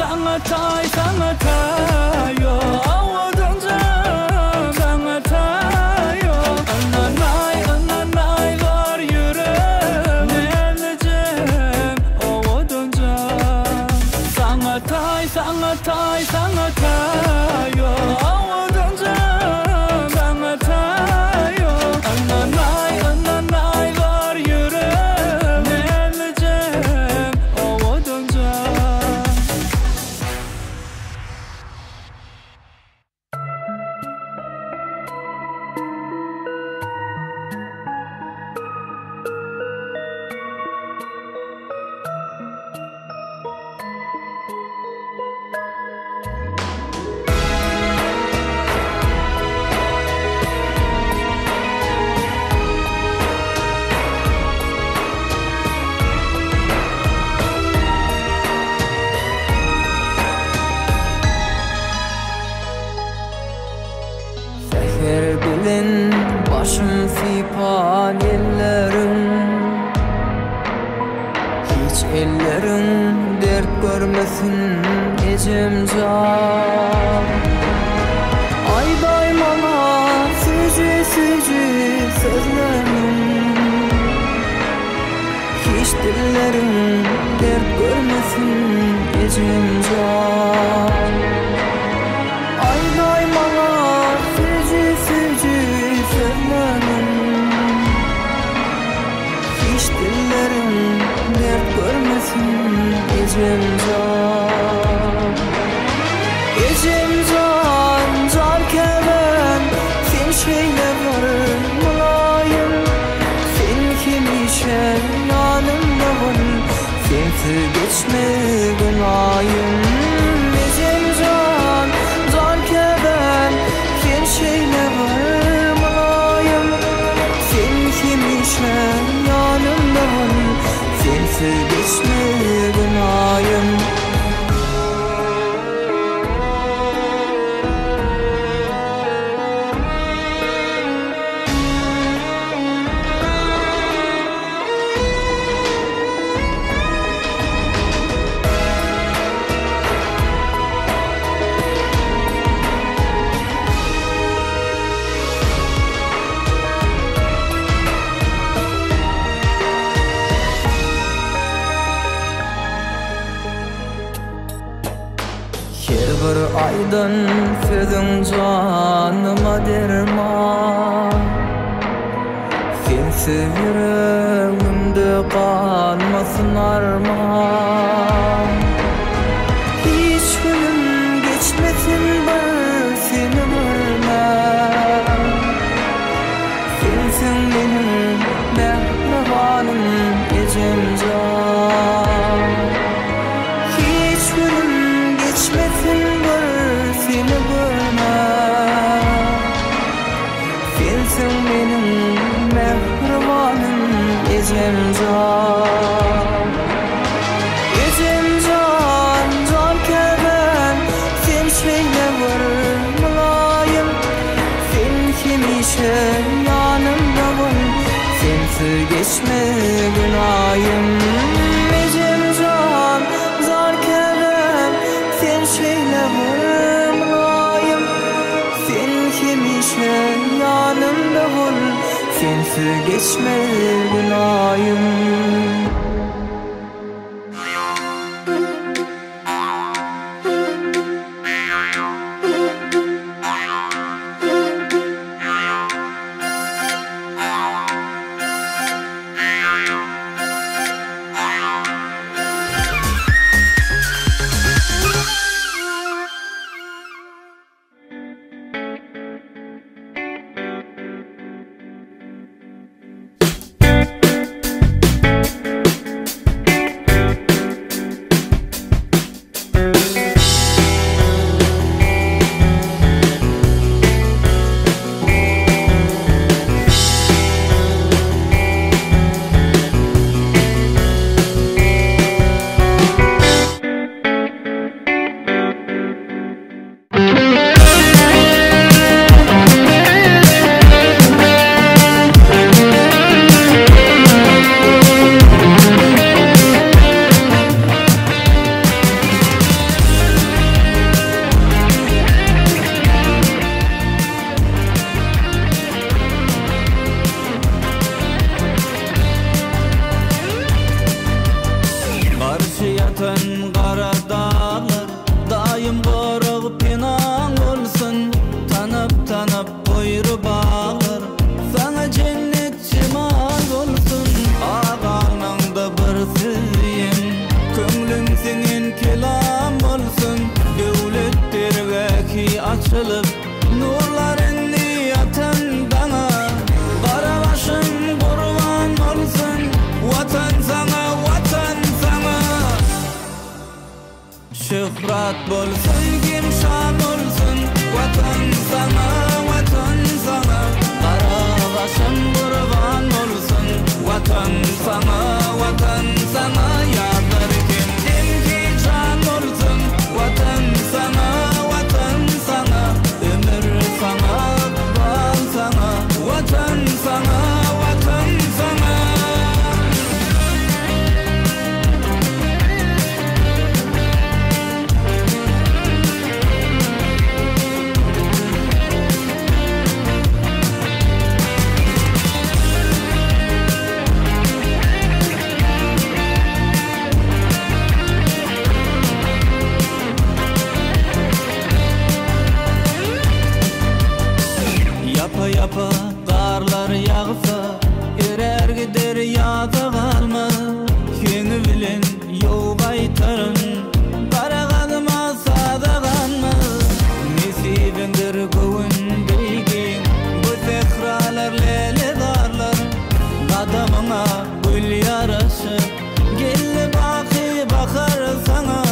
sana tay yo awadınca sana tay yo ananay var yüreğim neleceğim awadınca sana tay yo awadınca sana tay yo ananay var yüreğim neleceğim awadınca. Seher bilen başım sipan ellerim hiç ellerim dert görmesin ecem can ayday bana sıcı sözlerim hiç dillerim dert görmesin ecem can ayday bana hiç dillerim dert görmesin ecem can zarkeden sen şeyle varır mulayim sen kimişen yanımda varır sensiz geçme günahım ecem can zarkeden sen şeyle varır mulayim sen kimişen yanımda varır sensiz geçme günahım. Bir aydan sözün canıma derman sensiz yüreğimde kalmasın arman hiç günüm geçmesin ben seni görmem sensin benim mehribanım ecem can hiç günüm geçmesin seni görmem sensin benim mehribanım ecem can zarkeden sen şeyle varır mulayim sen kimişen yanımda varır sensiz geçme günahım ecem can zarkeden sen şeyle varır mulayim sen kimişen yanımda varır sensiz geçme günahım. yapa qarlar yağsa erer gider yada qalma Keni bilen yol qaytarın Qaraqadıma sadaqanma Nesibindir gövün bilgin Bu zekralar lele darlar Qadamına gül yaraşı Gelli baqi bakar sana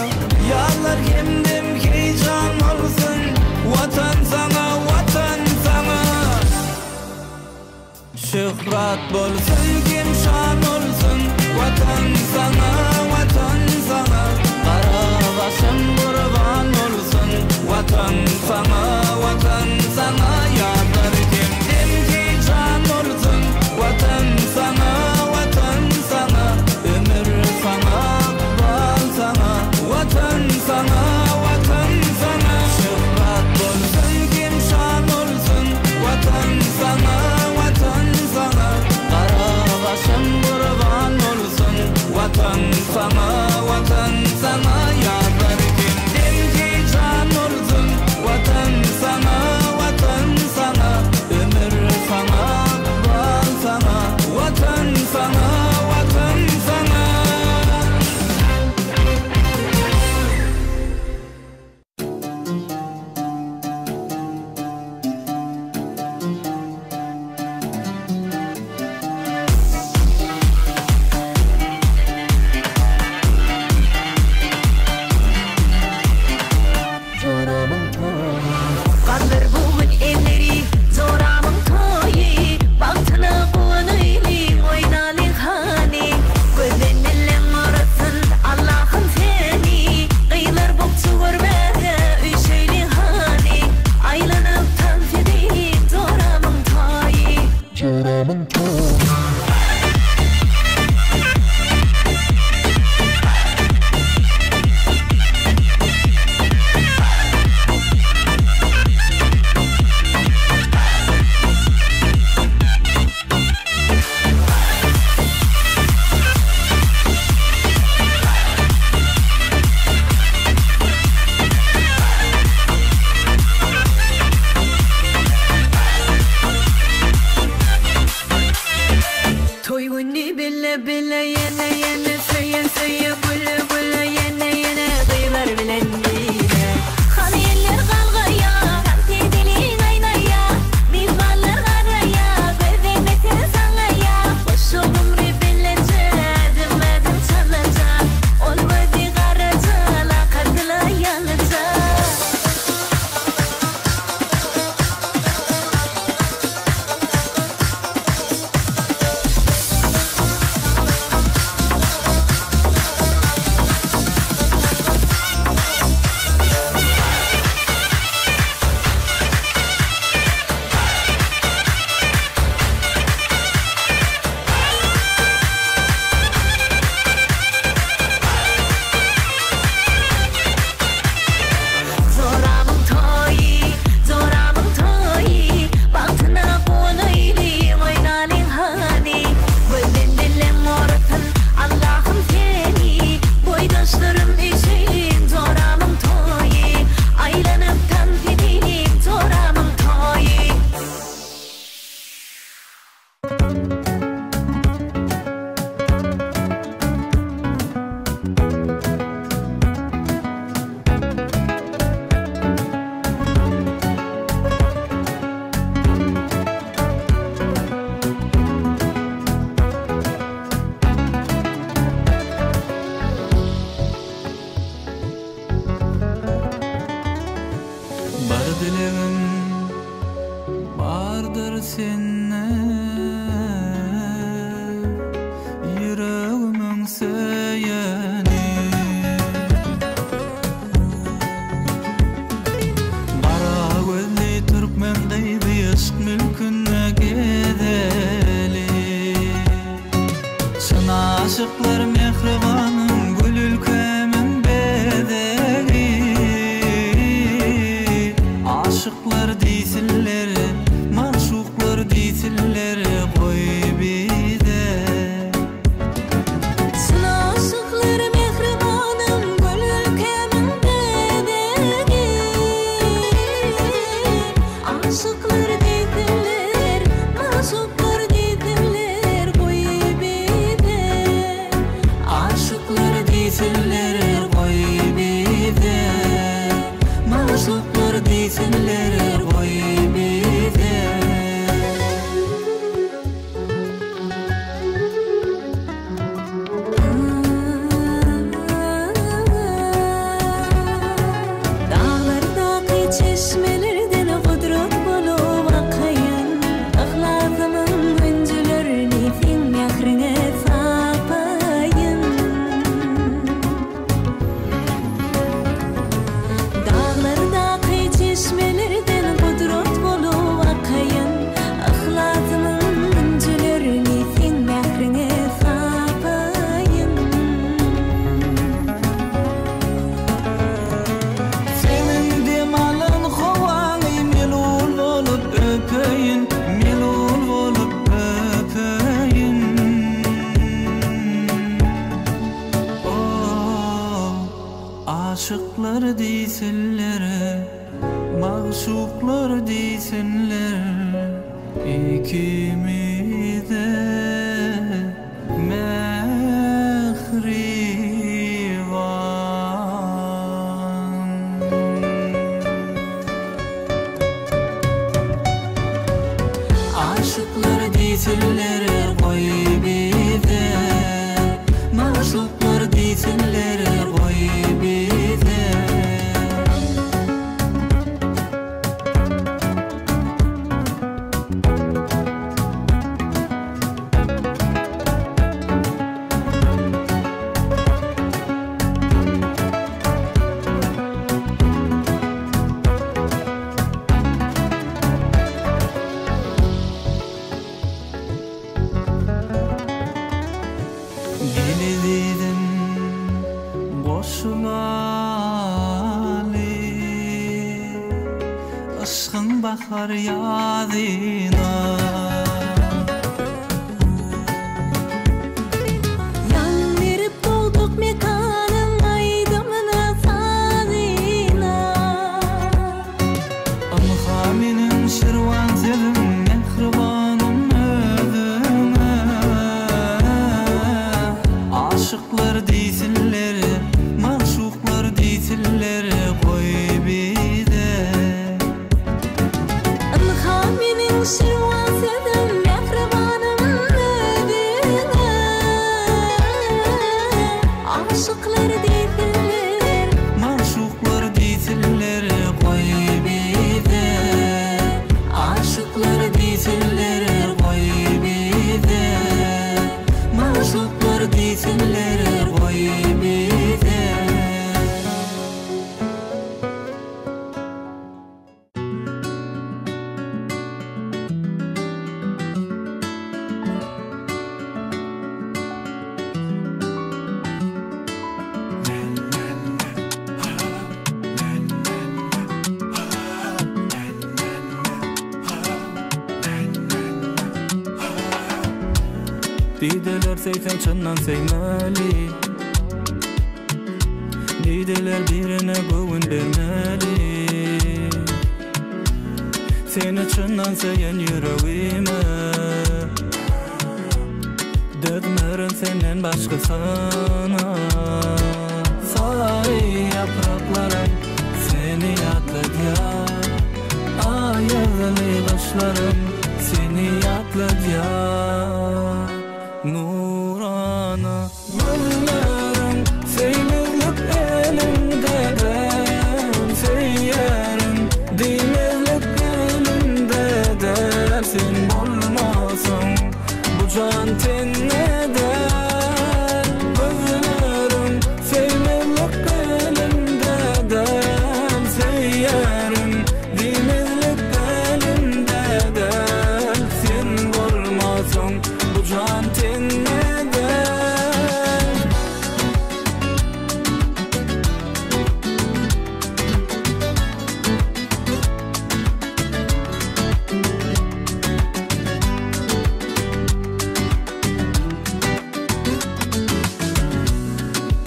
Yallar kimdim ki can olsun Vatan sana, vatan sana Şöhrat bolsun kim şan olsun Vatan sana, vatan sana Qara başım kurban olsun Vatan sana, vatan sana Yallar kimdim ki can olsun Vatan sana, vatan sana Ömür sana, bal sana Vatan sana, vatan sana Şöhrat bolsun kim şan olsun Vatan sana, vatan sana Qara başım kurban olsun Vatan sana, vatan sana Yallar kimdim ki can olsun Vatan sana, vatan sana Ömür sana, bal sana Vatan sana, vatan sana Qaldır buğun elleri zoramın toyu Baktına qonuyli oynalın hani Gözlenmelen orasın Allah'ın seni Qıylar bokçu görmeye üşeylin hani Aylanıp dans edeyim zoramın toyu Zoramın toyu Toy günü bile bile yene yene söye söye bule bule yene yene duyular bilen yine Hani eller kalgaya kalti dilin aynaya Mizmallar karaya gözlemesin sanaya Boş umri bilince dinledim çalınca Olmadı karaca la kadıla yanınca Zoramın toyu Baktına qonuyli oynalın hani Gözlendilen orasın Allah'ım seni Boydaşlarım üşeyin Zoramın toyu Aylanıp dans edeyim Zoramın toyu Bar dilegim bardır senne Yüreğimin seyeni Bara gözlü Türkmen deydi aşk mülküne gedeli Çın aşıklar mehribanın gül ülkemin bedeli Aşıklar değiller, maşuklar değiller Koy bir de Çın aşıklar mehribanın gül ülkemin bedeli Aşıklar değiller aşıklar deysinler ikimize mehriban. Aşıklar deysinler koy bize, maşuklar deysinler koy bize. Dilidin boşunali aşkın bahar yadina. Yanım verip dolduk mekanın aydımına sadina. Amha menin şirvan selim mehribanım ödüne. Aşıklar deysinler, maşuklar deysinler koy bize. Amhaminin şirvan sedim mehribanım ödüne. Aşıklar deysinler, Maşuklar deysinler koy bize. Aşıklar deysinler koy bize. Maşuklar deysinler koy bize. Dideler seysen çınnan seymeli, dideler birine gövün vermeli. Seni çınnan seyen yüreğime, dökmerin senden başkasına. Sarı yapraklarım seni yatladı ya, ayazlı başlarım seni yatladı ya. Nurana gözlerim seymizlik elimde der, seyyerim değmezlik elimde der. Sen olmasan bu can tenne der. Gözlerim seymizlik elimde der, seyyerim değmezlik elimde der. Sen olmasan bu can tenne der.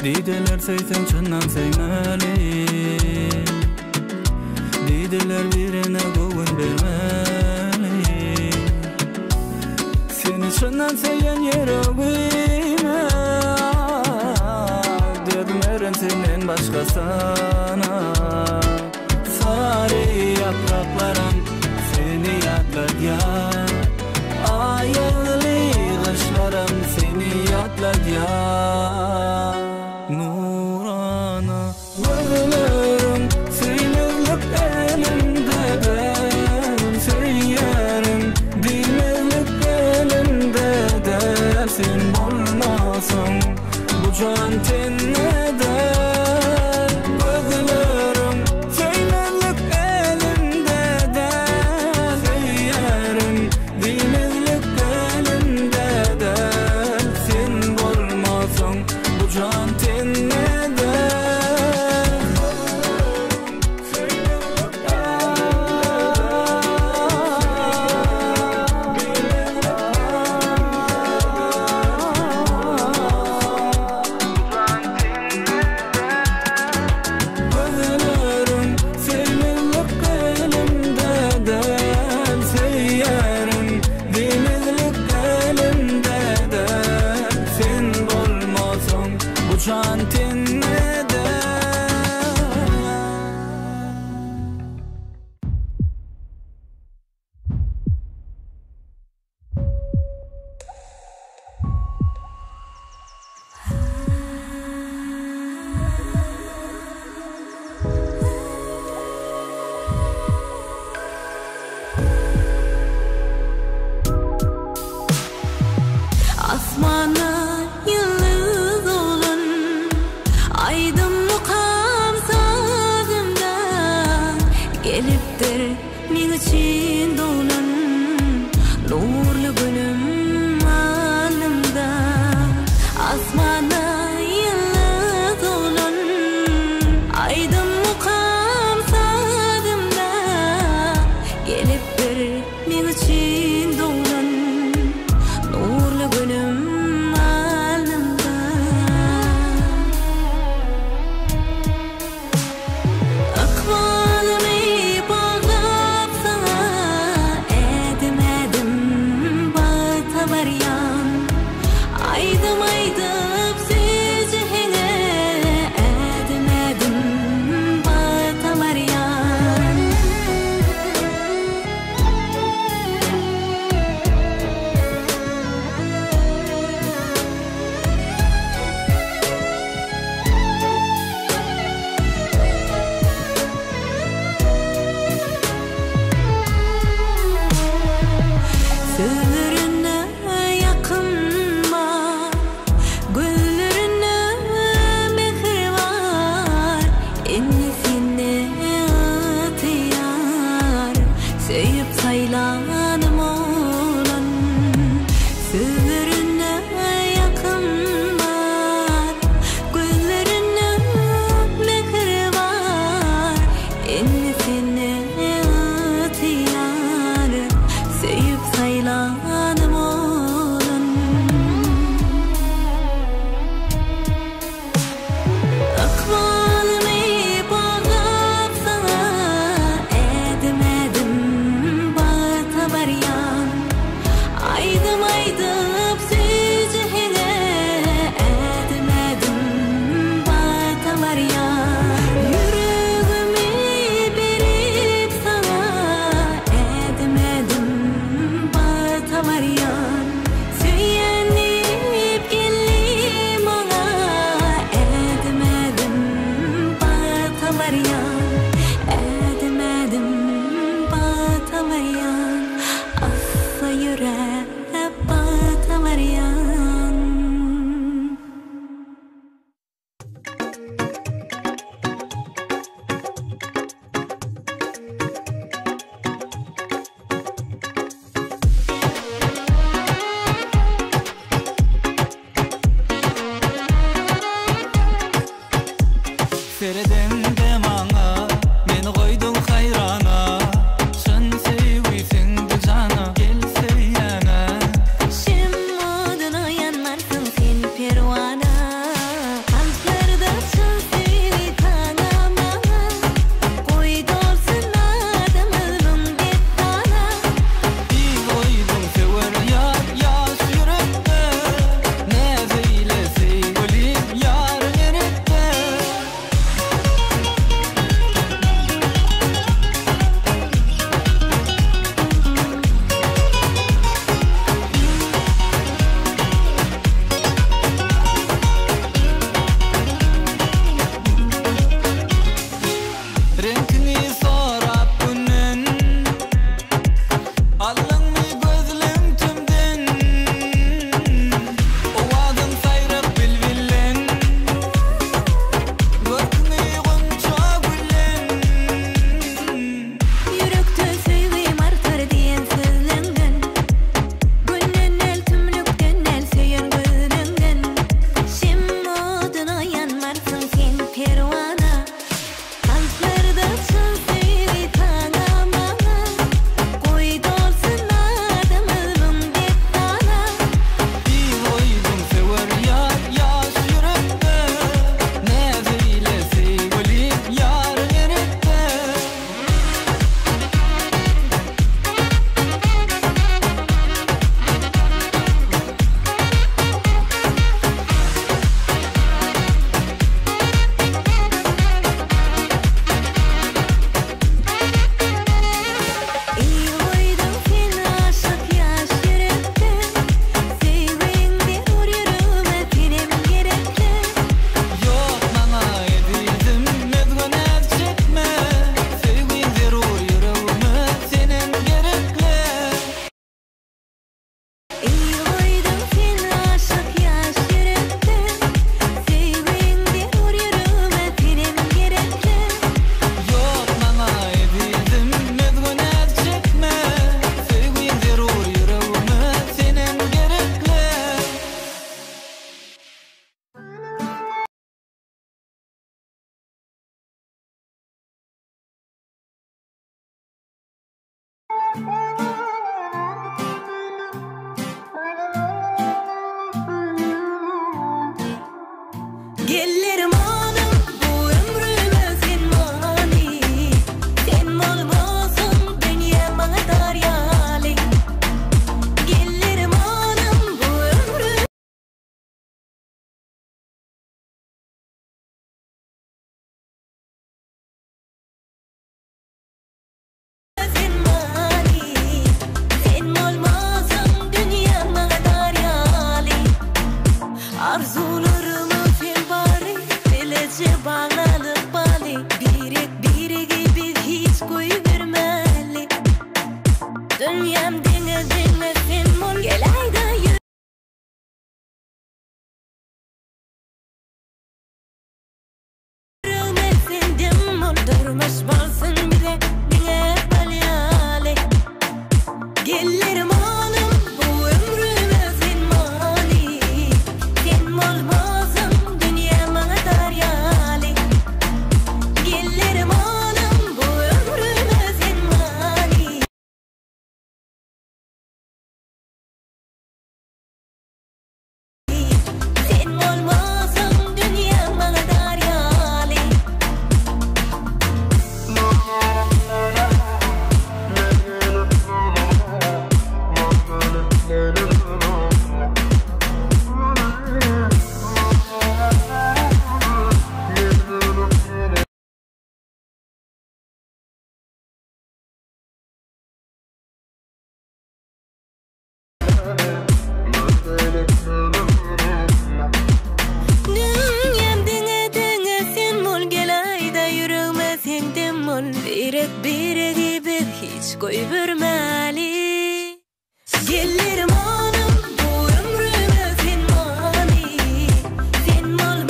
Dideler seysen çınnan seymeli, dideler birine gövün vermeli. Seni çınnan seyen yüreğime, dökmerin senden başkasına. Sarı yapraklarım seni yatladı ya, ayazlı kışlarım seni yatladı ya. Nurana gözlerim seymizlik elimde der, seyyerim değmezlik elimde der. Sen olmasan bu can tenne der. Gözlerim seymizlik elimde der, seyyerim değmezlik elimde der. Sen olmasan bu can tenne der. Patamaryan Süyenip geldim ona Edemedim Patamaryan Edemedim Patamaryan Affa yürek Patamaryan Feredem de mana meni koydun hayrana Sen seviysin bu cana gel seviyana Şim adına Dünyam denge sen mol gelayda yüreğime sen demol bir gibi hiç koy vermeli. Gelirim anım bu ömrüme sen mani sen mol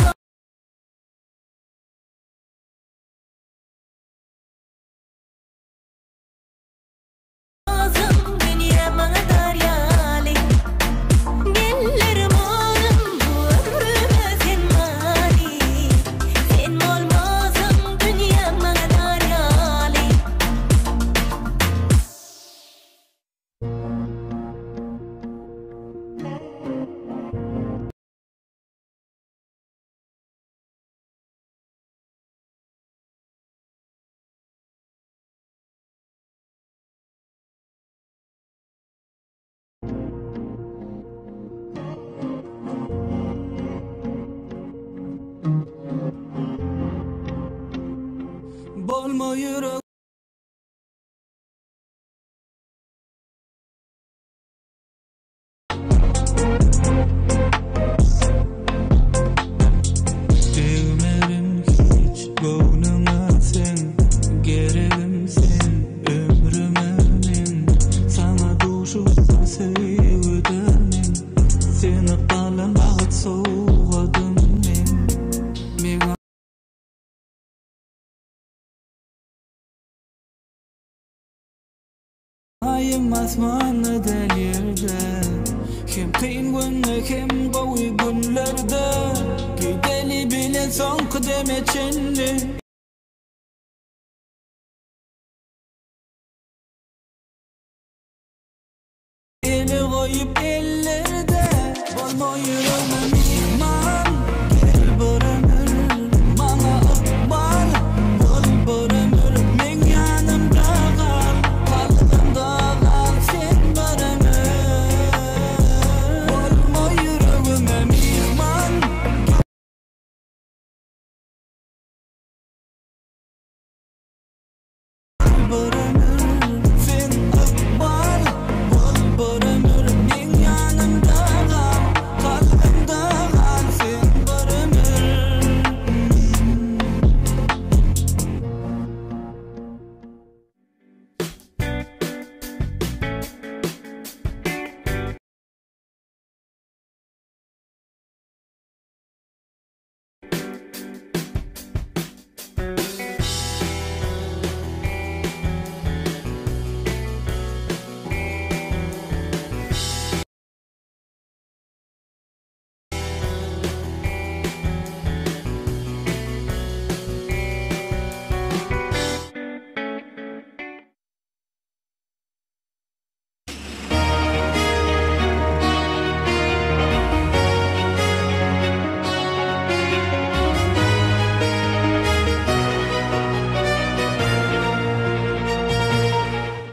mazım dünya bana daryali. Gelirim anım bu ömrüme sen mani sen mol mazım dünya bana daryali. Bolma yürek Ömerim hiç boynuma sen gereğim sen ömrümün sana duşu sevdamin seni qalın soğudım men ayım asmanı delirde hem kıyın günlük hem qawi günlerde gideli bile son kıdeme çenli eli koyup ellerde bolma yüreğime mihman gel bölemür bana ıkbal bol bölemür men yanımda kal kalbimda kal sen bölemür bolma yüreğime mihman bölemür sen ıkbal bol bölemür men yanımda kal kalbimda kal sen bölemür.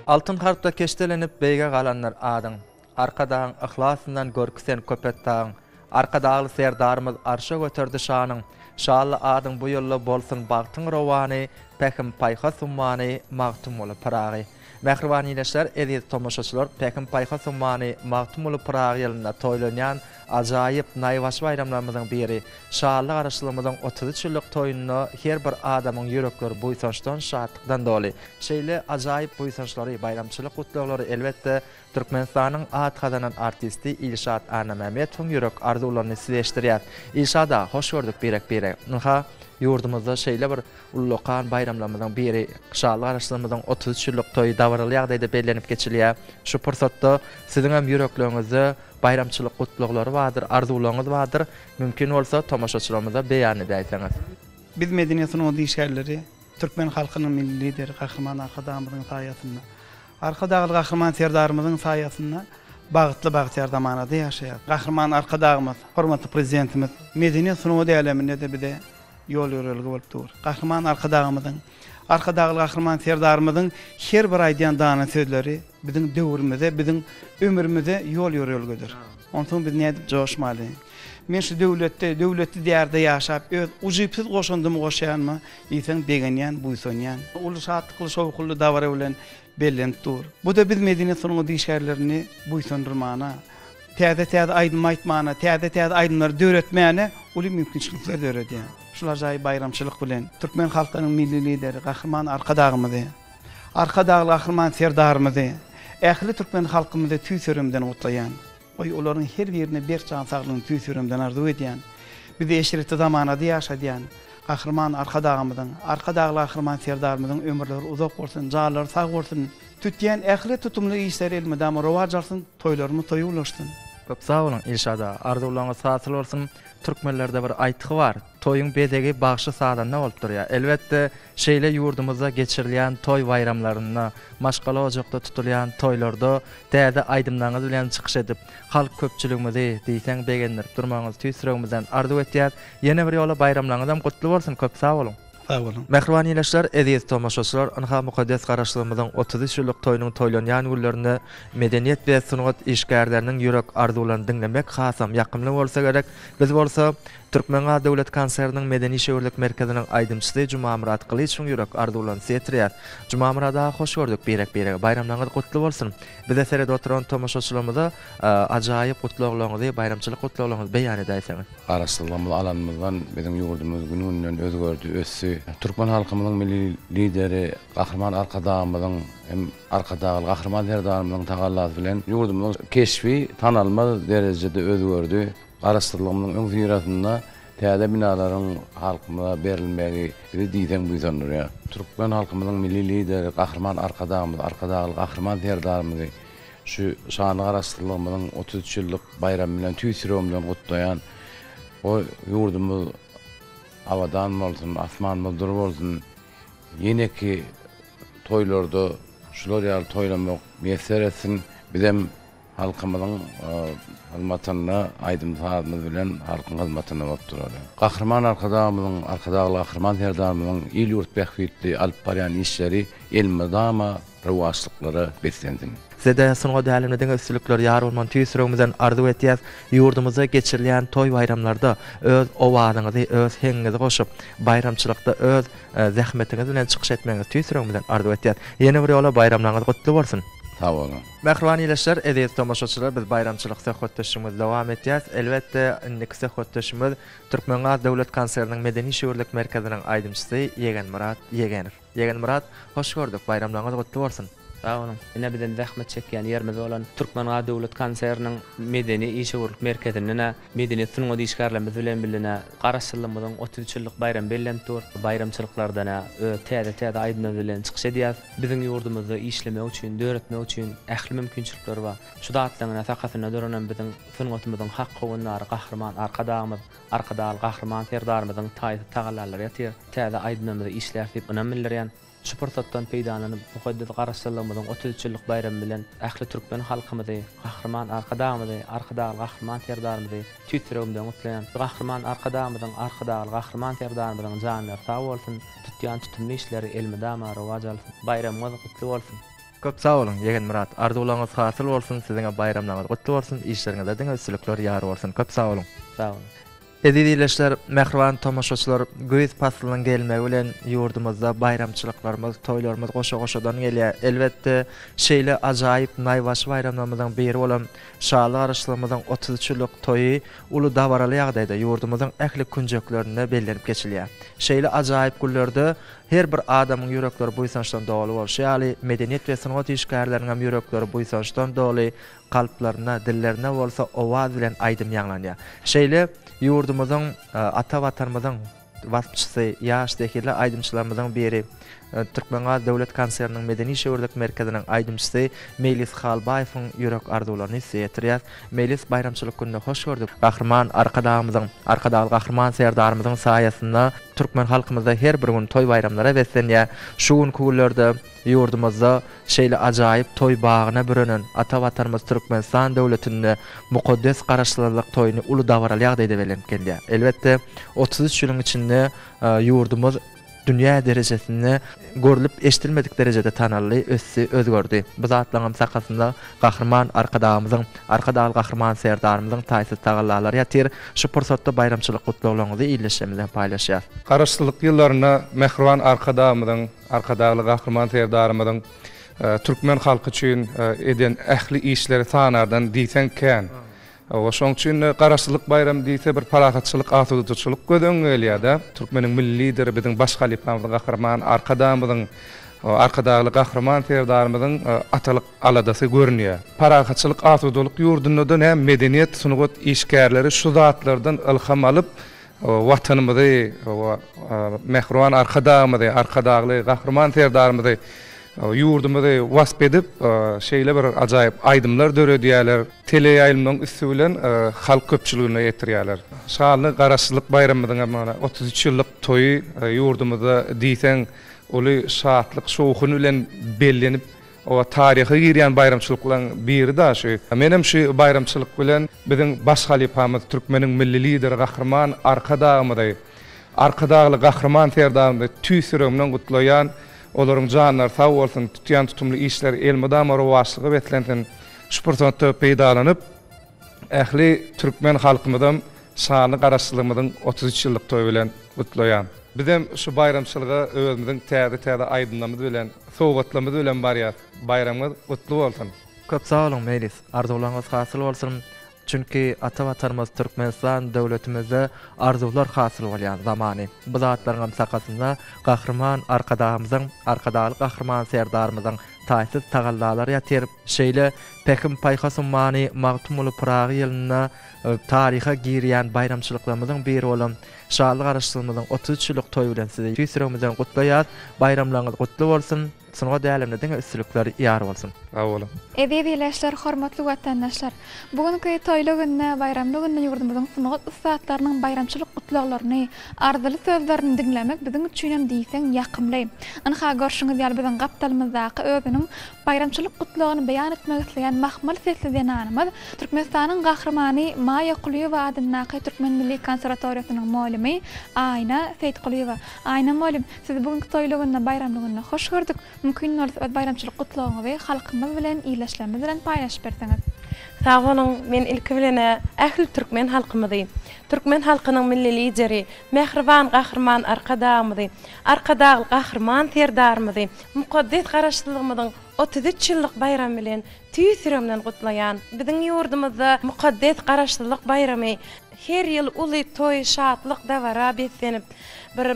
Altın harpta keştelenip beyge galanlar adın. Arkadağın ıhlasından görküsen köpettağın. Arkadağlı serdarımız arşa götürdü şanın. Şallı adın bu yolla bolsun baktın rovani, pekim payha summani, mağtum olu pırağıy. Mehrivanileşler, ediz tomoşaçılar, pekim payha summani, mağtum olu pırağıy yılında toylanyan, acayip nayvaş bayramlarımızın biri. Şallı arışılımızın 33 yıllık toyununu her bir adamın yürekleri buysançtan şahatlıktan dolu. Şeyle acayip buysançları, bayramçılık kutluqları elbette Türkmenistan'ın aat kazanan artisti İlşat Ana Mehmet'in yürek arzularını sileştiriyat. İlşat'a hoş gördük birek. Nıha yurdumuzda şeyle bir ulloqan bayramlarımızdan biri, şallı arışılımızın 33 yıllık toyu davarılıyaq deyde bellenip geçiliya. Şu fırsatda sizin hem yüreklerinizi bayramçılık kutluqları vardır, arzularınız vardır. Mümkün olsa tomoşaçılarımıza beyan edeyseniz. Biz medeniyetin o dişerleri Türkmen halkının milli lideri Kahraman Arkadağımızın sayesinde, Arkadağlı Kahraman serdarımızın sayesinde bağıtlı bağıtyar manada yaşayat. Kahraman Arkadağımız, hormatly prezidentimiz, medeniyet sunumu değerleminde de bir de yol yürürlüğü bolup dur. Kahraman Arkadağımızın arka dağlı gahryman serdarymyzyň her bir aýdýan dana sözleri biziň döwrümizde, biziň ömrümizde yol ýörelgedir. Ondan biz näde joşmaly? Men şu döwletli diýerde ýaşap, öz ujypsyz goşandymy goşýanmy, ýeseň begenýän, buýsanýan, uly şatlykly şowkully dawara bilen bellenip dur. Bu da biz medeniýet sunugy diýişärlerini buýsandyrmana, täze aýdym aýtmana, täze aýdymlary döwretmäne uly mümkinçilikler döredýär. Şular jaý bayramçylyk bilen türkmen halkynyň milli lideri Gahrman Arkadağymyzy, Arkadağly Gahrman serdarymyzy, ähli türkmen halkymyzy tüýsürümden gutlaýan, oy olaryň her birine bir can saglygyny tüýsürümden arzu edýän, bizi eşireti zamanada ýaşadýan Gahrman Arkadağymyzyň, Arkadağly Gahrman serdarymyzyň ömürleri uzak bolsun, jalary sag bolsun, tütýän ähli tutumly işler elmedam rowaj alsyn, toýlarmy toýy ulaşsyn. Köp sağ olun Ilşada. Arzuwlaryňyz hasyl bolsun. Türkmenlerde bir aýtygy bar. Toýuň bedegi bagşy sadan ne bolup durýar? Elbetde şeýle ýurdumyzda geçirilýän toý bayramlaryna, maşgala ojakda tutulýan toýlarda täze aýdymlaryňyz bilen çykyş edip, halk köpçüligimizi diýsen begendirip durmaňyz tüýsüregimizden arzu etýär. Ýene bir ýola bayramlaryňyz hem gutly bolsun. Köp sağ olun. Sağ olun. Mehriban ýeşler, ediýet tomaşaçylar, anha mukaddes garaşlygymyzyň 30 ýyllyk toýunyň toýlanýan günlerini medeniýet we sunugat işgärleriniň ýürek arzuwlaryny dinlemek hasam ýakymly bolsa gerek. Biz bolsa Türkmen Döwlet Konseriniň medeni şöwürlik merkeziniň aýdymçysy Juma Murat Qılıçyň ýürek arzuwlaryny setirýär. Juma Murada hoş gördük berek bayramlaryňyz gutly bolsun. Bize serede oturan tomaşaçylarymyza ajaýyp gutluglaryňyzy, bayramçylyk gutluglaryňyzy beýan edäýsiňiz. Garaşdyrylmaly alanymyzdan biziň ýurdumyz gününden özgördi, össü. Türkmen halkymyzyň milli lideri Gahrman Arkadağymyzyň hem Arkadağly Gahrman serdarymyzyň tagallaty bilen ýurdumyzyň keşfi tanalmaz derejede özgördi. Garaşdyrylmalyň öň ýeratynda täze binalaryň halkyma berilmegi diýden buýsandyr ýa. Türkmen halkymyzyň milli lideri Gahrman Arkadağymyz, Arkadağly Gahrman serdarymyzy şu şany garaşdyrylmalyň 33 ýyllyk bayram bilen tüýsüregimden gutlaýan o ýurdumyz havadan bolsun, asman boldur bolsun, ýene-ki toýlarda şular ýaly toýlamak meser etsin, bizem halkymyzyň hyzmatyna aýdym saatymyz bilen halkyň hyzmatyna bolup durar. Gahrman Arkadağymyzyň, Arkadağly Gahrman serdarymyzyň il ýurt behwitli alyp barýan işleri elmedama rewaçlyklary beslendin. Zede sunuga dälimlediň ösülükler ýar bolman tüýsüregimizden arzu etýäs. Ýurdumyzda geçirilýän toý bayramlarda öz owadyňyzy, öz heňiňizi goşup, bayramçylykda öz zähmetiňiz bilen çykyş etmeňizi tüýsüregimizden arzu etýäs. Ýene bir ýola bayramlaryňyz gutly bolsun. Sağ olun. Mehriban ýeşler, ediýet tomaşaçylar, biz bayramçylyk söhbetleşigimiz dowam etýäs. Elbetde indiki söhbetleşigimiz Türkmen Döwlet Konseriniň medeni şöwürlik merkeziniň aýdymçysy Ýegen Murat Ýegener. Ýegen Murat, hoş gördük. Bayramlaryňyz gutly bolsun. Sağ olun. Ine bilen zähmet çekýän ýerimiz bolan Türkmen Döwlet Konseriniň medeni işgörlik merkezine medeniýet sunugy işgärlerimiz bilen bilene garaşdyrylmadyň 33 ýyllyk bayram bellenip dur. Bayramçylyklardan täze aýdymlar bilen çykyş edýär. Biziň ýurdumyzda işlemek üçin, döretmek üçin ähli mümkinçilikler bar. Şu datlaryna sakatyna dörenem biziň sunugatymyzyň hakky gonlary Gahrman Arkadağymyz, Arkadaly Gahrman serdarymyzyň taýdallary ýatyr. Täze aýdymlary işlär diýip önemlilerýän. Şu pursatdan peýdalanyp mukaddes garaşdyrylmadyň 33 ýyllyk bayram bilen ähli türkmen halkymyzy, Gahrman Arkadağymyzy, Arkadaly Gahrman serdarymyzy tüýsüregimden gutlaýan. Gahrman Arkadağymyzyň, Arkadaly Gahrman serdarymyzyň janlary sag bolsun, tutýan tutumly işleri elmedama rowaj alsyn. Bayramyňyz gutly bolsun. Köp sağ olun Ýegen Murat. Arzuwlaryňyz hasyl bolsun, siziňe bayramlaryňyz gutly bolsun, işleriňizde diň ösülükler ýar bolsun. Köp sağ olun. Sağ olun. Ediýetler, mehriban tomaşaçylar, göýüz pasylynyň gelmegi bilen ýurdumyzda bayramçylyklarymyz, toýlarymyz goşa-goşadan gelýär. Elbetde şeýle ajaýyp naýbaş bayramlarymyzyň biri bolan şaly garaşlygymyzyň 33 ýyllyk toýy uly dawaraly ýagdaýda ýurdumyzyň ähli künjeklerine bellenip geçilýär. Şeýle ajaýyp günlerde her bir adamyň ýürekleri buýsançdan doly bolýar. Ýaly medeniýet we sunugat işgärleriniň ýürekleri buýsançdan doly, kalplaryna, dillerine bolsa owaz bilen aýdym ýanglanýar. Şeýle ýurdumyzyň ata watanymyzyň wasçysy, ýaşdakylary aýdymçylarymyzyň biri Türkmen Döwlet Konseriniň medeni şöwürlik merkeziniň aýdymçysy Melis Halbaýewiň ýürek arzuwlaryny setirýär. Melis, bayramçylyk gününe hoş gördük. Gahrman Arkadağymyzyň, Arkadaly Gahrman serdarymyzyň saýasynda türkmen halkymyzda her bir gün toý bayramlara beslenýär. Şu günlerde ýurdumyzda şeýle ajaýyp toý bagyna bürenen ata watanymyz Türkmenistan döwletinde mukaddes garaşdyrlyk toýuny uly dawaraly ýagdaýda belenip gelýär. Elbetde 33 ýylyň içinde ýurdumyz dünya derejesinde görülüp eşitilmedik derecede tanally össü özgördi. Bu zatlaňam sakasynda gahrman arkadagy gahrman serdarymyzyň taýsy tagallalary ýatyr. Şu pursatda bayramçylyk gutluglaryňyzy iýleşmeden paýlaşýar. Garaşsylyk ýyllarynda Mehriban arkadagy gahrman serdarymyzyň Türkmen halky üçin eden ähli işleri sanardan diýsen kän. O şoň üçin garaşsylyk bayram diýse bir parahatçylyk, asudyçylyk gödüň gelýär-de. Türkmeniň milli lideri biziň baş halifamyz gahrman arkadagy gahrman serdarymyzyň atalyk aladasy görünýär. Parahatçylyk, asudylyk ýurdundan hem medeniýet sunugat işgärleri şu zatlardan ilham alyp watanymyzy, Mehriban arkadagy gahrman serdarymyzy ýurdumyzy wasp edip şeýle bir ajaýyp aýdymlar döredýärler. Teleýaýlymyň üstü bilen halk köpçüligine ýetirýärler. Şanly garaşsylyk bayramymyzyň 33 ýyllyk toýy ýurdumyzda diýsen oly şatlyk şowkuny bilen bellenip o taryhy girýän bayramçylyklaryň biri da şu. Menem şu bayramçylyk bilen biziň baş halifamyz Türkmeniň milli lideri gahrman arkadagy gahrman serdarymyzy tüýsüremden gutlaýan olaryň janlar sag bolsun, tutýan tutumly işler elmydam rowaşlygy betlenten şu pursatda peýdalanyp ähli türkmen halkymyzyň şanly garaşsylygymyzyň 33 ýyllyk toý bilen gutlaýan. Bizem şu bayramçylyga özümiziň täze aýdynlamyz bilen, sowgatlamyz bilen barýar. Bayramyňyz gutly bolsun. Köp sag olun meýlis. Arzularyňyz hasyl bolsun. Çünki ata-watanymyz Türkmenistan döwletimizde arzuwlar hasyl bolýan zamany. Bu zatlaryň sakasynda gahrman arkadagy gahrman serdarymyzyň taýsy tagallalary ýatyr. Şeýle Pekim paýhasymany magtumuly Praga ýylyna taryha girýän bayramçylyklarymyzyň biri bolan şanly garaşsylmyzyň 33 ýyllyk toý bilen sizi tüýsüremizden gutlaýar. Bayramlaryňyz gutly bolsun. Sunuga dälemlediň üstünlikleri ýar bolsun. Awolum. Ebebileşler, hormatly watandaşlar. Bugünkü toýly günde, bayramly günde ýurdumyzyň sunuga üstatlarynyň bayramçylyk gutluglaryny, ardyly sözlerini dinlemek biziň üçin hem diýsen ýakymly. Anha görşüňiz ýaly biziň gapdalymyzdaky özüniň bayramçylyk gutlugyny beýan etmek isleýän Mahmal sesli denanymyz Türkmenistanyň gahrmany Maya Quliýewa adyny Türkmen Milli Konserwatoriýasynyň muallimi Aýna Seýitquliýewa. Aýna muallim, siz bugünkü toýly günde, bayramly günde hoş gördük. Mümkin bolsa öz bayramçylyk gutlugyny halkymyz bilen iýleşmemiz bilen paýlaşyp berseňiz. Sag bolun, men ilki bilen ähli türkmen halkymyzy, türkmen halkynyň milli lideri, Mehriban gahrman arkadagy gahrman serdarymyzy, mukaddes garaşsylygymyzyň 33 ýyllyk bayram bilen tüýsüremden gutlaýan biziň ýurdumyzda mukaddes garaşsylyk bayramy her ýyl uly toý şatlyk dawara betlenip bir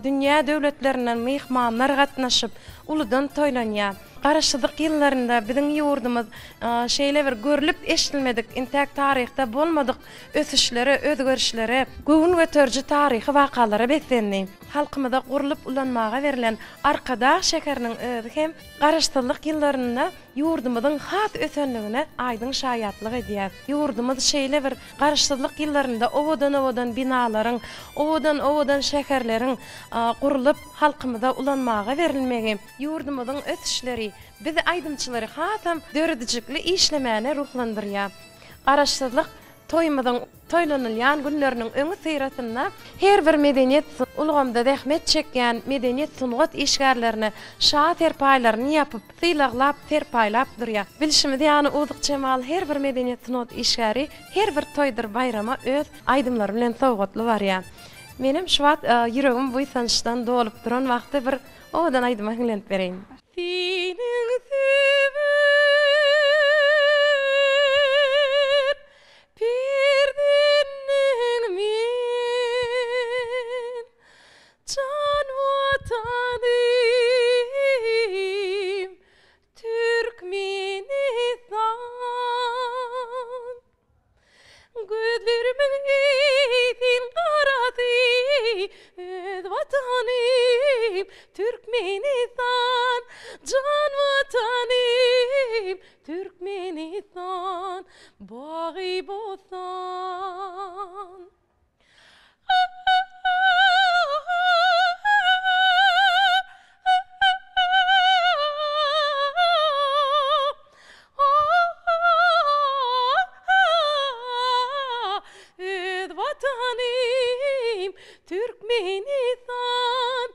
dünýä döwletlerinden mehmanlar gatnaşyp uludan toýlanýar. Garaşsylyk ýyllarynda biziň ýurdumyz şeýle bir görülip eşitilmedik, intak taryhda bolmadyk ösüşleri, özgörüşleri, göwün götürji taryhy wakalary betlendi. Halkymyza gurulup ulanmaga berilen arkadaş şekeriniň özü hem garaşsylyk ýyllarynda ýurdumyzyň has ösenligine aýdyň şaýatlyk edýär. Ýurdumyz şeýle bir garaşsylyk ýyllarynda owadan binalaryň, owadan şekerleriň gurulup halkymyza ulanmaga berilmegi, ýurdumyzyň ösüşleri biz aýdymçylary hasam döredijikli işlemäne ruhlandyrýar. Garaşsylyk toýlanylýan günleriniň öňü seýratynda her bir medeniýet ulgamda zähmet çekýän medeniýet sunugat işgärlerini şat terpaýlaryny ýapyp, sylaglap, terpaýlap durýar. Bilişimiz ýany Uzyk Cemal her bir medeniýet sunugat işgäri her bir toýdur bayrama öz aýdymlary bilen sowgatly barýar. Menem şu wagt ýüregim bu sançdan dolup duran wagtda bir owadan aýdyma hinglenip bereýin. Türkmenistan, can vatanim, Türkmenistan, bağı bostan. Öz vatanim, Türkmenistan,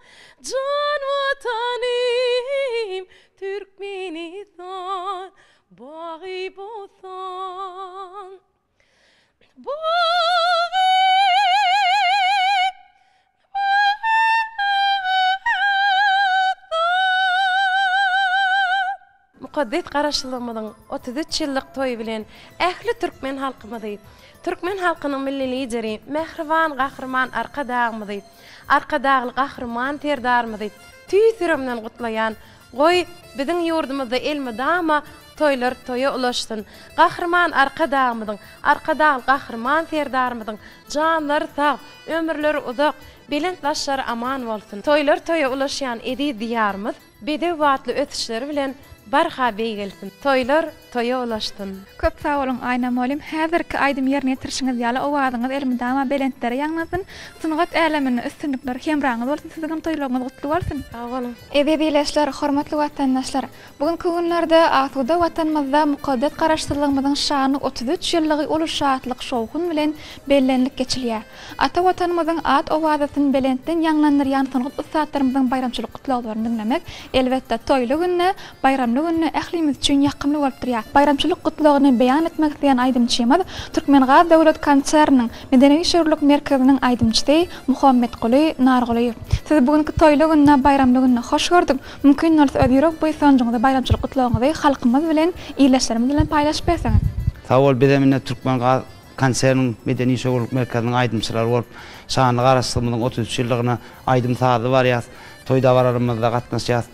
mukaddet garaşlygymyň 33 ýyllyk toýu bilen ähli türkmen halkymyzy, türkmen halkynyň milli lideri, mehriban gahrman arka dağymyzy, arka dağly gahrman terdarmyzy tüýsüremden gutlaýan goý biziň ýurdumyzda elmydama toylar toya ulaşsın. Gahrman arka dağımyzyň, arka dağly gahrman terdarmyzyň janlary sag, ömürleri uzak, belentlaşlar aman bolsun. Toylar toya ulaşýan edi diýarmyz, bede watly ötüşleri bilen barha beýgelsin. Toylar toya ulaşdyn. Köp sağ olun Ayna molim. Häzirki aýdym ýerine ýetirişiňiz ýaly owazyňyz elmydama belentlere ýaňlasyn. Synygat älemini üstünlikleri hemraňyz bolsun. Sizin toýlaryňyz gutly bolsun. Sağ olun. Ebebileşler, hormatly watandaşlar. Bugünkü günlerde asuda watanymyzda mukaddet garaşdyrlygymyzyň şany 33 ýyllygy uluşatlyk şowkun bilen bellenlik geçilýär. Ata watanymyzyň at owazasyny belentden ýaňlandyrýan synygat ustadlarymyzyň bayramçylyk gutlawlaryny dinlemek elbetde toýly günne, bayramly günne ählimiz üçin ýakymly bolup durýar. Bayramçylyk gutlawyny beýan etmek diýen aýdymçymyz Türkmengaz Döwlet Konserniň Medeni şeýerlik merkeziniň aýdymçysy Muhammed Nargulaýew. Siz bugünkü toýly günne, bayramly günne hoş gördük. Mümkin bolsa öýürek bu sonjyňyzda bayramçylyk gutlawyňyzy halkymyz bilen, ýerleşlerimiz bilen paýlaşyp berseňiz. Sağ ol, bizemine Türkmengaz Konserniň Medeni şeýerlik merkeziniň aýdymçylary bolup, şany garaşdyrmyň 33 ýyllygyna aýdym sazy barýas, toýda bararymyzda gatnaşýas.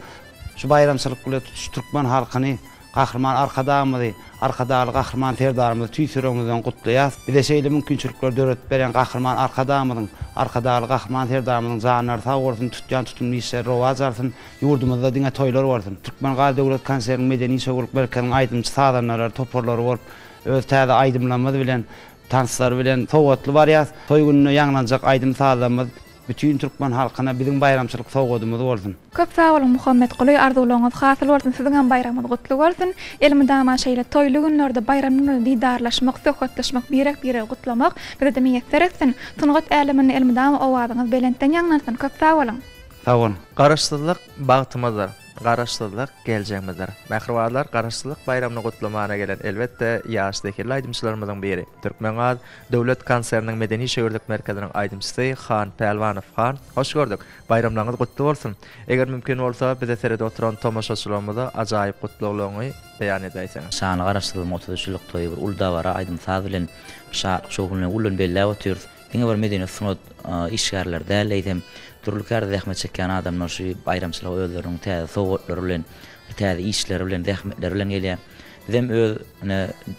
Şu bayramçylyk bilen Türkmen halkyny gahrman arka dağymyzy, arka dağly gahrman terdarmyzy tüýsüremizden gutlaýas. Bir de şeýle mümkinçilikler döretip beren gahrman arka dağymyzyň, arka dağly gahrman terdarmyzyň janlary sag bolsun, tutýan tutumly işler rowaj alsyn, ýurdumyzda diňe toýlar bolsun. Türkmengaz Döwlet Konserniň Medeni şeýerlik merkeziniň aýdymçy sadanlary, toparlary bolup, öz täze aýdymlanmady bilen, tanslar bilen sowgatly barýas. Toý gününe ýaňlanjak aýdym sadanmyz bütün Türkmen halkyna biziň bayramçylyk sowgadymyz bolsun. Köp sağ olun Muhammed Gulaý, arzuwlaryňyz hasyl bolsun, siziň bayramyňyz gutly bolsun. Elmydama şeýle toýly günlerde bayramlaryny diýdarlaşmak, söhbetleşmek, birek gutlamak bize meýesser etsin. Synygat älemini elmydama owazyňyz belentden ýaňlansyn. Köp sağ olun. Sağ olun. Garaşsyzlyk bagtymyzdyr. Garaşsyzlyk geleceğimizdir. Mähribarlar garaşsyzlyk bayramyny gutlamana gelen elbetde ýaşdaky aýdymçylarymyzyň biri. Türkmengaz Döwlet Konserniň Medeni şeýerlik merkeziniň aýdymçysy Xan Pelwanow. Xan, hoş gördük. Bayramlaryňyz gutly bolsun. Eger mümkin bolsa bize serede oturan tomaşaçylarymyza ajaýyp gutlawlaryňy beýan edäýsiňiz. Şany garaşdyrlyk 33 ýyllyk toýy bir ulda bara aýdym saz bilen şowguny ulun belläp oturýar. Diňe bir medeni sunat işgärlerde leýdem. Turlukar zähmet çekýän adamlar şu bayramçylyk özleriň täze sowgatlary bilen, täze işleri bilen, zähmetleri bilen gelýär. Bizem öz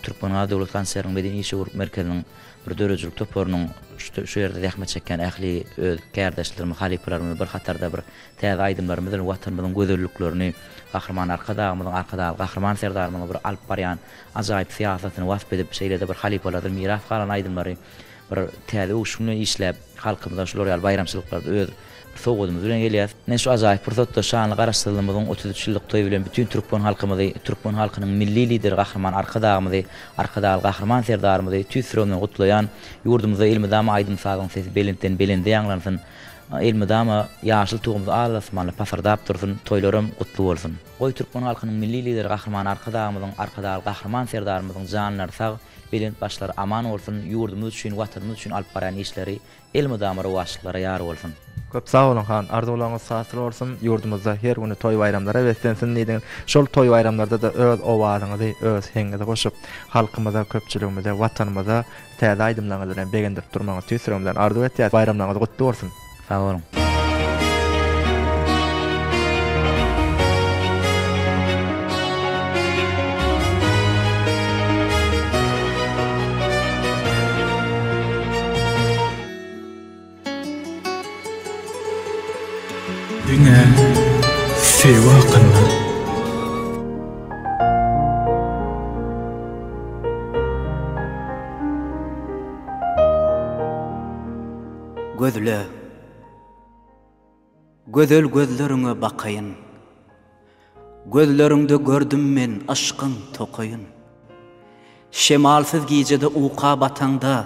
Türkmengaz Döwlet Konserniň Medeni şeýerlik merkeziniň bir dörejilik toparynyň şu ýerde zähmet çekýän ähli öz gärdeşlerimi, halipalarymyz bir hatarda bir täze aýdymlarymyz bilen watanymyzyň gözelliklerini, gahrman arka dağymyzyň arka dağly gahrman serdarmyny bir alyp barýan ajaýyp siýasatyny wasp edip şeýle-de bir halipalardan miras galan aýdymlary bir täze uşuny işläp halkymyza şular ýaly bayramçylyklarda öz sowgadymyz bilen gelýär. Men şu ajaýyp pursatda şany garaşdyrlymyzyň 33 ýyllyk toýy bilen bütün Türkmen halkymyzy, Türkmen halkynyň milli lideri gahrman arka dağymyzy, arka dağly gahrman serdarmyzy tüýsüremden gutlaýan ýurdumyzda elmydama aýdym sagyň sesi belentden belende ýaňlansyn. Elmydama ýaşyl tugumyzy alasmany pasardap dursun, toýlarym gutly bolsun. Goý Türkmen halkynyň milli lideri gahrman arka dağymyzyň, arka dağly gahrman serdarmyzyň janlary sag, belent başlary aman bolsun, ýurdumyz üçin, watanymyz üçin alyp baran işleri elmydama rowaşlyklara ýar bolsun. Köp sağ olun Xan, arzuwlaryňyz hasyl bolsun. Ýurdumyzda her güni toy bayramlara wetlensin diýdiň. Şol toy bayramlarda da öz owazyňyzy, öz heňiňizi goşup, halkymyza, köpçüligimize, watanymyza täze aýdymlaryňyz bilen begendirip durmagy tüýsüremden arzu etýär. Bayramlaryňyz gutly bolsun. Sağ olun. Diňe sewa kılma. Gözle, gözel gözlerine bakayın. Gözlerinde gördüm men aşkın tokayın. Şemalsız gecede uqa batanda,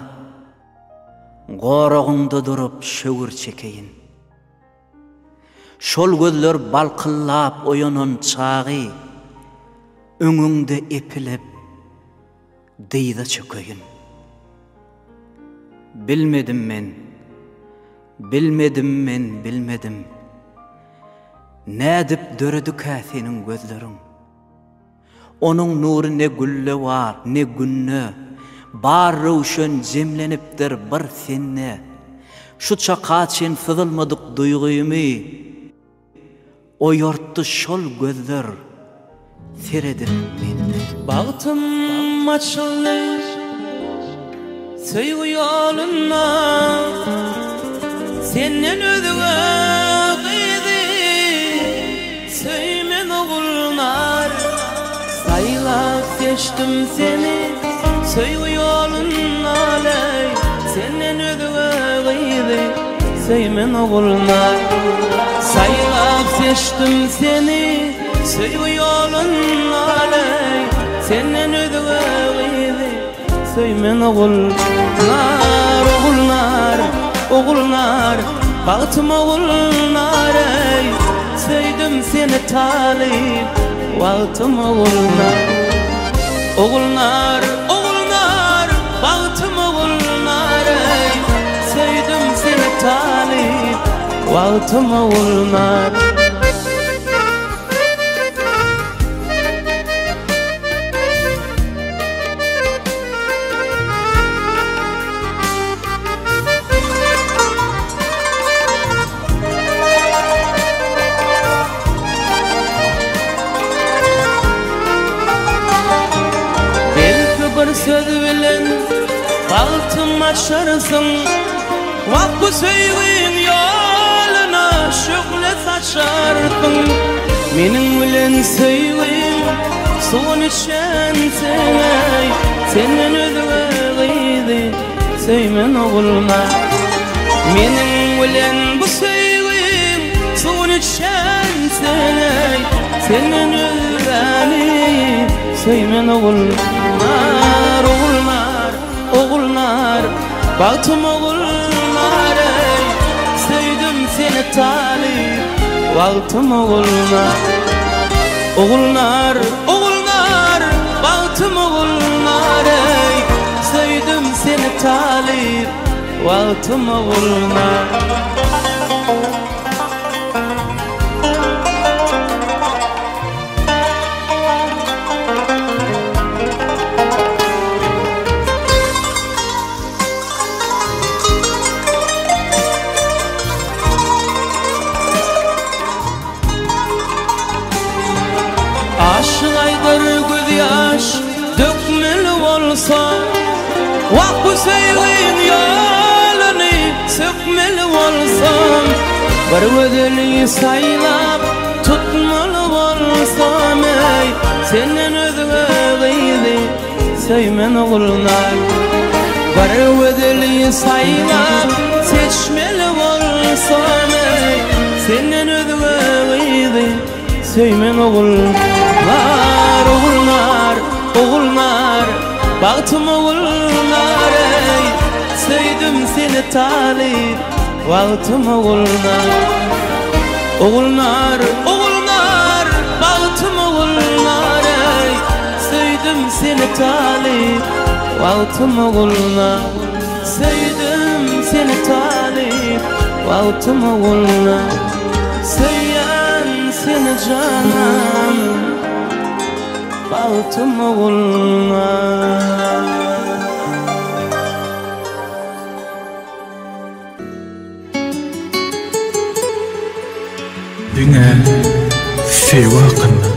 gorogunda durup şöwür çekeyin. Şol gözler balkıllap oyanan çağı, öňüňde epilip deyda çökeyin. Bilmedim men, bilmedim. Nädip döredük häsiniň gözleriň. Onun nuru ne gülle var, ne günne. Bar rövşön cemlenipdir bir senne. Şu çaqaçen fıdılmadık duyguyumu. O yorttu şol gözler seredir menne. Bağıtım açılır Söygü yoluna Senden ödüge gıydı Söymen oğullar Saylap seçtim seni Söygü yoluna ley Senden ödüge gıydı Söymen oğullar Saylap seçtim seni Söygü yoluna ley Senden ödüge gıydı Söymen oğullar, oğullar, oğullar Bağıtım oğullar ey Söydim seni talip Bağıtım oğullar Oğullar, oğullar Bağıtım oğullar ey Söydim seni talip Bağıtım oğullar Söz bilen Bağıtım açarsın Vak bu söyleyin yoluna Şöyle saçarsın Menin bilen söyleyin Son içen seney Senden ödüğeydi Söymen oğullar Menin bilen bu söyleyin Son içen seney Senden ödüğeydi Söymen oğullar, oğullar, oğullar Bağıtım oğullar ey Söydim seni talip Bağıtım oğullar Oğullar, oğullar Bağıtım oğullar ey Söydim seni talip Bağıtım oğullar Dökmeli olsa Vak bu sevgin yolunu Sökmeli olsam Bir ödülü saylap Tutmalı olsam ey Senden ödüğeydi Söymen oğullar Bir ödülü saylap Seçmeli olsam ey Senden ödüğeydi Söymen oğullar, oğullar, oğullar Bağıtım oğullar ey Söydim seni talip Bağıtım oğullar Oğullar, oğullar Bağıtım oğullar ey Söydim seni talip Bağıtım oğullar Söydim seni talip Bağıtım oğullar Söyyen seni canım Bağıtım oğullar Düne sewa qanna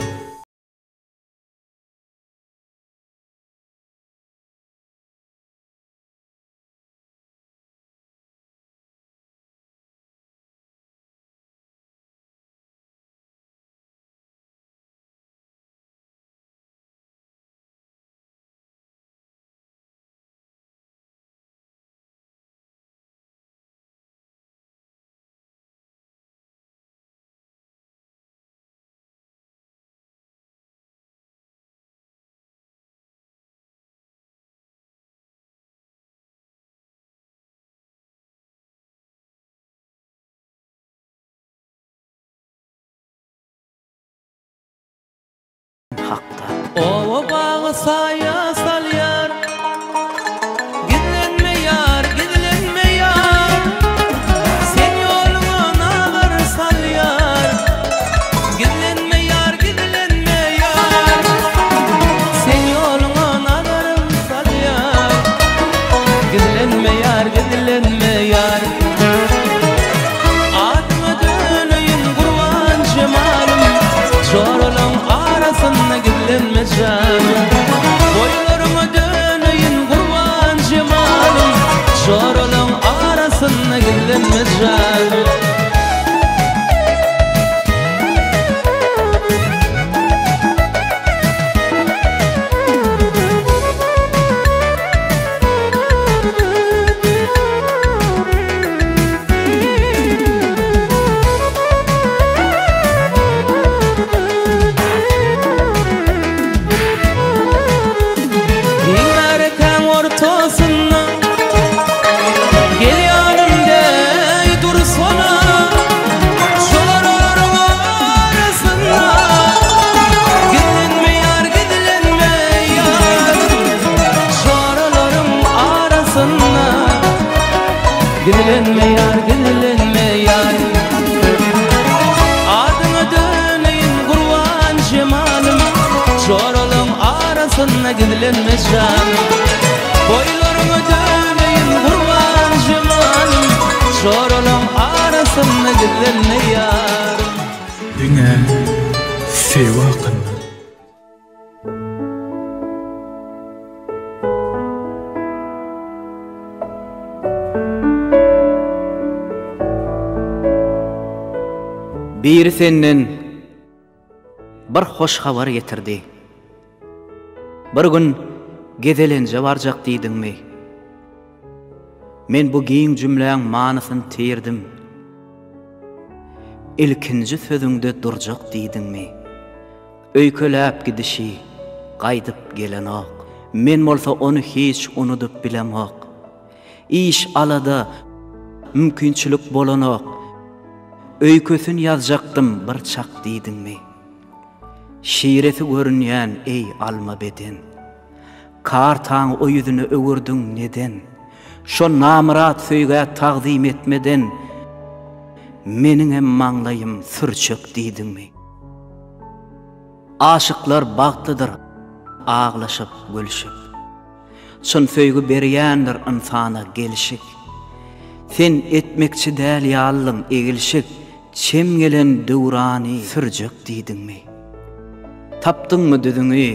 O bağı saya salyar Gidlenme yar, gidlenme yar Sen yolunu ağır salyar Gidlenme yar, gidlenme yar Gidilenme yar, gidilenme yar. Adına döneyin kurban cemalım, çoralım arasına gidilenme canım. Boylarına döneyin kurban cemalım, çoralım arasına gidilenme yar. Dünya sevakın. Bir senden bir hoş habar getirdi. Bir gün gezelence barjak diýdiňmi? Men bu giň jümläň manysyny terdim. İlkinji sözüňde durjak diýdiňmi? Öýkeläp gidişi, gaýdyp gelen ok. Men bolsa onu hiç unutup bilemok. İş alada mümkinçilik bolanok. Öýkösün ýazjaktym bir çak diýdiňmi? Şiireti görünýän ey alma beden. Kartaň o ýüzüni öwürdiň neden? Şo namrat söýgä taqdim etmeden meniň hem maňlaýym sürçek diýdiňmi? Aşyklar bagtlydyr, ağlaşyp gülüşip. Şon söýgü berýändir insana gelişik. Sen etmekçi däl ýalyň egilşik. Çem gelen döwrany sürjek diýdiňmi? Tapdyňmy düzüňi,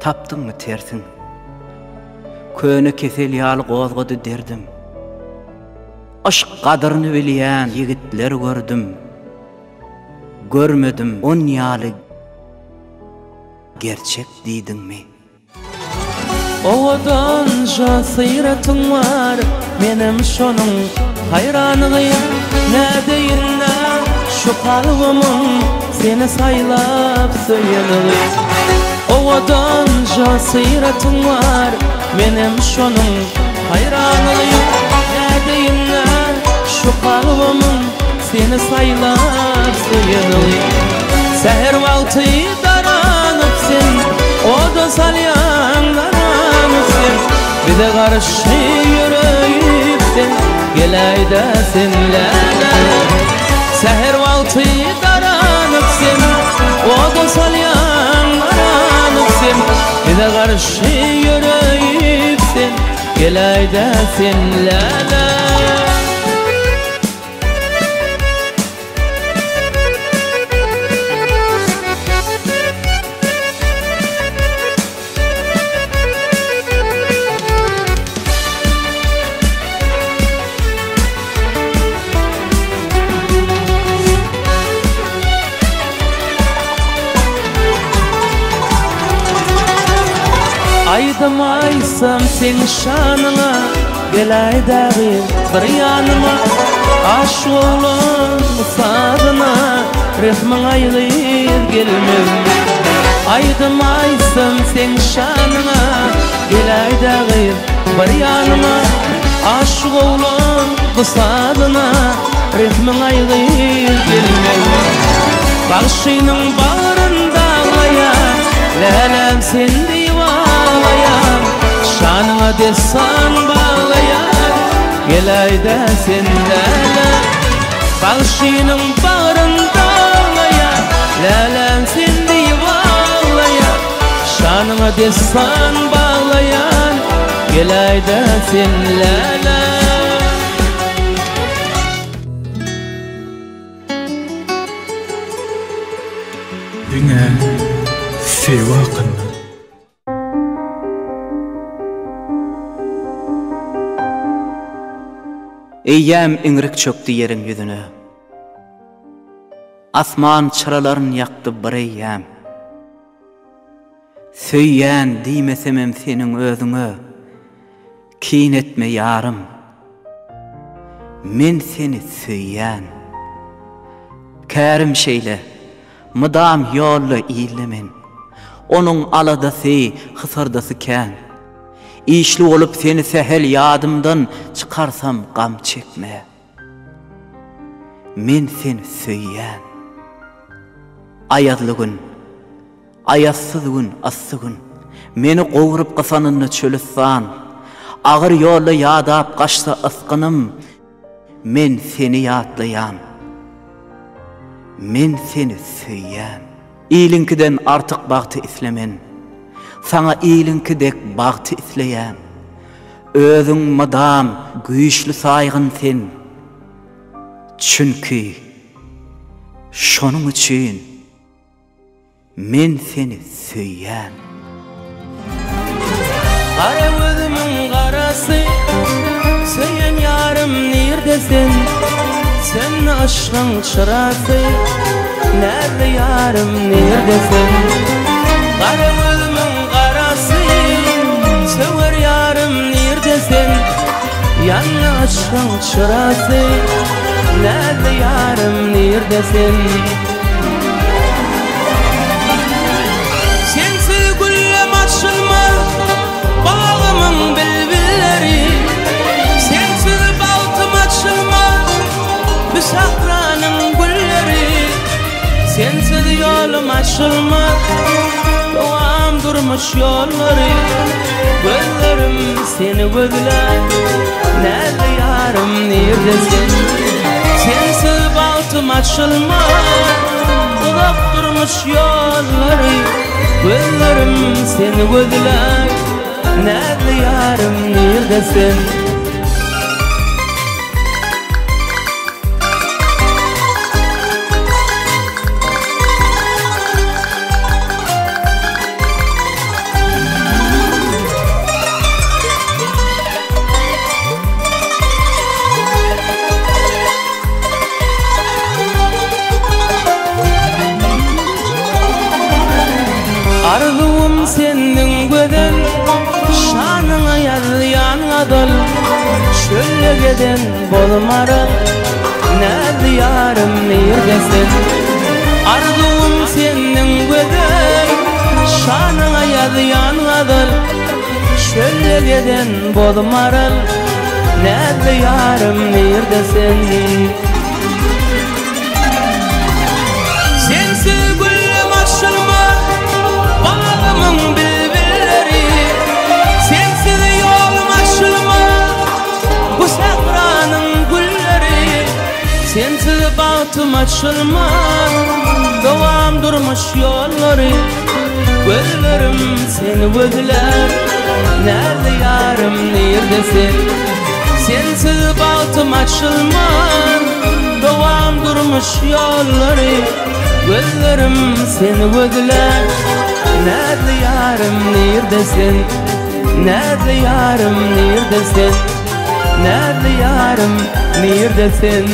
tapdyňmy tersiň? Köne kesel ýaly gozgady derdim. Aşk gadyryny bilýän ýigitler gördüm. Görmedim on ýaly gerçek diýdiňmi? Owadanca syratyň var, menem şonuň haýranygyň. Nädeýinna şu kalbymyň seni saýlap söýenigi. Owadanca syratyň var, menem şonuň haýranygyň. Nädeýinna şu kalbymyň seni saýlap söýenigi. Seher wagty daranyp sen, oda salýan daranyp sen. Bize garşy ýürek sen, geleýde senlere. Seher wagty daranyp sen, oda salýan daranyp sen. Bize garşy ýürek sen, geleýde senlere. Aydym aysam sen şanyna, geleýdägi bir ýanyma. Aşyk bolan sadyna, rehmiň aýlyr gelmem. Aydym aysam sen şanyna, geleýdägi bir ýanyma. Aşyk bolan sadyna, rehmiň aýlyr gelmem. Bagşynyň bagyrynda gaýar, lälem sen diýwalayam. Şanyňa desan baglaýar, geleýde sendele. Bagşynyň bagyrynda gaýar, lälem sen diýwalayam. Şanyňa desan baglaýar, geleýde sendele. Dünya sevakın. Eýýäm iňrik çökdi ýeriň ýüzüne. Asman çyralaryny ýakdy bir eýýäm. Söýýän diýmesemem seniň özüňe. Kin etme ýarym. Men seni söýýän. Kärim şeýle, mydam ýolly iýlemen. Onuň aladasy, hysardasy kän. İşli olup seni sehel yadımdan çıkarsam gam çekme. Men seni söýýän. Ayazlı gün, ayassız gün, assy gün. Meni gowurup gysanyny çölüssan. Ağır ýolda ýadap gaçsa ısqynım. men seni ýatlaýan, men seni süýýän. İlinkiden artık bagty islemen, sana ilinkidek bagty isleýän. Özüň madam güýçli saýgyn sen, çünki şonuň üçin men seni süýýän. Ara gözümün garasy, söýen ýarym nerdesin? Sen aşkyň çyrasy, nerede ýarym nerdesin? Ara gözümün garasy, söýer ýarym nerdesin? Ýany aşkyň çyrasy, nerede ýarym nerdesin? Sensiz güllem açylmaz bağımın bilbilleri, sensiz baltım açılmaz bu sahranın gülleri, sensiz yolum açılmaz doğam durmuş yolları. Gözlerim seni gözler, nerede yarım neredesin? Sensiz baltım açılmaz uzak durmuş yolları. Gözlerim seni gözler, nerede yarım neredesin? Arzum senden göden, şanına yazıyan adal, şöyle geden bolmara, nerede yarım neredesin? Arzum senden göden, şanına yazıyan adal, şöyle geden bolmara, nerede yarım neredesin? Sensiz güllem açılmaz bağımın bilbilleri, sensiz yolum açılmaz bu sahranın gülleri, sensiz bağtım açılmaz doğam durmuş yolları. Gözlerim seni gözler, nerede yarım neredesin? Sensiz bağtım açılmaz doğam durmuş yolları. Gözlerim seni gözler, nerede yarım neredesin? Nerede yarım neredesin? Nerede yarım neredesin?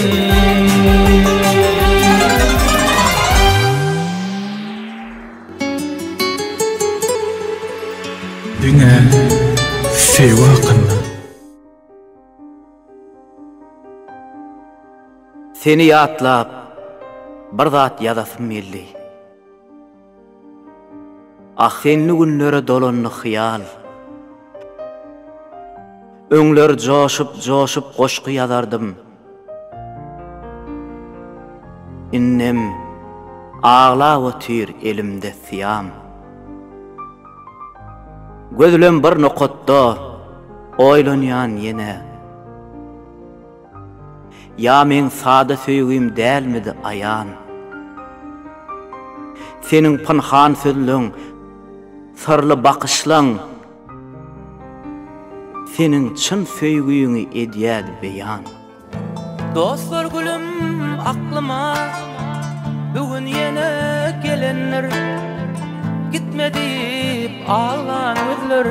Düňe sewa kılma. Seni ýatlap bir zat ýazasym geldi. Ahsenli günlere dolanly hyýal. Öňler joşup goşky ýazardym. Innem ağlap otyr elimde siyam. Gözlem bir nokatda oýlanýan ýene. Ya men sada söýgüm dälmidi ayan? Senin pynhan sözlüň, sırly bakışlaň, senin çyn söýgüňi edýär beýan. Dostlar gülüm aklıma bugün yine gelenler, gitmedip ağlan özler,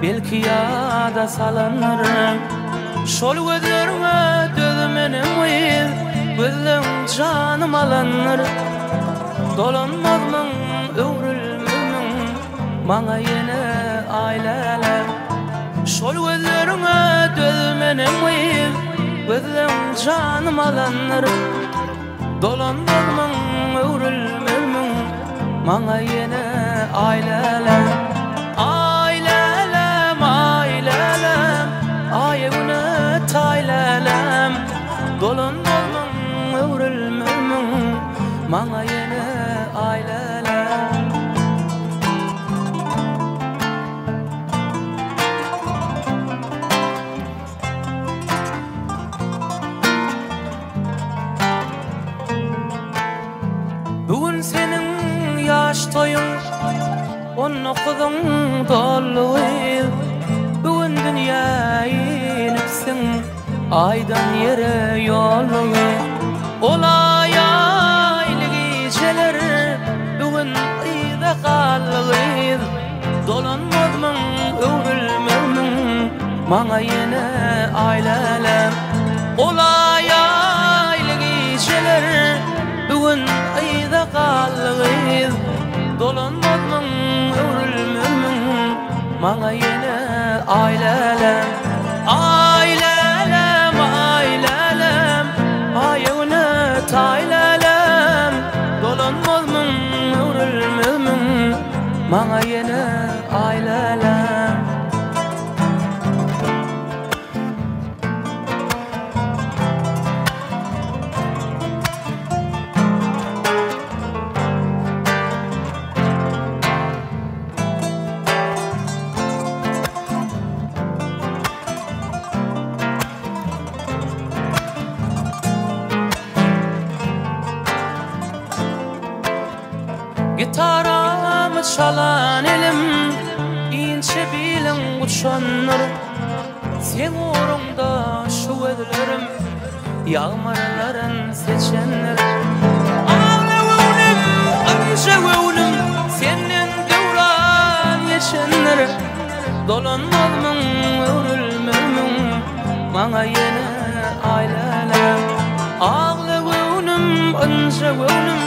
belki ýada salanlar. Şol gözlerime dözmenim uyil, gözleň canım alanlar. Dolanmazmyň, öwrülmezmiň, maňa ýene aýlalar. Şol gözlerime dözmenim uyil, gözleň canım alanlar. Dolanmazmyň, öwrülmezmiň, maňa ýene aýlalar. Aýlalam, aýlalam, aýygyny taýlalam. Dolanmazmyň, öwrülmezmiň, maňa ýene aýlalam. okudun dolluğu bugün dünyayı nefsin aydan yere yolluğu olay aylı geceler bugün ıyda kallığı dolanmadımın övrülmemmin mana yine aylelem olay aylı geceler bugün ıyda kallığı dolanmadımın övrülmemmin mana yine aylelem aylelem aylelem ayağına taylelem dolanmadımın övrülmemmin mana yine aylelem Gitaramı çalan elim ince bilin uçanır sen uğrunda şu edilerim yağmurların seçenler ağlavunum anjavunum senin devran geçenler dolanmalımın örülmemmin bana yine aylelem ağlavunum anjavunum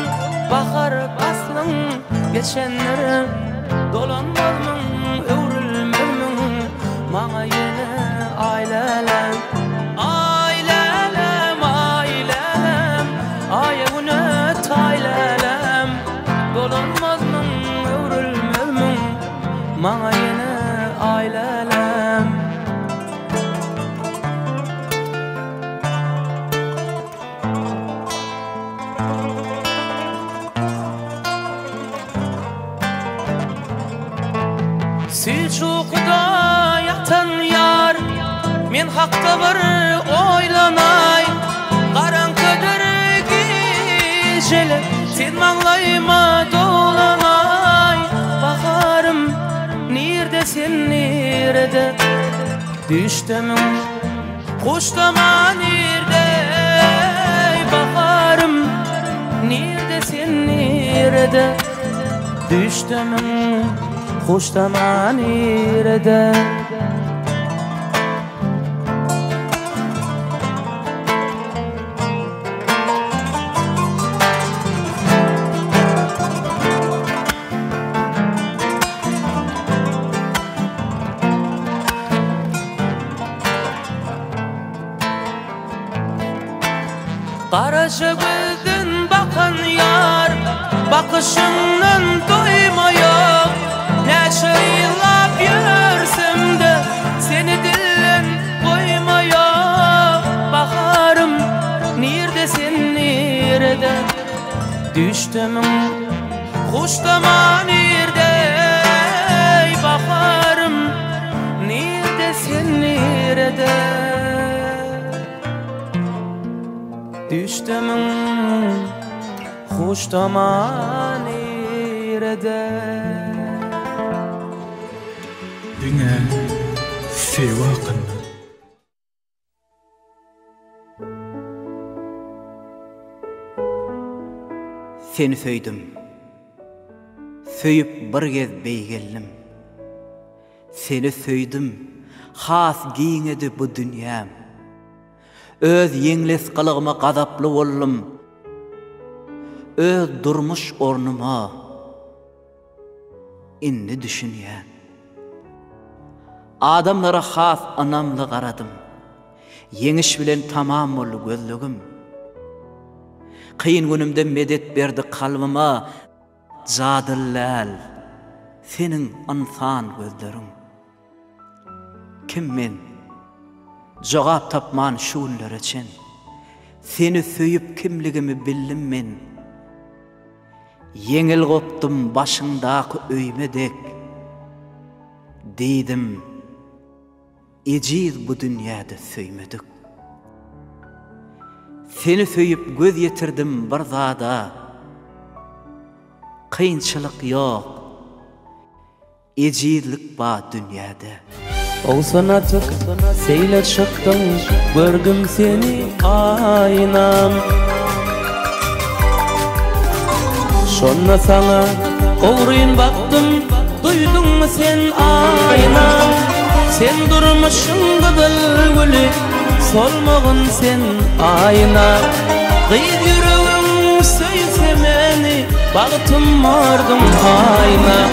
bakar baslın geçenlere dolanmalımın övrülmemmin bana yine aylelem aylelem aylelem ayağına taylelem dolanmalımın övrülmemmin bana yine aylelem Süçukda yatan yar men hakta bir oylanay Qarankıdır geceler sen mağlayma dolanay Baharım nerede sen nerede düştemin kuştama nerede Baharım nerede sen nerede düştemin kuştama nerede Karaca gözün bakan yar bakışından doymuyor Neçe yıllap yörsem de seni dillen koymaya Baharım nerede sen nerede düştemin kuştama nerede Baharım nerede sen nerede düştemin kuştama nerede Dünya seva kılma. Seni söydüm. Söyüp bir kez beygellim. Seni söydüm. Has giýinedi bu dünyam. Öz yeňles kılığıma gazaplı bollum. Öz durmuş ornuma indi düşünýän. Adamlara has anamly garadım. Yeňiş bilen tamam bol gözlügüm. Kıyın günümde medet berdi kalbıma. Zadillal senin ansan gözlerin. Kim men? Jogap tapman şuullar için. Seni söyüp kimligimi bildim men. Yeňil gopdum başyňdaky öýmedek. Diýdim eciz bu dünyada söymedik. Seni söyüp göz yetirdim bir zada. Kıyınçılık yok. ejizlik ba dünyada. Olsanatık seyler çıktın, gördüm seni aynam. Şonna sana oğruyun baktım, duydun mu sen aynam? Sen durmuşsun gıdıl solmağın sen aynam. Kıyıd yüreğim söylese meni, bağıtım vardım aynam.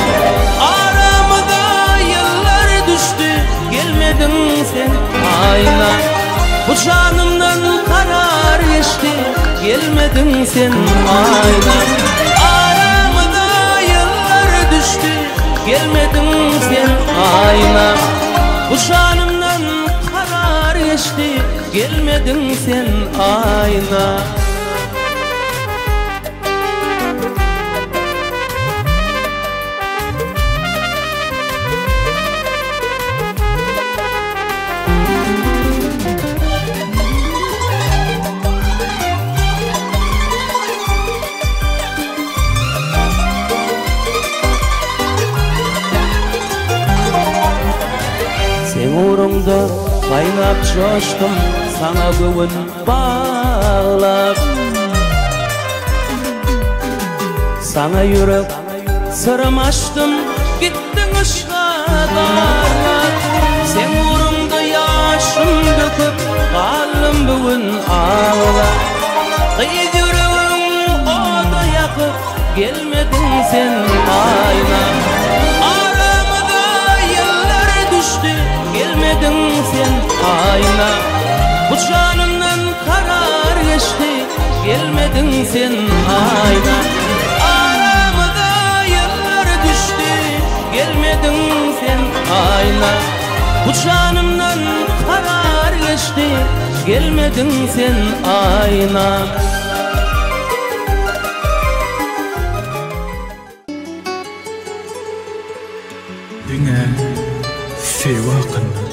Aramıza yıllar düştü, gelmedin sen ayna. Bu canımdan karar geçti, gelmedin sen ayna. Aramıza yıllar düştü, gelmedin sen ayna. Bu canımdan karar geçti, gelmedin sen ayna. Uğrunda kaynap coştum, sana güvün bağlap. Sana yürek sırım açtım, gittin ışığa darlap. Sen uğrunda yaşım döküp, kalım bugün ağlap. Kıyıd yüreğim oda yakıp, gelmedin sen ayna. Gelmedin sen ayna. Bu canımdan karar geçti, gelmedin sen ayna. Aramıza yıllar düştü, gelmedin sen ayna. Bu canımdan karar geçti, gelmedin sen ayna. Dünya sewa kılma.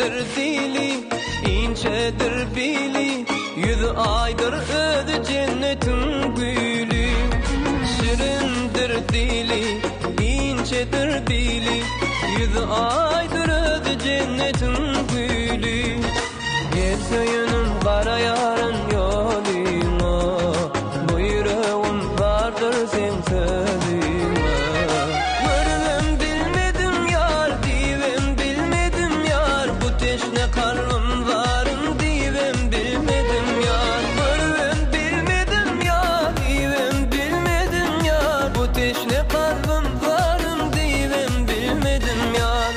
incedir dili, incedir bili, 100 aydır ödü cennetin gülü. Şirindir dili, incedir bili, 100 aydır ödü cennetin gülü. Geçse yönüm kara yarın yoluna, bu yüreğim vardır sen sözüme. Görmem bilmedim yar, divem bilmedim yar, bu teşne kalbim varım divem bilmedim yar. Görmem bilmedim yar, divem bilmedim yar, bu teşne kalbim varım divem bilmedim yar.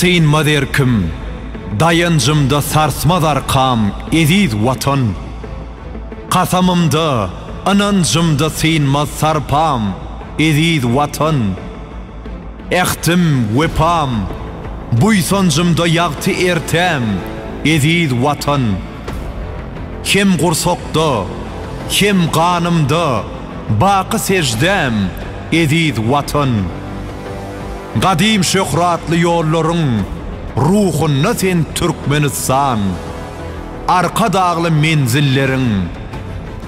sıyınmaz erkim, dayancımda sarsmaz arkam, eziz vatan. Kasamımda, anancımda sıyınmaz sarpam, eziz vatan. Ehtim vepam, buysancımda yaktı ertem, eziz vatan. Hem kursokda, hem kanımda, bakı secdem, eziz vatan. Kadim şöhratlı yolların ruhunna sen Türkmenistan. Arka dağlı menzillerin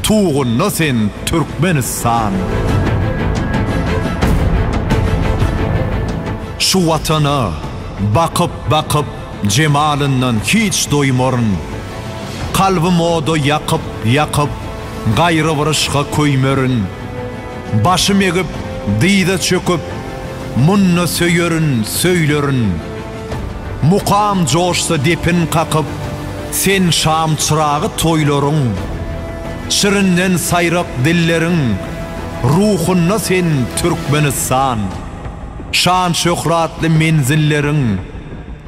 tuğunna sen Türkmenistan. Şu vatana bakıp cemalından hiç doymorun. Kalbim odu yakıp gayrı vırışka köymörün. Başım egip diyda çöküp munna söylerin. Mukam coşsa depin kakıp sen şam çırağı toyların. Şirinden sayrak dillerin ruhunna sen Türkmenistan. Şan şöhratlı menzillerin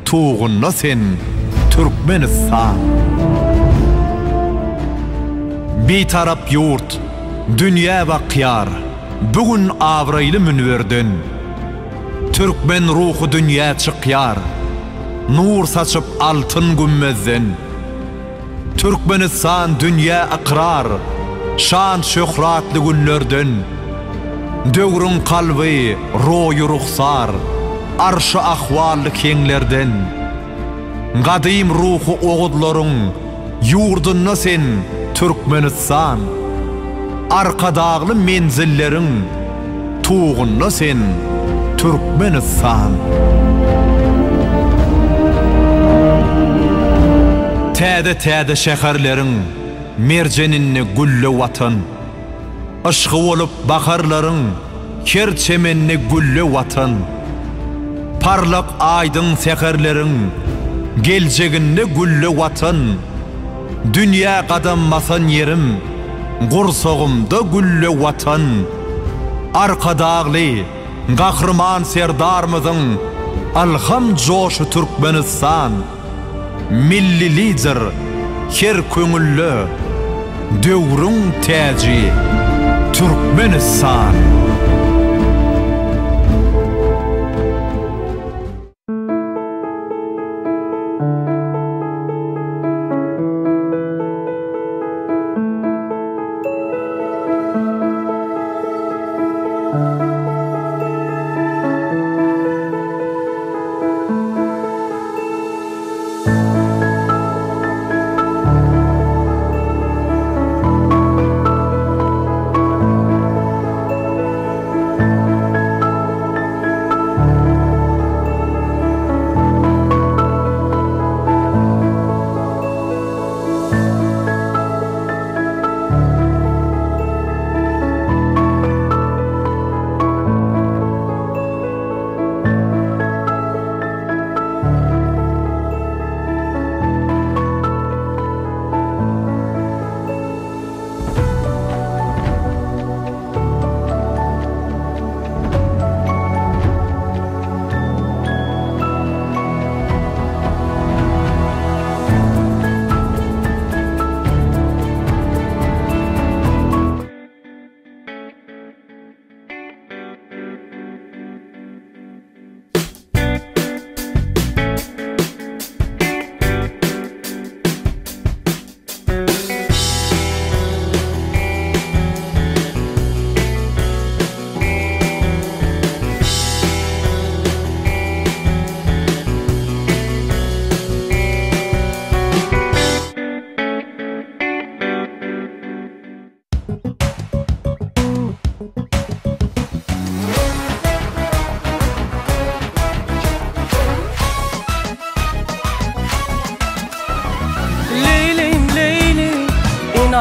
tuğunna sen Türkmenistan. Bir tarap yurt, dünya bakyar, bugün avraylı münverden. Türkmen ruhu dünya çıkyar, nur saçıp altın gümmezden. Türkmenistan dünya akrar, şan şöhratlı günlerden. Dövrün kalbi, royu ruhsar, arşı ahvallı kenglerden. Kadim ruhu oğudların, yurdunna sen Türkmenistan. Arka dağlı menzillerin, tuğunna sen Türkmenistan. Täze şäherlerin merceninni güllü vatan. Aşkı olup bakarların her çemenni güllü vatan. Parlak aydın seherlerin gelceginni güllü vatan. Dünya kadammasan yerim gursogumda güllü vatan. Arka dağlı kahraman serdarmızın alham coşu Türkmenistan. Milli lider her köngüllü dövrün täci Türkmenistan.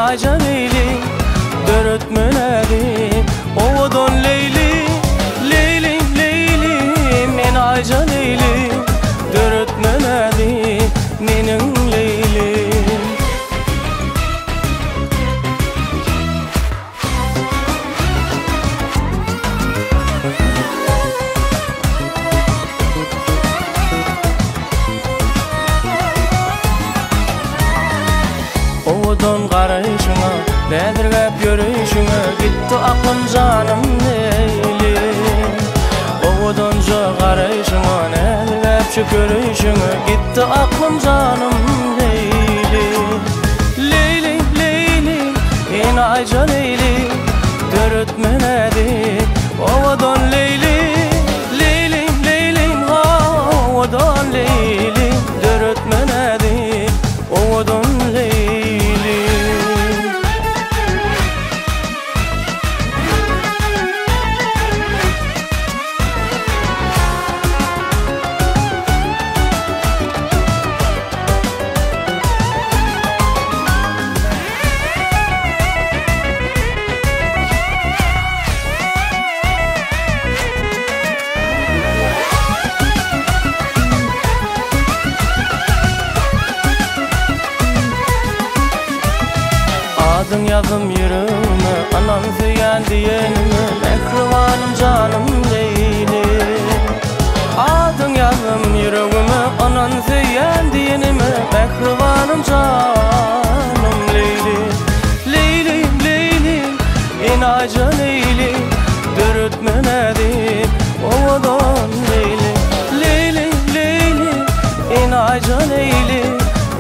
Aca Leyli, dörtmün eri, oğudun Leyli, Leyli, Leyli, men Aca Leyli, dörtmün eri, menin Leyli. şu görüşüne gitti aklım canım Leyli Leyli Leyli inayca Leyli dörtmenedi ovadan Leyli Leyli Leyli ovadan Leyli dörtmenedi ovadan Leyli Adın yazım yürüme, anam söyleyen diyenime mehribanım canım Leyli Adın yazım yüreğime, anan söyleyen diyenime mehribanım canım Leyli Leyli, Leyli, inayca Leyli dörtmenedi ovadan Leyli Leyli, Leyli, inayca Leyli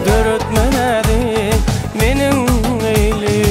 dörtmenedi menin Leyli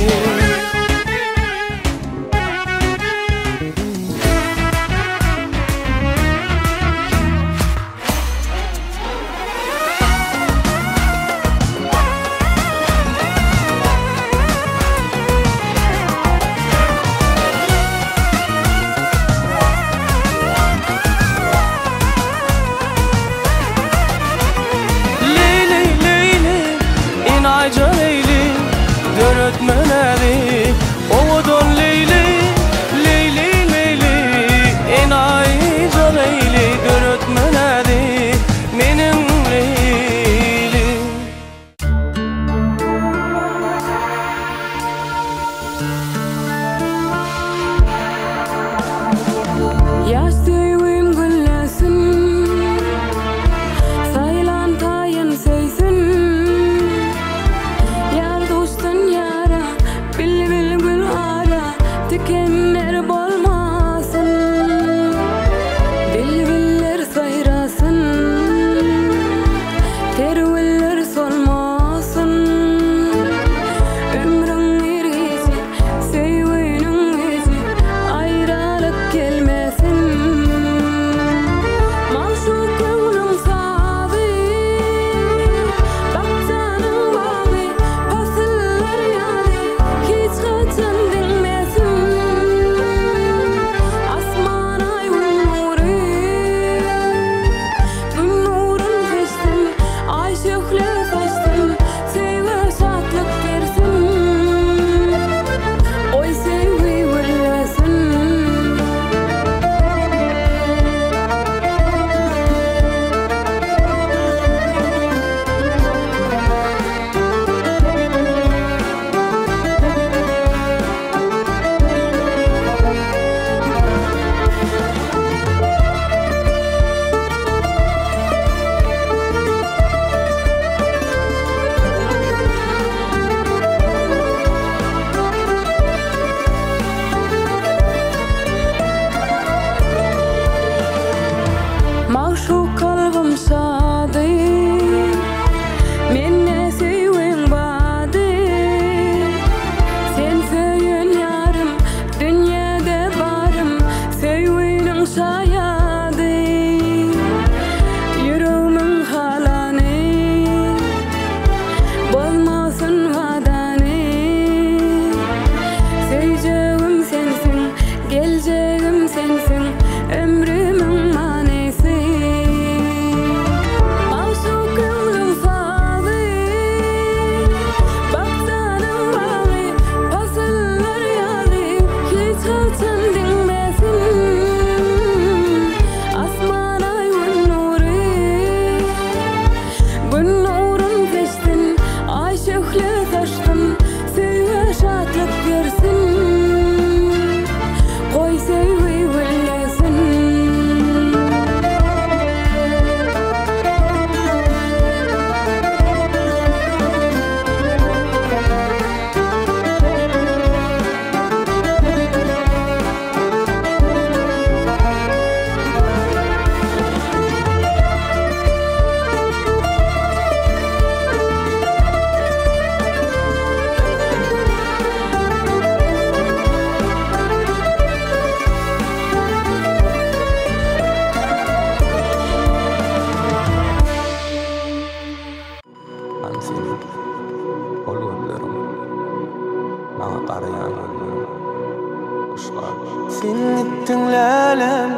gittin lelem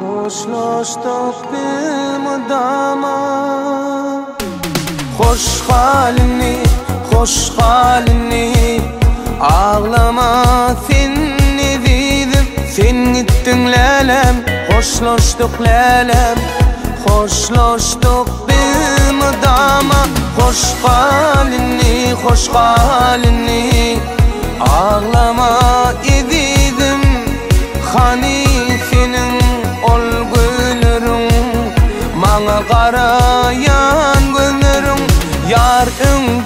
Hoşlaştık bir mudama Hoş halini Ağlama seni dedim Sen gittin lelem Hoşlaştık lelem Hoşlaştık bir mudama Hoş halini Ağlama ededim Hani senin ol gülürün Mana qarayan gülürün Yar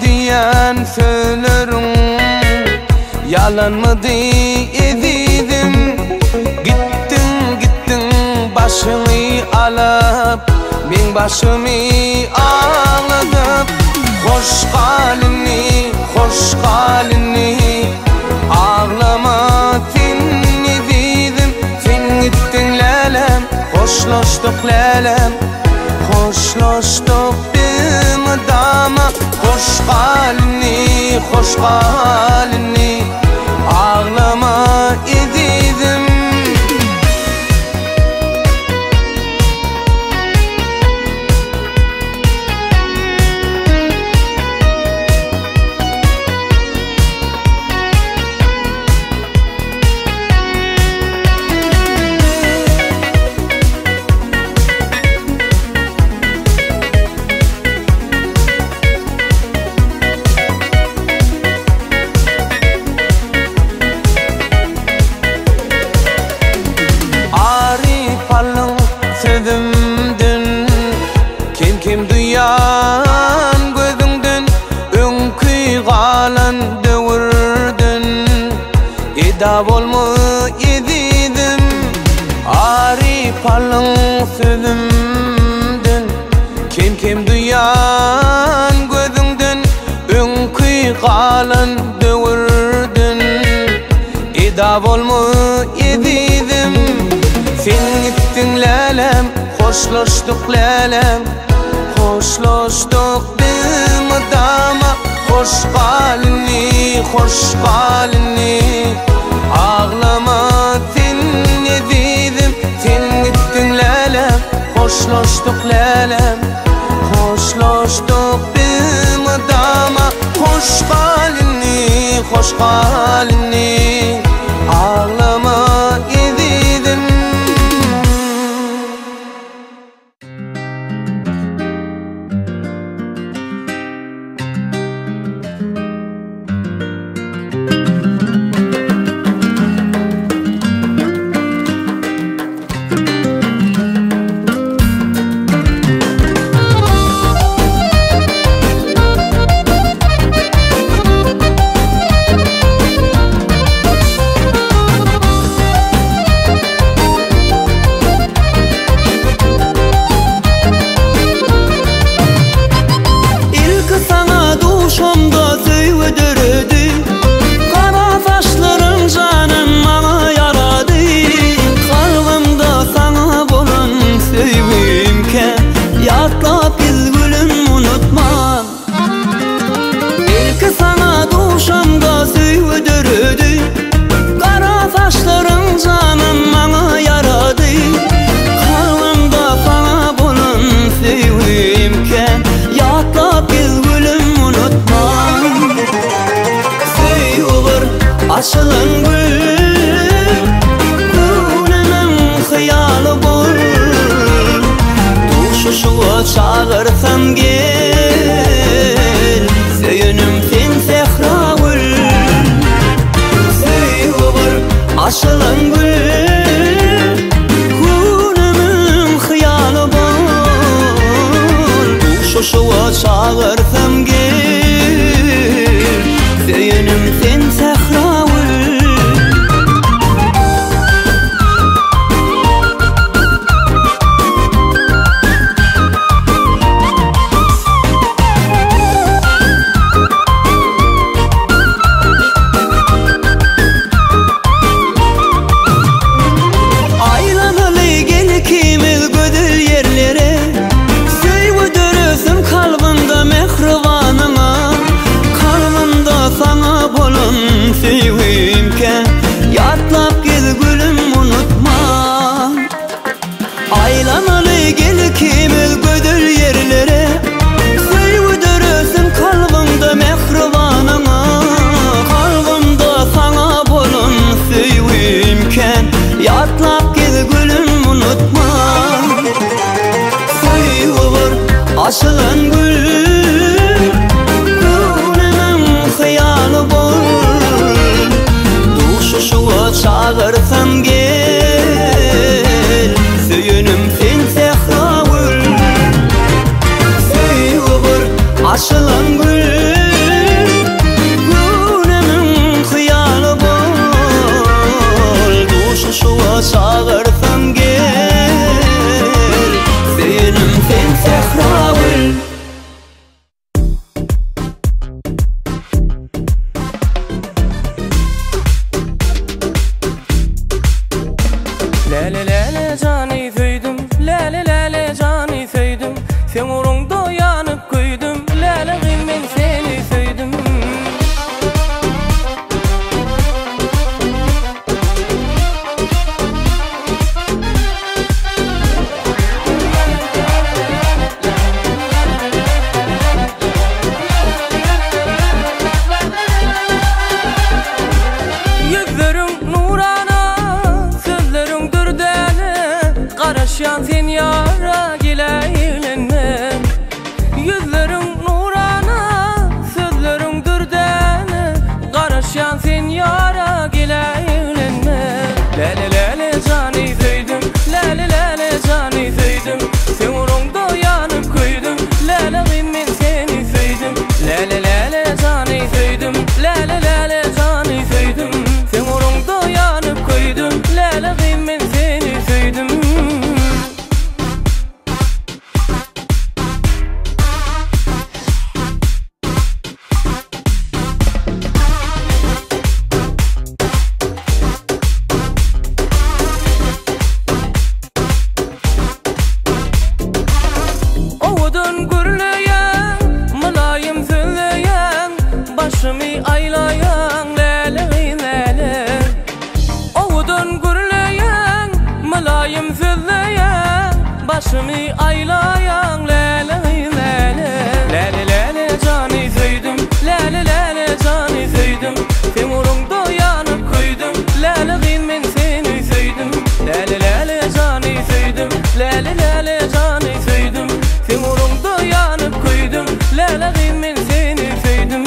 diyen söylerim Yalan mı ededim Gittin başını alıp Ben başımı ağladım Hoş halini Ağlama seni dedim Sen gittin lelem Hoşlaştık lelem Hoşlaştık bir mudama Hoş halini Ağlama ededim Kim duyan gözünden Önkü qalan dövürdün Eda bolmu ededim Arif alın sözümden Kim duyan gözünden Önkü qalan dövürdün Eda bolmu ededim Sen gittin lelem Hoşlaştık lelem Hoşlaştık bir mudama Hoş halini Ağlama seni dedim Sen gittin lelem Hoşlaştık lelem Hoşlaştık bir mudama Hoş halini Ağlama ededim Açılan gül Günemin hıyalı bul Duşuşuğa çağırsam gel Söyünüm sen sehra gül Söyüvür açılan gül Günemin hıyalı bul Duşuşuğa çağırsam gel Söyünüm sen sehra gül Garaşyan sen yara gileylenme Yüzlerin nurana Sözlerin dürdene Garaşyan sen yara gileylenme Lale lale cani söydim Lale lale cani söydim Sen urunda yanıp koydum Lale gimmin seni söydim Lale lale cani söydim Lale lale cani söydim Sen urunda yanıp koydum Lale gimmin seni söydim Ovudun gürleyen, mülayim söyleyen Başımı aylayan, lele lele Ovudun gürleyen, mülayim söyleyen Başımı aylayan, lele lele Lele lele cani söydim, lele lele cani söydim Temurumda yanıp koydum, lele gimmin seni söydim Lele lele cani söydim, lele lele cani söydim Temurumda yanıp koydum, lele gimmin seni söydim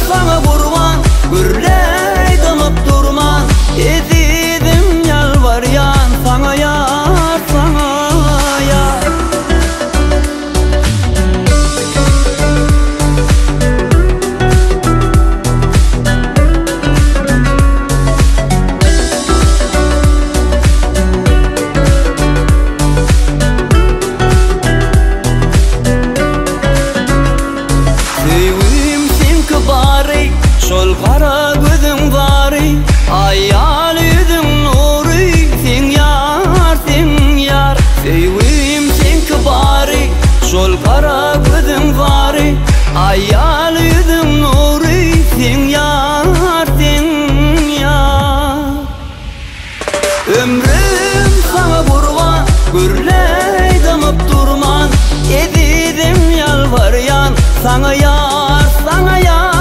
sana kurban, gürley damıp durman. Ezidim yalvaryan, sana yar, sana yar. Şol qara gözüm bari, ayal yüzüm nuri. Sen yar, sen yar, sevim sen kibari. Şol qara gözüm bari, ayal yüzüm nuri. Sen yar, sen yar. Ömrüm sana kurban, gürley damıp durman. Ezidim yalvaryan, sana yar, sana yar.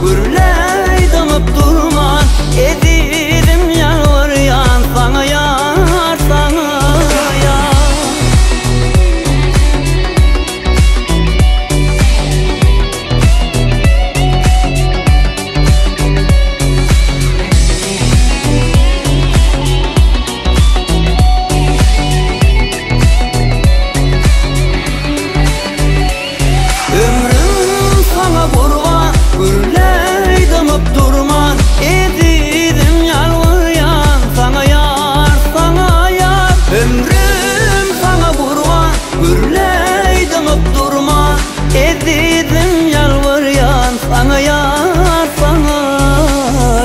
Gürley damıp durman, ezidim yalvaryan, sana yar, sana yar. Ömrüm sana kurban, gürley damıp durman. Ezidim yalvaryan, sana yar, sana yar. Ömrüm sana kurban, gürley damıp durman. Ezidim yalvaryan, sana yar, sana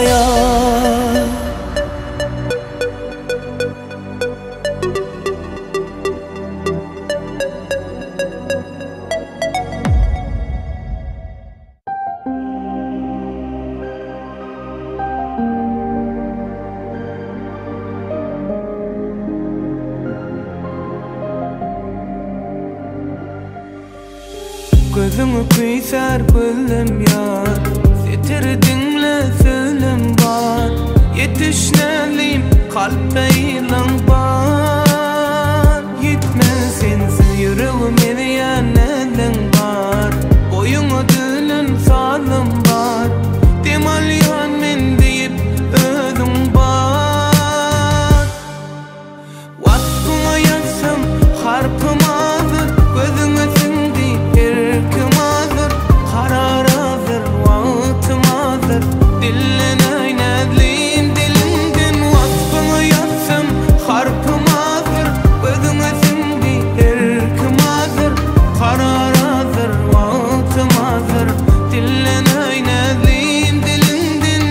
yar. Gözümü kıyser gülüm yar, setirdinle sözüm var. Yetişneliyim kalpte ilan var. Gitmez sensiz yüreğim eriyen elin var. Boyunu dülün salım var. Demalyan men deyip özüm var. Vaskuma yazsam harpım ağzır, gözüme sindi erkim ağzır. Karar ağzır, vağıtım ağzır. Dillin oynadlıyım dilimden. Vaskuma yazsam harpım ağzır, gözüme sindi erkim ağzır. Karar ağzır, vağıtım ağzır. Dillin oynadlıyım dilimden.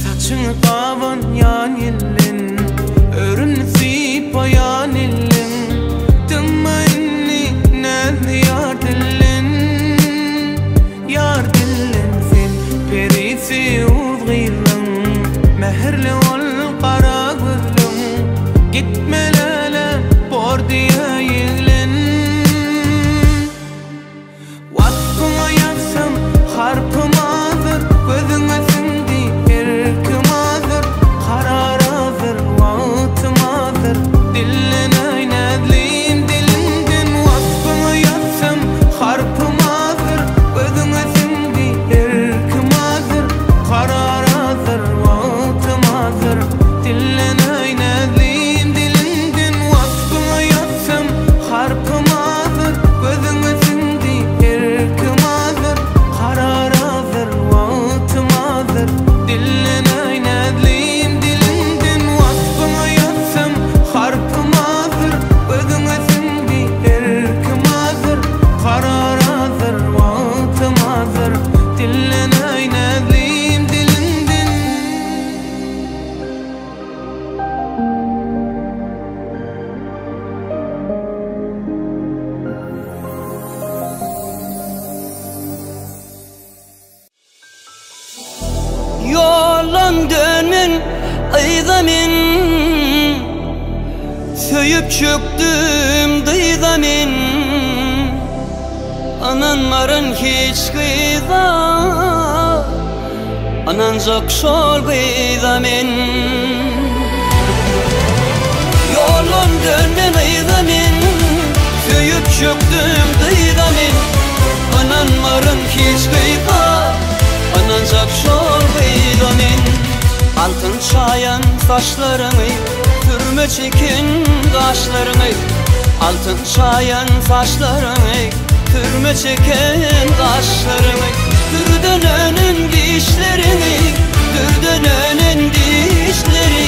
Saçını kavan yan yillin, örünü sip ayan illin. Dımma inni nezli yar dillin, yar dillin. Sen perisi uzgilin, mehirli ol qara gözlün. Gitmelele bor diye yiglin. Vaskuma yazsam harpım ağzır, gözüme sindi erkim ağzır. Karar ağzır, men söyüp çöktüm dıyda men ananların hiç kıyda anancak şol kıyda men yolun dönmen ayda men söyüp çöktüm dıyda men ananların hiç kıyda anancak şol kıyda men altın çayan saçlarını türme çekin kaşlarını altın çayan saçlarını türme çeken kaşlarını Dürden önün dişlerini Dürden önün dişleri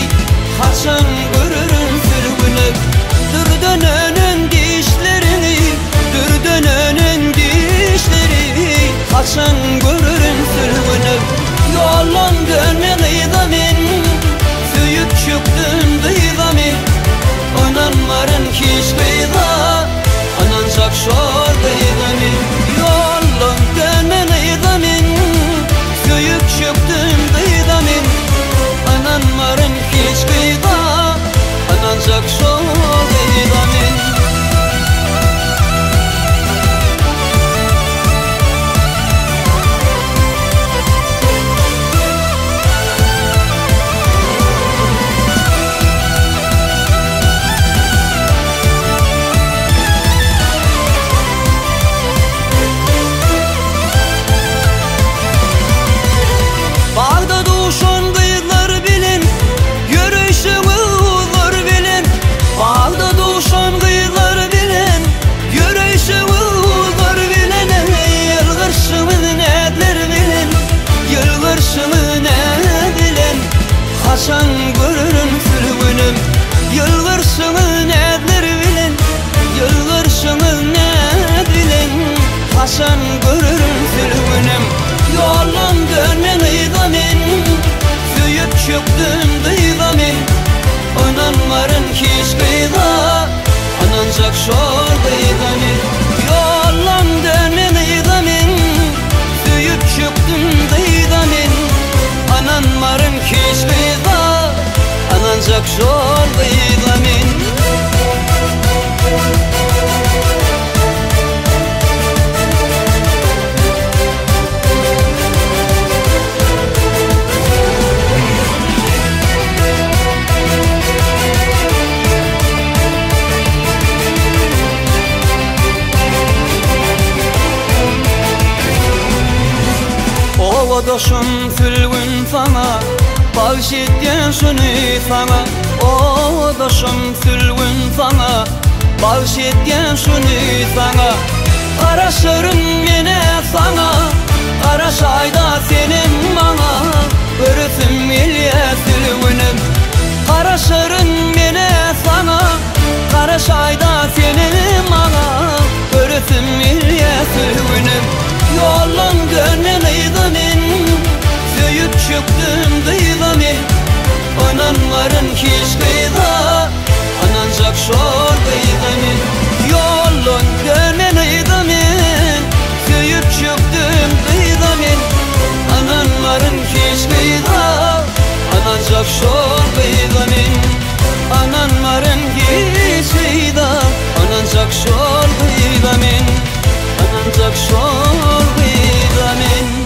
Kaçan görürüm sürgünü Dürden önün dişlerini Dürden önün dişleri Kaçan görürüm sürgünü Yolun dönme kıyda men Söyüp çöktüm dıyda men Onanların hiç kıyda Anancak şor kıyda men Yolun dönme kıyda men Söyüp çöktüm dıyda men Ananların hiç kıyda Anancak şor kıyda men Kaçan görürüm sürgünüm Yılgırsını nedir bilin Yılgırsını ne bilin Kaçan görürüm sürgünüm Yolun dönmen kıyda men Söyüp çöktüm dıyda men Onanların hiç kıyda Anancak şor kıyda men Yolun dönmen kıyda men Söyüp çöktüm dıyda men Ananların hiç kıyda Anancak şol kıyda men Ovadoşum sülgün sana Bağışetken şunu sana Ovadoşum sülgün sana Bağışetken şunu sana Karaşırım yine sana Karaşayda senin bana Örüsüm ilye sülgünüm Karaşırım yine sana Karaşayda senin bana Örüsüm ilye sülgünüm Yolun dönmen kıyda men Söyüp çöktüm dıyda men Ananların hiç kıyda Anancak şor kıyda men Yolun dönmen kıyda men Söyüp çöktüm dıyda men Ananların hiç kıyda Anancak şor kıyda men Ananların hiç kıyda Anancak şor kıyda men Anancak şor kıyda men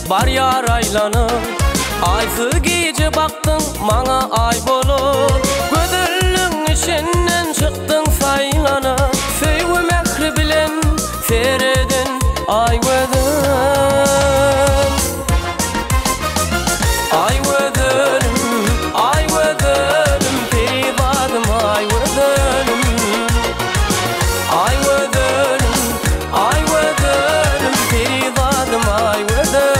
bar yar aylanır. Aysız gece baktın mana ay bolur. Gödüllüň içinden çıktın saylanır. Sevgi mehri bilen seredin ay gödüm. Ay gödüm, ay gödüm, peribadım ay gödüm. Ay gödüm, ay gödüm, peribadım ay gödüm.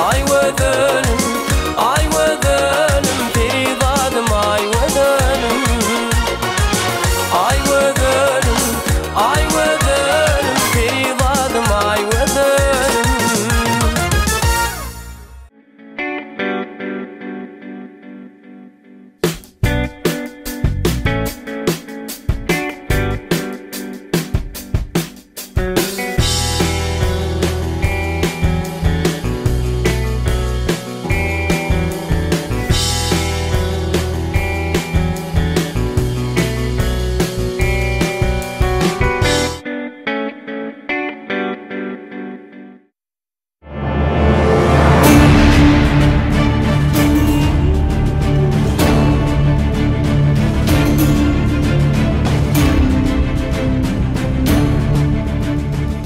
Ay gödüm, ay gödüm, peribadım ay gödüm. Ay gödüm, ay gödüm, peribadım ay gödüm.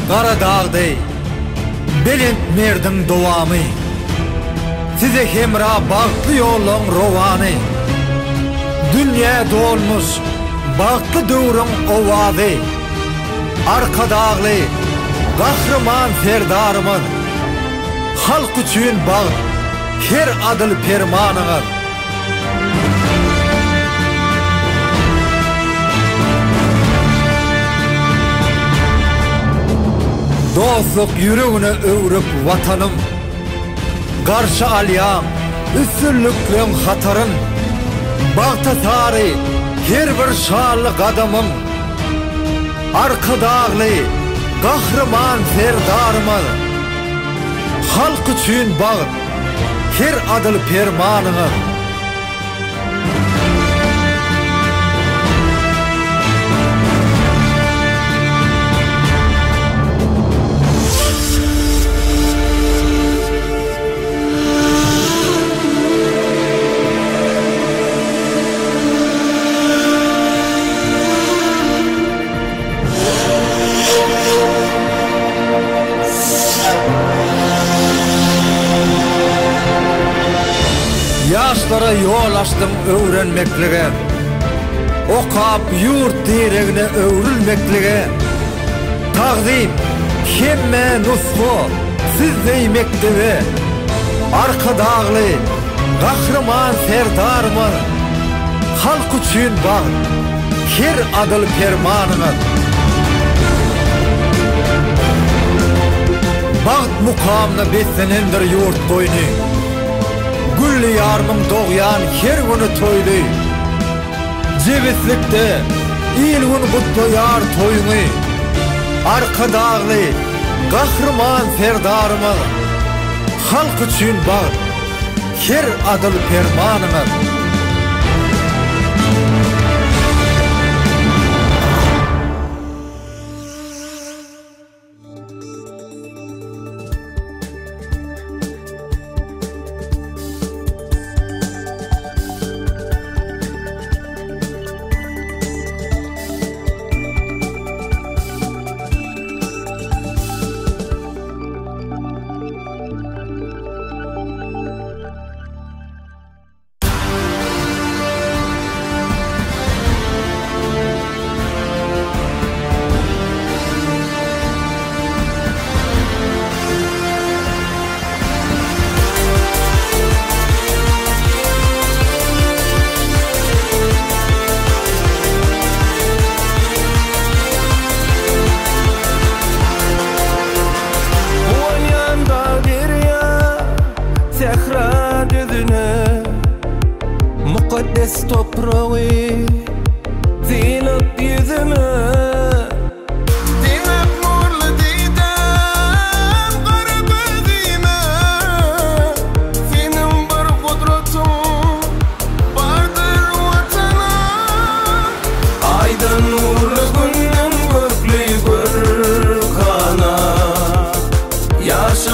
Karadağ'day Belent merdin dovamy Size hemra bagtly ýoluň rowany Dünýä dolmuş bagtly döwrüň owazy Arkadagly gahrman serdarymyz Halk üçin bag her adyl permanyňyz Dostluk yüreğine öwrüp vatanım Garşy alýan üstünlükleň hataryn Bagta tary her bir şanly gadamym Arkadagly gahrman serdarymyz Halk üçin bag her adyl permanyňyz Yaşlara yol açtım öwrenmeklige Okap yurt diregine öwrülmeklige Taqdim hemme nusxu sizdey mektebi Arkadagly gahrman serdarymyz Halk üçin bag her adyl permanyňyz Bagt mukamna beslenendir yurt boyny Gülli yarmyň dogyan her güni toýdy Jebetlikde il gün gutlaýar toýuny Arkadagly gahrman serdarymyz Halk üçin bag her adyl permanyňyz toprağı Zinat yüzüme Zinat nurlu didem Kara bezime Senin bir kudretin Vardır vatana Aydan nurlu günden Göklü gürkana Yaş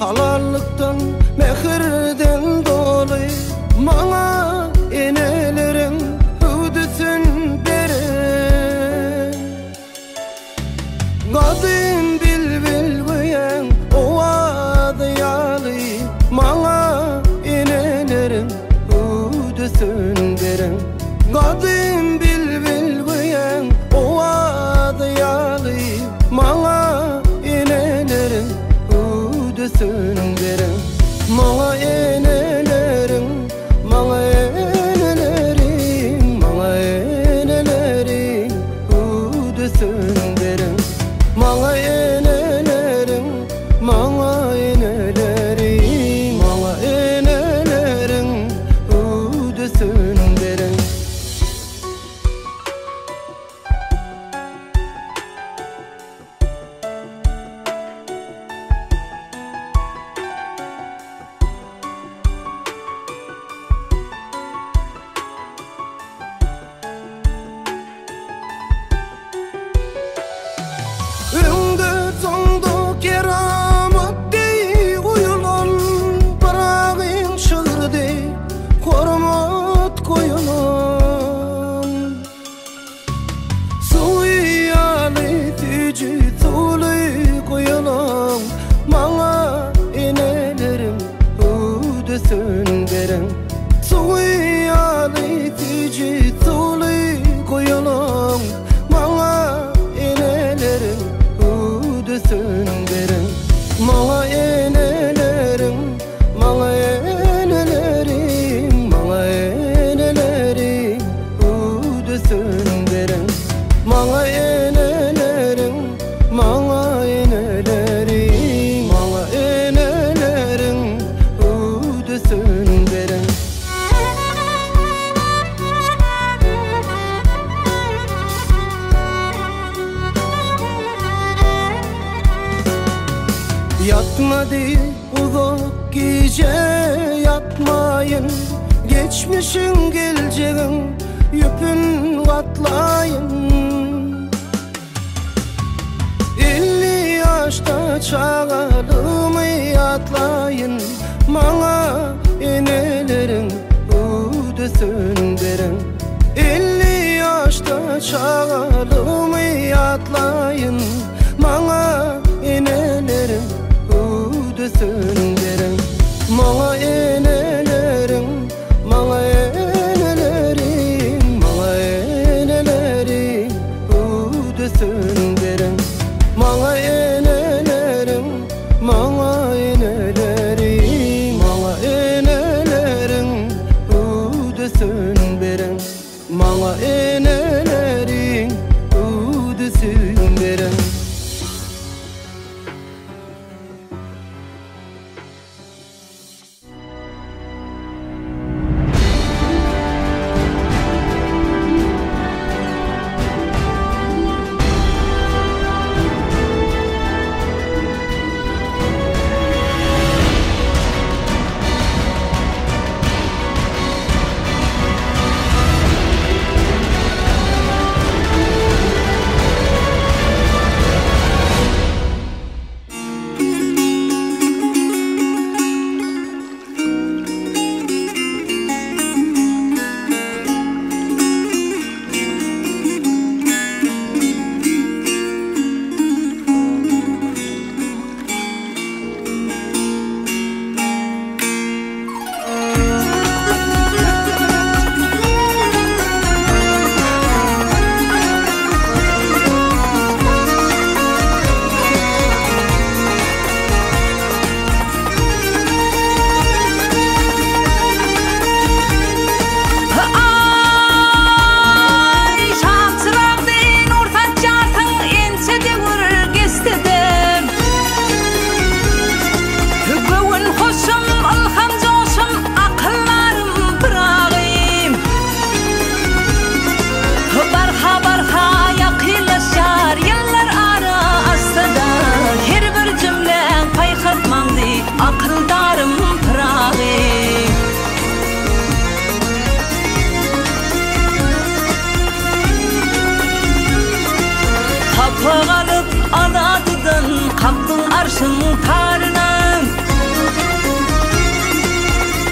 halallıktan mehirden dolu maňa enelerim hüdüsün beren gadim bilbil güyen owadı ýaly maňa enelerim hüdüsün beren gadim bilbil güyen owadı ýaly maňa enelerim hüdüsün beren maňa enelerim maňa enelerim maňa enelerim hüdüsün beren maňa enelerim maňa enelerim maňa enelerim hüdüsün beren Öňde soňda keramatdy uýulan paragyň şygyrdy hormat koýulan suýaly tüji tuly koýulan maňa enelerim hüdüsün beren suýaly tüji tuly koýulan maňa enelerim hüdüsün beren maňa enelerim maňa enelerim maňa enelerim hüdüsün beren maňa enelerim maňa enelerim maňa enelerim hüdüsün beren Yatmadı uzak gece yatmayın geçmişin geleceğin yüpün katlayın 50 yaşta çağalımı atlayın maňa enelerin hüdüsün beren 50 yaşta çağalımı atlayın maňa enelerin hüdüsün beren maňa enelerim maňa enelerim maňa enelerim hüdüsün beren maňa enelerim maňa enelerim maňa enelerim hüdüsün beren maňa enelerim hüdüsün beren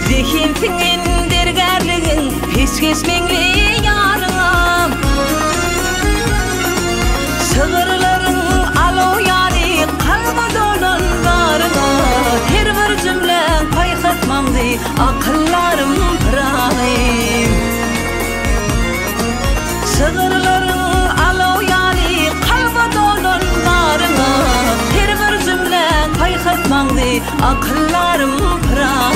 Zehintinin dergerligin hiç geçmengli yarım. Sığırların alo yani kalma dolan varına. Her bir cümlen payqatmamdı akıllarım pırağım. Sığırların alo yani kalma dolan varına. Her bir cümlen payqatmamdı akıllarım pırağım.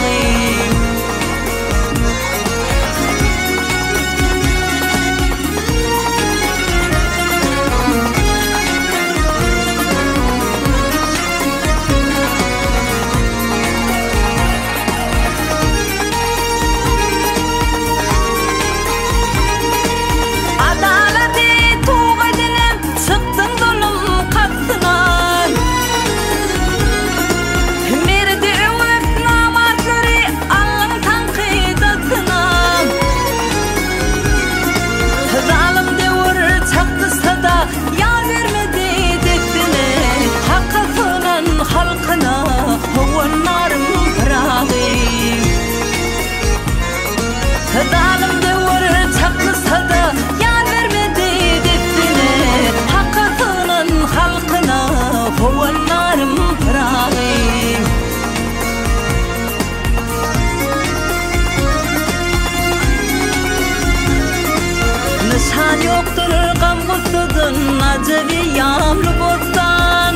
Nişan yoktur gam gusudun acı ve yağmur bostan.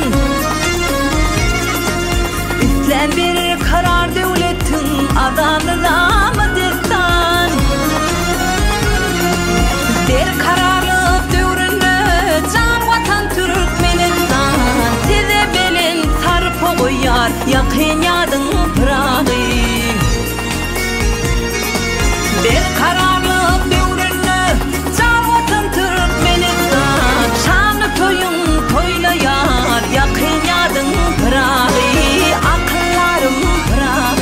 İslen bir karar devletin adamına mı destan. Der kararlı dövründe can vatan Türkmenistan. Size belin sarpı koyar yakın yadın pırağım. Der kararlı toylayar yakın yadın pırağım, akıllarım pırağım.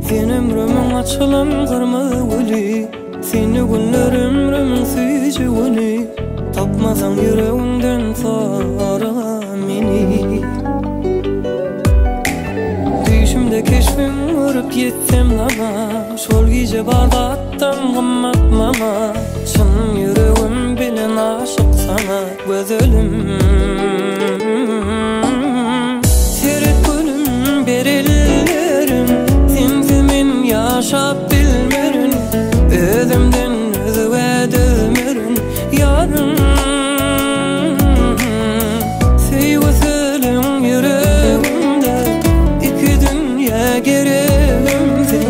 Sen ömrümün açılan kırmızı gülü, seni günler ömrümün suyucu gülü. Tapmasan yüreğinden sara meni. Düşümde keşfim vurup yetsem nama. Şol gece barbattan gımmat mama. Çın yüreğim bilen aşık sana gözölüm. Seret gülüm berillerim. Sensimin yaşap bilmerin. Özümden özüve dözmerin yarım. Sevgisilim yüreğimde iki dünya gereğimsin.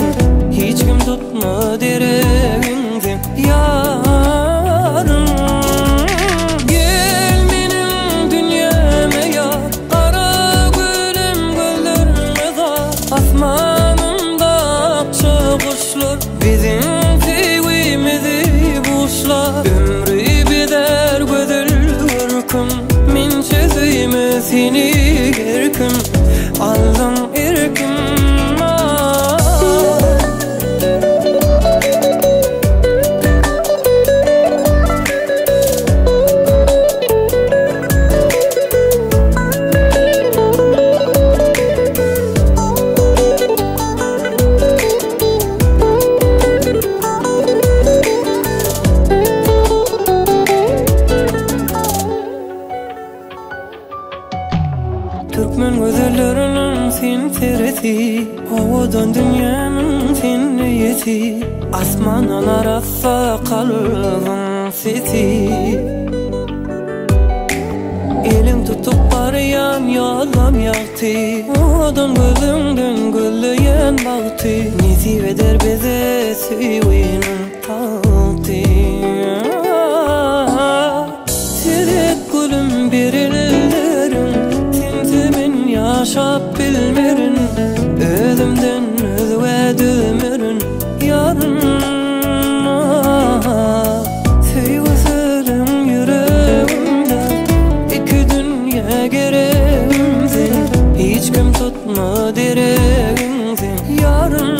Hiç kim tutma dereğimsin yarım. Gel benim dünyama ya, kara gülüm güllerime da. Asmanımda akça kuşlar, bizim sevgimizi buşlar. Ömrü beder gödül ürküm, min çözüyme seni erkim. Aldın erkim Türkmen gözlerinin sen teresi, havadan dünyanın sen niyeti. Asmanın arası kalbin sesi. Elim tutup arayan yolum yaktı. Havadan gözünden gülleyen baktı. Nesi eder bize sevginin tahtı. Seret gülüm birillerim. Sensimin yaşap bilmerin. Özümden özüve dömerin yarım. Sevgisilim yüreğimde iki dünya gereğimsin. Hiç kim tutma dereğimsin yarım.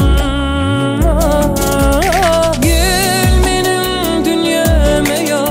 Gel benim dünyama ya,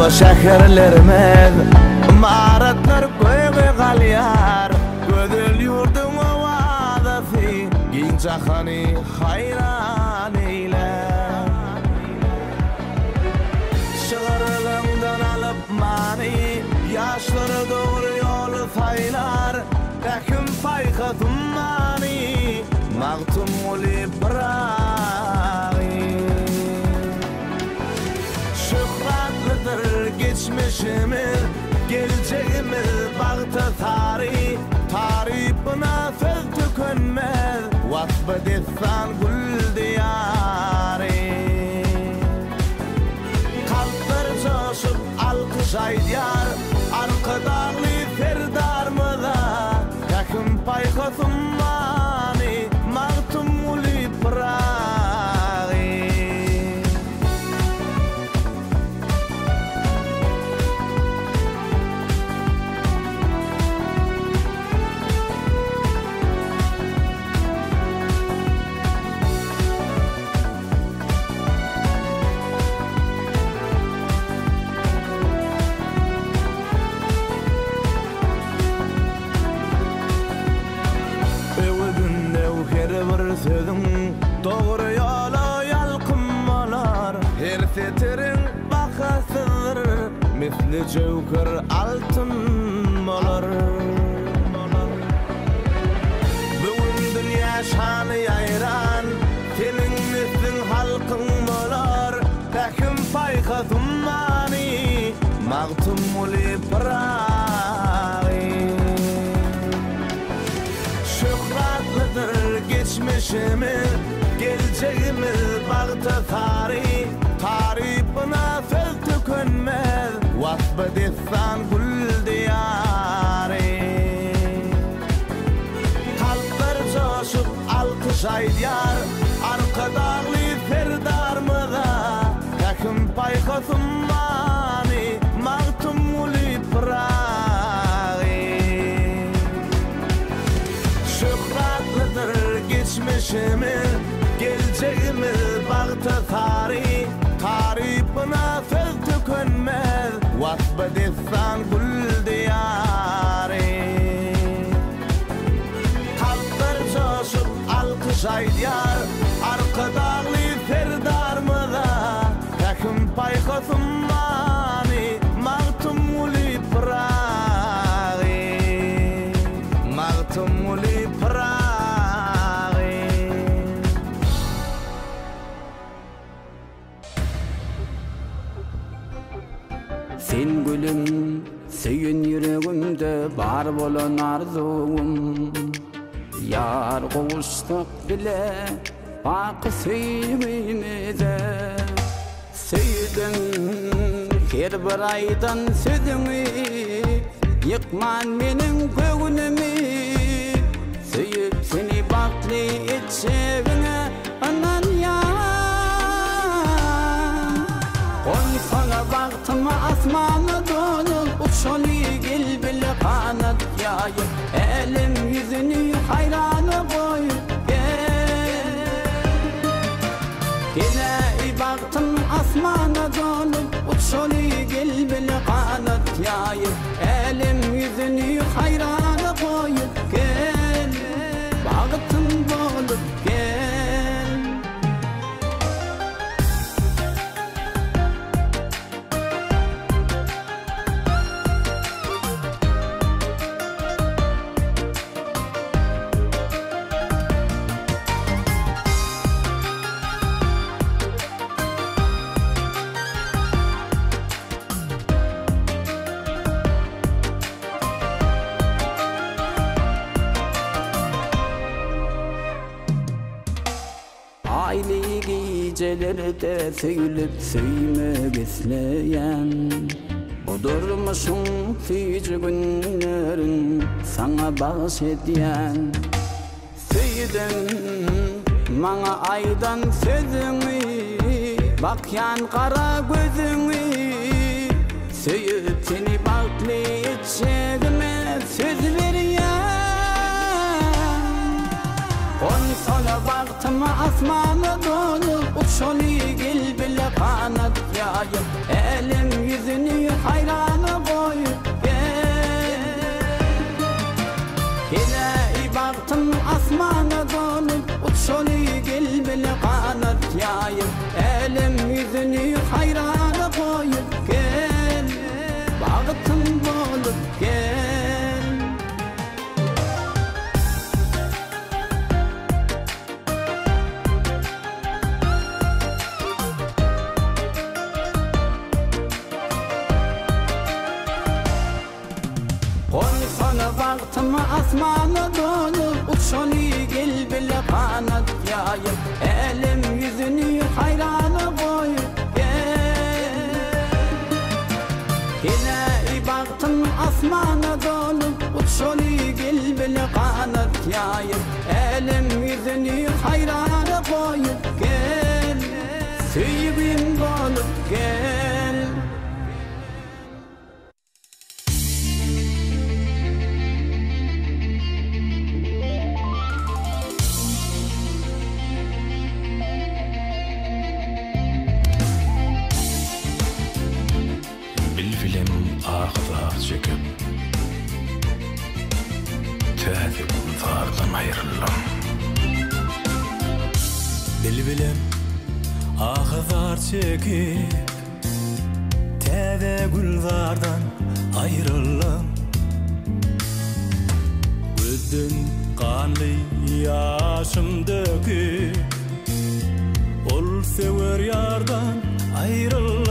Ulu şehirlerimiz maratlar koy galyar Gödül yurdun ovadası Giň jahany hayran eyler Şıgırlığından alıp mani Yaşları doğru yolu saylar Tekim fayka tummani Magtum uli bıraği Şöhratlıdır geçmişimiz Geleceğimiz baktı tarih Tarih buna söz tükönmez Vasfı destan gül diyari Kalpler coşup alkış aydiyar Arka dağlı ferdarmıza Yakın payka summani Magtum uli bıraği Sözün doğru yola yalkınmalar Her seterin bakasıdır Misli cevker altınmalar Bugün dünya şanı yayran Senin mislin halkınmalar Tekim fayka zummani Magtum uli pıraği Şöhratlıdır geçmişimiz Geleceğimiz baktı tarih Tarih buna söz tükönmez Vasfı destan gül diyari Kalpler coşup alkış aydiyar Arka dağlı ferdarmıza Yakın payka summani Magtum uli pıraği Şöhratlıdır geçmişimiz Geleceğimiz baktı tarih Tarih buna söz tükönmez Vasfı destan gül diyari Kalpler coşup alkış aydiyar Arka dağlı ferdarmıza Yakın payka summani Magtum uli pıraği Magtum uli pıraği Sen gülüm, söyün yüreğimde bar bolan arzum Yar kavuştuk bile, bakı söyleyimize Söydün her bir aydan sözümü Yıkman menin göğünümü Söyüp seni baklı etçevine anan ya Koy sana baktım asmanı dolu Uçolu gel bile kanat yayıp Elim yüzünü hayranı koy Gene baktım asmanı dolu Uçolu gel bile kanat yayıp Elim yüzünü hayranı koyup gel Baktım dolup gel Ayli gecelerde söylüp söylemek isteyen Budurmuşum fici günlerin sana bahşediyen Söyledin bana aydan sözünü Bakyan kara gözünü Söyüp seni baklı etçegime söz veriyen On sana baktım asmanı dolu uçşoli gel bile kanat yayıp elim yüzünü hayrana koyup Hile baktım asmana donup uçşoli gel bile kanat yayıp elim yüzünü hayrana koyup gel Bağıtım bolup gel Sana baktım asmana dolup uçşoli gel bile kanat yayıp elim yüzünü hayrana koyup gel Yine baktım asmana dolup uçşoli gel bile kanat yayıp elim yüzünü hayrana koyup gel Süyübüm bolup gel Ağlar çekip Täze gullardan ayrıldım Bilbilem ağlar çekip Täze gullardan ayrıldım Gözden kanlı yaşım döküp Ol sever yardan ayrıldım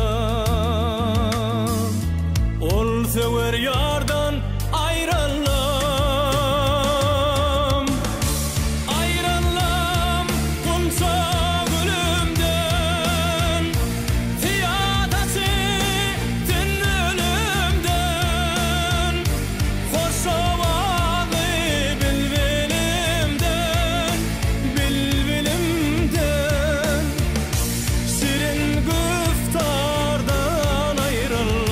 Ol sever yardan ayrıldım Ayrıldım kunsa gülümden Fiyatası tün ölümden Hoşavadı bilbilimden Bilbilimden Şirin güftardan ayrıldım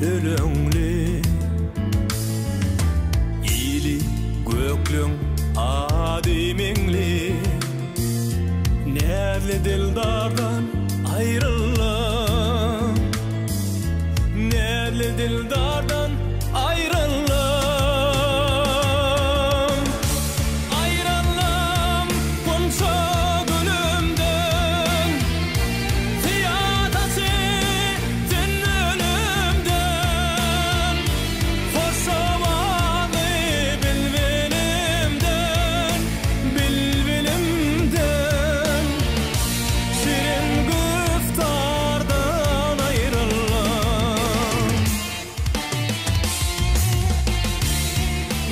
Ölümlü İli göklüň adimingli Nerli dildardan ayrıldım Nerli dildardan ayrıldım Ayrıldım kunsa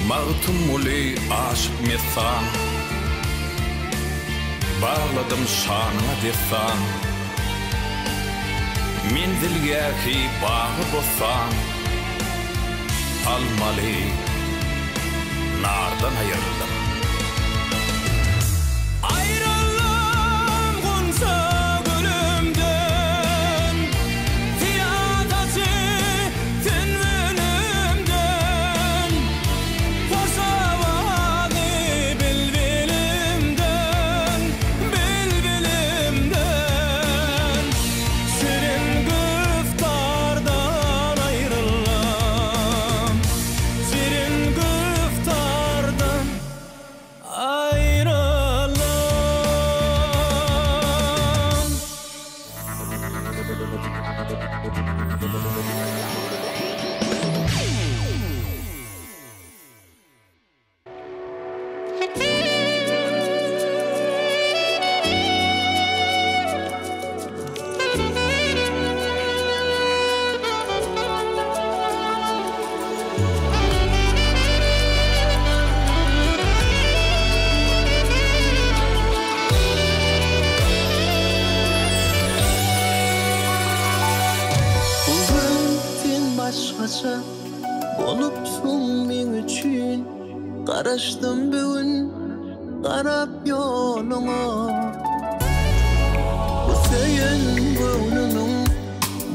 Mağtumuli aşık mesan Bağladım şanına desan Min dilgâki bağı bosan Almalı nardan ayırdım Ayrıldım kunsa gülümden Fiyatası tün ölümden Hoşavadı bilbilimden Bilbilimden Şirin güftardan ayrıldım Şirin güftardan Olupsun men üçün Qaraşdım bugün qarap yoluna Bu söyün gönlünün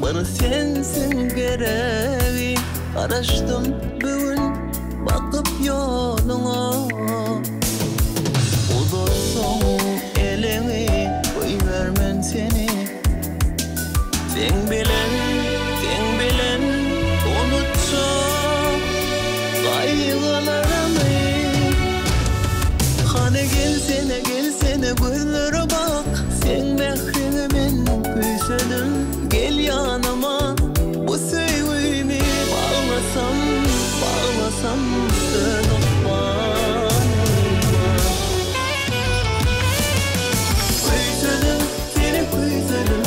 bir sensin gereği Qaraşdım bugün bakıp yoluna Uzatsan elini koyvermen seni Sen bilen unutsan kaygılarımı Hani gelsene gözlere bak Sen mehrinimin küsünüm Gel yanıma bu sevgimi bağlasam dönüp bana Küsünüm seni küsünüm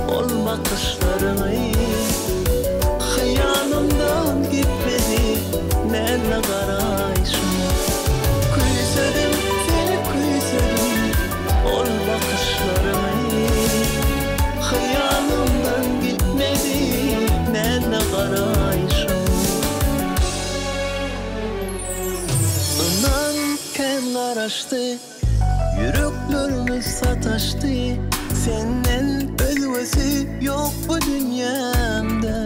Ol bakışlarını Hayalımdan gitmedi Nerede karayışım Küsünüm seni küsünüm Ol bakışlarını Hayalımdan gitmedi Nerede karayışım Inan ken karaştı Yüreklerimiz sataştı Senden özgesi yok bu dünyamda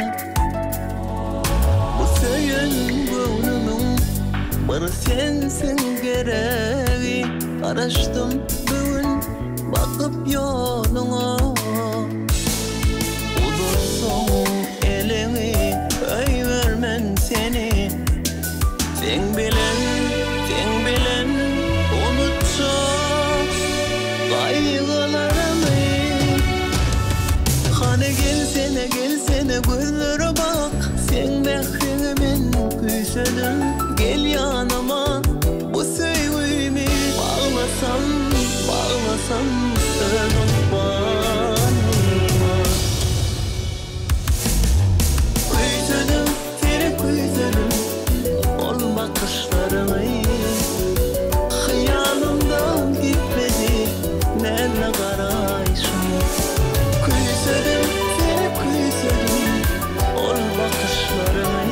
Bu söyün gönlünün bir sensin gereği Araştım bugün bakıp yoluna Uzatsan elini koyvermen seni Sen bilen unutsan kaygılarımı Hani gelsene gözlere bak Sen mehrinimin küsünüm Gel yanıma bu sevgimi bağlasam dönüp bana Küsünüm seni küsünüm Ol bakışlarını Hayalımdan gitmedi Nerede karayışım Küsünüm seni küsünüm Ol bakışlarını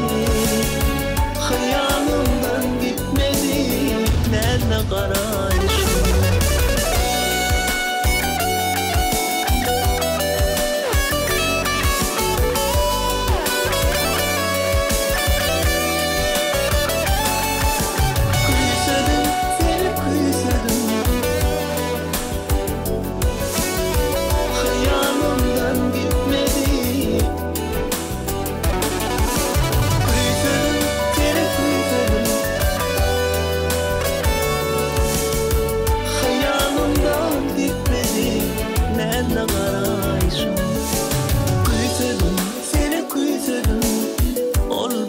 Hayalımdan gitmedi Nerede karayışım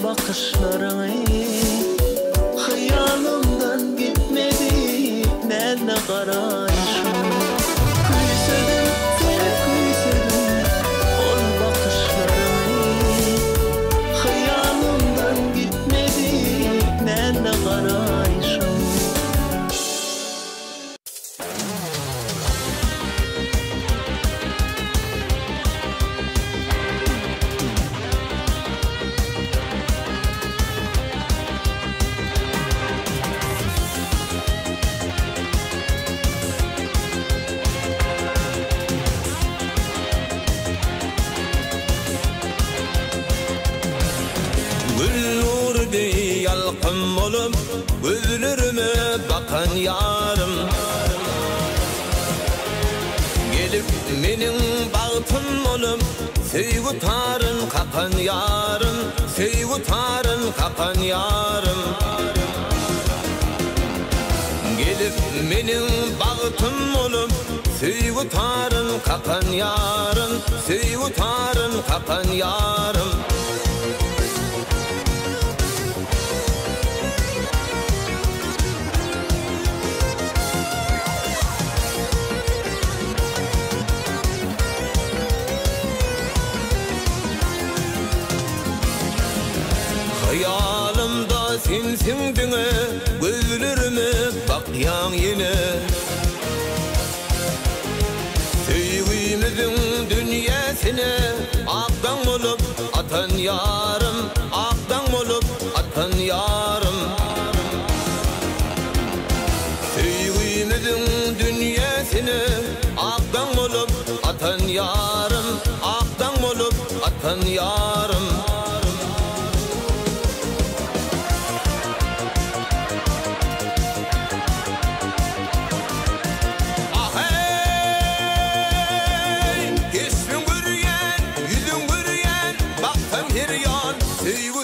Bakışlarını hayalımdan gitmedi Nerede karayışım Küsüdüm seni küsüdüm Ol bakışlarını hayalımdan gitmedi Nerede karayışım Yalqım olup gözlerime bakan yarım Gelip menin bağıtım olup sevgi tarın kakan yarım Sevgi tarın kakan yarım Gelip menin bağıtım olup sevgi tarın kakan yarım Sevgi tarın kakan yarım Hayalımda sensin dine gözlerime bakyan yine Sevgimizin dünyasine akdan olup atan yarım Akdan olup yakan yarım, aktan olup atan yarım.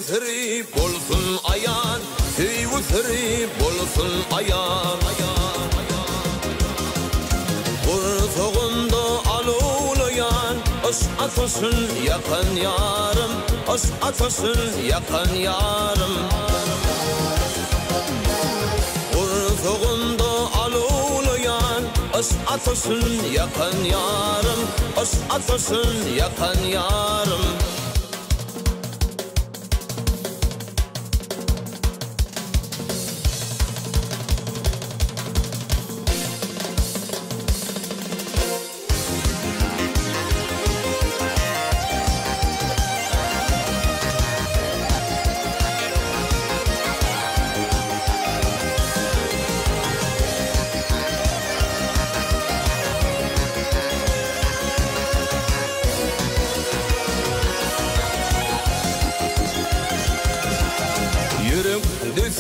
Sırı bolsun ayan, tüyü sırı bolsun ayan. Kursoğunda alulayan, aş atasın yakan yarım, aş atasın yakan yarım. Kursoğunda alulayan, aş atasın yakan yarım, aş atasın yakan yarım.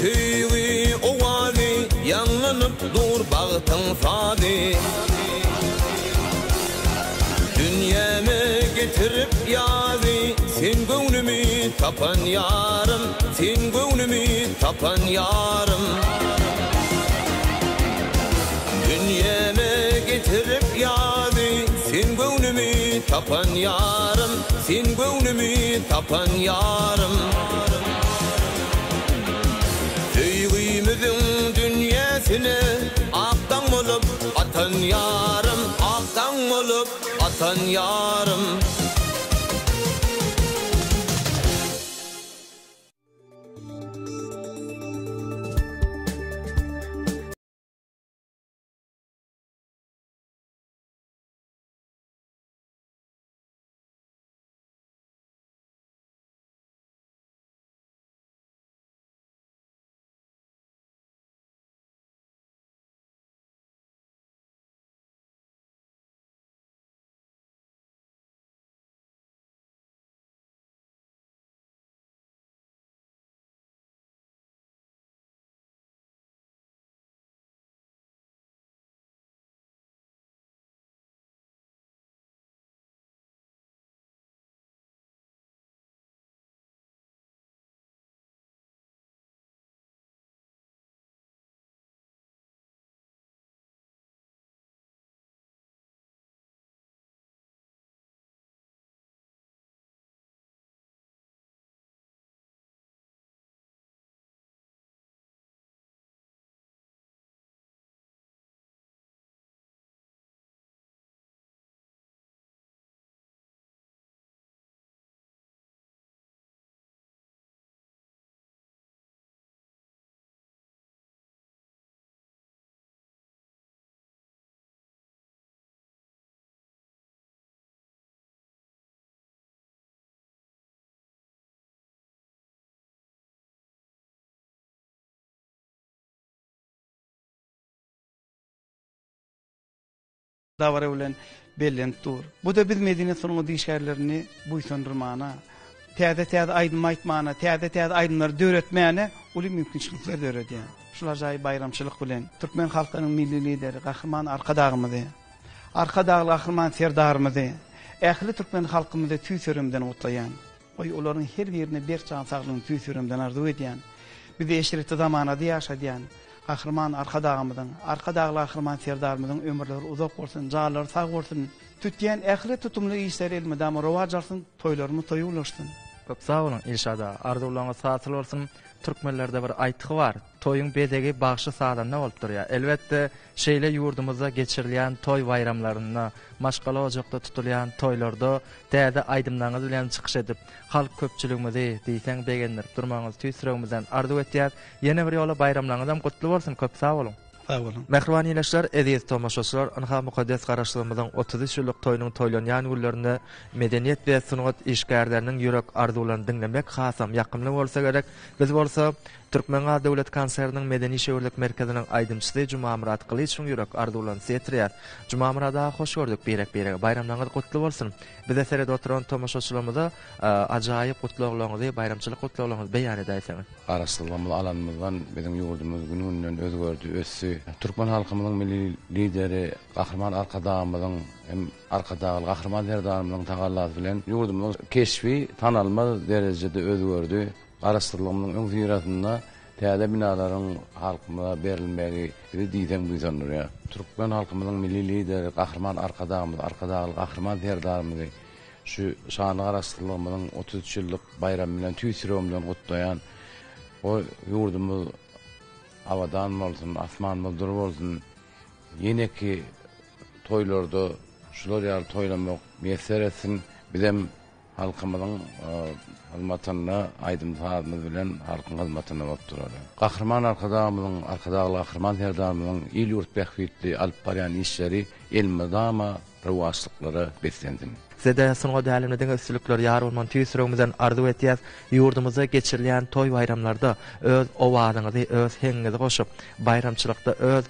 Tüyü o vadi, yanlanıp dur bağıtın fadi. Dünyeme getirip yadi, sen gönlümü tapan yarım, sen gönlümü tapan yarım. Dünyeme getirip yadi, sen gönlümü tapan yarım, sen gönlümü tapan yarım. Tüyümüzün dünyasını aktan olup atan yarım, aktan olup atan yarım. davara bilen bellent dur. Bu da biz medeniyet sonuna dişerlerini buysundurmana, täze aydın aytmana, täze aydınlar döretmeyene uly mümkinçilikler döretýär. Şular jaý bayramçylyk bilen Türkmen halkynyň milli lideri Gahrman Arkadagymyzy, Arkadagly Gahrman Serdarymyzy, ähli Türkmen halkymyzy tüýsürümden otlaýan, oý olaryň her birine bir can saglygyny tüýsürümden arzu edýän, bizi eşireti zamanada ýaşadýan Gahrman Arkadagymyzyň, Arkadagly Gahrman Serdarymyzyň ömürleri uzak bolsun, jaalary sag bolsun, tütýän ähli tutumly işler elmedam rowaj alsyn, toýlarymy toýulaşsyn. Köp sağ olun Ilşada. Arzuwlaryňa saatly bolsun. Türkmenlerde bir aýtygy bar. Toyun bedegi bagşy sağdan ne bolup durýar? Elbetde şeýle ýurdumyzda geçirilýän toy bayramlaryna, maşgala ojaqda tutulýan toylarda täze aýdymlaryňyz bilen çykyş edip, halk köpçüligimizi diýsen begendirip durmaňyz tüýsüregimizden arzu etýär. Ýene bir ýola bayramlaryňyz hem gutly bolsun. Köp sağ olun. Sağ olun. Mehriban ýeşler, eziz tomaşaçylar, anha mukaddes garaşlygymyzyň 33 ýyllyk toýunyň toýlanýan günlerinde medeniýet we sungat işgärleriniň ýürek arzularyny dinlemek hasam ýakymly bolsa gerek. Biz bolsa Türkmen Döwlet Konseriniň Medeni şeýerlik merkeziniň aýdymçysy Juma Murat Qylyçyň ýürek arzularyny setirýär. Juma Murada hoş gördük, berek bayramlaryňyz gutly bolsun. Biz eserde oturan tomaşaçylarymyza ajaýyp gutluglaryňyzy, bayramçylyk gutluglaryňyzy beýan edäýsiňiz. Garaşdyrylmamy alanymyzdan biziň ýurdumyz gününden özgördi, össü. Türkmen halkymyzyň milli lideri, gahrman arkadağymyzyň hem arkadagy gahrman herdarymyzyň tagallaty bilen ýurdumyz keşfi, tanalmaz derejede özgördi. Garaşdyrylmanyň öň ýyratynda täze binalaryň halkyma berilmegi diýden buýsanlar ýa. Türkmen halkymyzyň milli lideri, gahrman arkadagy gahrman herdarymyzy şu şany garaşdyrylmanyň 33 ýyllyk bayram bilen tüýsürem bilen gutlaýan o ýurdumyz havadan bolsun, asman boldur bolsun, yeneki toýlarda şular ýaly toýlamak meser etsin, bizem halkymyzyň hyzmatyna aýdymsazlygy bilen halkyň hyzmatyna bolup durýar. Gahrman arkadağymyzyň, gahrman herdarymyzyň il ýurt behwitli alyp barýan işleri elmedama rewaçlyklary beslendin. Zede sunga dälimden ösülükler ýar bolman tüýsüremizden arzu etýäs, ýurdumyzda geçirilýän toý bayramlarda öz owadyňyzy, öz heňiňizi goşup, bayramçylykda öz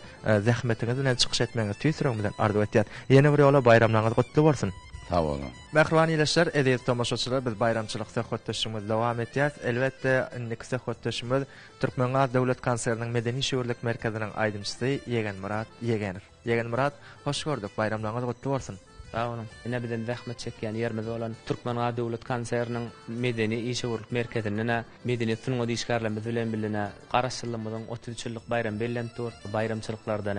zähmetiňiz bilen çykyş etmeňizi tüýsüremizden arzu etýäs. Ýene bir ýola bayramlaryňyz gutly bolsun. Sağ olun. Mehriban ýeşler, eziz tomaşaçylar, biz bayramçylyk söhbetleşigimiz dowam etýär. Elbetde indiki söhbetleşigimiz Türkmen Döwlet Konseriniň Medeni şeýerlik merkeziniň aýdymçysy Ýegen Murat Ýegener. Ýegen Murat, hoş gördük. Bayramlaryňyz gutly bolsun. Sağ olun. Ine bilen zähmet çekýän ýerimiz bolan Türkmen Döwlet Konseriniň Medeni işgörlük merkezine medeni sungat işgärlerimiz bilen bilene garaşdyrylmanyň 33 ýyllyk bayram bellendir. Bayramçylyklardan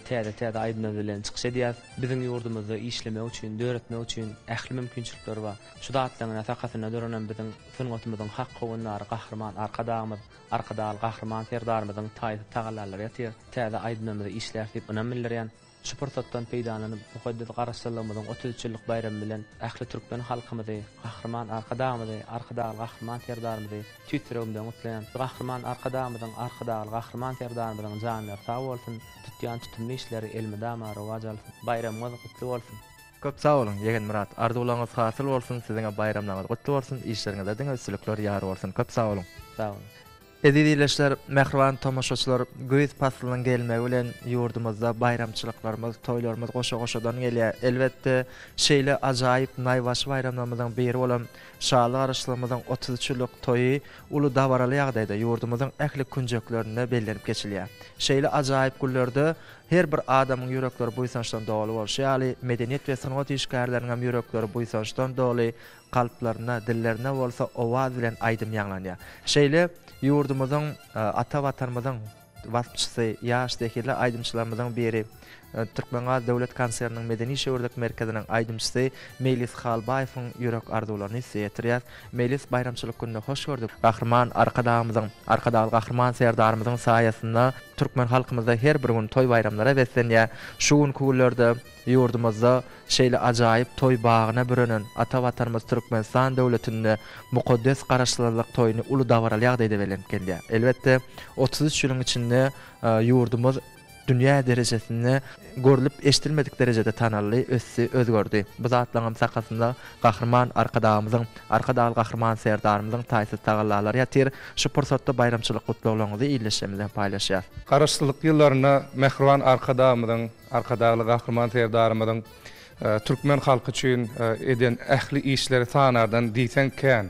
täze aýdymlar bilen çykyş edýär. Biziň ýurdumyzda işlemek üçin, döretmek üçin ähli mümkinçilikler bar. Şu datlaryň nafakatyna dören biziň sungatymyzyň haqqy gonlary gahrman arkadağymyz, arkadagy gahrman herdarymyzyň taýdallary ýatyr. Täze aýdymlarymyzy işläp önemlilerýän. Şu pursatdan peýdalanyp mukaddes garaşdyrylmanyň 33 ýyllyk bayram bilen ähli türkmen halkymyzy, gahrman arkadağymyzy, arkadagy gahrman herdarymyzy tüýtüremden gutlaýan. Gahrman arkadağymyzyň, arkadagy gahrman herdarymyzyň janlary sag bolsun, tutýan tutumly işleri elmedama rowaj alsyn. Bayramyňyz gutly bolsun. Köp sağ olun Ýegen Murat. Arzularyňyz hasyl bolsun, siziňe bayramlaryňyz gutly bolsun, işleriňizde diň ösülükler ýar bolsun. Köp sağ olun. Sağ olun. Ezizileşler, mehriban tomaşaçylar, göýüz paslynyň gelmegi bilen ýurdumyzda bayramçylyklarymyz, toýlarymyz goşa-goşadan gelýär. Elbetde şeýle ajaýyp naýbaş bayramlarymyzyň biri bolan şaly garaşlygymyzyň 33 ýyllyk toýy uly dawaraly ýagdaýda ýurdumyzyň ähli künjeklerinde bellenip geçilýär. Şeýle ajaýyp günlerde her bir adamyň ýürekleri buýsançdan doly bolýar. Ýaly medeniýet we sanat işgärleriniň ýürekleri buýsançdan doly, kalplaryna, dillerine bolsa owaz bilen aýdym ýanglanýar. Şeýle ýurdumyzyň ata watanymyzyň wasçysy, ýaşdakile aýdymçylarymyzyň biri Türkmen Döwlet Konseriniň Medeni şeýerlik merkeziniň aýdymçysy Melis Halbaýewiň ýürek arzularyny setirýär. Melis, bayramçylyk gününe hoş gördük. Gahrman arkadağymyzyň, arkadagy gahrman serdarymyzyň saýasynda türkmen halkymyzda her bir gün toý bayramlara beslenýär. Şu gün kunlerde ýurdumyzda şeýle ajaýyp toý bagyna bürenen ata watanymyz Türkmenistan döwletinde mukaddes garaşdyrlyk toýuny uly dawraly ýagdaýda belenip gelýär. Elbetde 33 ýylyň içinde ýurdumyz dünýä derejesinde görülip eşitilmedik derejede tanally, össü, özgördi. Bu zatlaryň sakasynda gahrman arkadağymyzyň, arkadagy gahrman serdarymyzyň taýsy tagallalary ýatyr. Şu pursatda bayramçylyk gutluglaryňyzy ýyllaşymyzdan paýlaşýar. Garaşdyrlyk ýyllaryna mehriban arkadağymyzyň, arkadagy gahrman serdarymyzyň türkmen halky üçin eden ähli işleri sanardan diýsen kän.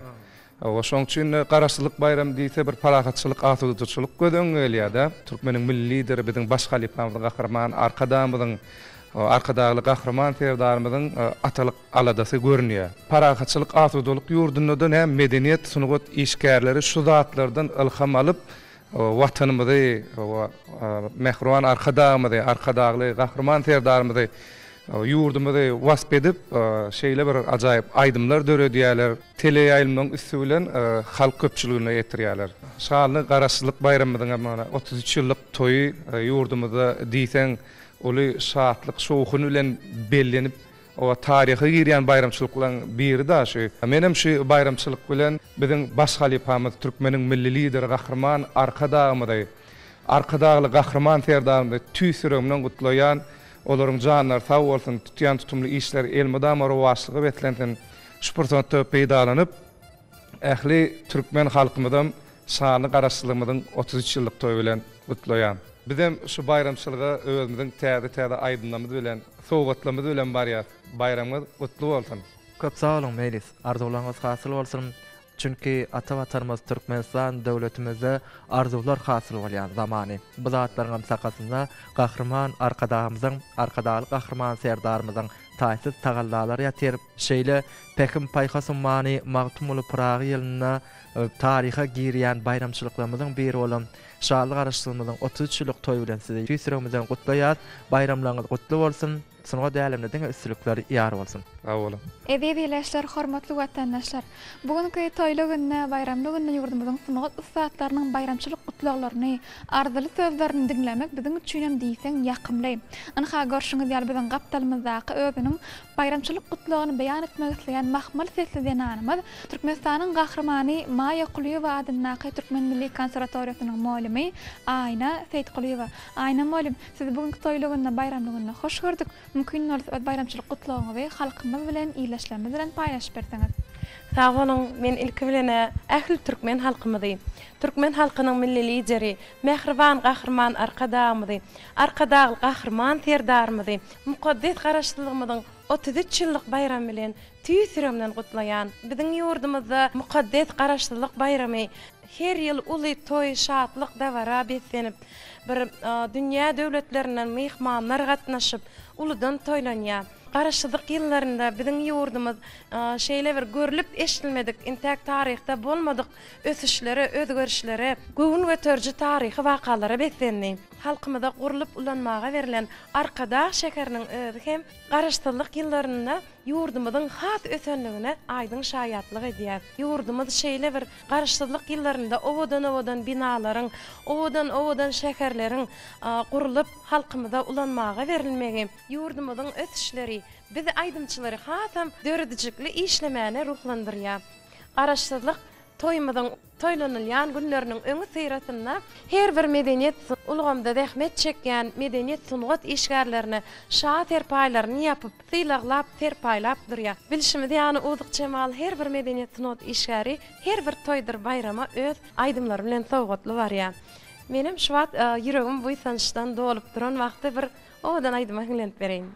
Oşoň üçin garaşdyrlyk bayram diýse bir paragatçylyk, asudyçylyk gödüň gelýär-de. Türkmeniň milli lideri biziň baş halifamyz gahrman arkadağymyzyň, arkadagy gahrman serdarymyzyň atalyk aladasy görünýär. Paragatçylyk, asudyçylyk ýurdundan hem medeniýet sunugat işgärleri şu zatlardan ilham alyp watanymyzy, mehriban arkadağymyzy, arkadagy gahrman serdarymyzy ýurdumyzy wasp edip şeýle bir ajaýyp aýdymlar döredýärler. Teleýaýlymyň üstü bilen halk köpçüligine ýetirýärler. Şaly garaşdyrlyk bayramymyzyň 33 ýyllyk toýy ýurdumyzda diýsen, oly şatlyk şowkuny bilen bellenip o taryhy girýän bayramçylyklaryň biri da şu. Menem şu bayramçylyk bilen biziň baş halifamyz Türkmeniň milli lideri gahrman arkadağymyzy arka dağlı gahraman terdarımda tüysürümden kutlayan, olaryň janlar sag bolsun, tutýan tutumly işler elmedam rowaşlygy betlenten şupursatda peýdalanyp, ähli türkmen halkymydan şany garaşdyrmyň 33 ýyllyk toý bilen kutlayan. Bizem şu bayramçylyga özümiziň täze aýdynlamyz bilen, sowgatlamyz bilen barýar. Bayramyz kutly bolsun. Köp sag olun Melis, arzularyňyz hasyl bolsun. Çünki ata watanymyz Türkmenistan döwletimizde arzuwlar hasyl bolýan zamany. Bu zatlaryň sakasynda gahrman arkadağymyzyň, arkadaly gahrman serdarymyzyň taýsy tagallalary ýatyr. Şeýle pekim paýhasyn many magtumuly Pragy ýylyna taryha girýän bayramçylyklarymyzyň biri bolan şanly garaşdyrmamyzyň 33 ýyllyk toý bilen sizi tüýsüremizden gutlaýar. Bayramlaryňyz gutly bolsun. Sunuğa dälimde diňe üstünlikleri ýar bolsun. Awalym. Edebileşler, hormatly watandaşlar. Bugünkü toýly günde, bayramly günde ýurdumyzyň sunuğa ustadlarynyň bayramçylyk gutlaglaryny, arzyly sözlerini dinlemek biziň üçin hem diýsen ýakymly. Anha görşüňiz ýaly biziň gapdalymyzdaky özüniň bayramçylyk gutlagyny beýan etmek isleýän Mahmal sesli denanymyz Türkmenistanyň gahrmany Maya Quliýewa adyny Türkmen Milli Konservatoriýasynyň muallimi Aýna Seýitquliýewa. Aýna muallim, siz bugünkü toýly günde, bayramly günde hoş gördük. Mümkin bolsa öz bayramçylyk gutlagyňy we halkymyz bilen iýleşlerimiz bilen paýlaşyp berseňiz. Sag bolun, men ilki bilen ähli türkmen halkymyzy, türkmen halkynyň milli lideri, mehriban gahrman arkadağymyzy, arkadagy gahrman terdarymyzy, mukaddes garaşdyrlygymyzyň 33 ýyllyk bayram bilen tüýsüremden gutlaýan. Biziň ýurdumyzda mukaddes garaşdyrlyk bayramy her ýyl uly toý şatlyk dawara betlenip, bir dünýä döwletlerinden mehmanlar gatnaşyp uludan toýlanýar. Garaşdyrlyk ýyllarynda biziň ýurdumyz şeýle bir görülip eşdilmedik, intäk taryhda bolmadyk ösüşleri, özgörüşleri, göwün göterji taryhy wakalary betlendi. Halkymyzda gurulyp ulanmaga berilen arkadaş şekeriniň özü hem garaşdyrlyk ýyllarynda ýurdumyzyň has ösenligine aýdyň şaýatlyk edýär. Ýurdumyz şeýle bir garaşdyrlyk ýyllarynda owadan binalaryň, owadan şekerleriň gurulyp halkymyzda ulanmaga berilmegi, ýurdumyzyň ösüşleri bizi aýdymçylary hasam döredijikli işlemäne ruhlandyrýar. Garaşdyrlyk toýmyzyň toýlanylýan günleriniň öňü syratyna her bir medeniýet ulgamda zähmet çekýän medeniýet sunugat işgärlerini şa terpaýlaryny ýapyp, sylaglap terpaýlap durýar. Bilişimiz ýany uzyk çemal her bir medeniýet sunugat işgäri her bir toýdyr bayrama öz aýdymlary bilen sowgatly barýar. Menim şu wagt ýüregim bu sanşdan dolup duran wagtda bir owadan aýdyma hinglenip bereýin.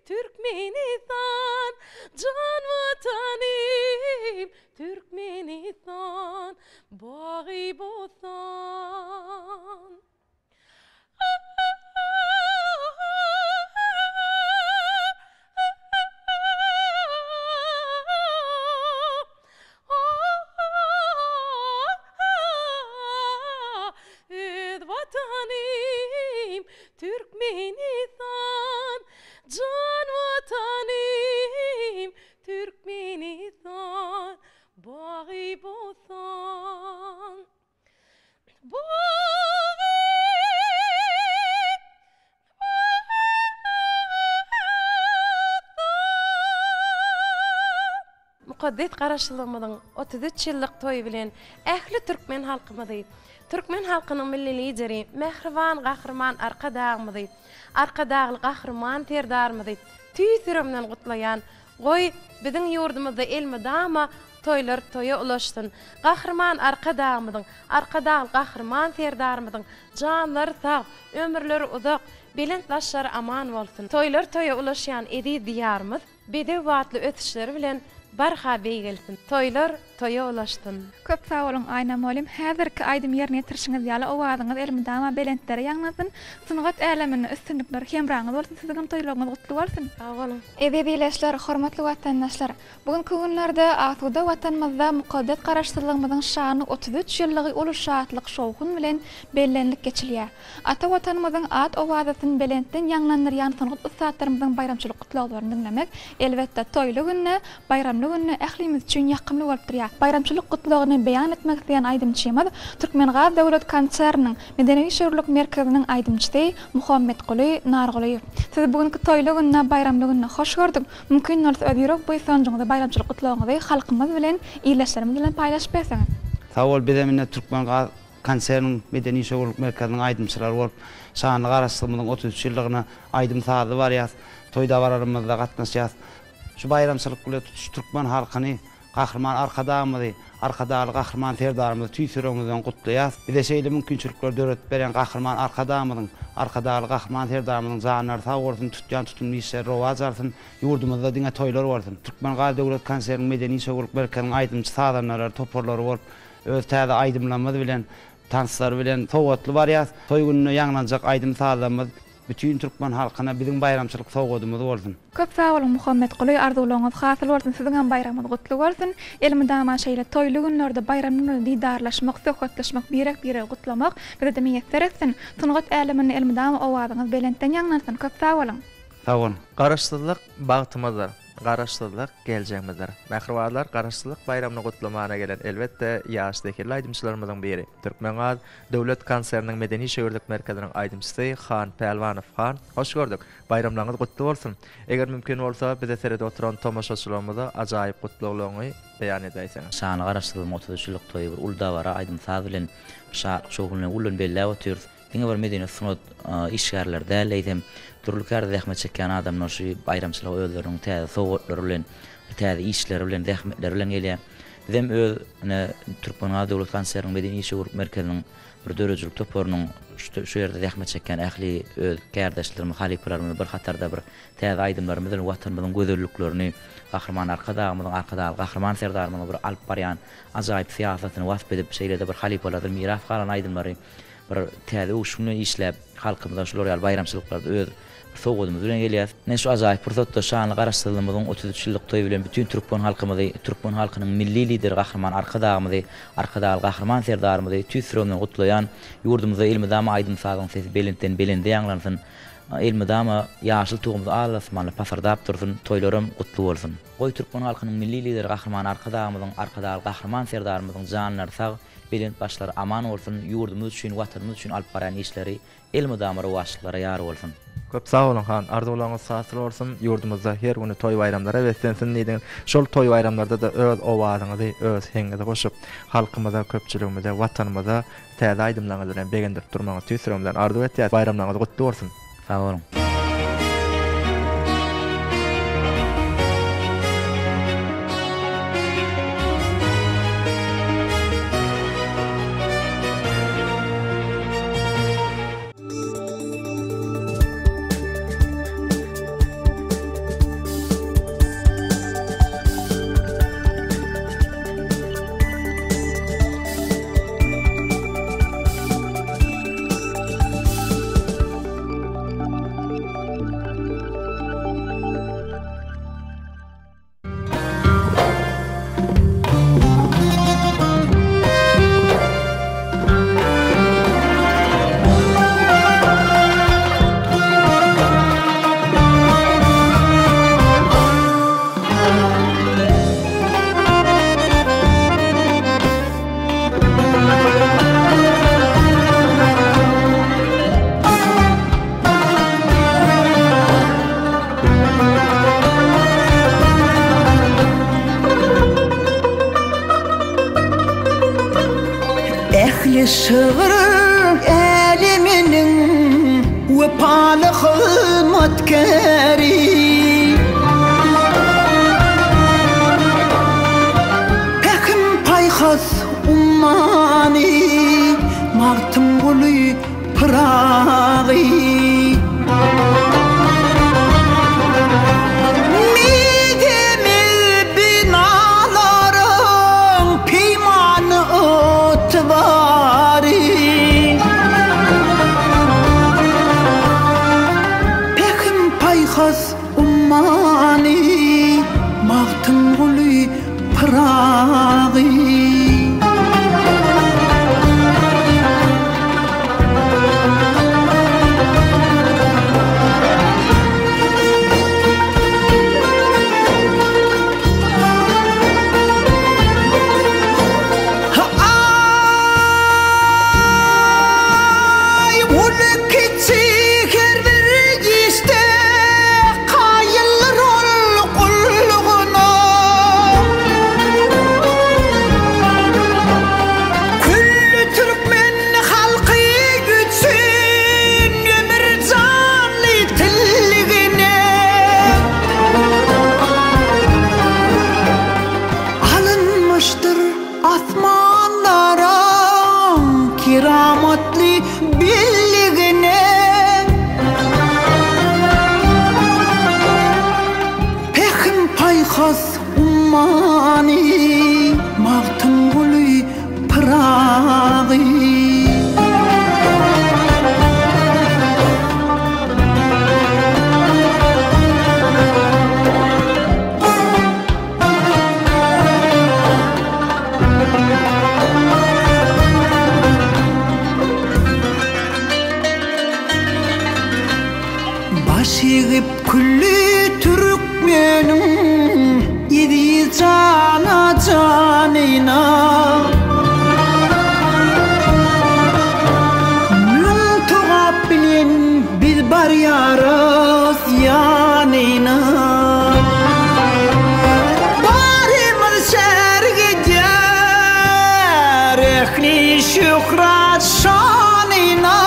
Türkmenistan, can vatanim, Türkmenistan, bagy bostan. Öz vatanim, Türkmenistan, can vatanim, Türkmenistan, bagy bostan. Mukaddes garaşdyrlygymyzyň 33 ýyllyk toýy bilen ähli türkmen halkymyzy, türkmen halkynyň milli lideri, mehriban gahrman arkadağymyzy, arkadagy gahrman terdarymyzy tüýsüremden gutlaýan, goý biziň ýurdumyzda elmedama toýlar toýa ulaşdyn. Gahrman arkadağymyzyň, arkadagy gahrman terdarymyzyň janlary sag, ömürleri uzak, belentlaşlary aman bolsun. Toýlar toýa ulaşýan edi diýarymyz bedew watly ötüşleri bilen barha beýgelsin. Toylar toya ulaşdyn. Köp sağ olun Ayna Molim. Häzirki aýdym ýerine tirşiňiz ýaly owazyňyz elmydama belentlere ýaňlasyn. Sunugat älemini üstünlikler hemraňyz bolsun. Sizin toýlaryňyz gutly bolsun. Sağ olun. Ebebileşler, hormatly watandaşlar. Bugünkü günlerde asuda watanymyzda mukaddet garaşdyrlygymyzyň şany 33 ýyllygy uly şatlyk şowkun bilen bellenlik geçilýär. Ata watanymyzyň at owazyny belentden ýaňlandyrýan sunugat ustatlarymyzyň bayramçylyk gutlawlaryny dinlemek elbetde toýly günne, bayramly günne ählimiz üçin ýakymly bolup durýar. Bayramçylyk gutlawyny beýan etmek diýen aýdymçymyz Türkmengaz Döwlet Konserniň Medeni şeýerlik merkeziniň aýdymçysy Muhammed Guly Nargulyýew. Siz bugünkü toýly günne, bayramly günne hoş gördük. Mümkin bolsa öýürek bu sanjyňyzda bayramçylyk gutlawyňyzy halkymyz bilen, ýerleşlerimiz bilen paýlaşyp berseňiz. Sağ ol, bizemine Türkmengaz Konserniň Medeni şeýerlik merkeziniň aýdymçylary bolup, şany garaşdyrmyň 33 ýyllygyna aýdym sazy bar ýa, toýda bararymyzda gatnaşýas. Şu bayramçylyk bilen tutuş Türkmen halkyny Gahrman arkadamyzy, arkadaly gahrman terdarymyzy tüýsüreňizden gutlaýas. Bize şeýle mümkinçilikler döret beren gahrman arkadamyzyň, arkadaly gahrman terdarymyzyň zanlary sag bolsun, tutjan tutumly işler rowaj alsyn, ýurdumyzda diňe toýlar bolsun. Türkmengaz Döwlet Konserniň Medeni şeýerlik merkeziniň aýdymçy sadanlary, toparlary bolup, öz täze aýdymlamady bilen, tanslar bilen sowgatly barýas. Toý gününe ýaňlanjak aýdym sadamyz bütün Türkmen halkyna biziň bayramçylyk sowgadymyz bolsun. Köp sağ olun Muhammed Guly, arzularyňyz hasyl bolsun, siziň bayramyňyz gutly bolsun. Elmydama şeýle toýly günlerde bayramlaryny didarlaşmak, söhbetleşmek, birek gutlamak bize de meýetler etsin. Sunugat älemini elmydama owazyňyz belentden ýaňlansyn. Köp sağ olun. Sağ olun. Garaşdyrlyk bagtymyzlar. Garaşdyrlyk geleceğimizdir. Mähriwarlar garaşdyrlyk bayramyny gutlamana gelen elbetde ýaşdaky aýdymçylarymyzyň biri. Türkmengaz Döwlet Konserniň Medeni şeýerlik merkeziniň aýdymçysy Xan Pelwanow Xan. Hoş gördük. Bayramlaryňyz gutly bolsun. Eger mümkin bolsa bize serede oturan tomaşaçylarymyza ajaýyp gutlawlaryňy beýan edäýsiňiz. Şany garaşdyrlyk 33 ýyllyk toýy bir ulda bara aýdym sazy bilen şat şowguny ulun belläp otur. Diňe bir medeni sunugat işgärler däleýdim. Türlükär zähmet çekýän adamlar şu bayramçylyk özleriň täze sowgatlary bilen, täze işleri bilen, zähmetleri bilen gelýär. Bizem öz Türkmengaz Döwlet Konserniň Medeni şeýerlik merkeziniň bir dörejilik toparynyň şu ýerde zähmet çekýän ähli öz gärdeşlerimi, halyplarymyzy bir hatarda bir täze aýdymlarymyz bilen watanymyzyň gözelliklerini, gahrman arkadagymyzyň arkadaly gahrman serdarymyny bir alyp barýan ajaýyp siýasatyny wasp edip şeýle bir halyplardan miras galan aýdymlary bir täze uşuny işläp halkymyza şolary bayramçylyklarda öz sowgadymyz bilen gelýär. Ne şu ajaýyp pursatda şany garaşdyrlymyzyň 33 ýyllyk toýy bilen bütün Türkmen halkymyzy, Türkmen halkynyň milli lideri gahrman arkadagymyzy, arkadaly gahrman serdarymyzy tüýsüreňden gutlaýan ýurdumyzda elmydama aýdym sagyň sesi belentden belende ýaňlansyn. Elmydama ýaşyl tugumyzy alasmanly pasardap dursun, toýlarym gutly bolsun. Goý Türkmen halkynyň milli lideri gahrman arkadagymyzyň, arkadaly gahrman serdarymyzyň janlary sag, belent başlary aman bolsun, ýurdumyz üçin, watanymyz üçin alyp baran işleri elmydama rowaşlyklara ýar bolsun. Köp sağ olun han, arzularyňyz sasyl bolsun. Ýurdumyzda her güni toý bayramlara wetsensin diýdiň. Şol toý bayramlarda da öz owazyňyzy, öz heňizi goşup, halkymyza, köpçüligimize, watanymyza täze aýdymlaryňyz bilen begendirip durmagy tüýsüreňizden arzu etýär. Bayramlaryňyz gutly bolsun. Sağ olun. Şığır eliminin vepalı hizmetkari Pekim payhas ummani Martım gülü pırağî Midemil bina aşıgıp küllü Türkmenin idi cana canina Mün tuğap bilen biz bar yarız yanina Barımız şerge ger ehli şükrat şanina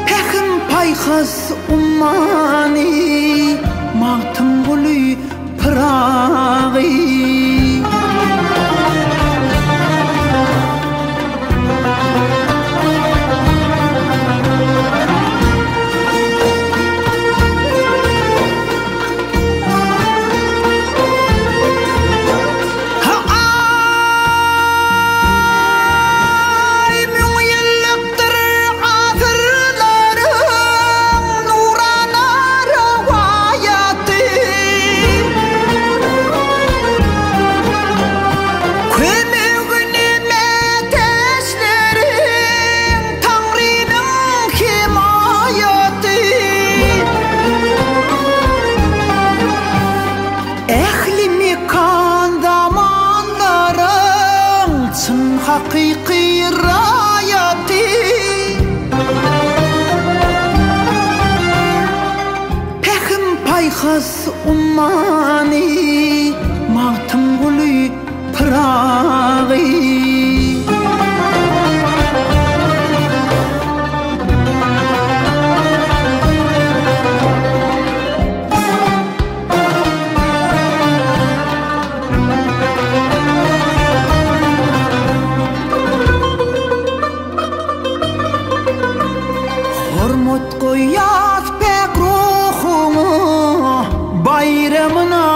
Pekim paykhas ummani Mağtım gülü pırağî Hakiki rayati Pekim paykhas ummani Mağtım gülü pırağî Koyat pek ruhumu bayramına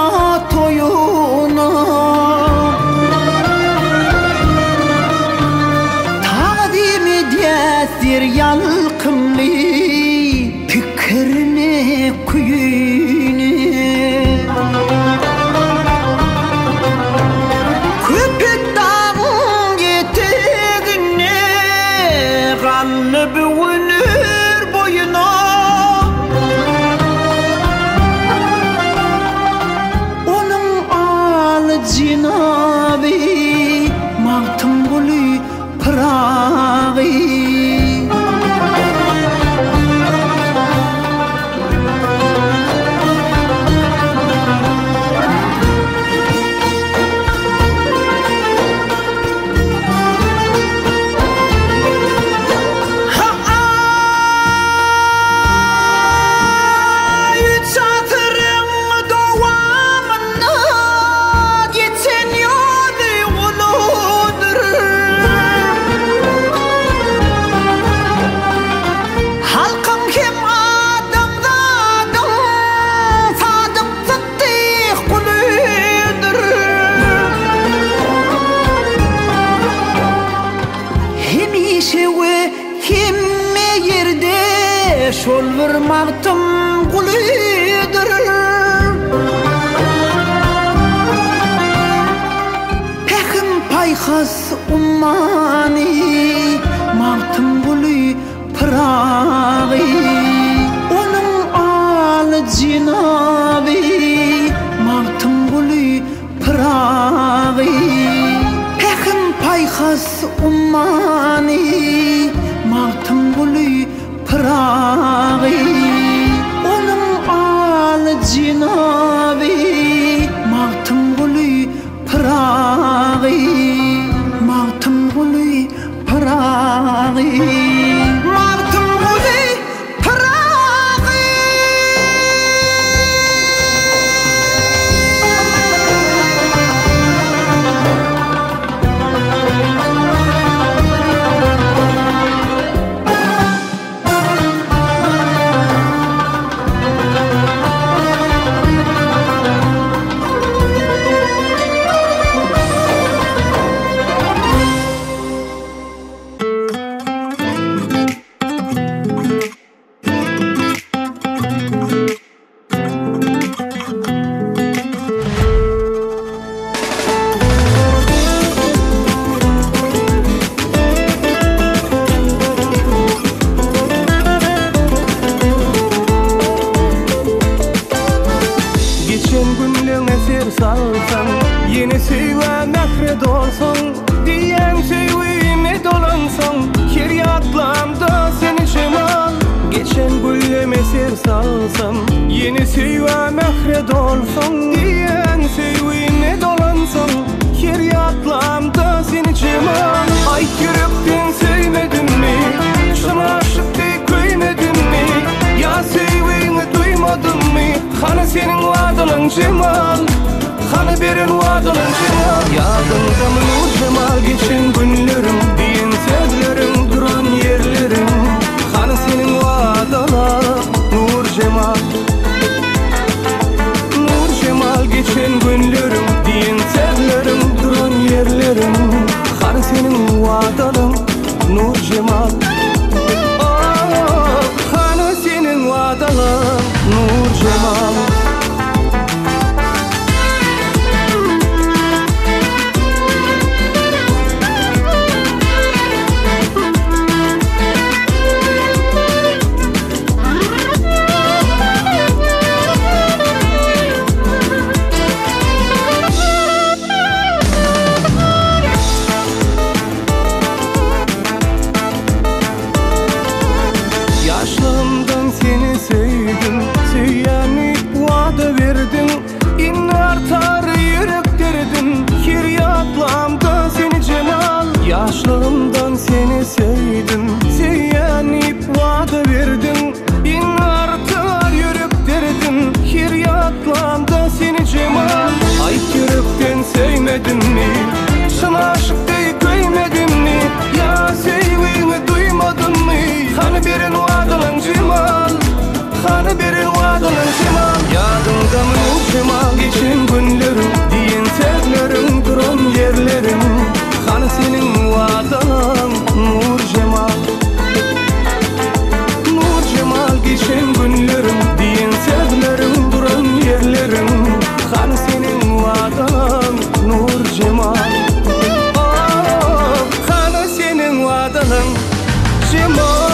toyuna Tadim ediyesir yalkımlı fikrini kuyunu Köpük dağın yeteğine kalbi Cinabi Mağtım gülü pırağî Şol bir mağtım gülüdür Pekim paykhas ummani Mağtım gülü pırağî Onun alı cinabi Mağtım gülü pırağî Pekim paykhas ummani Mağtım gülü pırağî Onun alı cinabi Mağtım gülü pırağî Mağtım gülü pırağî Mağtım gülü pırağî olsun diyen sevgine dolansın Şeriatlamda seni cemal Ay yürekten sevmedin mi? Sana aşık deyip köymedin mi? Ya sevgini duymadın mı? Hani senin vadalın cemal Hani berin vadalın cemal Yadında mı nur cemal geçen günlerim Diyen sözlerim duran yerlerim Hani senin vadalar nur cemal Nur cemal geçen günlerim Diyen sözlerim duran yerlerim Hani senin vadalın nur cemal Oh, hani senin vadalın nur cemal Yaşlığımdan seni sevdim Süyanip vada verdim İn artar yürek derdim Kiryatlamda seni cemal Yaşlığımdan seni sevdim Süyanip vada verdim İn artar yürek derdim Kiryatlamda seni cemal Ay yürekten sevmedin mi? Sana aşık deyip köymedin mi? Ya sevgini duymadın mı? Hani birin vadalın cemal Hani birin vadalın cemal Yadında mı nur cemal geçen günlerim Diyen sözlerim duran yerlerim Hani senin vadalın nur cemal Nur cemal geçen günlerim Diyen sözlerim duran yerlerim Hani senin vadalın nur cemal Oh, hani senin vadalın cemal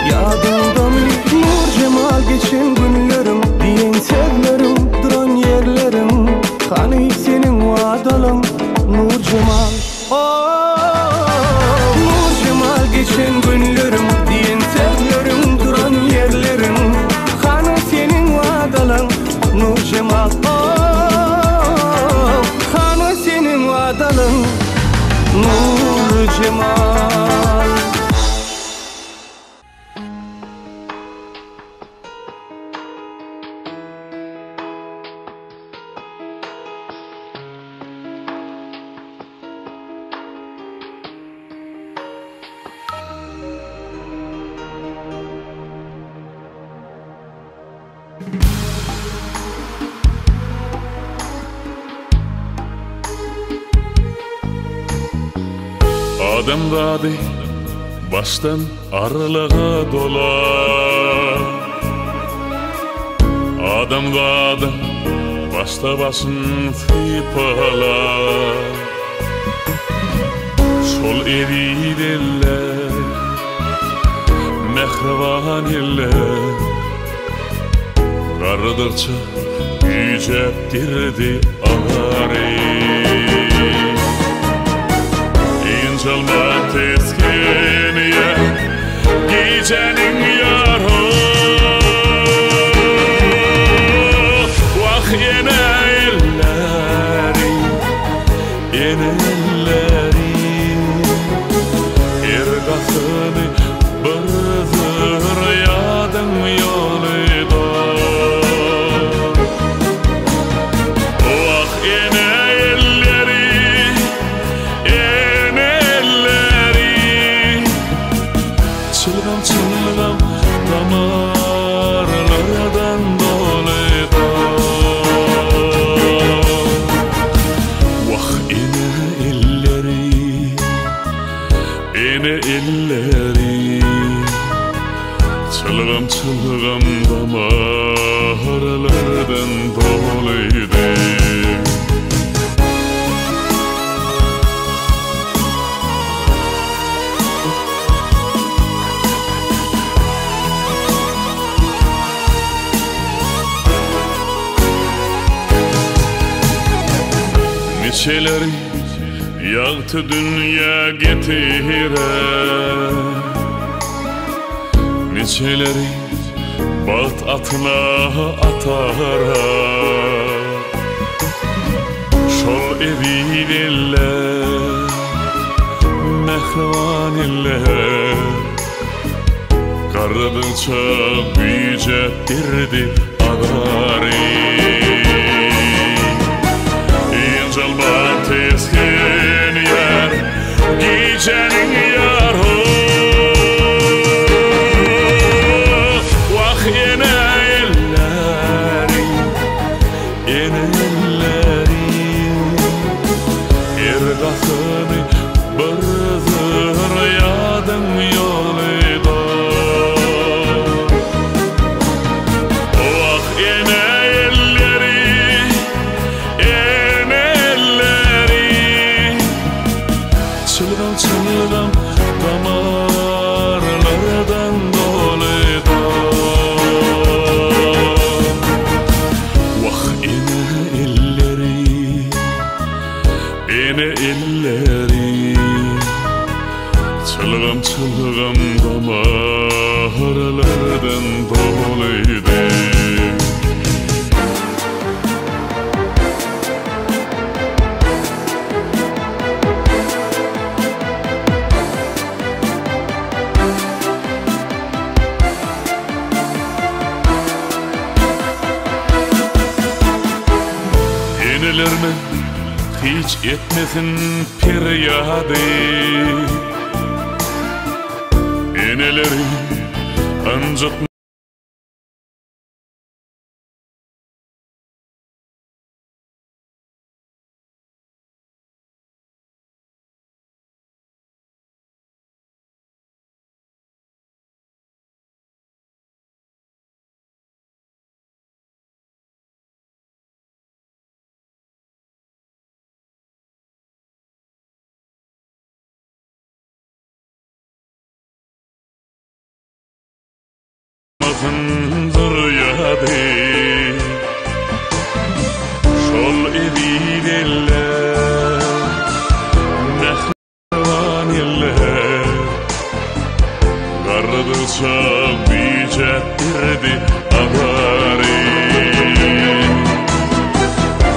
Yadında mı nur cemal geçen günlerim Diyen sözlerim duran yerlerim Hani senin vadalın nur cemal Oh, nur cemal geçen günlerim Diyen sözlerim duran yerlerim Hani senin vadalın nur cemal Oh, hani senin vadalın nur cemal Adamdadi baştan arlığa dolar Adamdadi başta başın tipalar Sol eridirler Mehriban eller Karıdıkça yüceptirdi ağrı Çalma teskeniye gecenin yarı Vah yine elleri Ergasını bırdır yadın yolida Vah yine Çılgam damarlardan doluydu Vah ene elleri Çılgam damarlardan doluydu Neçeleri yağtı dünya getire, neçeleri bat atına atara. Şol evin eller, mehriban eller, qarıdıça büyücettirdi agari. İncilman teskin yer, gecenin yarı. Vah yine elleri, yine elleri, ergasını bırdır yadım yolida. Vah yine elleri, yine elleri, çılgın çılgın damarlardan doluydu. Vah yine elleri, yine elleri, çılgın çılgın damarlardan doluydu. Enelerime hiç etmesin peryadı, eneleri ancak mazındır yadı. Şol evin eller, mehriban eller, qarıdıça büyücettirdi agari.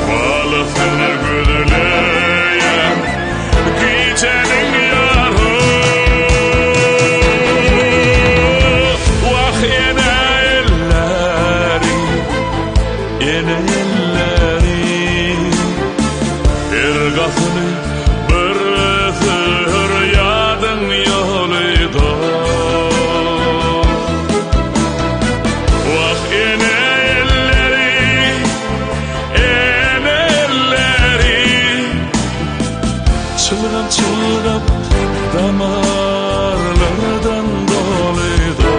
Balıqını güdüleyen gecenin yarı. Vah yine elleri, yine elleri, ergasını bırdır yadın yoluydu. Vah yine elleri, yine elleri, çılgın çılgın damarlardan doluydu.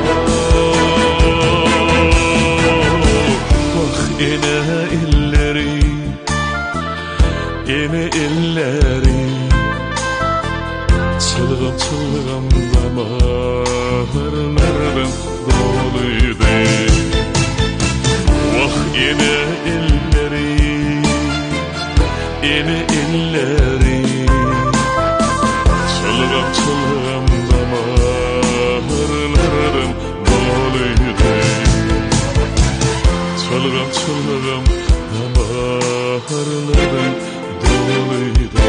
Vah yine elleri, yine elleri, çılgın çılgın damarlardan doluydu. Vah yine elleri, yine elleri, çılgın çılgın damarlardan doluydu. Çılgın çılgın damarlardan doluydu.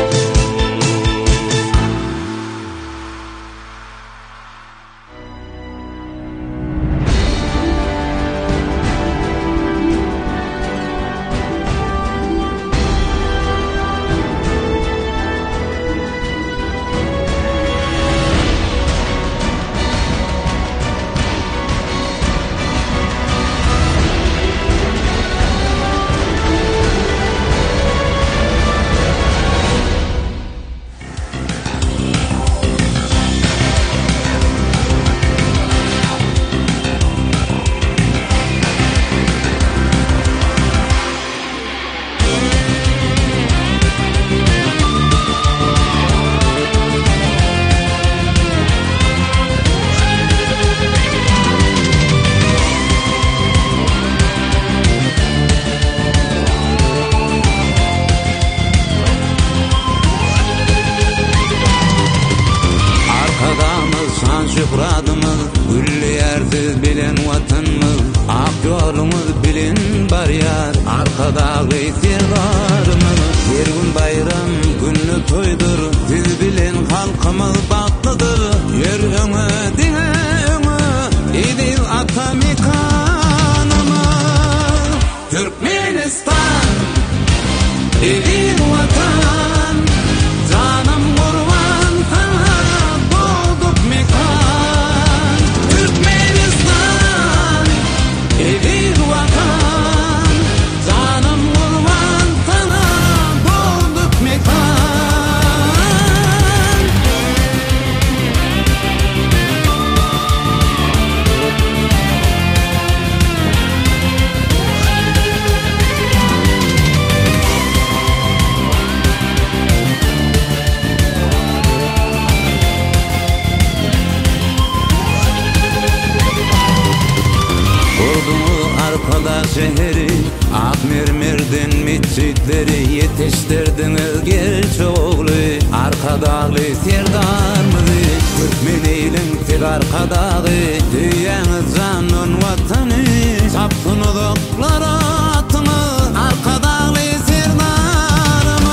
Mürşitleri yetiştirdiniz gerçi oğlu Arkadağlı serdarmızı Türkmenilin tek arkadağı Düyanız canın vatanı Sapkınılıklara atınız Arkadağlı serdarımız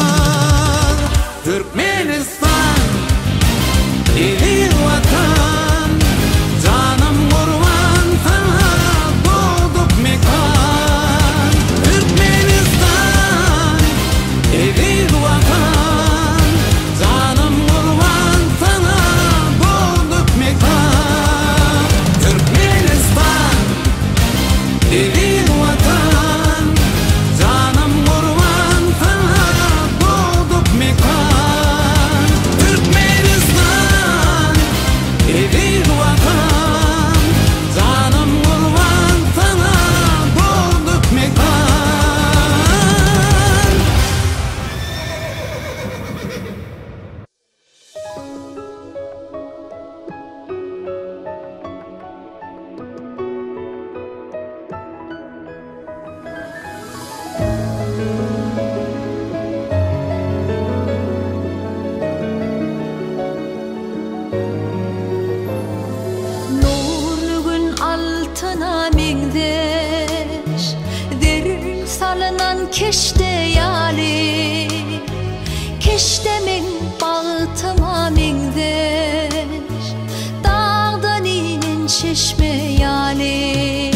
Türkmenistan Eli vatan Canım kurban sana Doğduk mekan Türkmenistan Eli vatan Canım kurban sana Doğduk mekan Türkmenistan Eli vatan Canım kurban sana Doğduk mekan Türkmenistan Eli vatan Canım kurban sana Doğduk mekan Nurlu gün altına mingdeş Derin salınan keşte yali Keştemin bağıtıma mingdeş Dağdan inen çeşme yali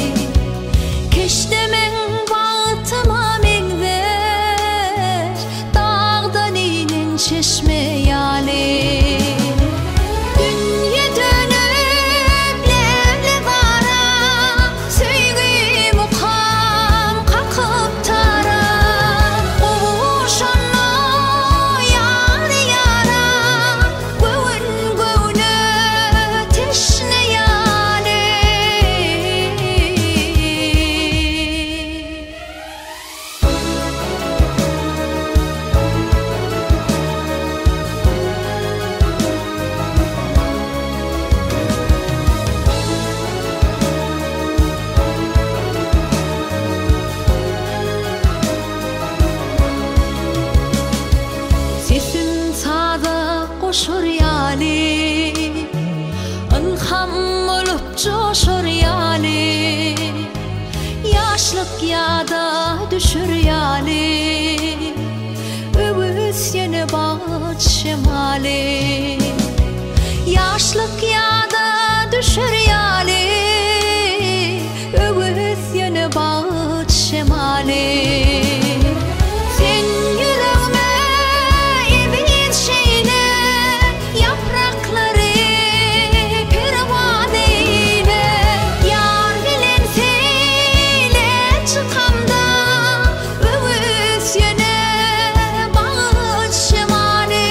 Keştemin bağıtıma mingdeş Dağdan inen çeşme yali Dünya dönüp levle bara Süygü mukam kakıp tara Uşanla yar yara Göğün göğüne teşne yali Sesin sada koşur yali Ilham olup coşur yali Yaşlık yada düşür yali Öbüs yine bağıt şemali Yaşlık yada düşür yali Öbüs yine bağıt şemali Sen yüreğime evin şeyine Yaprakları pervan eyle Yar bilen seyle çıkamda Öbüs yine bağıt şemali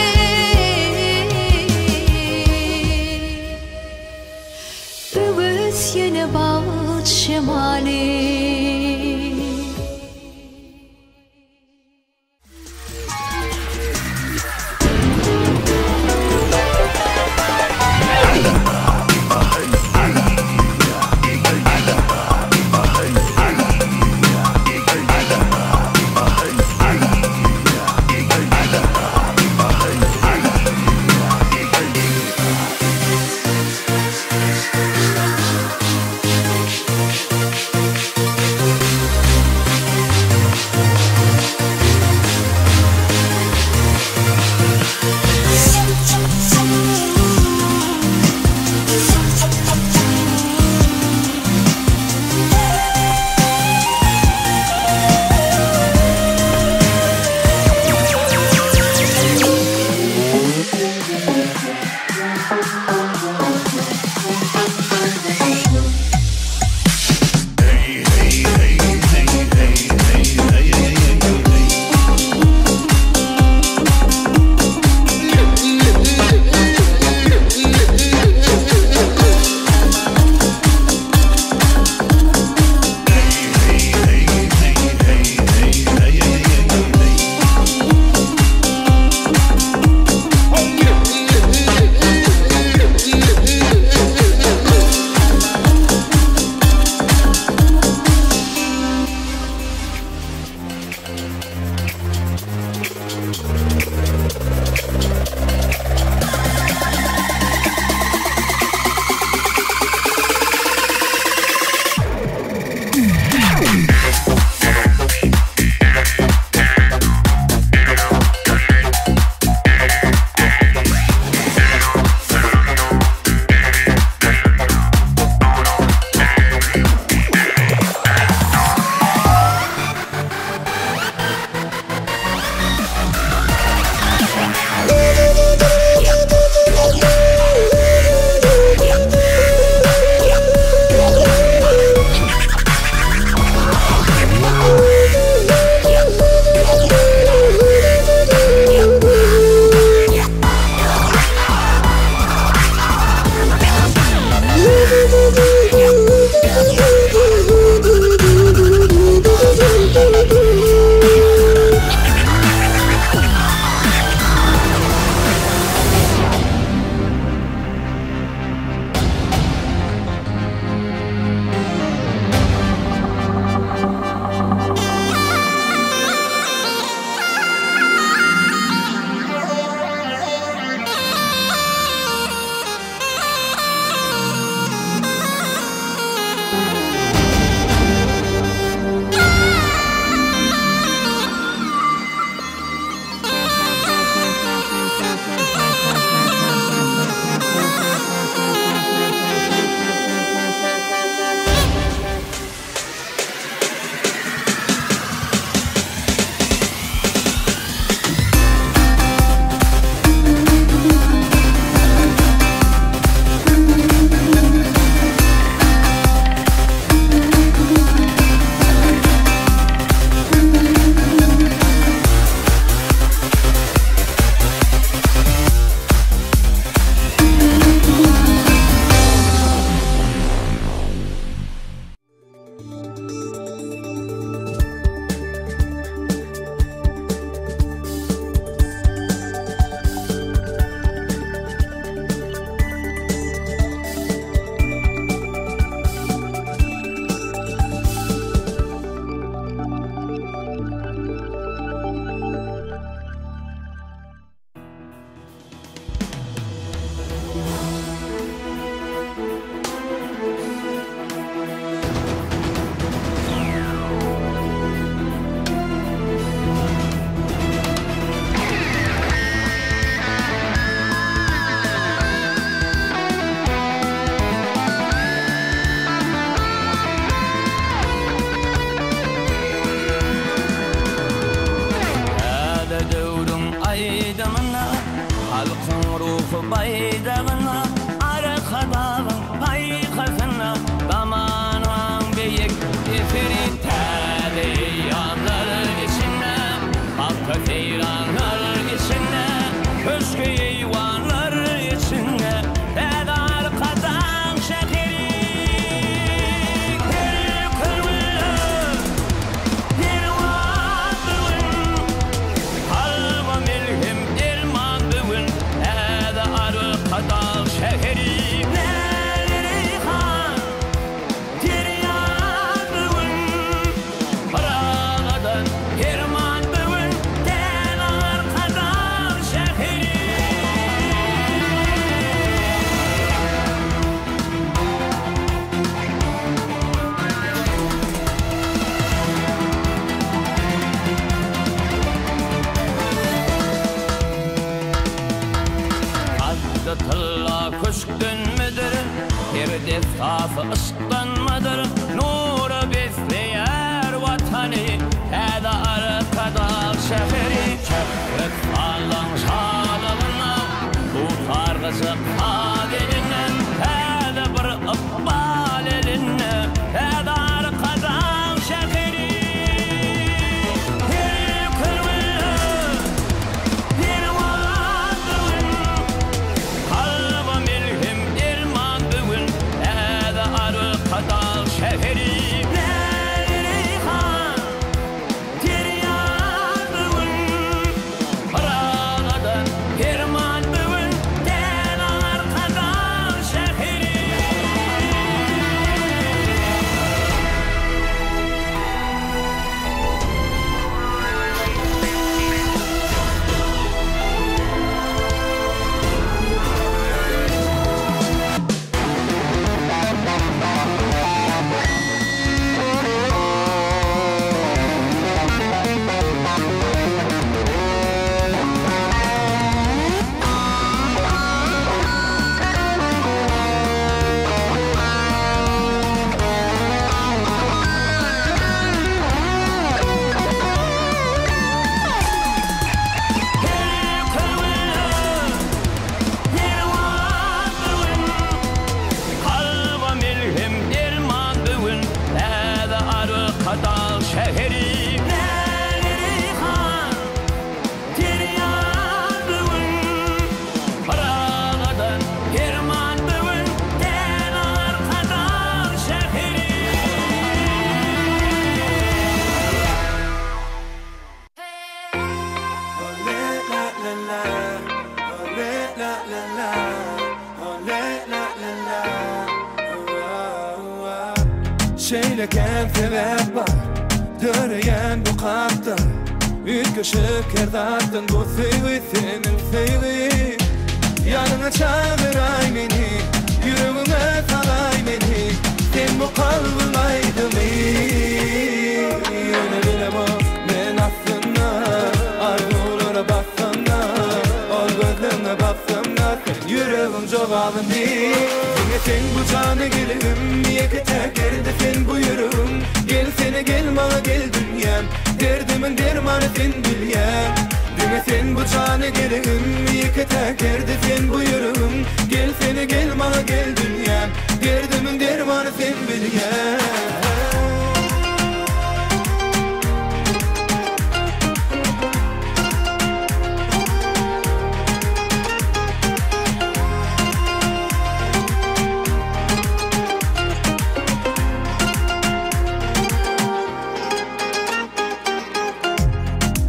Ruhu baydağına arkadağın paykasına Damanın beyik efiri tәli yanlar içine Halka seyranlar içine Köşkü eyvanlar içine Dede arkadan şekeri Bir kırmızı bir vadırın Kalma milhim irman düğün Dede arkadan şekeri Tılla kuşkun müdür, bir defası ışktan mıdır? Nuru besleyer vatanı, heda arkada şehri. Çöplük falan şalığına, tutar kızı kaderinden, heda bir ıkbal eline, heda arkada şehri. Kadal şehri Leyhan Tiryan bugün Paraladan Hirman bugün Denar kadal şehri Kadal şehri Leyhan Tiryan bugün Paraladan Hirman bugün Denar kadal şehri Ole la la la Ole la la la Ole la la la Şeyleken sebep var Döreyen bu kalpta Ülke şekerdardan bu sevgi senin sevgi Yanına çağıray beni Yüreğime salay beni Sen bu kalbımaydı mı? Öyle bilemem ben aslında Arzulara baksana Ol gözüne baksana Sen yüreğim cevabın değil Sen bu canı gelirim Yeke tekerde sen buyurum Gel sene gel bana gel dünyam Derdimin dermanı sen bilyem Düne sen bu canı gelirim Yeke tekerde sen buyurum Gel sene gel bana gel dünyam Derdimin dermanı sen bilyem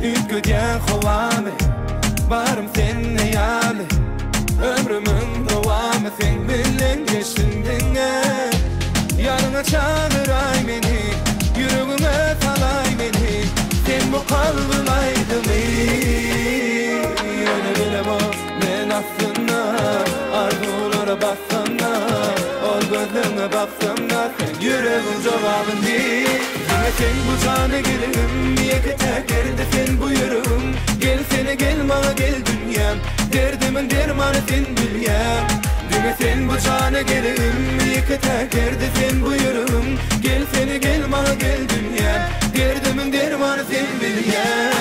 Ütgüden kovame Barım seninle yâli Ömrümün devamı sen bilen geçindine Yanına çağıray beni Yüreğime salay beni Sen bu kalbımaydı mı? Öyle bilemem ben aslında Arzulara baksana Ol gözüne baksana Sen yüreğim cevabın değil Yine sen bu canı gelirim Yeke tekerde sen buyurum Gel sene gel bana gel dünyam Derdimin dermanı sen bilyem Düne sen bu canı gelirim Yeke tekerde sen buyurum Gel sene gel bana gel dünyam Derdimin dermanı sen bilyem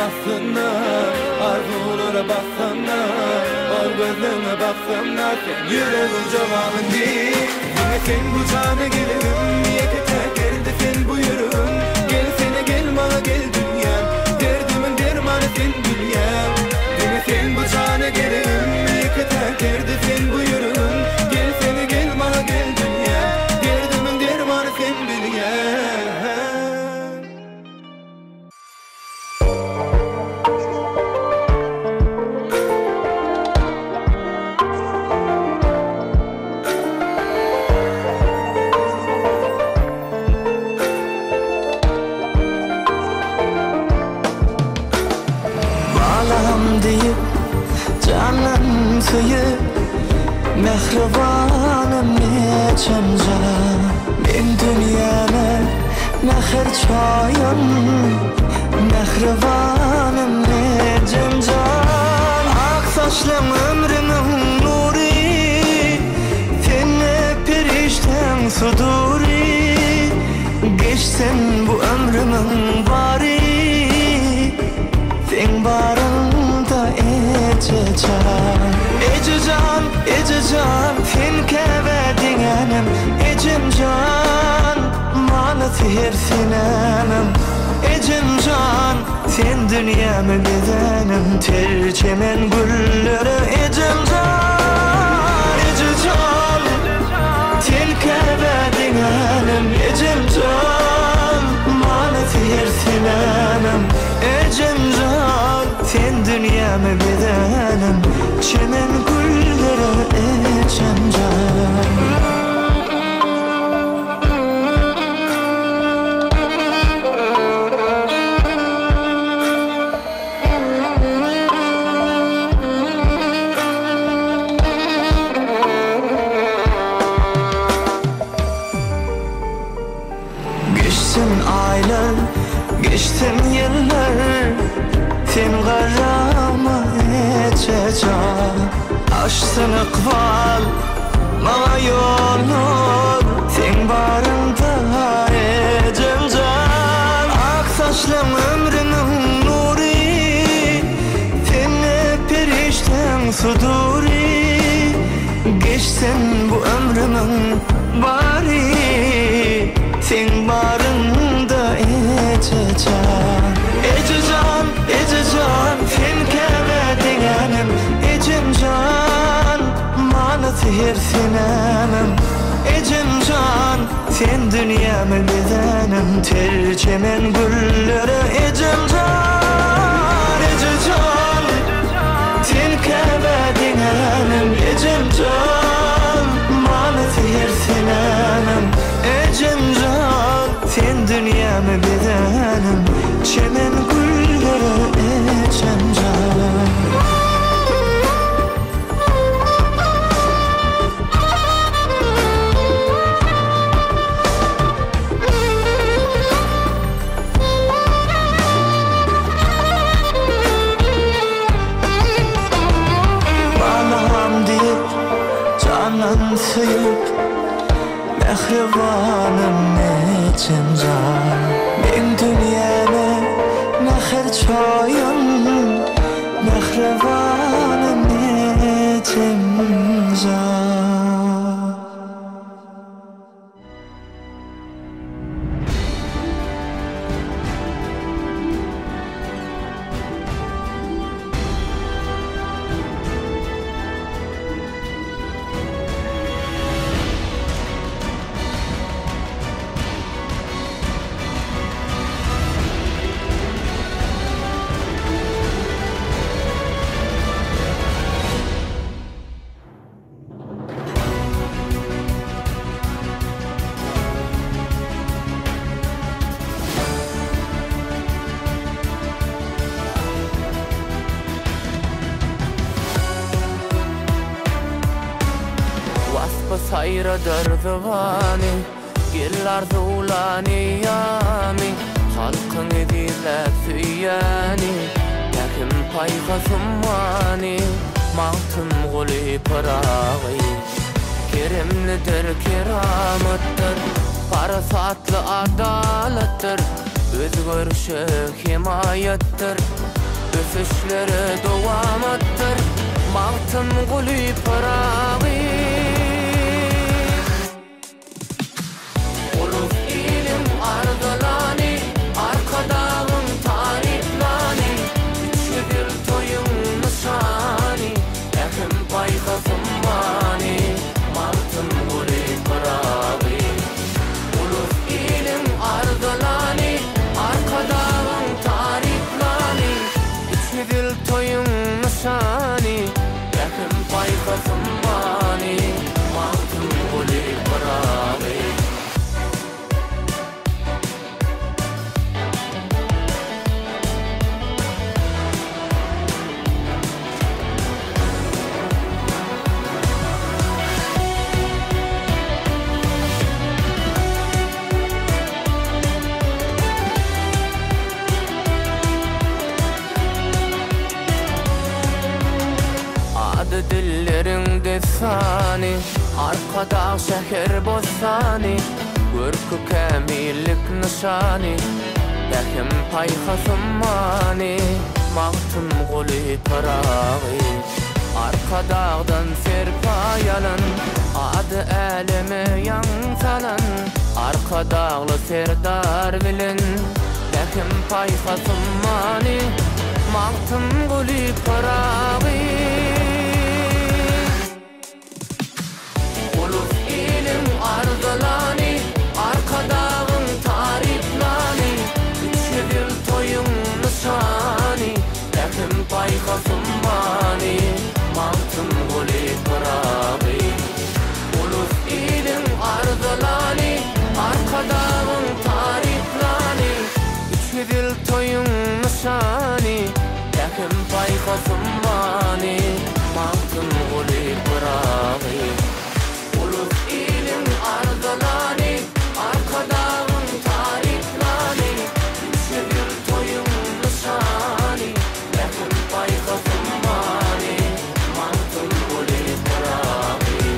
aslında arzulara baksana Ol gözlerine baksana sen yüreğin cevabın değil Yine sen bu cana gelirim Yeke tekerdi sen buyurun Gel sene gel bana gel dünyam Derdimin dermanı sen dünyam Yine sen bu cana gelirim Yeke tekerdi sen buyurun Gel sene gel bana gel dünyam Derdimin dermanı sen dünyam Canım suyup mehribanım neçemca Men dünyana mehir çoyun Mehribanım neçemca Ak saçlım ömrümün nuri Senne perişten suduri Geçsin bu ömrümün bari Sen barında Ececan, sen kevedin anam Ecemcan, mana sihir sinemem Ecemcan, sen dünyamı bedenim Tercemen gülleri Ecemcan Ececan, sen kevedin anam Ecemcan, mana sihir sinemem Ecemcan, sen dünyamı bedenim Çemen gülleri Ecemcan Geçsin aylar, geçsin yıllar Sen garama Ecemcan Aşsın ıkbal, bana yollar Sen barında Ecemcan Ak saçlım ömrümün nuri Senne perişten suduri Geçsin bu ömrümün bari Sen barında Ecemcan Ecemcan, Ecemcan Sen kevedin anam Ecemcan, mana sihir sinemem Ecemcan, sen dünyamı bedenim Tercemen gülleri Ecemcan Ecemcan, sen kevedin anam Ecemcan, mana sihir sinemem Ecemcan, sen dünyamı bedenim Çemen gülleri Ecemcan Canan suyup mehribanım Ecemcan Men dünyana mehir çoyun Mehribanım Ecemcan Sayra dardvani Gel arzulani yami Halkın edile süyani Tekim payga zummani Mağtım guli parağı Kerimlidir keramettir Parasatlı adalettir Özgörüşe himayettir, ösüşlere dowamattır. Maqtın guly paragy ulus ilim ardalani, arkadağın tariplani, üçüdür toyun nişani, ekim paykasım mani. Maqtın guly paragy ulus ilim ardalani, arkadağın tariplani, üçüdür toyun nişani, ekim paykasım mani. Maqtın guly paragy dillerinde sani, arkada şehir bostani, görkü kamillik nişani, ekim paykasım mani. Maqtın guly paragy arkadağdan serpayalın, adı elime yansalan, arkadağlı serdar bilin, ekim paykasım mani. Maqtın guly paragy ulus ilim ardalani, arkadağın tariplani, üçüdür toyun nişani, ekim paykasım mani. Maqtın guly paragy ulus ilim ardalani, arkadağın tariplani, üçüdür toyun nişani, ekim paykasım mani. Maqtın guly paragy ulus ilim ardalani, arkadağın tariplani, üçüdür toyun nişani, ekim paykasım mani. Maqtın guly paragy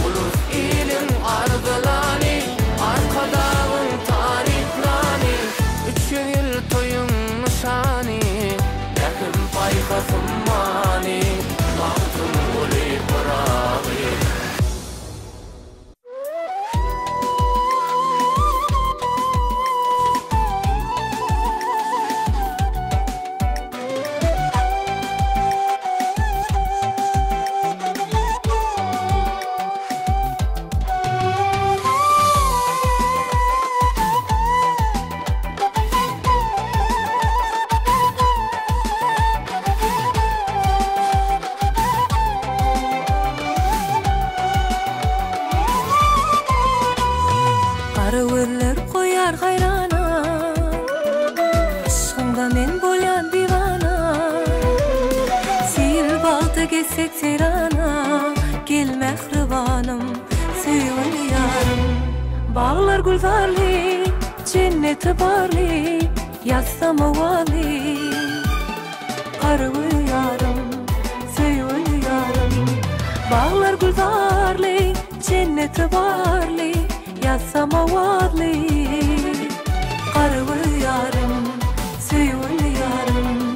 ulus ilim ardalani, arkadağın tariplani, üçüdür toyun nişani, ekim paykasım mani. Maqtın guly paragy Arıwırlar koyar gayrana, şunda men bolyan divana. Sil balta geçsek serana, gel mehribanım, süyün yarım. Bağlar gülzarli, cenneti barli, yazsam ovali. Arıwır yarım, süyün yarım. Bağlar gülzarli, cenneti barli, yazsam ovali. Arıwır yarım, süyün yarım.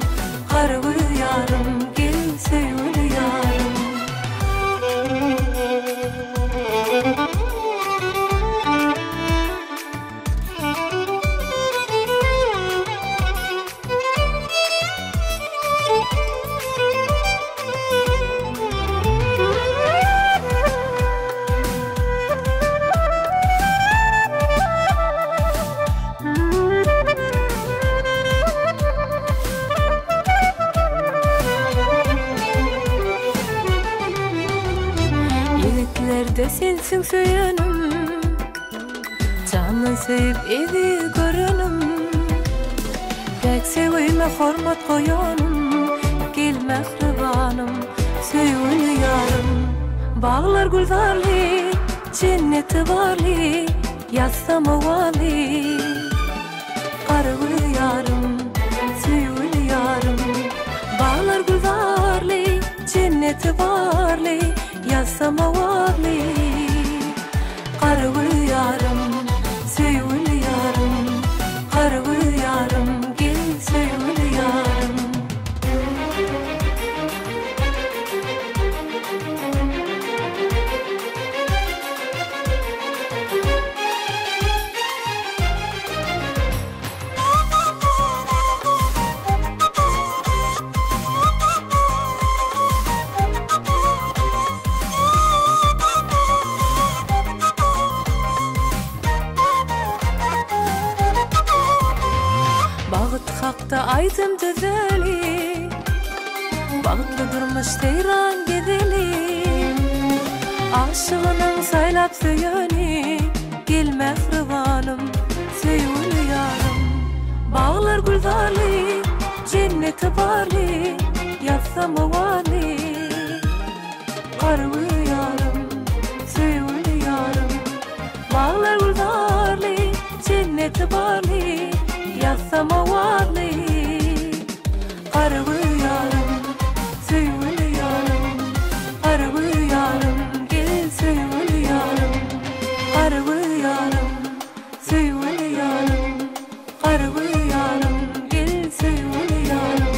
Arıwır yarım, gel süyün yarım. Yiğitlerde sensin söyünüm, canını sevip evi görünüm. Pek sevime hormat koyanım, gel mehribanım, süyün yarım. Bağlar gülzarli, cenneti varli, yazsam ovali. Arıwır yarım, süyün yarım. Bağlar gülzarli, cenneti varli, yazsam ovali. Arıwır yarım, süyün yarım. Arıwır Bağıt hakta aydım düzeli Bağıtlı durmuş seyran gedeli Aşığının saylap söyöni Gel mehribanım Söyle yarım Bağlar gülzarli Cenneti barli Yatsam ovali Karvı yarım Söyle yarım Bağlar gülzarli Cenneti barli Yatsam ovali Karvı yarım Söyle yarım Karvı yarım Gel söyle yarım Karvı yarım Söyle yarım Karvı yarım Gel söyle yarım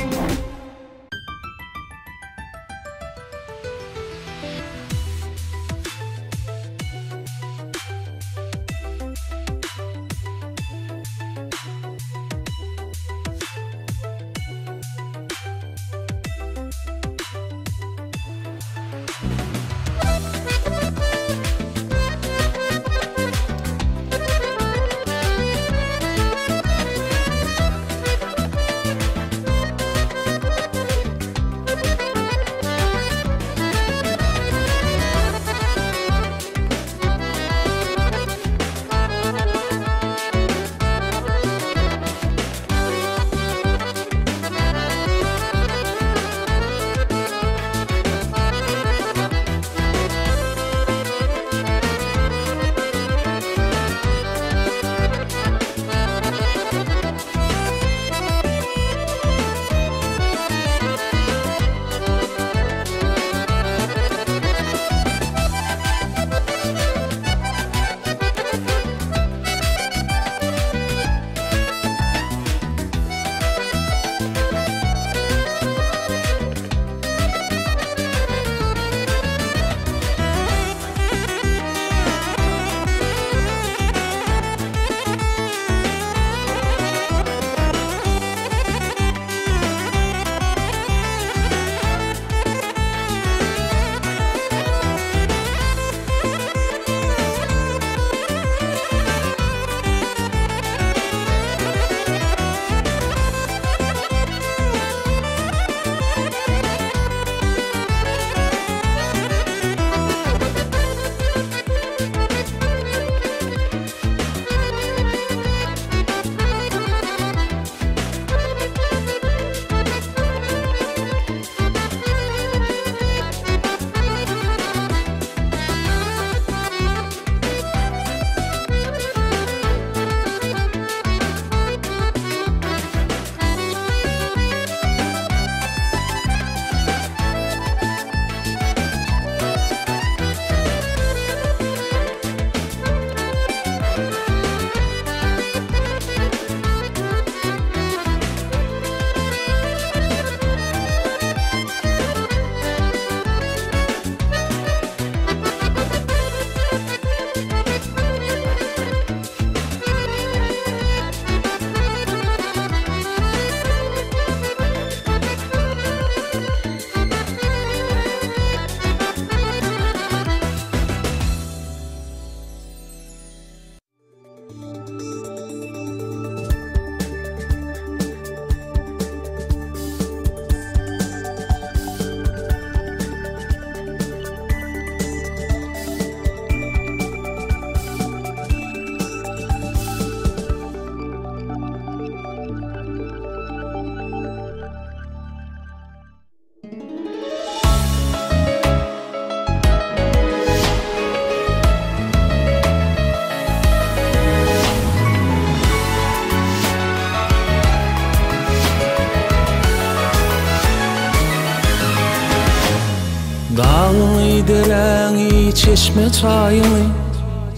Dağını dereği çeşme çayını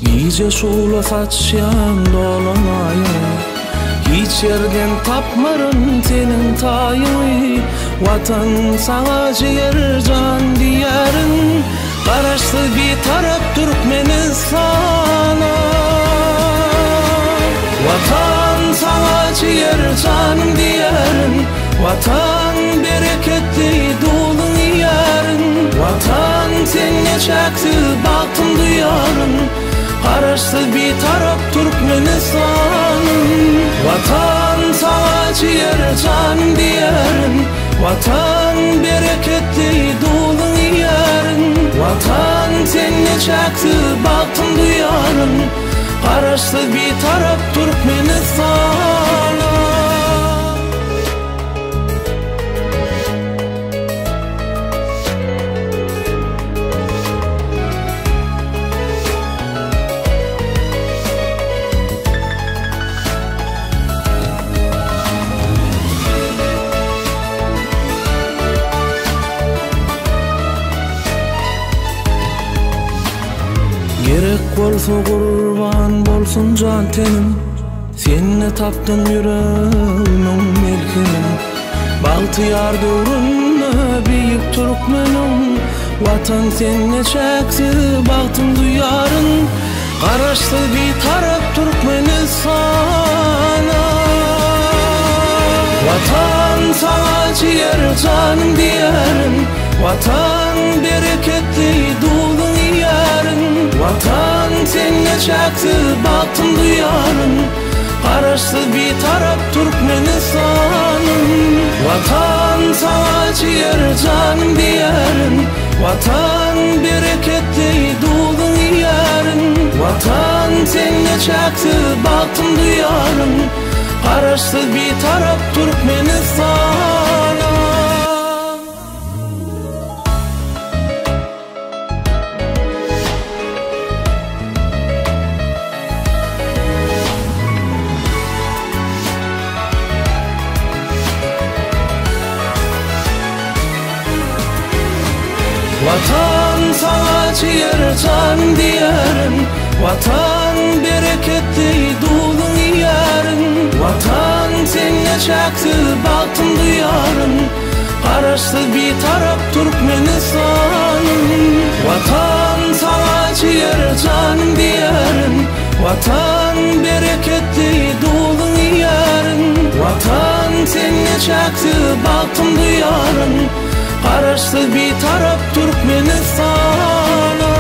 iyice şula saçyan dolamayını hiç yerden tapmarım senin tayını vatan sana ciğer can diyarın Karaştı bir taraf Türkmenistan Vatan sana ciğer canım diyarın Vatan bereketli dolun yarın Vatan sen ne çaktı baktım duyarın Qaraşsız bir taraf Türkmenistan'ım. Vatan sana ciğer canım diyerim. Vatan bereketli dolun yerin. Vatan seni çaktı baktım duyarım. Qaraşsız bir taraf Türkmenistan'ım. Gerek bolsa kurban bolsun can tenim. Seni tapdım yüreğimin melkinim. Baltıyar dövründe büyük Türkmenim. Vatan seni çekti baktım duyarın. Qaraşsız bir taraf Türkmenistan'a. Vatan sana ciğer canım diyerim. Vatan bereketli dolun yerin. Vatan seni çaktı baktım duyarım. Qaraşsız bir taraf Türkmenistan'ım. Vatan sana ciğer canım diyerim. Vatan bereketli dolun yerin. Vatan seni çaktı baktım duyarım. Qaraşsız bir taraf Türkmenistan'ım. Vatan sana ciğer canım diyerim. Vatan bereketli dolun yerin. Vatan seni çaktı baktım duyarım. Qaraşsız bir taraf Türkmenistan'ım. Vatan sana ciğer canım diyerim. Vatan bereketli dolun yerin. Vatan seni çaktı baktım duyarım. Qaraşsız bir taraf Türkmenistan'a.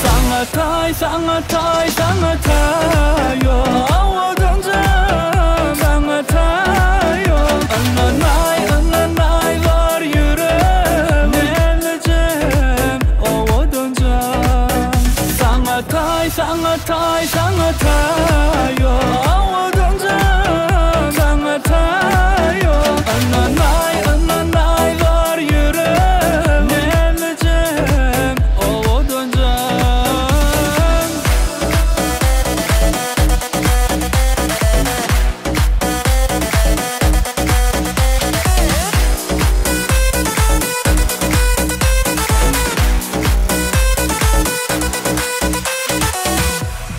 Sana tay, sana tay, sana tay, yo awadınca sana tay, yo ananay, ananay var yüreğim eleceğim awadınca. Sana tay, sana tay, sana tay, yo awadınca sana tay, yo ananay, ananay var yüreğim eleceğim awadınca.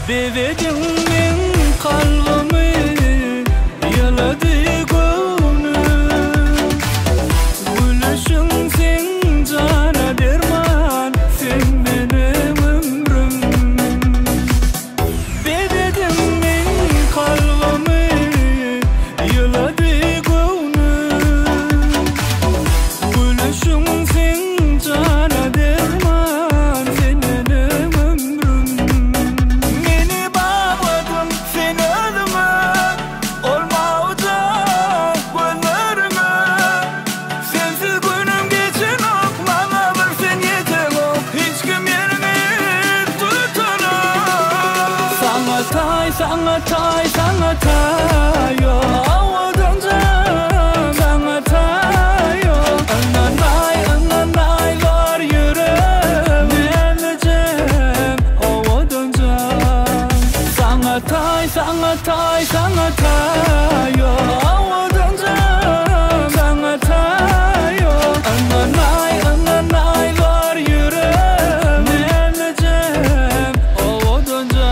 Bevedim min kalbimi yaladı gönlüm. Gülüşün sen cana derman, sen benim ömrüm. Bevedim min kalbimi yaladı gönlüm. Gülüşün sen cana derman, sen benim ömrüm. Sana tay, sana tay, yo awadınca sana tay, yo ananay, ananay var yüreğim eleceğim awadınca. Sana tay, sana tay, sana tay, yo awadınca sana tay, yo ananay, ananay var yüreğim eleceğim awadınca.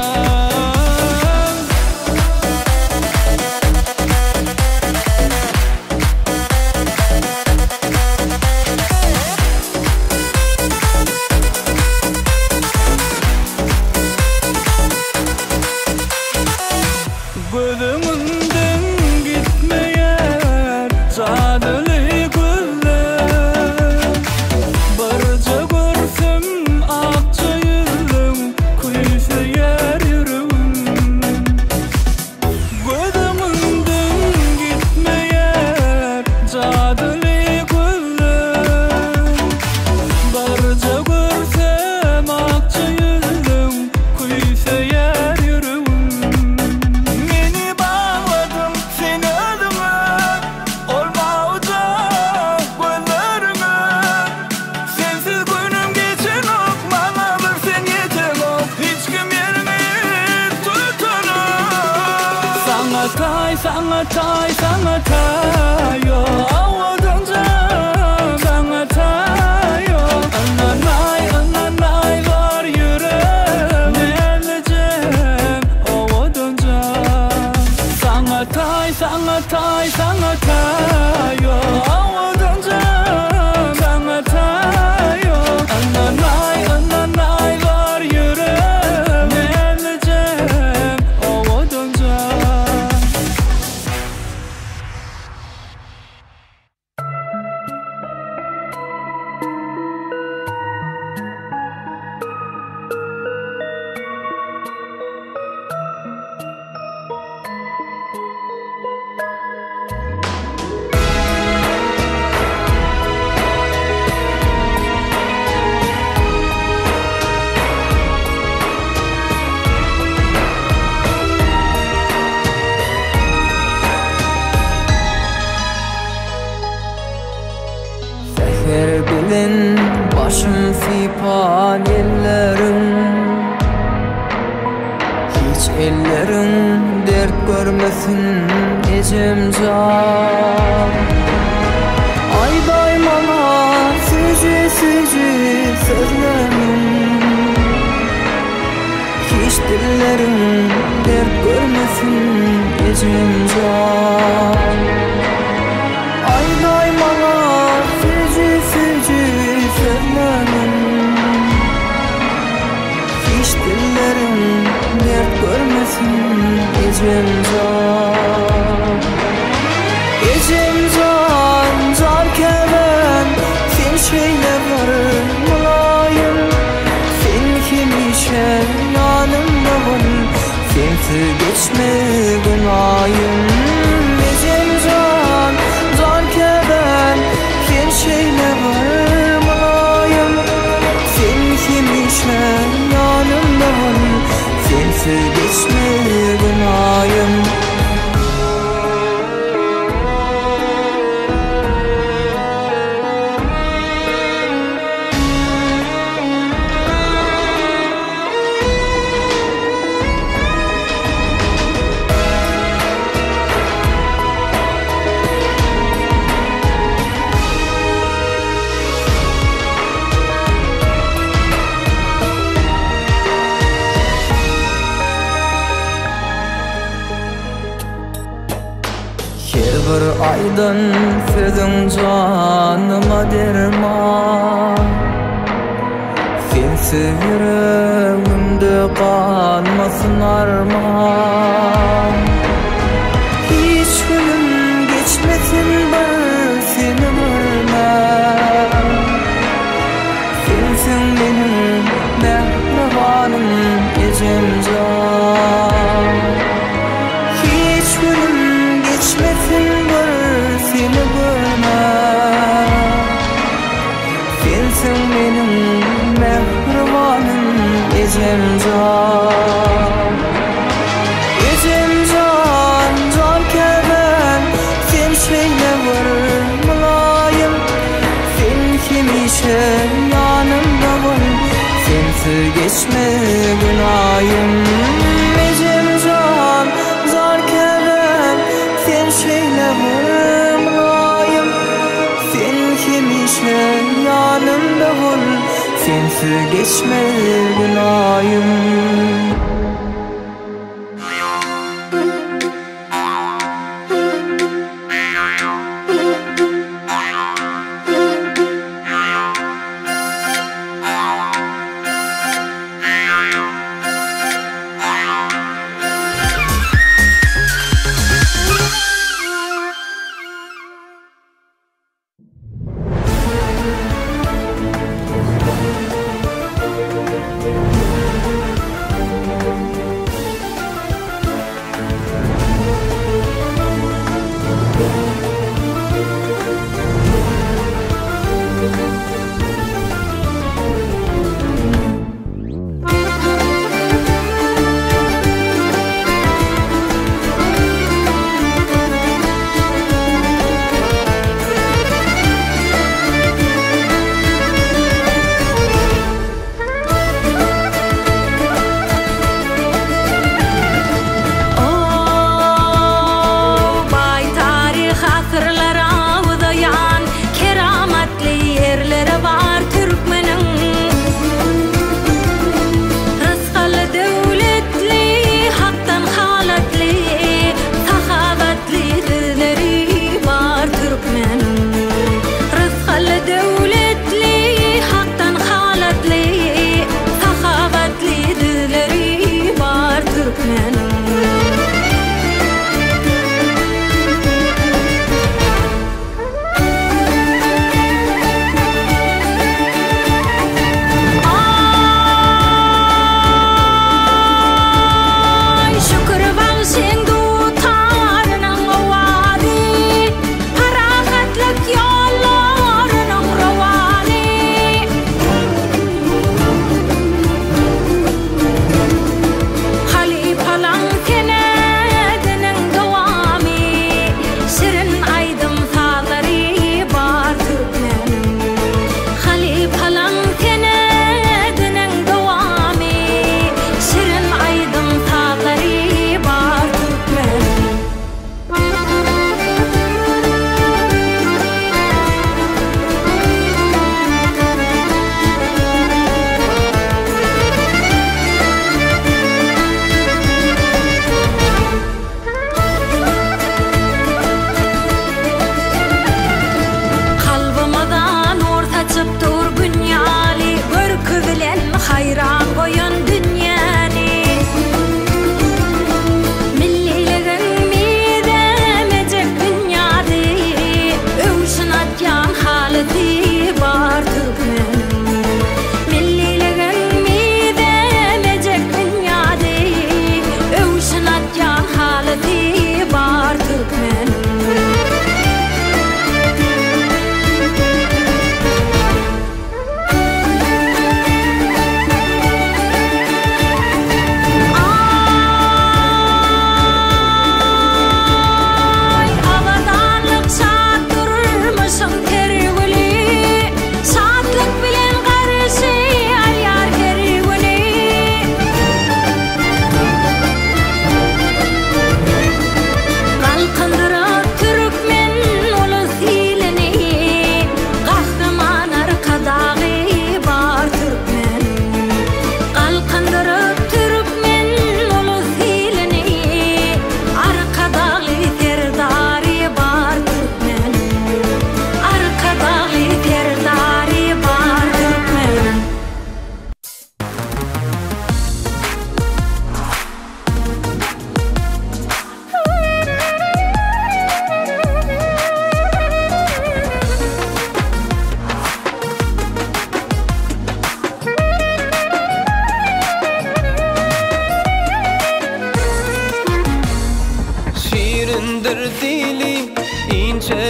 sana tay yo awadınca bana tay yo ananay var yüreğim eleceğim awadınca sana tay yo awadınca bana tay yo ananay var yüreğim eleceğim awadınca. Seher bilen başım fipan ellerim, hiç ellerin dert görmesin ecem can. Ayday mana sücü sözlerim, hiç dillerin dert görmesin ecem can. Ayday mana sözlerim, hiç dillerim dert görmesin ecem can. Ecem can, zarkeden sen şeyle varır mulayim, sen kimişen yanımda var, sensiz geçme günahım. Ecem can, zarkeden sen şeyle varır mulayim, sen kimişen yanımda var, sensiz geçme günahım. Bir aydan sözün canıma derman, sensiz yüreğimde kalmasın arman. Hiç günüm geçmesin ben seni görmem, sensin benim mehribanım ecem can. Hiç günüm geçmesin seni görmem, sensin benim mehribanım ecem can. Ecem can, zarkeden sen şeyle varır mulayim, sen kimişen yanımda var, sensiz geçme günahım. Ecem can, zarkeden sen şeyle varır mulayim, sen kimişen yanımda var, sensiz geçme günahım.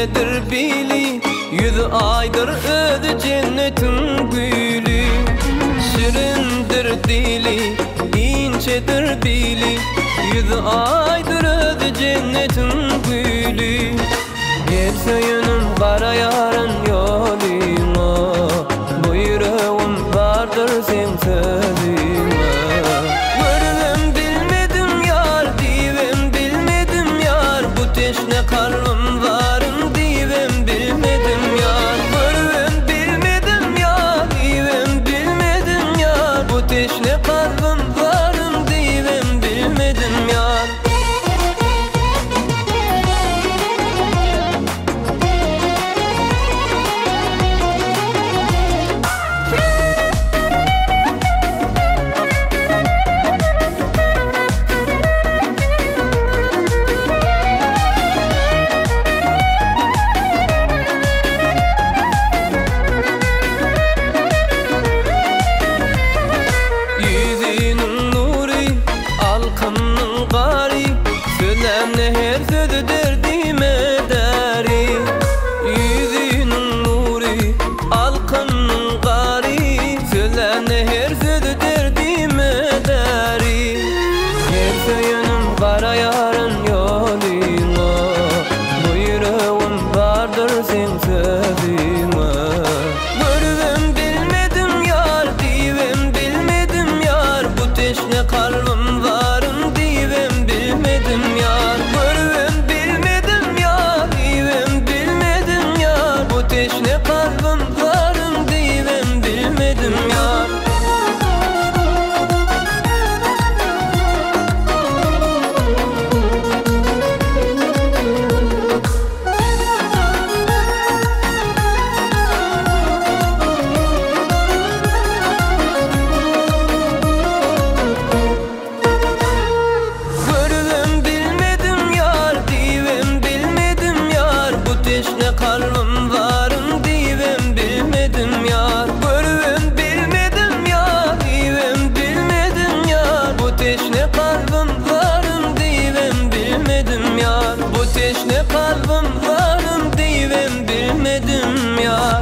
incedir bili, 100 aydır ödü cennetin gülü. Şirindir dili, incedir bili, 100 aydır ödü cennetin gülü. Gelse yönüm kara yarın yoluna, bu yüreğim vardır sen sözüne. Görüm bilmedim yar, divem bilmedim yar, bu teşne kalbim varım divem bilmedim yar. Görüm bilmedim yar, divem bilmedim yar, bu teşne kalbim varım divem bilmedim yar. Yüzünün nuri, alkımın gari, söylemne her sözü derdime dari. Yüzünün nuri, alkımın gari, söylemne her sözü derdime dari. Gelse yönüm kara yarın yoluna, bu yüreğim vardır sen sözüme. Görüm bilmedim yar, divem bilmedim yar, bu teşne kalbim varım divem bilmedim yar. Görüm bilmedim yar, divem bilmedim yar, bu teşne kalbim varım divem bilmedim yar. Görüm bilmedim yar, divem bilmedim yar, bu teşne kalbim varım divem bilmedim yar. Görüm bilmedim yar, divem bilmedim yar, bu teşne kalbim varım divem bilmedim yar. Bu teşne kalbim varım divem bilmedim yar.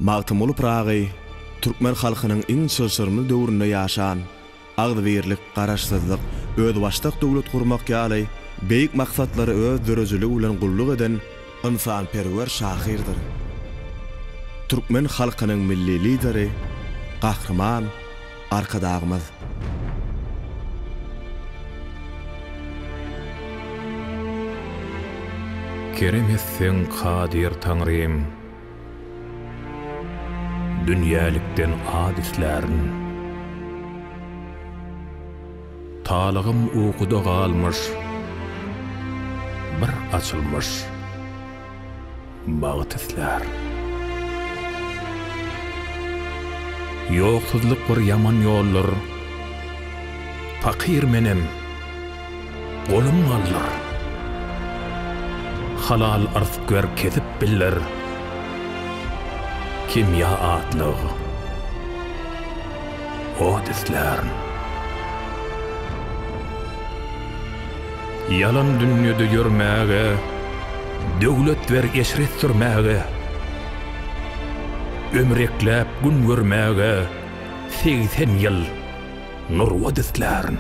Magtymyly Pragy, Türkmen halkynyň iň sözsürmül döwründe ýaşan, agdybirlik, garaşsyzlyk, özbaşlyk döwlet gurmak ýaly beýik maksatlary öz dörejiligi bilen gulluk eden insanperwer şahyrdyr. Türkmen halkynyň milli lideri, gahrman, arkadagymyz. Keremesseň Kadir Tanrym, dünýälikden hadislärin talygym ukuda galmyş, bir açylmyş bagtyslar. Ýoksuzlyk bir yaman ýollar, fakir menem, golum allar. Halal arzgör kezip biller, kimya atlygy, odislärin. Yalan dünýede ýörmäge, döwlet wer eşret sürmäge, ömrekläp gün görmäge 80 ýyl nur odislärin.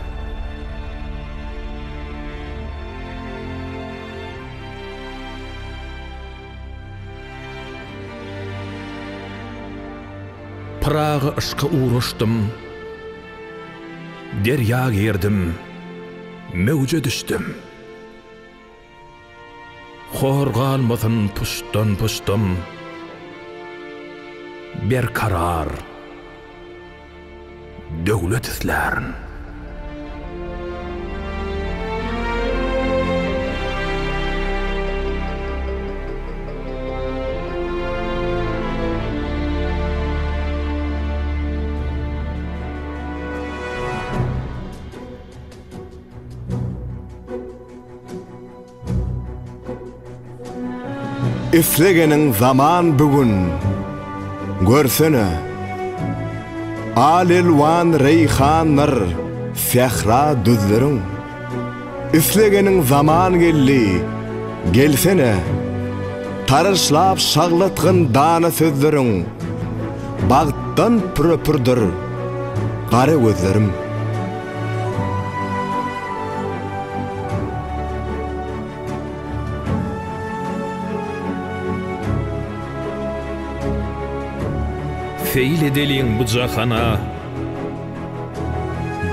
Praga ışka uğraşdım, derya girdim, mevce düştüm. Hor galmasın puştan, bir karar, döwlet islärin. Islegeniň zaman bugün, görsene, alilwan reyhanlar, fehra düzlerin. Islegeniň zaman gelli, gelsene, tarışlap şaglatgyn dana sözlerin, bagtdan pürpürdür, gara gözlerim. Feýl edeliň bu jahana,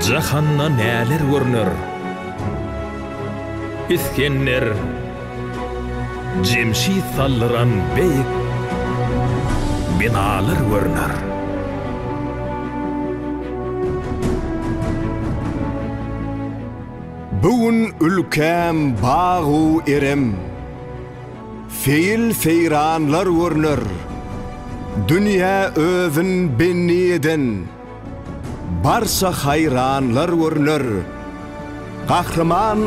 jahanna näler görner? İskenler, jemşi sallyran beýik binalar görner. Bugün ülkem bağı erem, feýl seyranlar görner. Dünya özün benniyeden, barsa hayranlar görner. Gahrman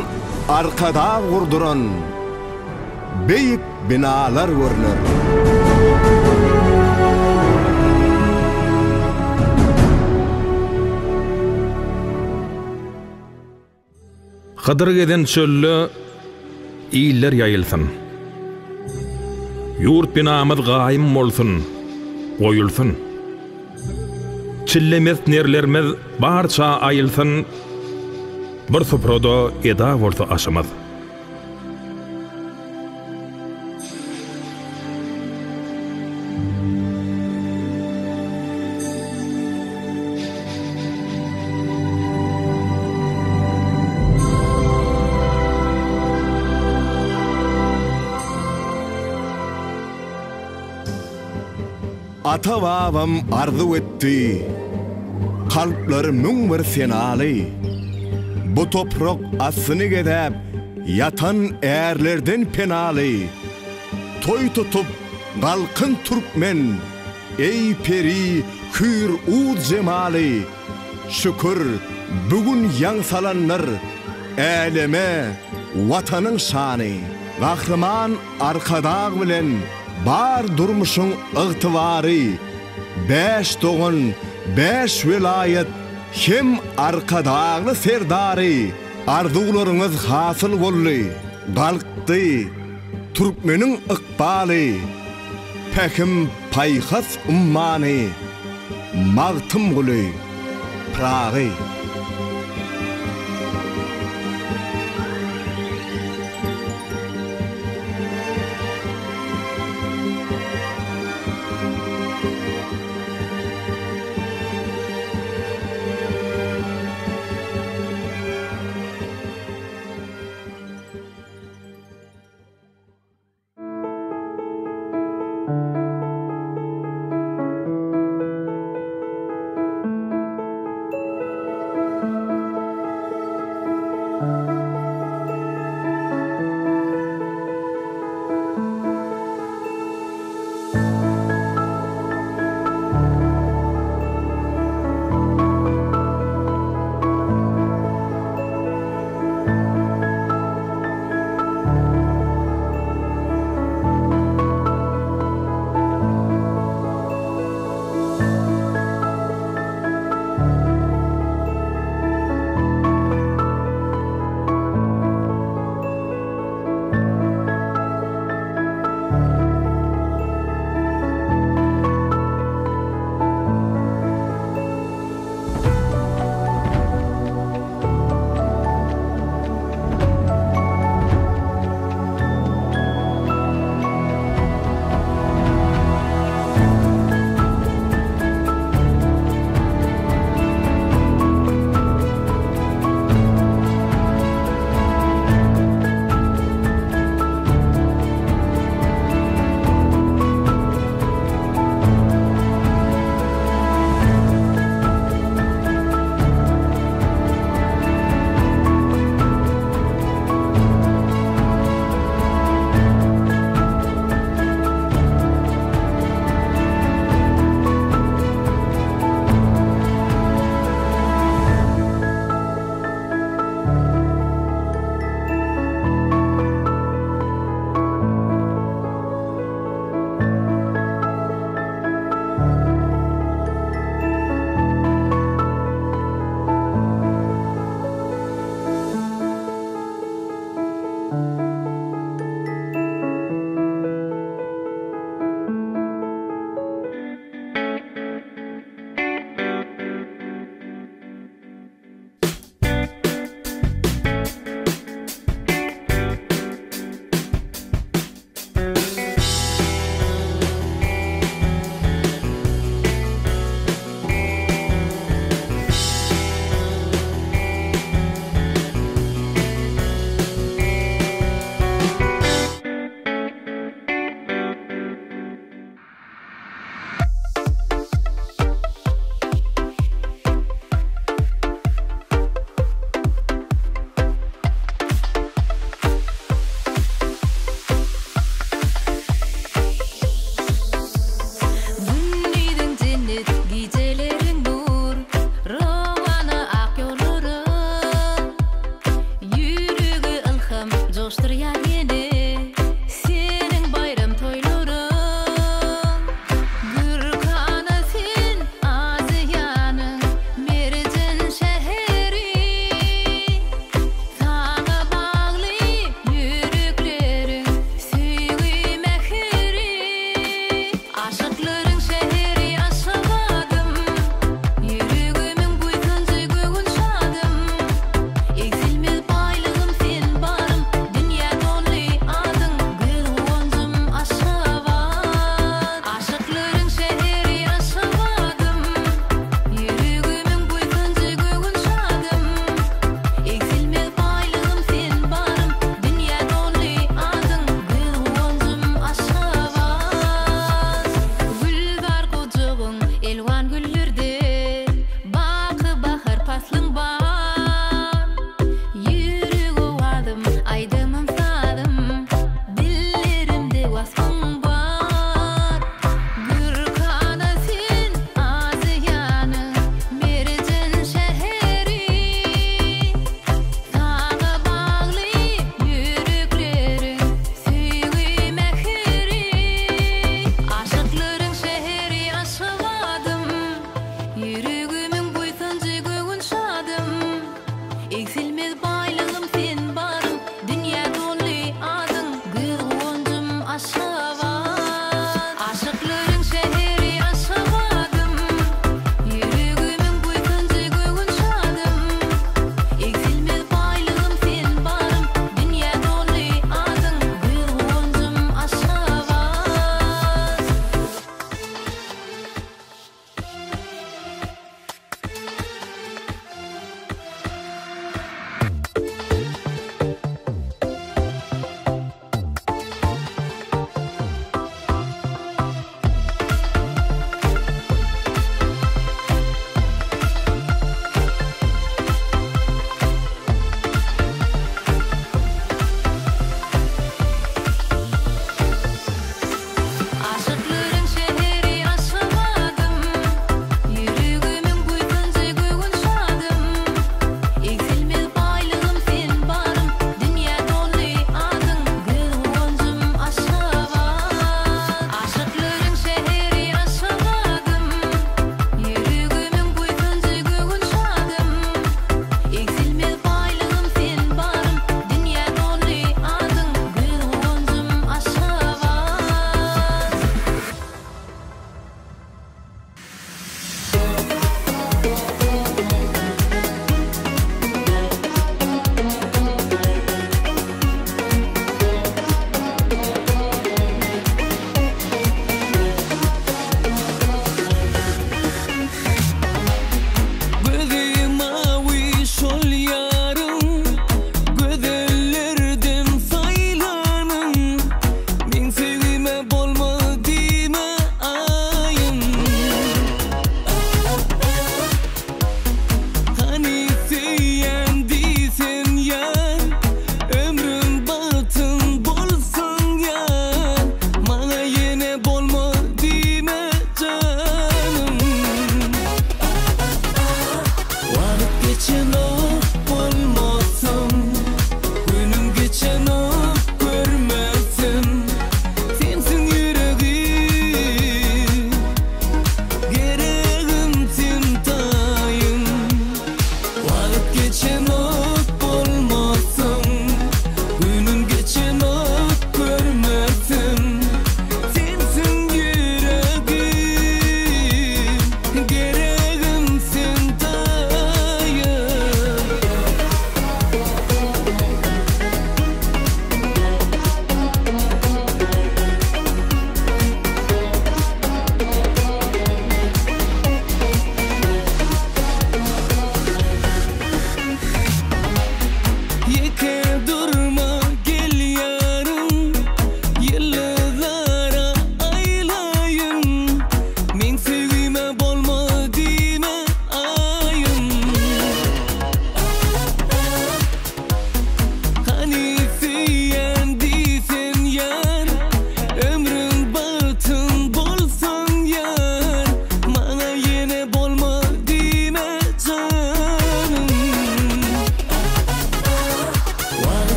arkada gurduran, beýik binalar görner. Hadyr geden çölle iýler ýaýylsyn. Yurt binamyz gaýym bolsun, goýulsun. Çillemez nerlerimiz barça aýylsyn, bir soproda eda bolsa aşamaz. Ata babam arzu etti, kalplerimden bir senali. Bu toprak asyny gedep, yatan erlerden penali. Toy tutup galkın Türkmen, ey peri kür ud zemali. Şükür bugün yaňsalanlar, eleme watanyň şany. Gahrman arkadag bilen bar durmuşun ıgtibary, 5 doğun, 5 vilayet, hem arkadagly serdary, arzularyňyz hasyl boldy, galkdy, Türkmeniň ykbaly, pekim payhas ummany, magtym guly, pragy.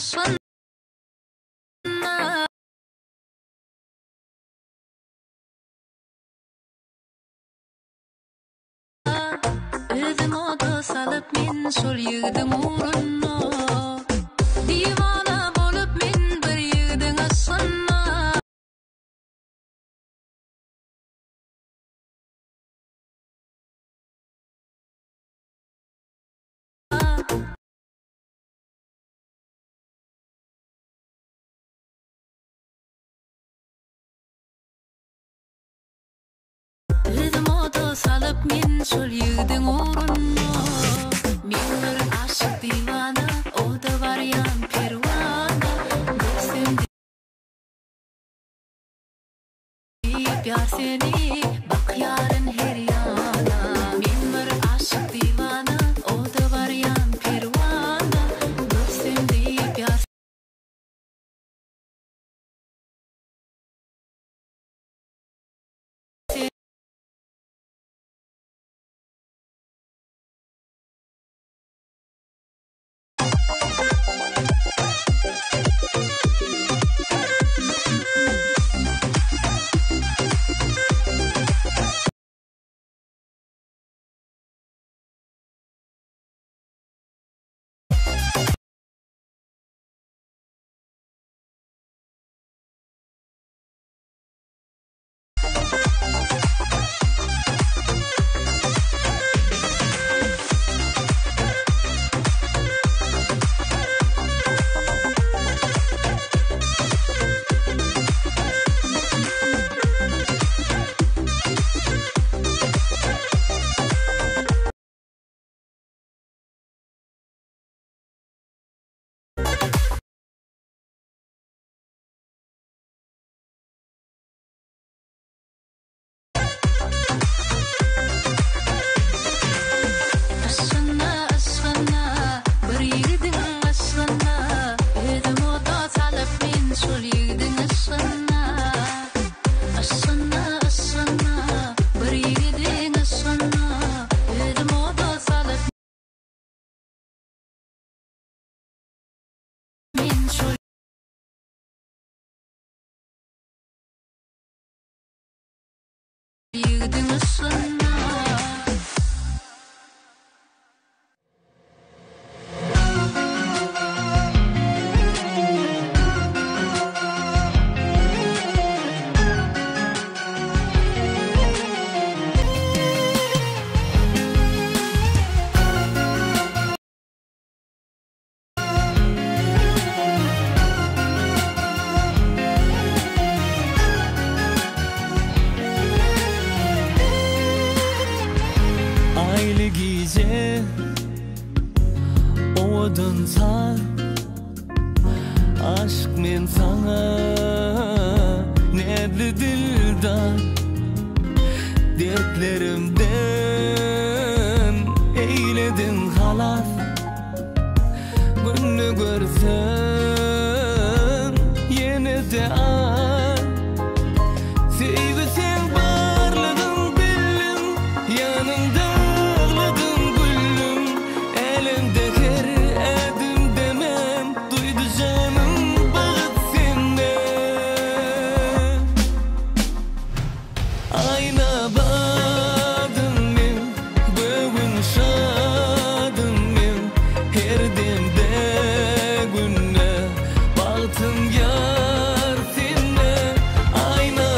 aslanna Özüm oda salıp men şol ýigdiň urunna Diwana bolup men bir ýigdiň aslanna Özüm oda salıp men şol ýigdiň urunna Men bir aşyk diwana o da baryan perwana Görsem Yar seni bak yarın her yana Men bir aşyk diwana o da baryan perwana Görsem deyip yar Aslanna aslanna bir ýigdiň aslanna Özüm oda salyp men şol ýigdiň aslanna Aslanna aslanna bir ýigdiň aslanna Özüm oda salyp men şol ýigdiň aslanna Aylı gece odun sar Aşk men sana nedli dildan Dertlerimden eyledin halas Günü görsen yine de an Sevsen barlığın billim yanımda Yar sinne ayna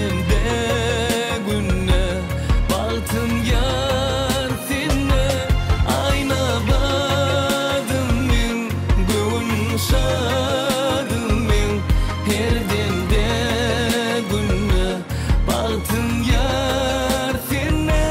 Herdende günne Baltın yar sinne Ayna badım min Gün şadım min Herdende günne Baltın yar sinne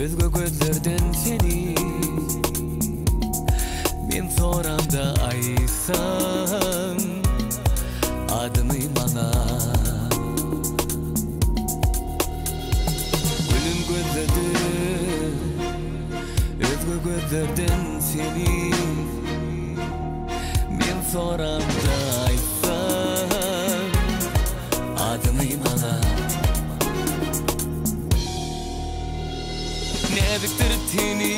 özgö gözlerden seni men soramda aysan adyny bana gülüm gözlerden özgö gözlerden seni men soramda aysan adyny bana Nebiktir tini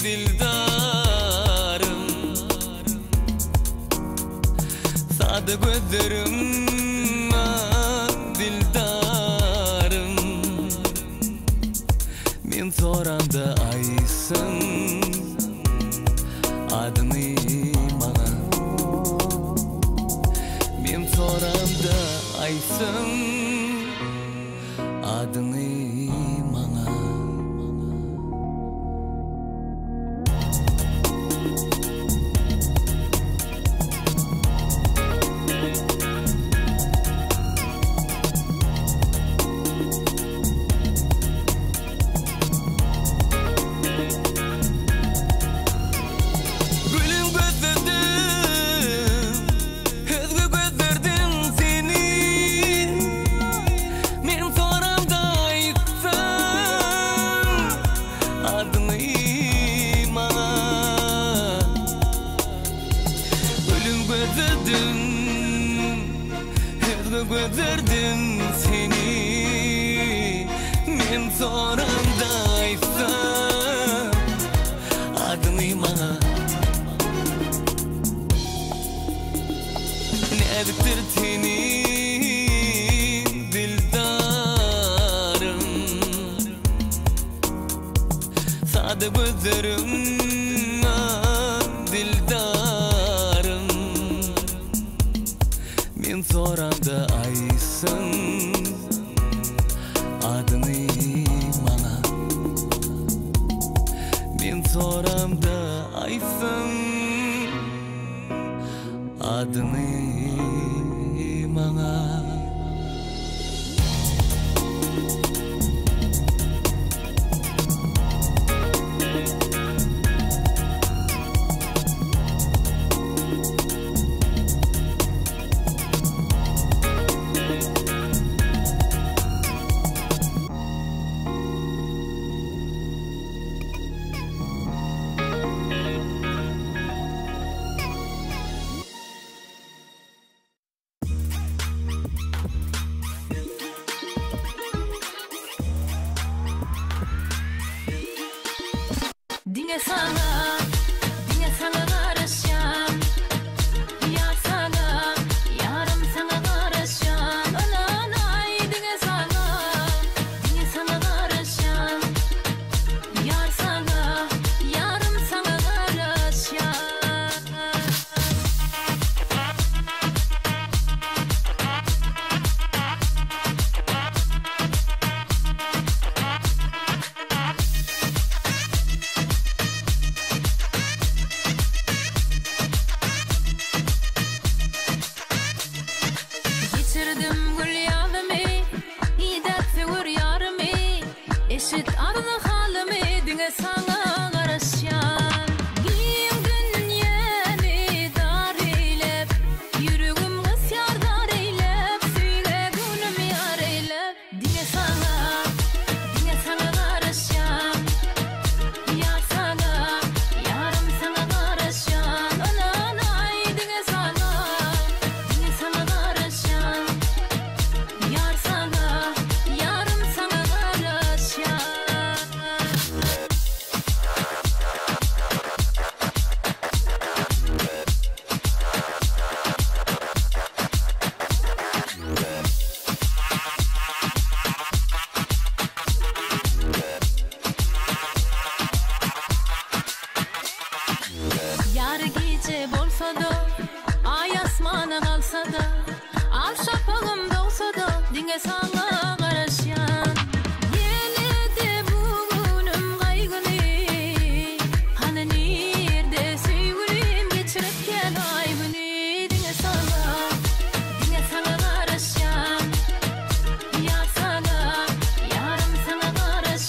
dildarım Sade gözlerim dildarım Men soramda aysın adyny bana Men soramda aysın adyny gözlerden seni men soramda aysan adyny bana Nebiktir tini dildarım Sade gözlerim dildarım Men soramda aysın adyny bana Men soramda aysın adyny bana Dinle sana karışan Yar sana, yarım sana karışan Ananay dinle sana karışan Yar sana, yarım sana karışan Geçirdim gül yağımı, idet fevur yarımı Eşit adını halımı, dinle sana karışan Giyim dünyamı dar eylep Yüreğim kısyar dar eylep Söyle gönlüm yar eylep Dinle sana karışan Yar sana, yarım sana karışan Ananay dinle sana karışan Yar sana, yarım sana karışan Yar gece bolsa da, ay asmana kalsa da Al şapağım dolsa da, dinle sana karışan Yelede bugünüm kaygını Hani nerede sevgilim geçirirken aybını Dinle sana karışan Yar sana, yarım sana karışan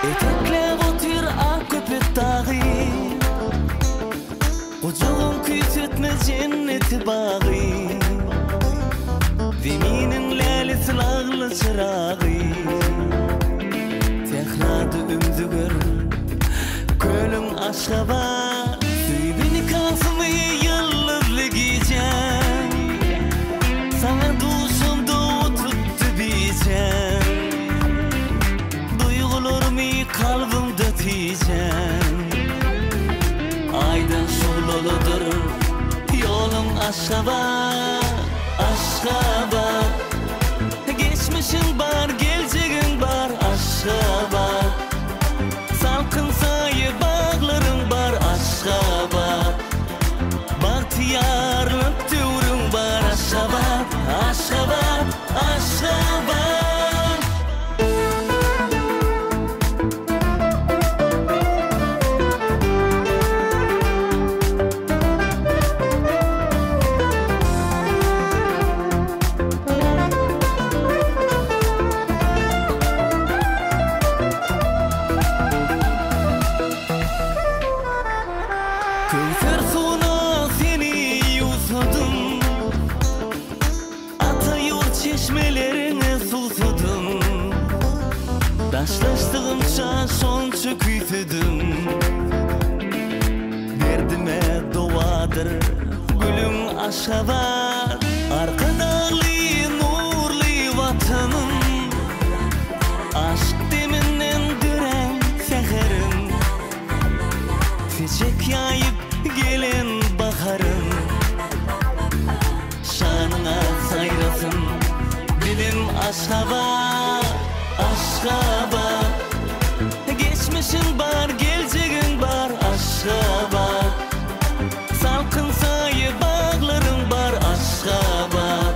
Eteklep otur ak köpek dağı Ucuğun küysetmez cenneti bağı Deminin lälesi lağlı çırağı Tehrada ümdü görün Kölün aşka var Süydün kasımı yıldızlı giyeceğim Sana duşumda oturttu biyeceğim Duygularımı kalbimde tiyeceğim Aydan şulalıdır Yolun aşka var Aşka var Geçmişin var geleceğin var Aşka var Salkın sayı bağların var Aşka var Bahtiyarlık tüvrün var Aşka var Aşka var Aşka var Taşlaştığımça şonça küytüdüm Derdime dovadır gülüm aşka var Arka dağlı nurlu vatanım Aşk deminden düren seherim Çiçek yayıp gelen baharım Şanına sayrasın dilim aşka var Aşka var Geçmişin var geleceğin var Aşka var Salkın sayı bağların var Aşka var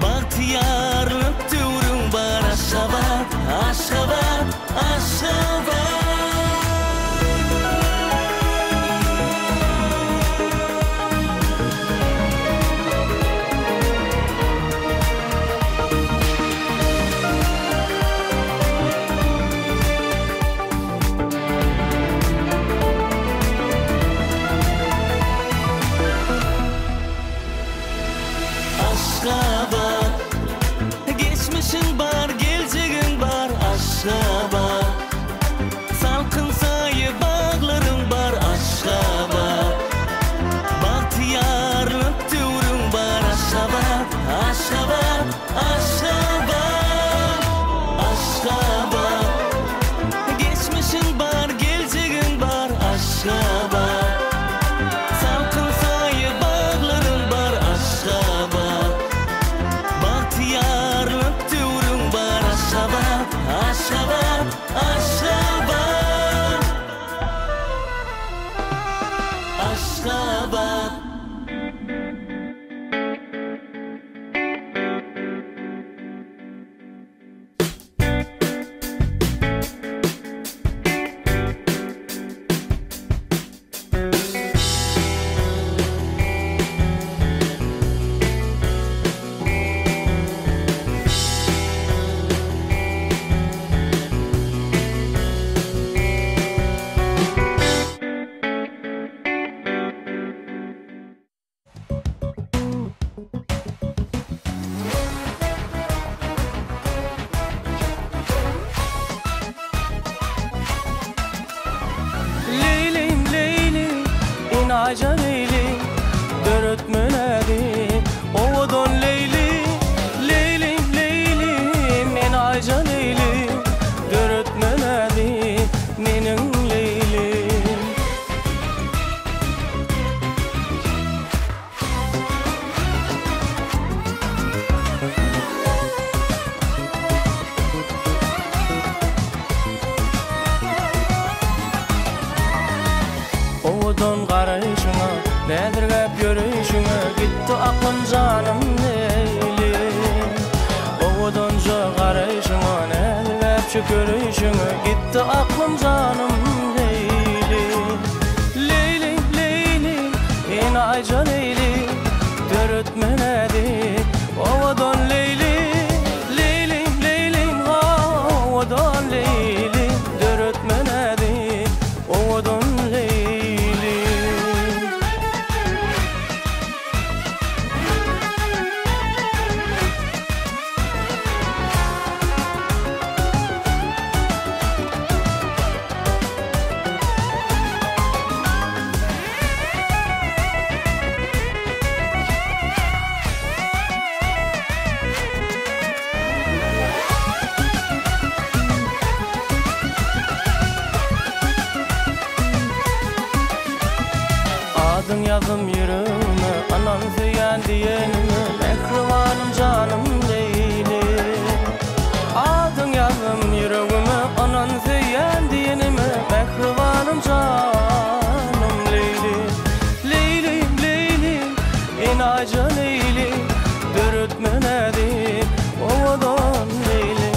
Bahtiyarlık tüvrün var Aşka var Aşka var Aşka var Aşka var Geçmişin var geleceğin var Aşka var Salkın sayı bağların var Aşka var Bahtiyarlık tüvrün var Aşka var Aşka var Aşka var Aşka var Geçmişin var geleceğin var Aşka var Salkın sayı bağların var Aşka var Bahtiyarlık tüvrün var Aşka var Aşka var Aşka var Aşka var Aca Leyli dörtmönedi Ovodon Leyli Leylim Leylim Men Aca Leyli dörtmönedi Menin Leylim Ovodon qarayışına Nedirgep yürüyüşüne gitti aklım canım Leylim Ovodonca qarayışına Nedirgep şu görüşüne gitti aklım canım Leylim Leylim Leylim En Aca Leyli dörtmönedi Ovodon Leyli Leylim Leylim Ovodon Leyli yazım yüreğime anan söyleyen diyenime mehribanım canım Leyli adın yazım yüreğime anan söyleyen diyenime mehribanım canım Leyli Leyli Leyli inaca Leyli dürütme nedir ovadan Leyli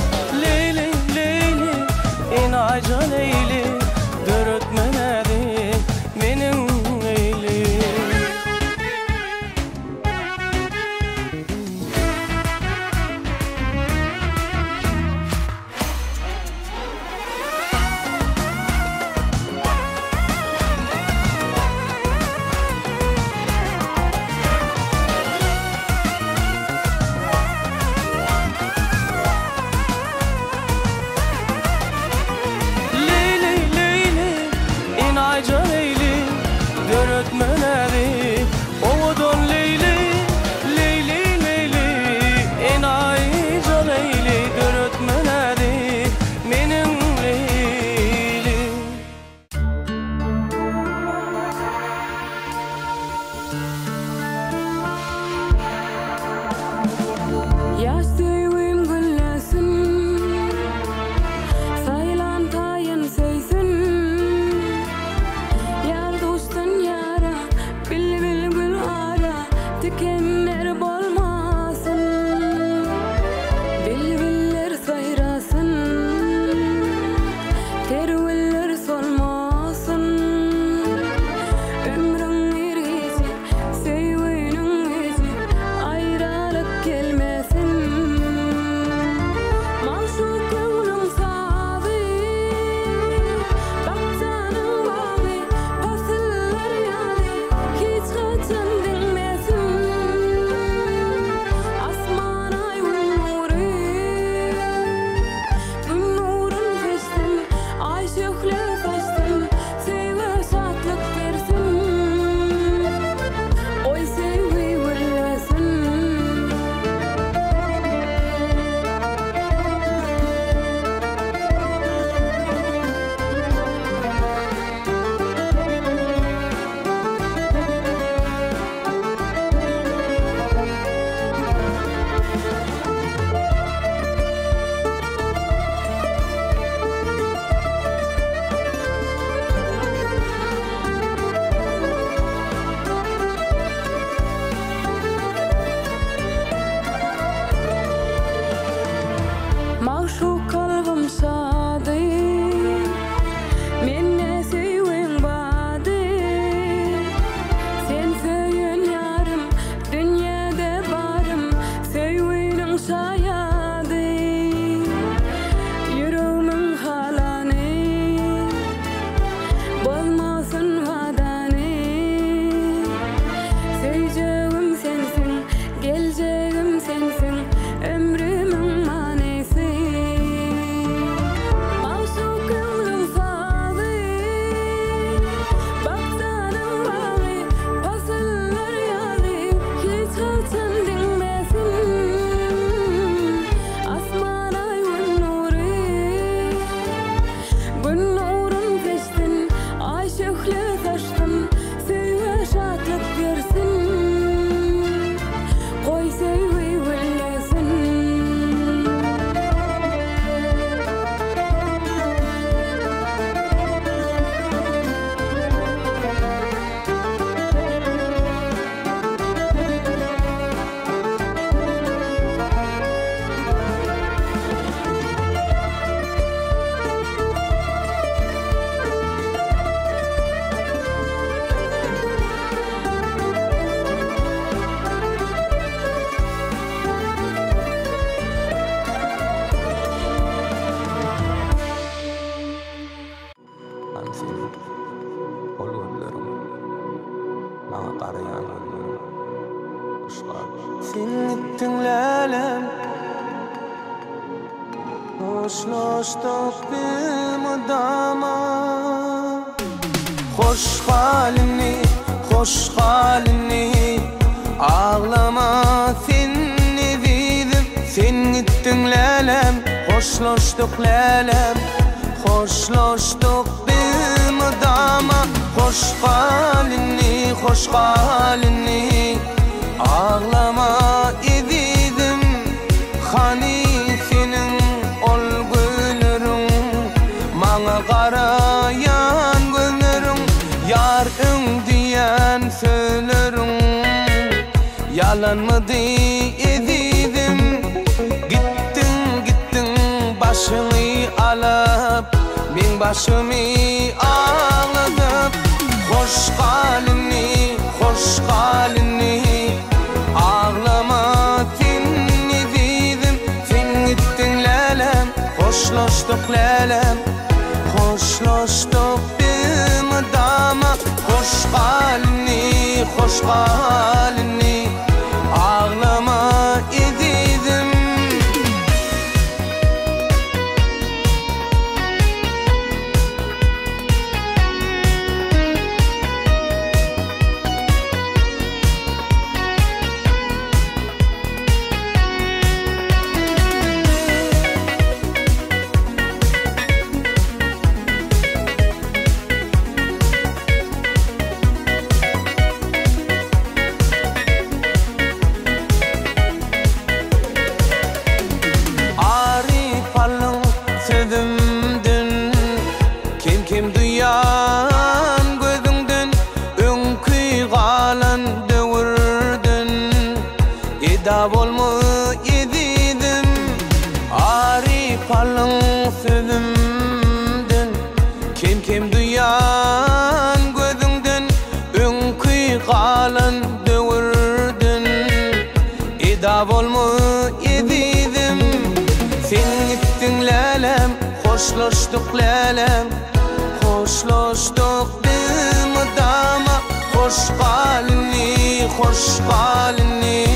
Leyli Leyli inaca Leyli dürütme nedir benim Leyli Leyli Leyli inayca Leyli dürütme nedir ovadan Leyli Leyli Leyli inayca Leyli dürütme nedir benim Leyli Yaştığım güllesin sayılan tayın söysin yar dostun yara bil bil gül ara dikenler bolmasın bilbiller sayrasın terviller solmasın ömrün erisi sevginin ezi ayrılık gelmesin Maşukunun sadı bakcanın bağı pasıllar yalı hiç kaçan dinmesin asman ay nuru gün nurun festin ay şöyle festin sevgi şatlık versin oy sevgi vurlasın Maşuk kalbim sadı Menne sevin badı Sen söyün yarım Dünyada barım Sevinin sayadı Yüreğimin halanı Bozmasın vadanı Seveceğim sensin Geleceğim sensin Ömrümün manisi Maşukunun sadı bakcanın bağı pasıllar yalı hiç kaçan dinmesin asman ay nuru gün nurun festin ay şöyle taştın sevgi şatlık versin koy sevgi vurlasın Ben senin o gözlerim bana karayan kuşlar Sen gittin lelem Hoşlaştık bir mudama Hoş halini Ağlama seni dedim Sen gittin lelem Hoşlaştık lelem Hoşlaştık bir mıdama hoş halini ağlama edidim hani senin ol gülürüm bana karayan gülürüm yar diyen söylerim yalan mı edidim gittin başını alıp ben başımı ağladım hoş halini ağlama seni dedim sen gittin lelem hoşlaştık lelem hoşlaştık bir mıdama hoş halini ağlama edidim kim duyan gözünden önkü galan dövürdün eda bolmu edidim arif alın sözümden kim duyan gözünden önkü galan dövürdün eda bolmu edidim sen gittin lelem hoşlaştık lelem hoşlaştık bir mıdama hoş halini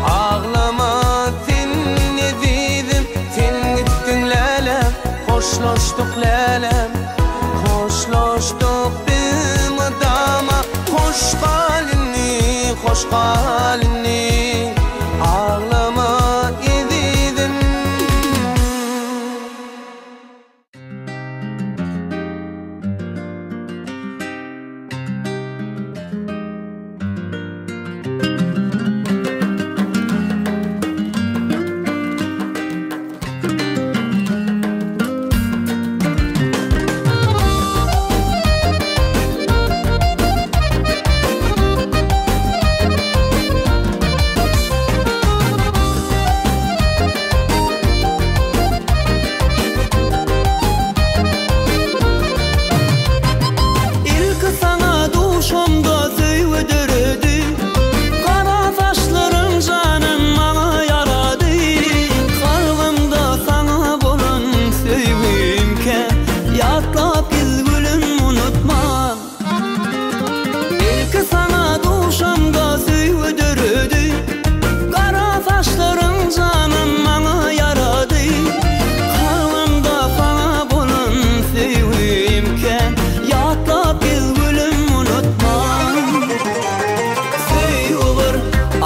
ağlama seni dedim sen gittin lelem hoşlaştık lelem hoşlaştık bir mıdama hoş halini ağlama edidim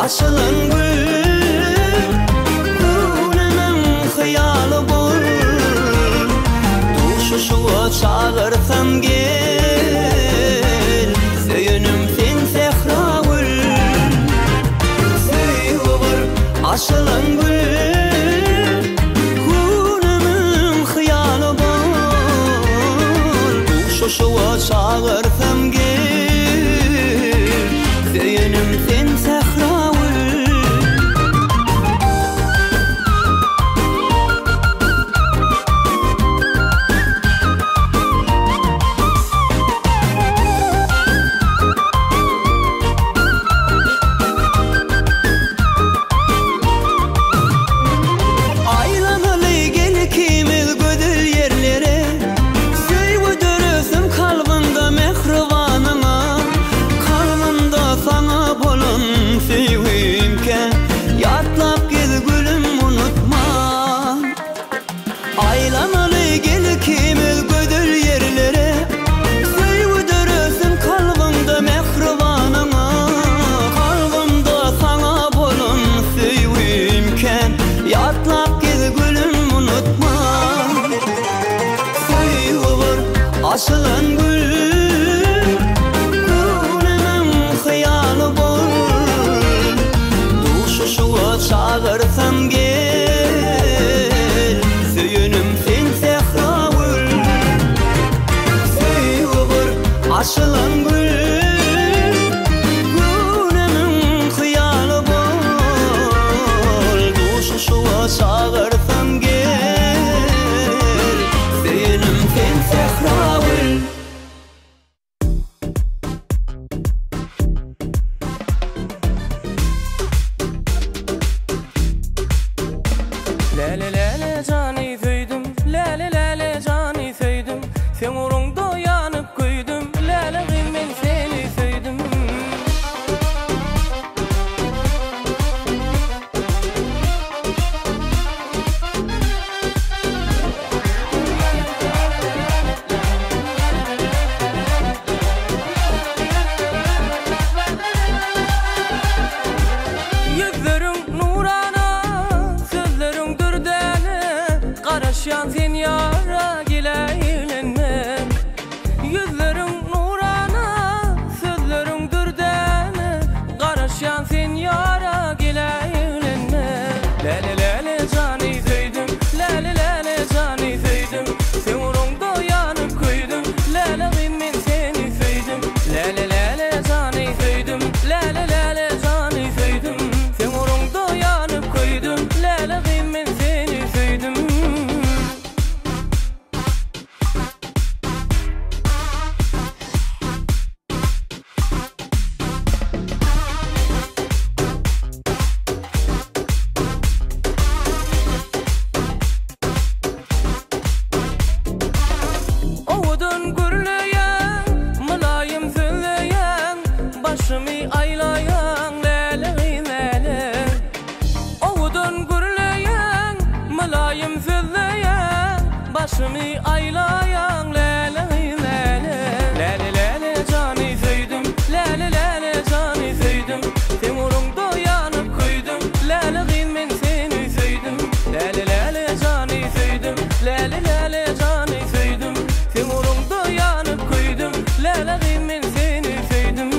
açılan gül Günemin hıyalı bul Duşuşuğu çağırsam gel Söyünüm sen sehra gül Söyüğür açılan gül Günemin hıyalı bul Duşuşuğu çağırsam gel Söyünüm sen sehra açılan gül açılan gül Günemin hıyalı bol Duşu şuva çağırsam gel Senim sen sehra gül Lale lale cani feydüm, lale lale cani feydüm. Sen orunda yanıp koydum, lale ben seni feydüm. Yüzlerin nurana, sözlerin dürdane, Qaraşyan sen yara gileylenme. Yüzlerin nurana, sözlerin dürdane, Qaraşyan sen yara gileylenme. Lale lale cani feydüm, lale lale cani feydüm. Sen orunda yanıp koydum, lale ben seni feydüm. Lale lale cani feydüm, lale lale cani feydüm. Sen orunda yanıp koydum, lale ben seni feydüm. Ovudun gürleyen, mülayim söyleyen, başımı aylayan lele lele. Ovudun gürleyen, mülayim söyleyen, başımı aylayan lele lele. Lele lele cani feydüm, lele lele cani feydüm. Sen orunda yanıp koydum, lele ben seni feydüm. Lele lele cani feydüm, lele lele cani feydüm. Sen orunda yanıp koydum, lele ben seni feydüm.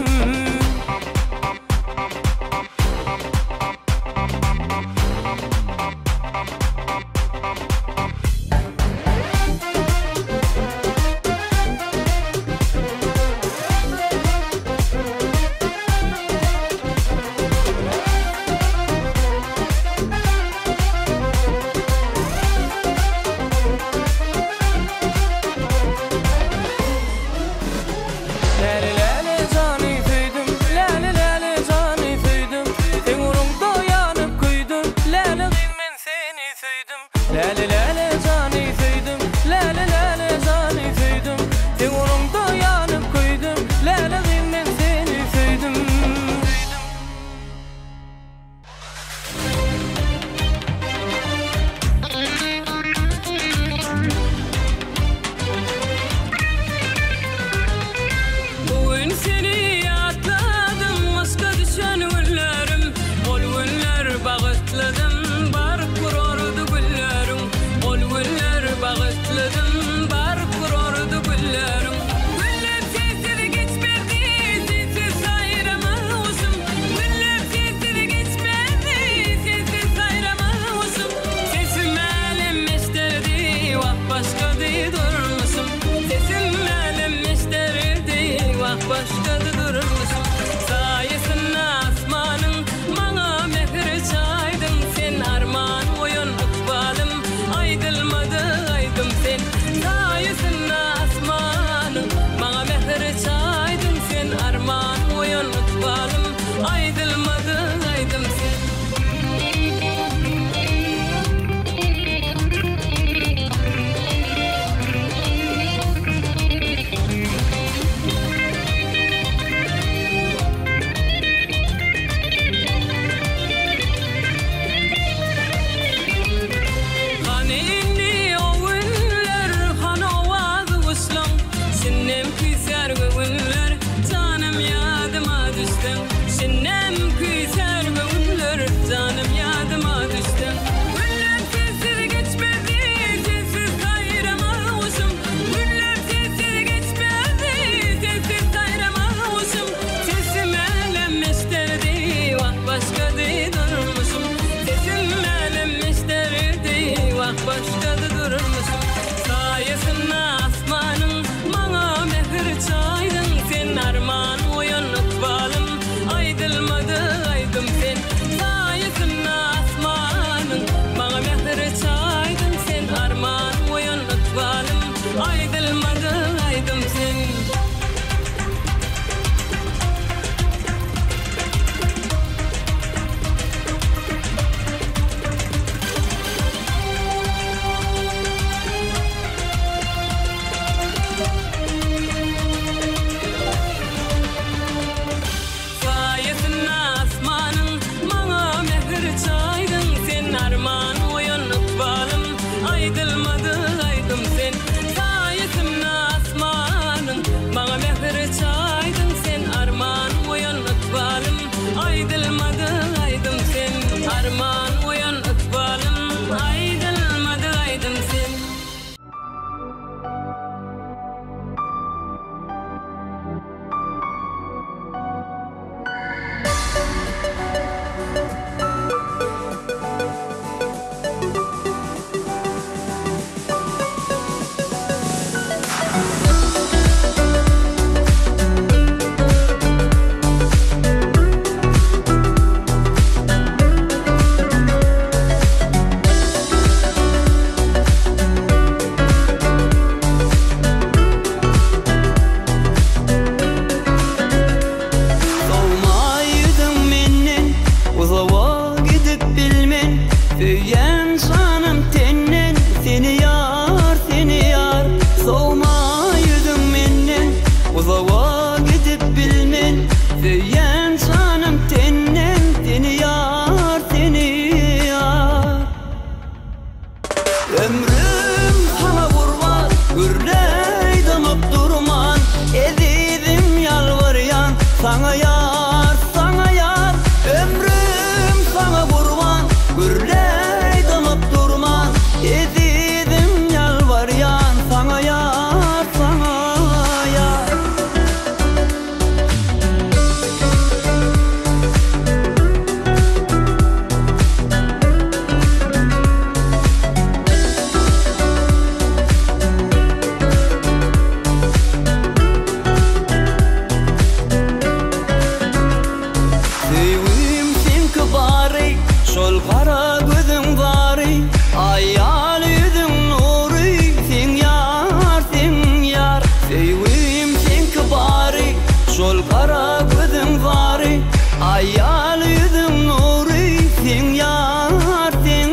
seni yar Soğuma yüzüm menden Uzağa gidip bilmen Söyyen canım tennen Seni yar, seni yar Ömrüm sana vurmaz Gürley damıp durman Ezizim yalvaryan Sana yar, sana yar Ömrüm sana vurman Gürley damıp durman Ezizim yalvaryan Sana yar, sana yar Sevim sen kibari Şol kara gözün bari Ayal yüzün nuri Sen yar, sen yar Sevim sen kibari Şol kara gözün bari Ayal yüzün nuri Sen yar, sen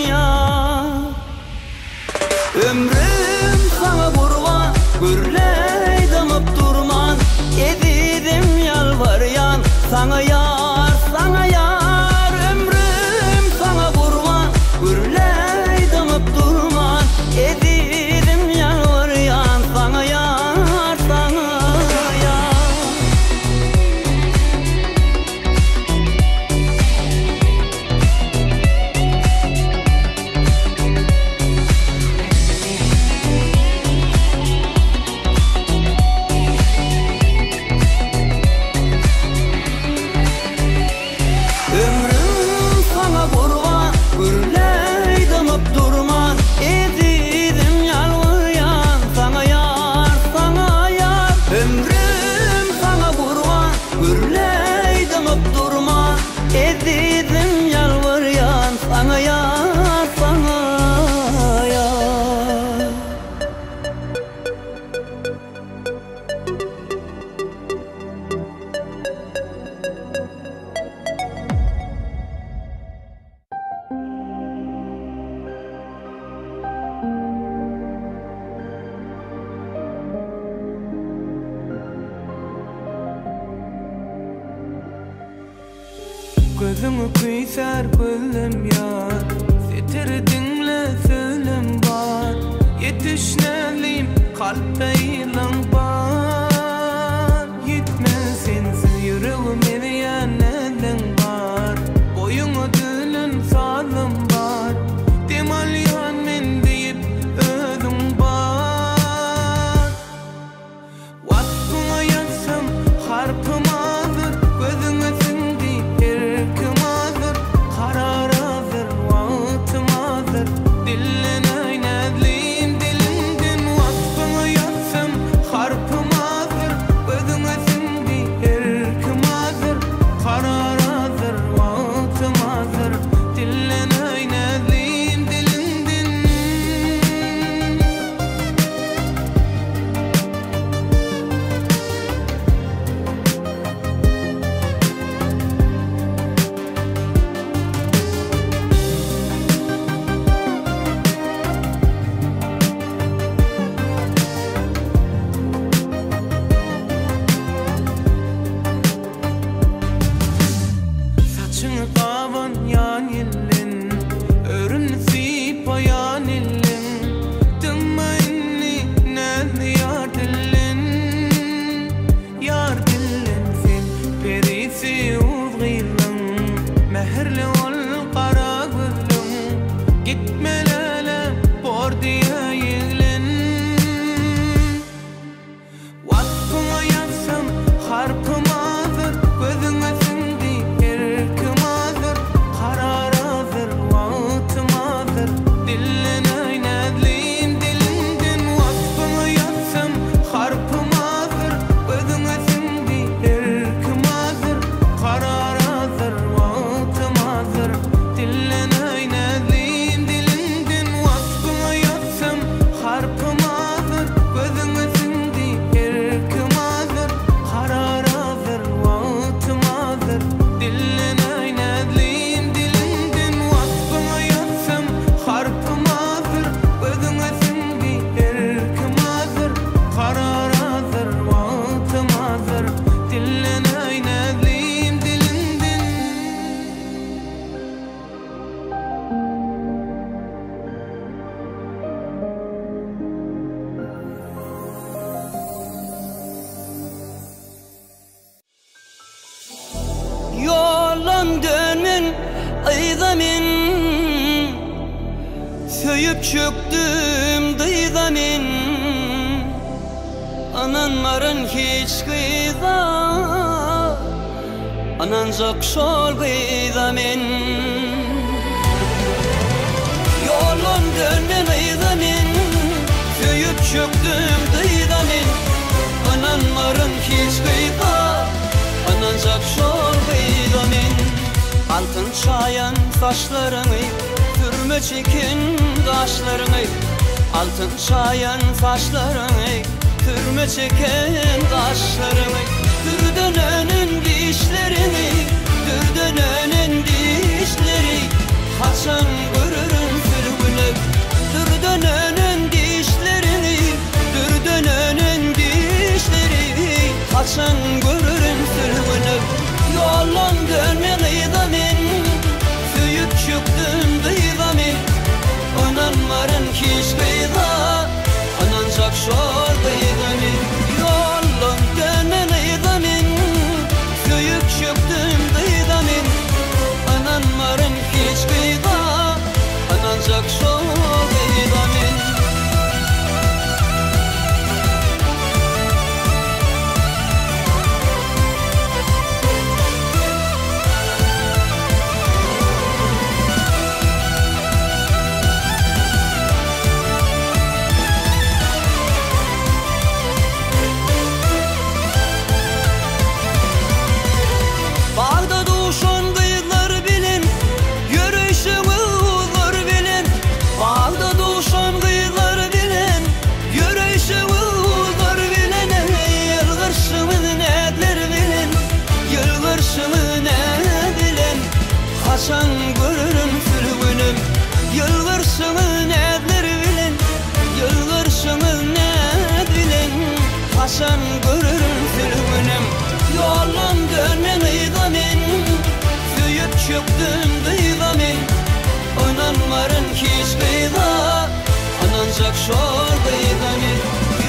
yar Ömrüm sana kurban Gürley damıp durman Ezizim yalvaryan Sana yar, sana yar Ömrüm sana kurban Gürley damıp durman Ezizim yalvaryan Sana yar, sana yar Ömrüm sana kurban Gürley damıp durman Ezizim yalvaryan Sana yar, sana yar Ömrüm sana kurban Gürley damıp durman Ezizim yalvaryan Sana yar, sana yar Gözümü kıyser gülüm yar Setirdinle sözüm var Yetişneliyim kalp eylem var Gitme sensiz yüreğim eriyen elin var Boyunu dülün salım var Demalyan men deyip özüm var Vaktına yatsam harpım alır Gözüne sindi erkim alır Karar hazır, vaktım hazır Dillen aynadliyim dilinden Vaktına yatsam harpım Yolun dönmen aydamin Söyüp çöktüm dıydamin Ananların hiç kıyda Anancak şol kıydamin Yolun dönmen aydamin Söyüp çöktüm dıydamin Ananların hiç kıyda Anancak şol kıydamin Altın çayan saçlarını Türme çekin kaşlarını Altın çayan saçlarını Türme çeken kaşlarını Dürdönönün dişlerini Dürdönönün dişleri Haçan görürüm sürgünü Dürdönönün dişlerini Dürdönönün dişleri Haçan görürüm sürgünü Yolun dönmen ıydamin Söyüp çöktüm dıydamin Ananların hiç kıyda Anancak şol dıydamin Yolun dönmen ıydamin Söyüp çöktüm dıydamin Ananların hiç kıyda Anancak şol dıydamin Haçan görürüm sürgünüm Yılgırsını nedler bilin Yılgırsını ne bilin Haçan görürüm sürgünüm Yolun dönmen ıydamin Söyüp çöktüm dıydamin Ananların hiç kıyda Anancak şol dıydamin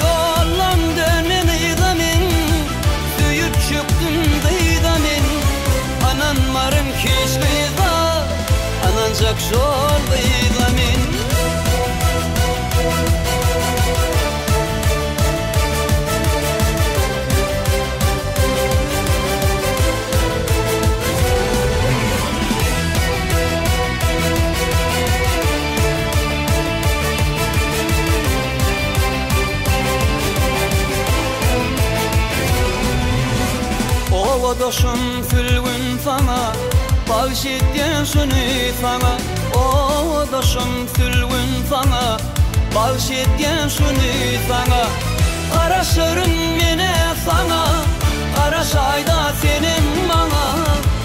Yolun dönmen ıydamin Söyüp çöktüm dıydamin Ananların hiç kıyda Anancak şol dıydamin Ovadoşum sülgün sana Bağışetken şunu sana Ovadoşum sülgün sana Bağışetken şunu sana Araşırın mene sana Araşayda senin bana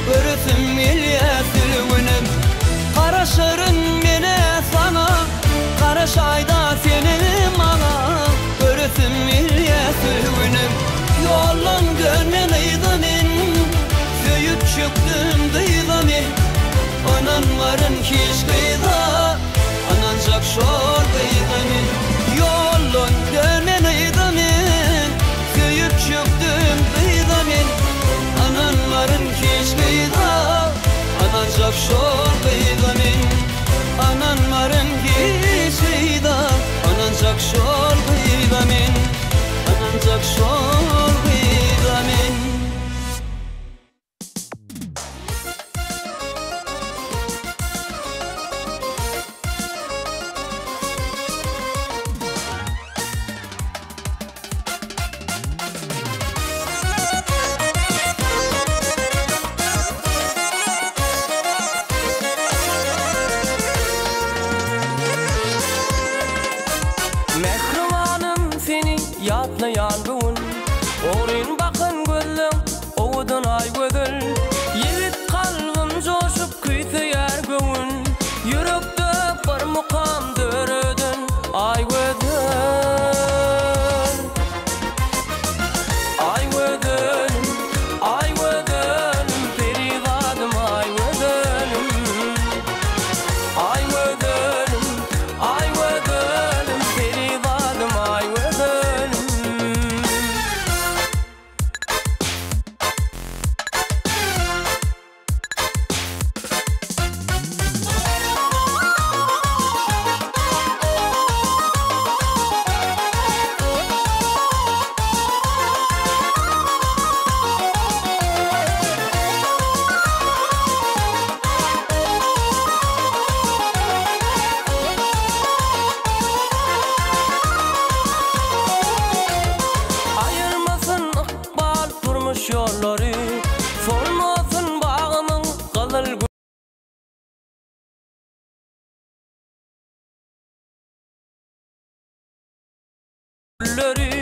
Görüsüm milye sülgünüm Araşırın mene sana Araşayda senin bana Görüsüm milye sülgünüm Yolun dönmen ıydamin Söyüp çöktüm dıydamin Ananların hiç kıyda Anancak şol dıydamin Yolun dönmen ıydamin Söyüp çöktüm dıydamin Ananların hiç kıyda Anancak şol dıydamin Ananların hiç kıyda Anancak şol dıydamin Anancak şol dıydamin Mehribanım seni yatlayan bugün Oğlun bakın gözüm Oğudun ay gözül Yigit kalbim coşup kuytuyer bugün Yürekte bir mukam dörüdün Ay gözül Ay gözül Ay gözül Perivadım ay gözülüm Ay gözülüm Ay gözülüm Perivadım ay gözülüm Gülleri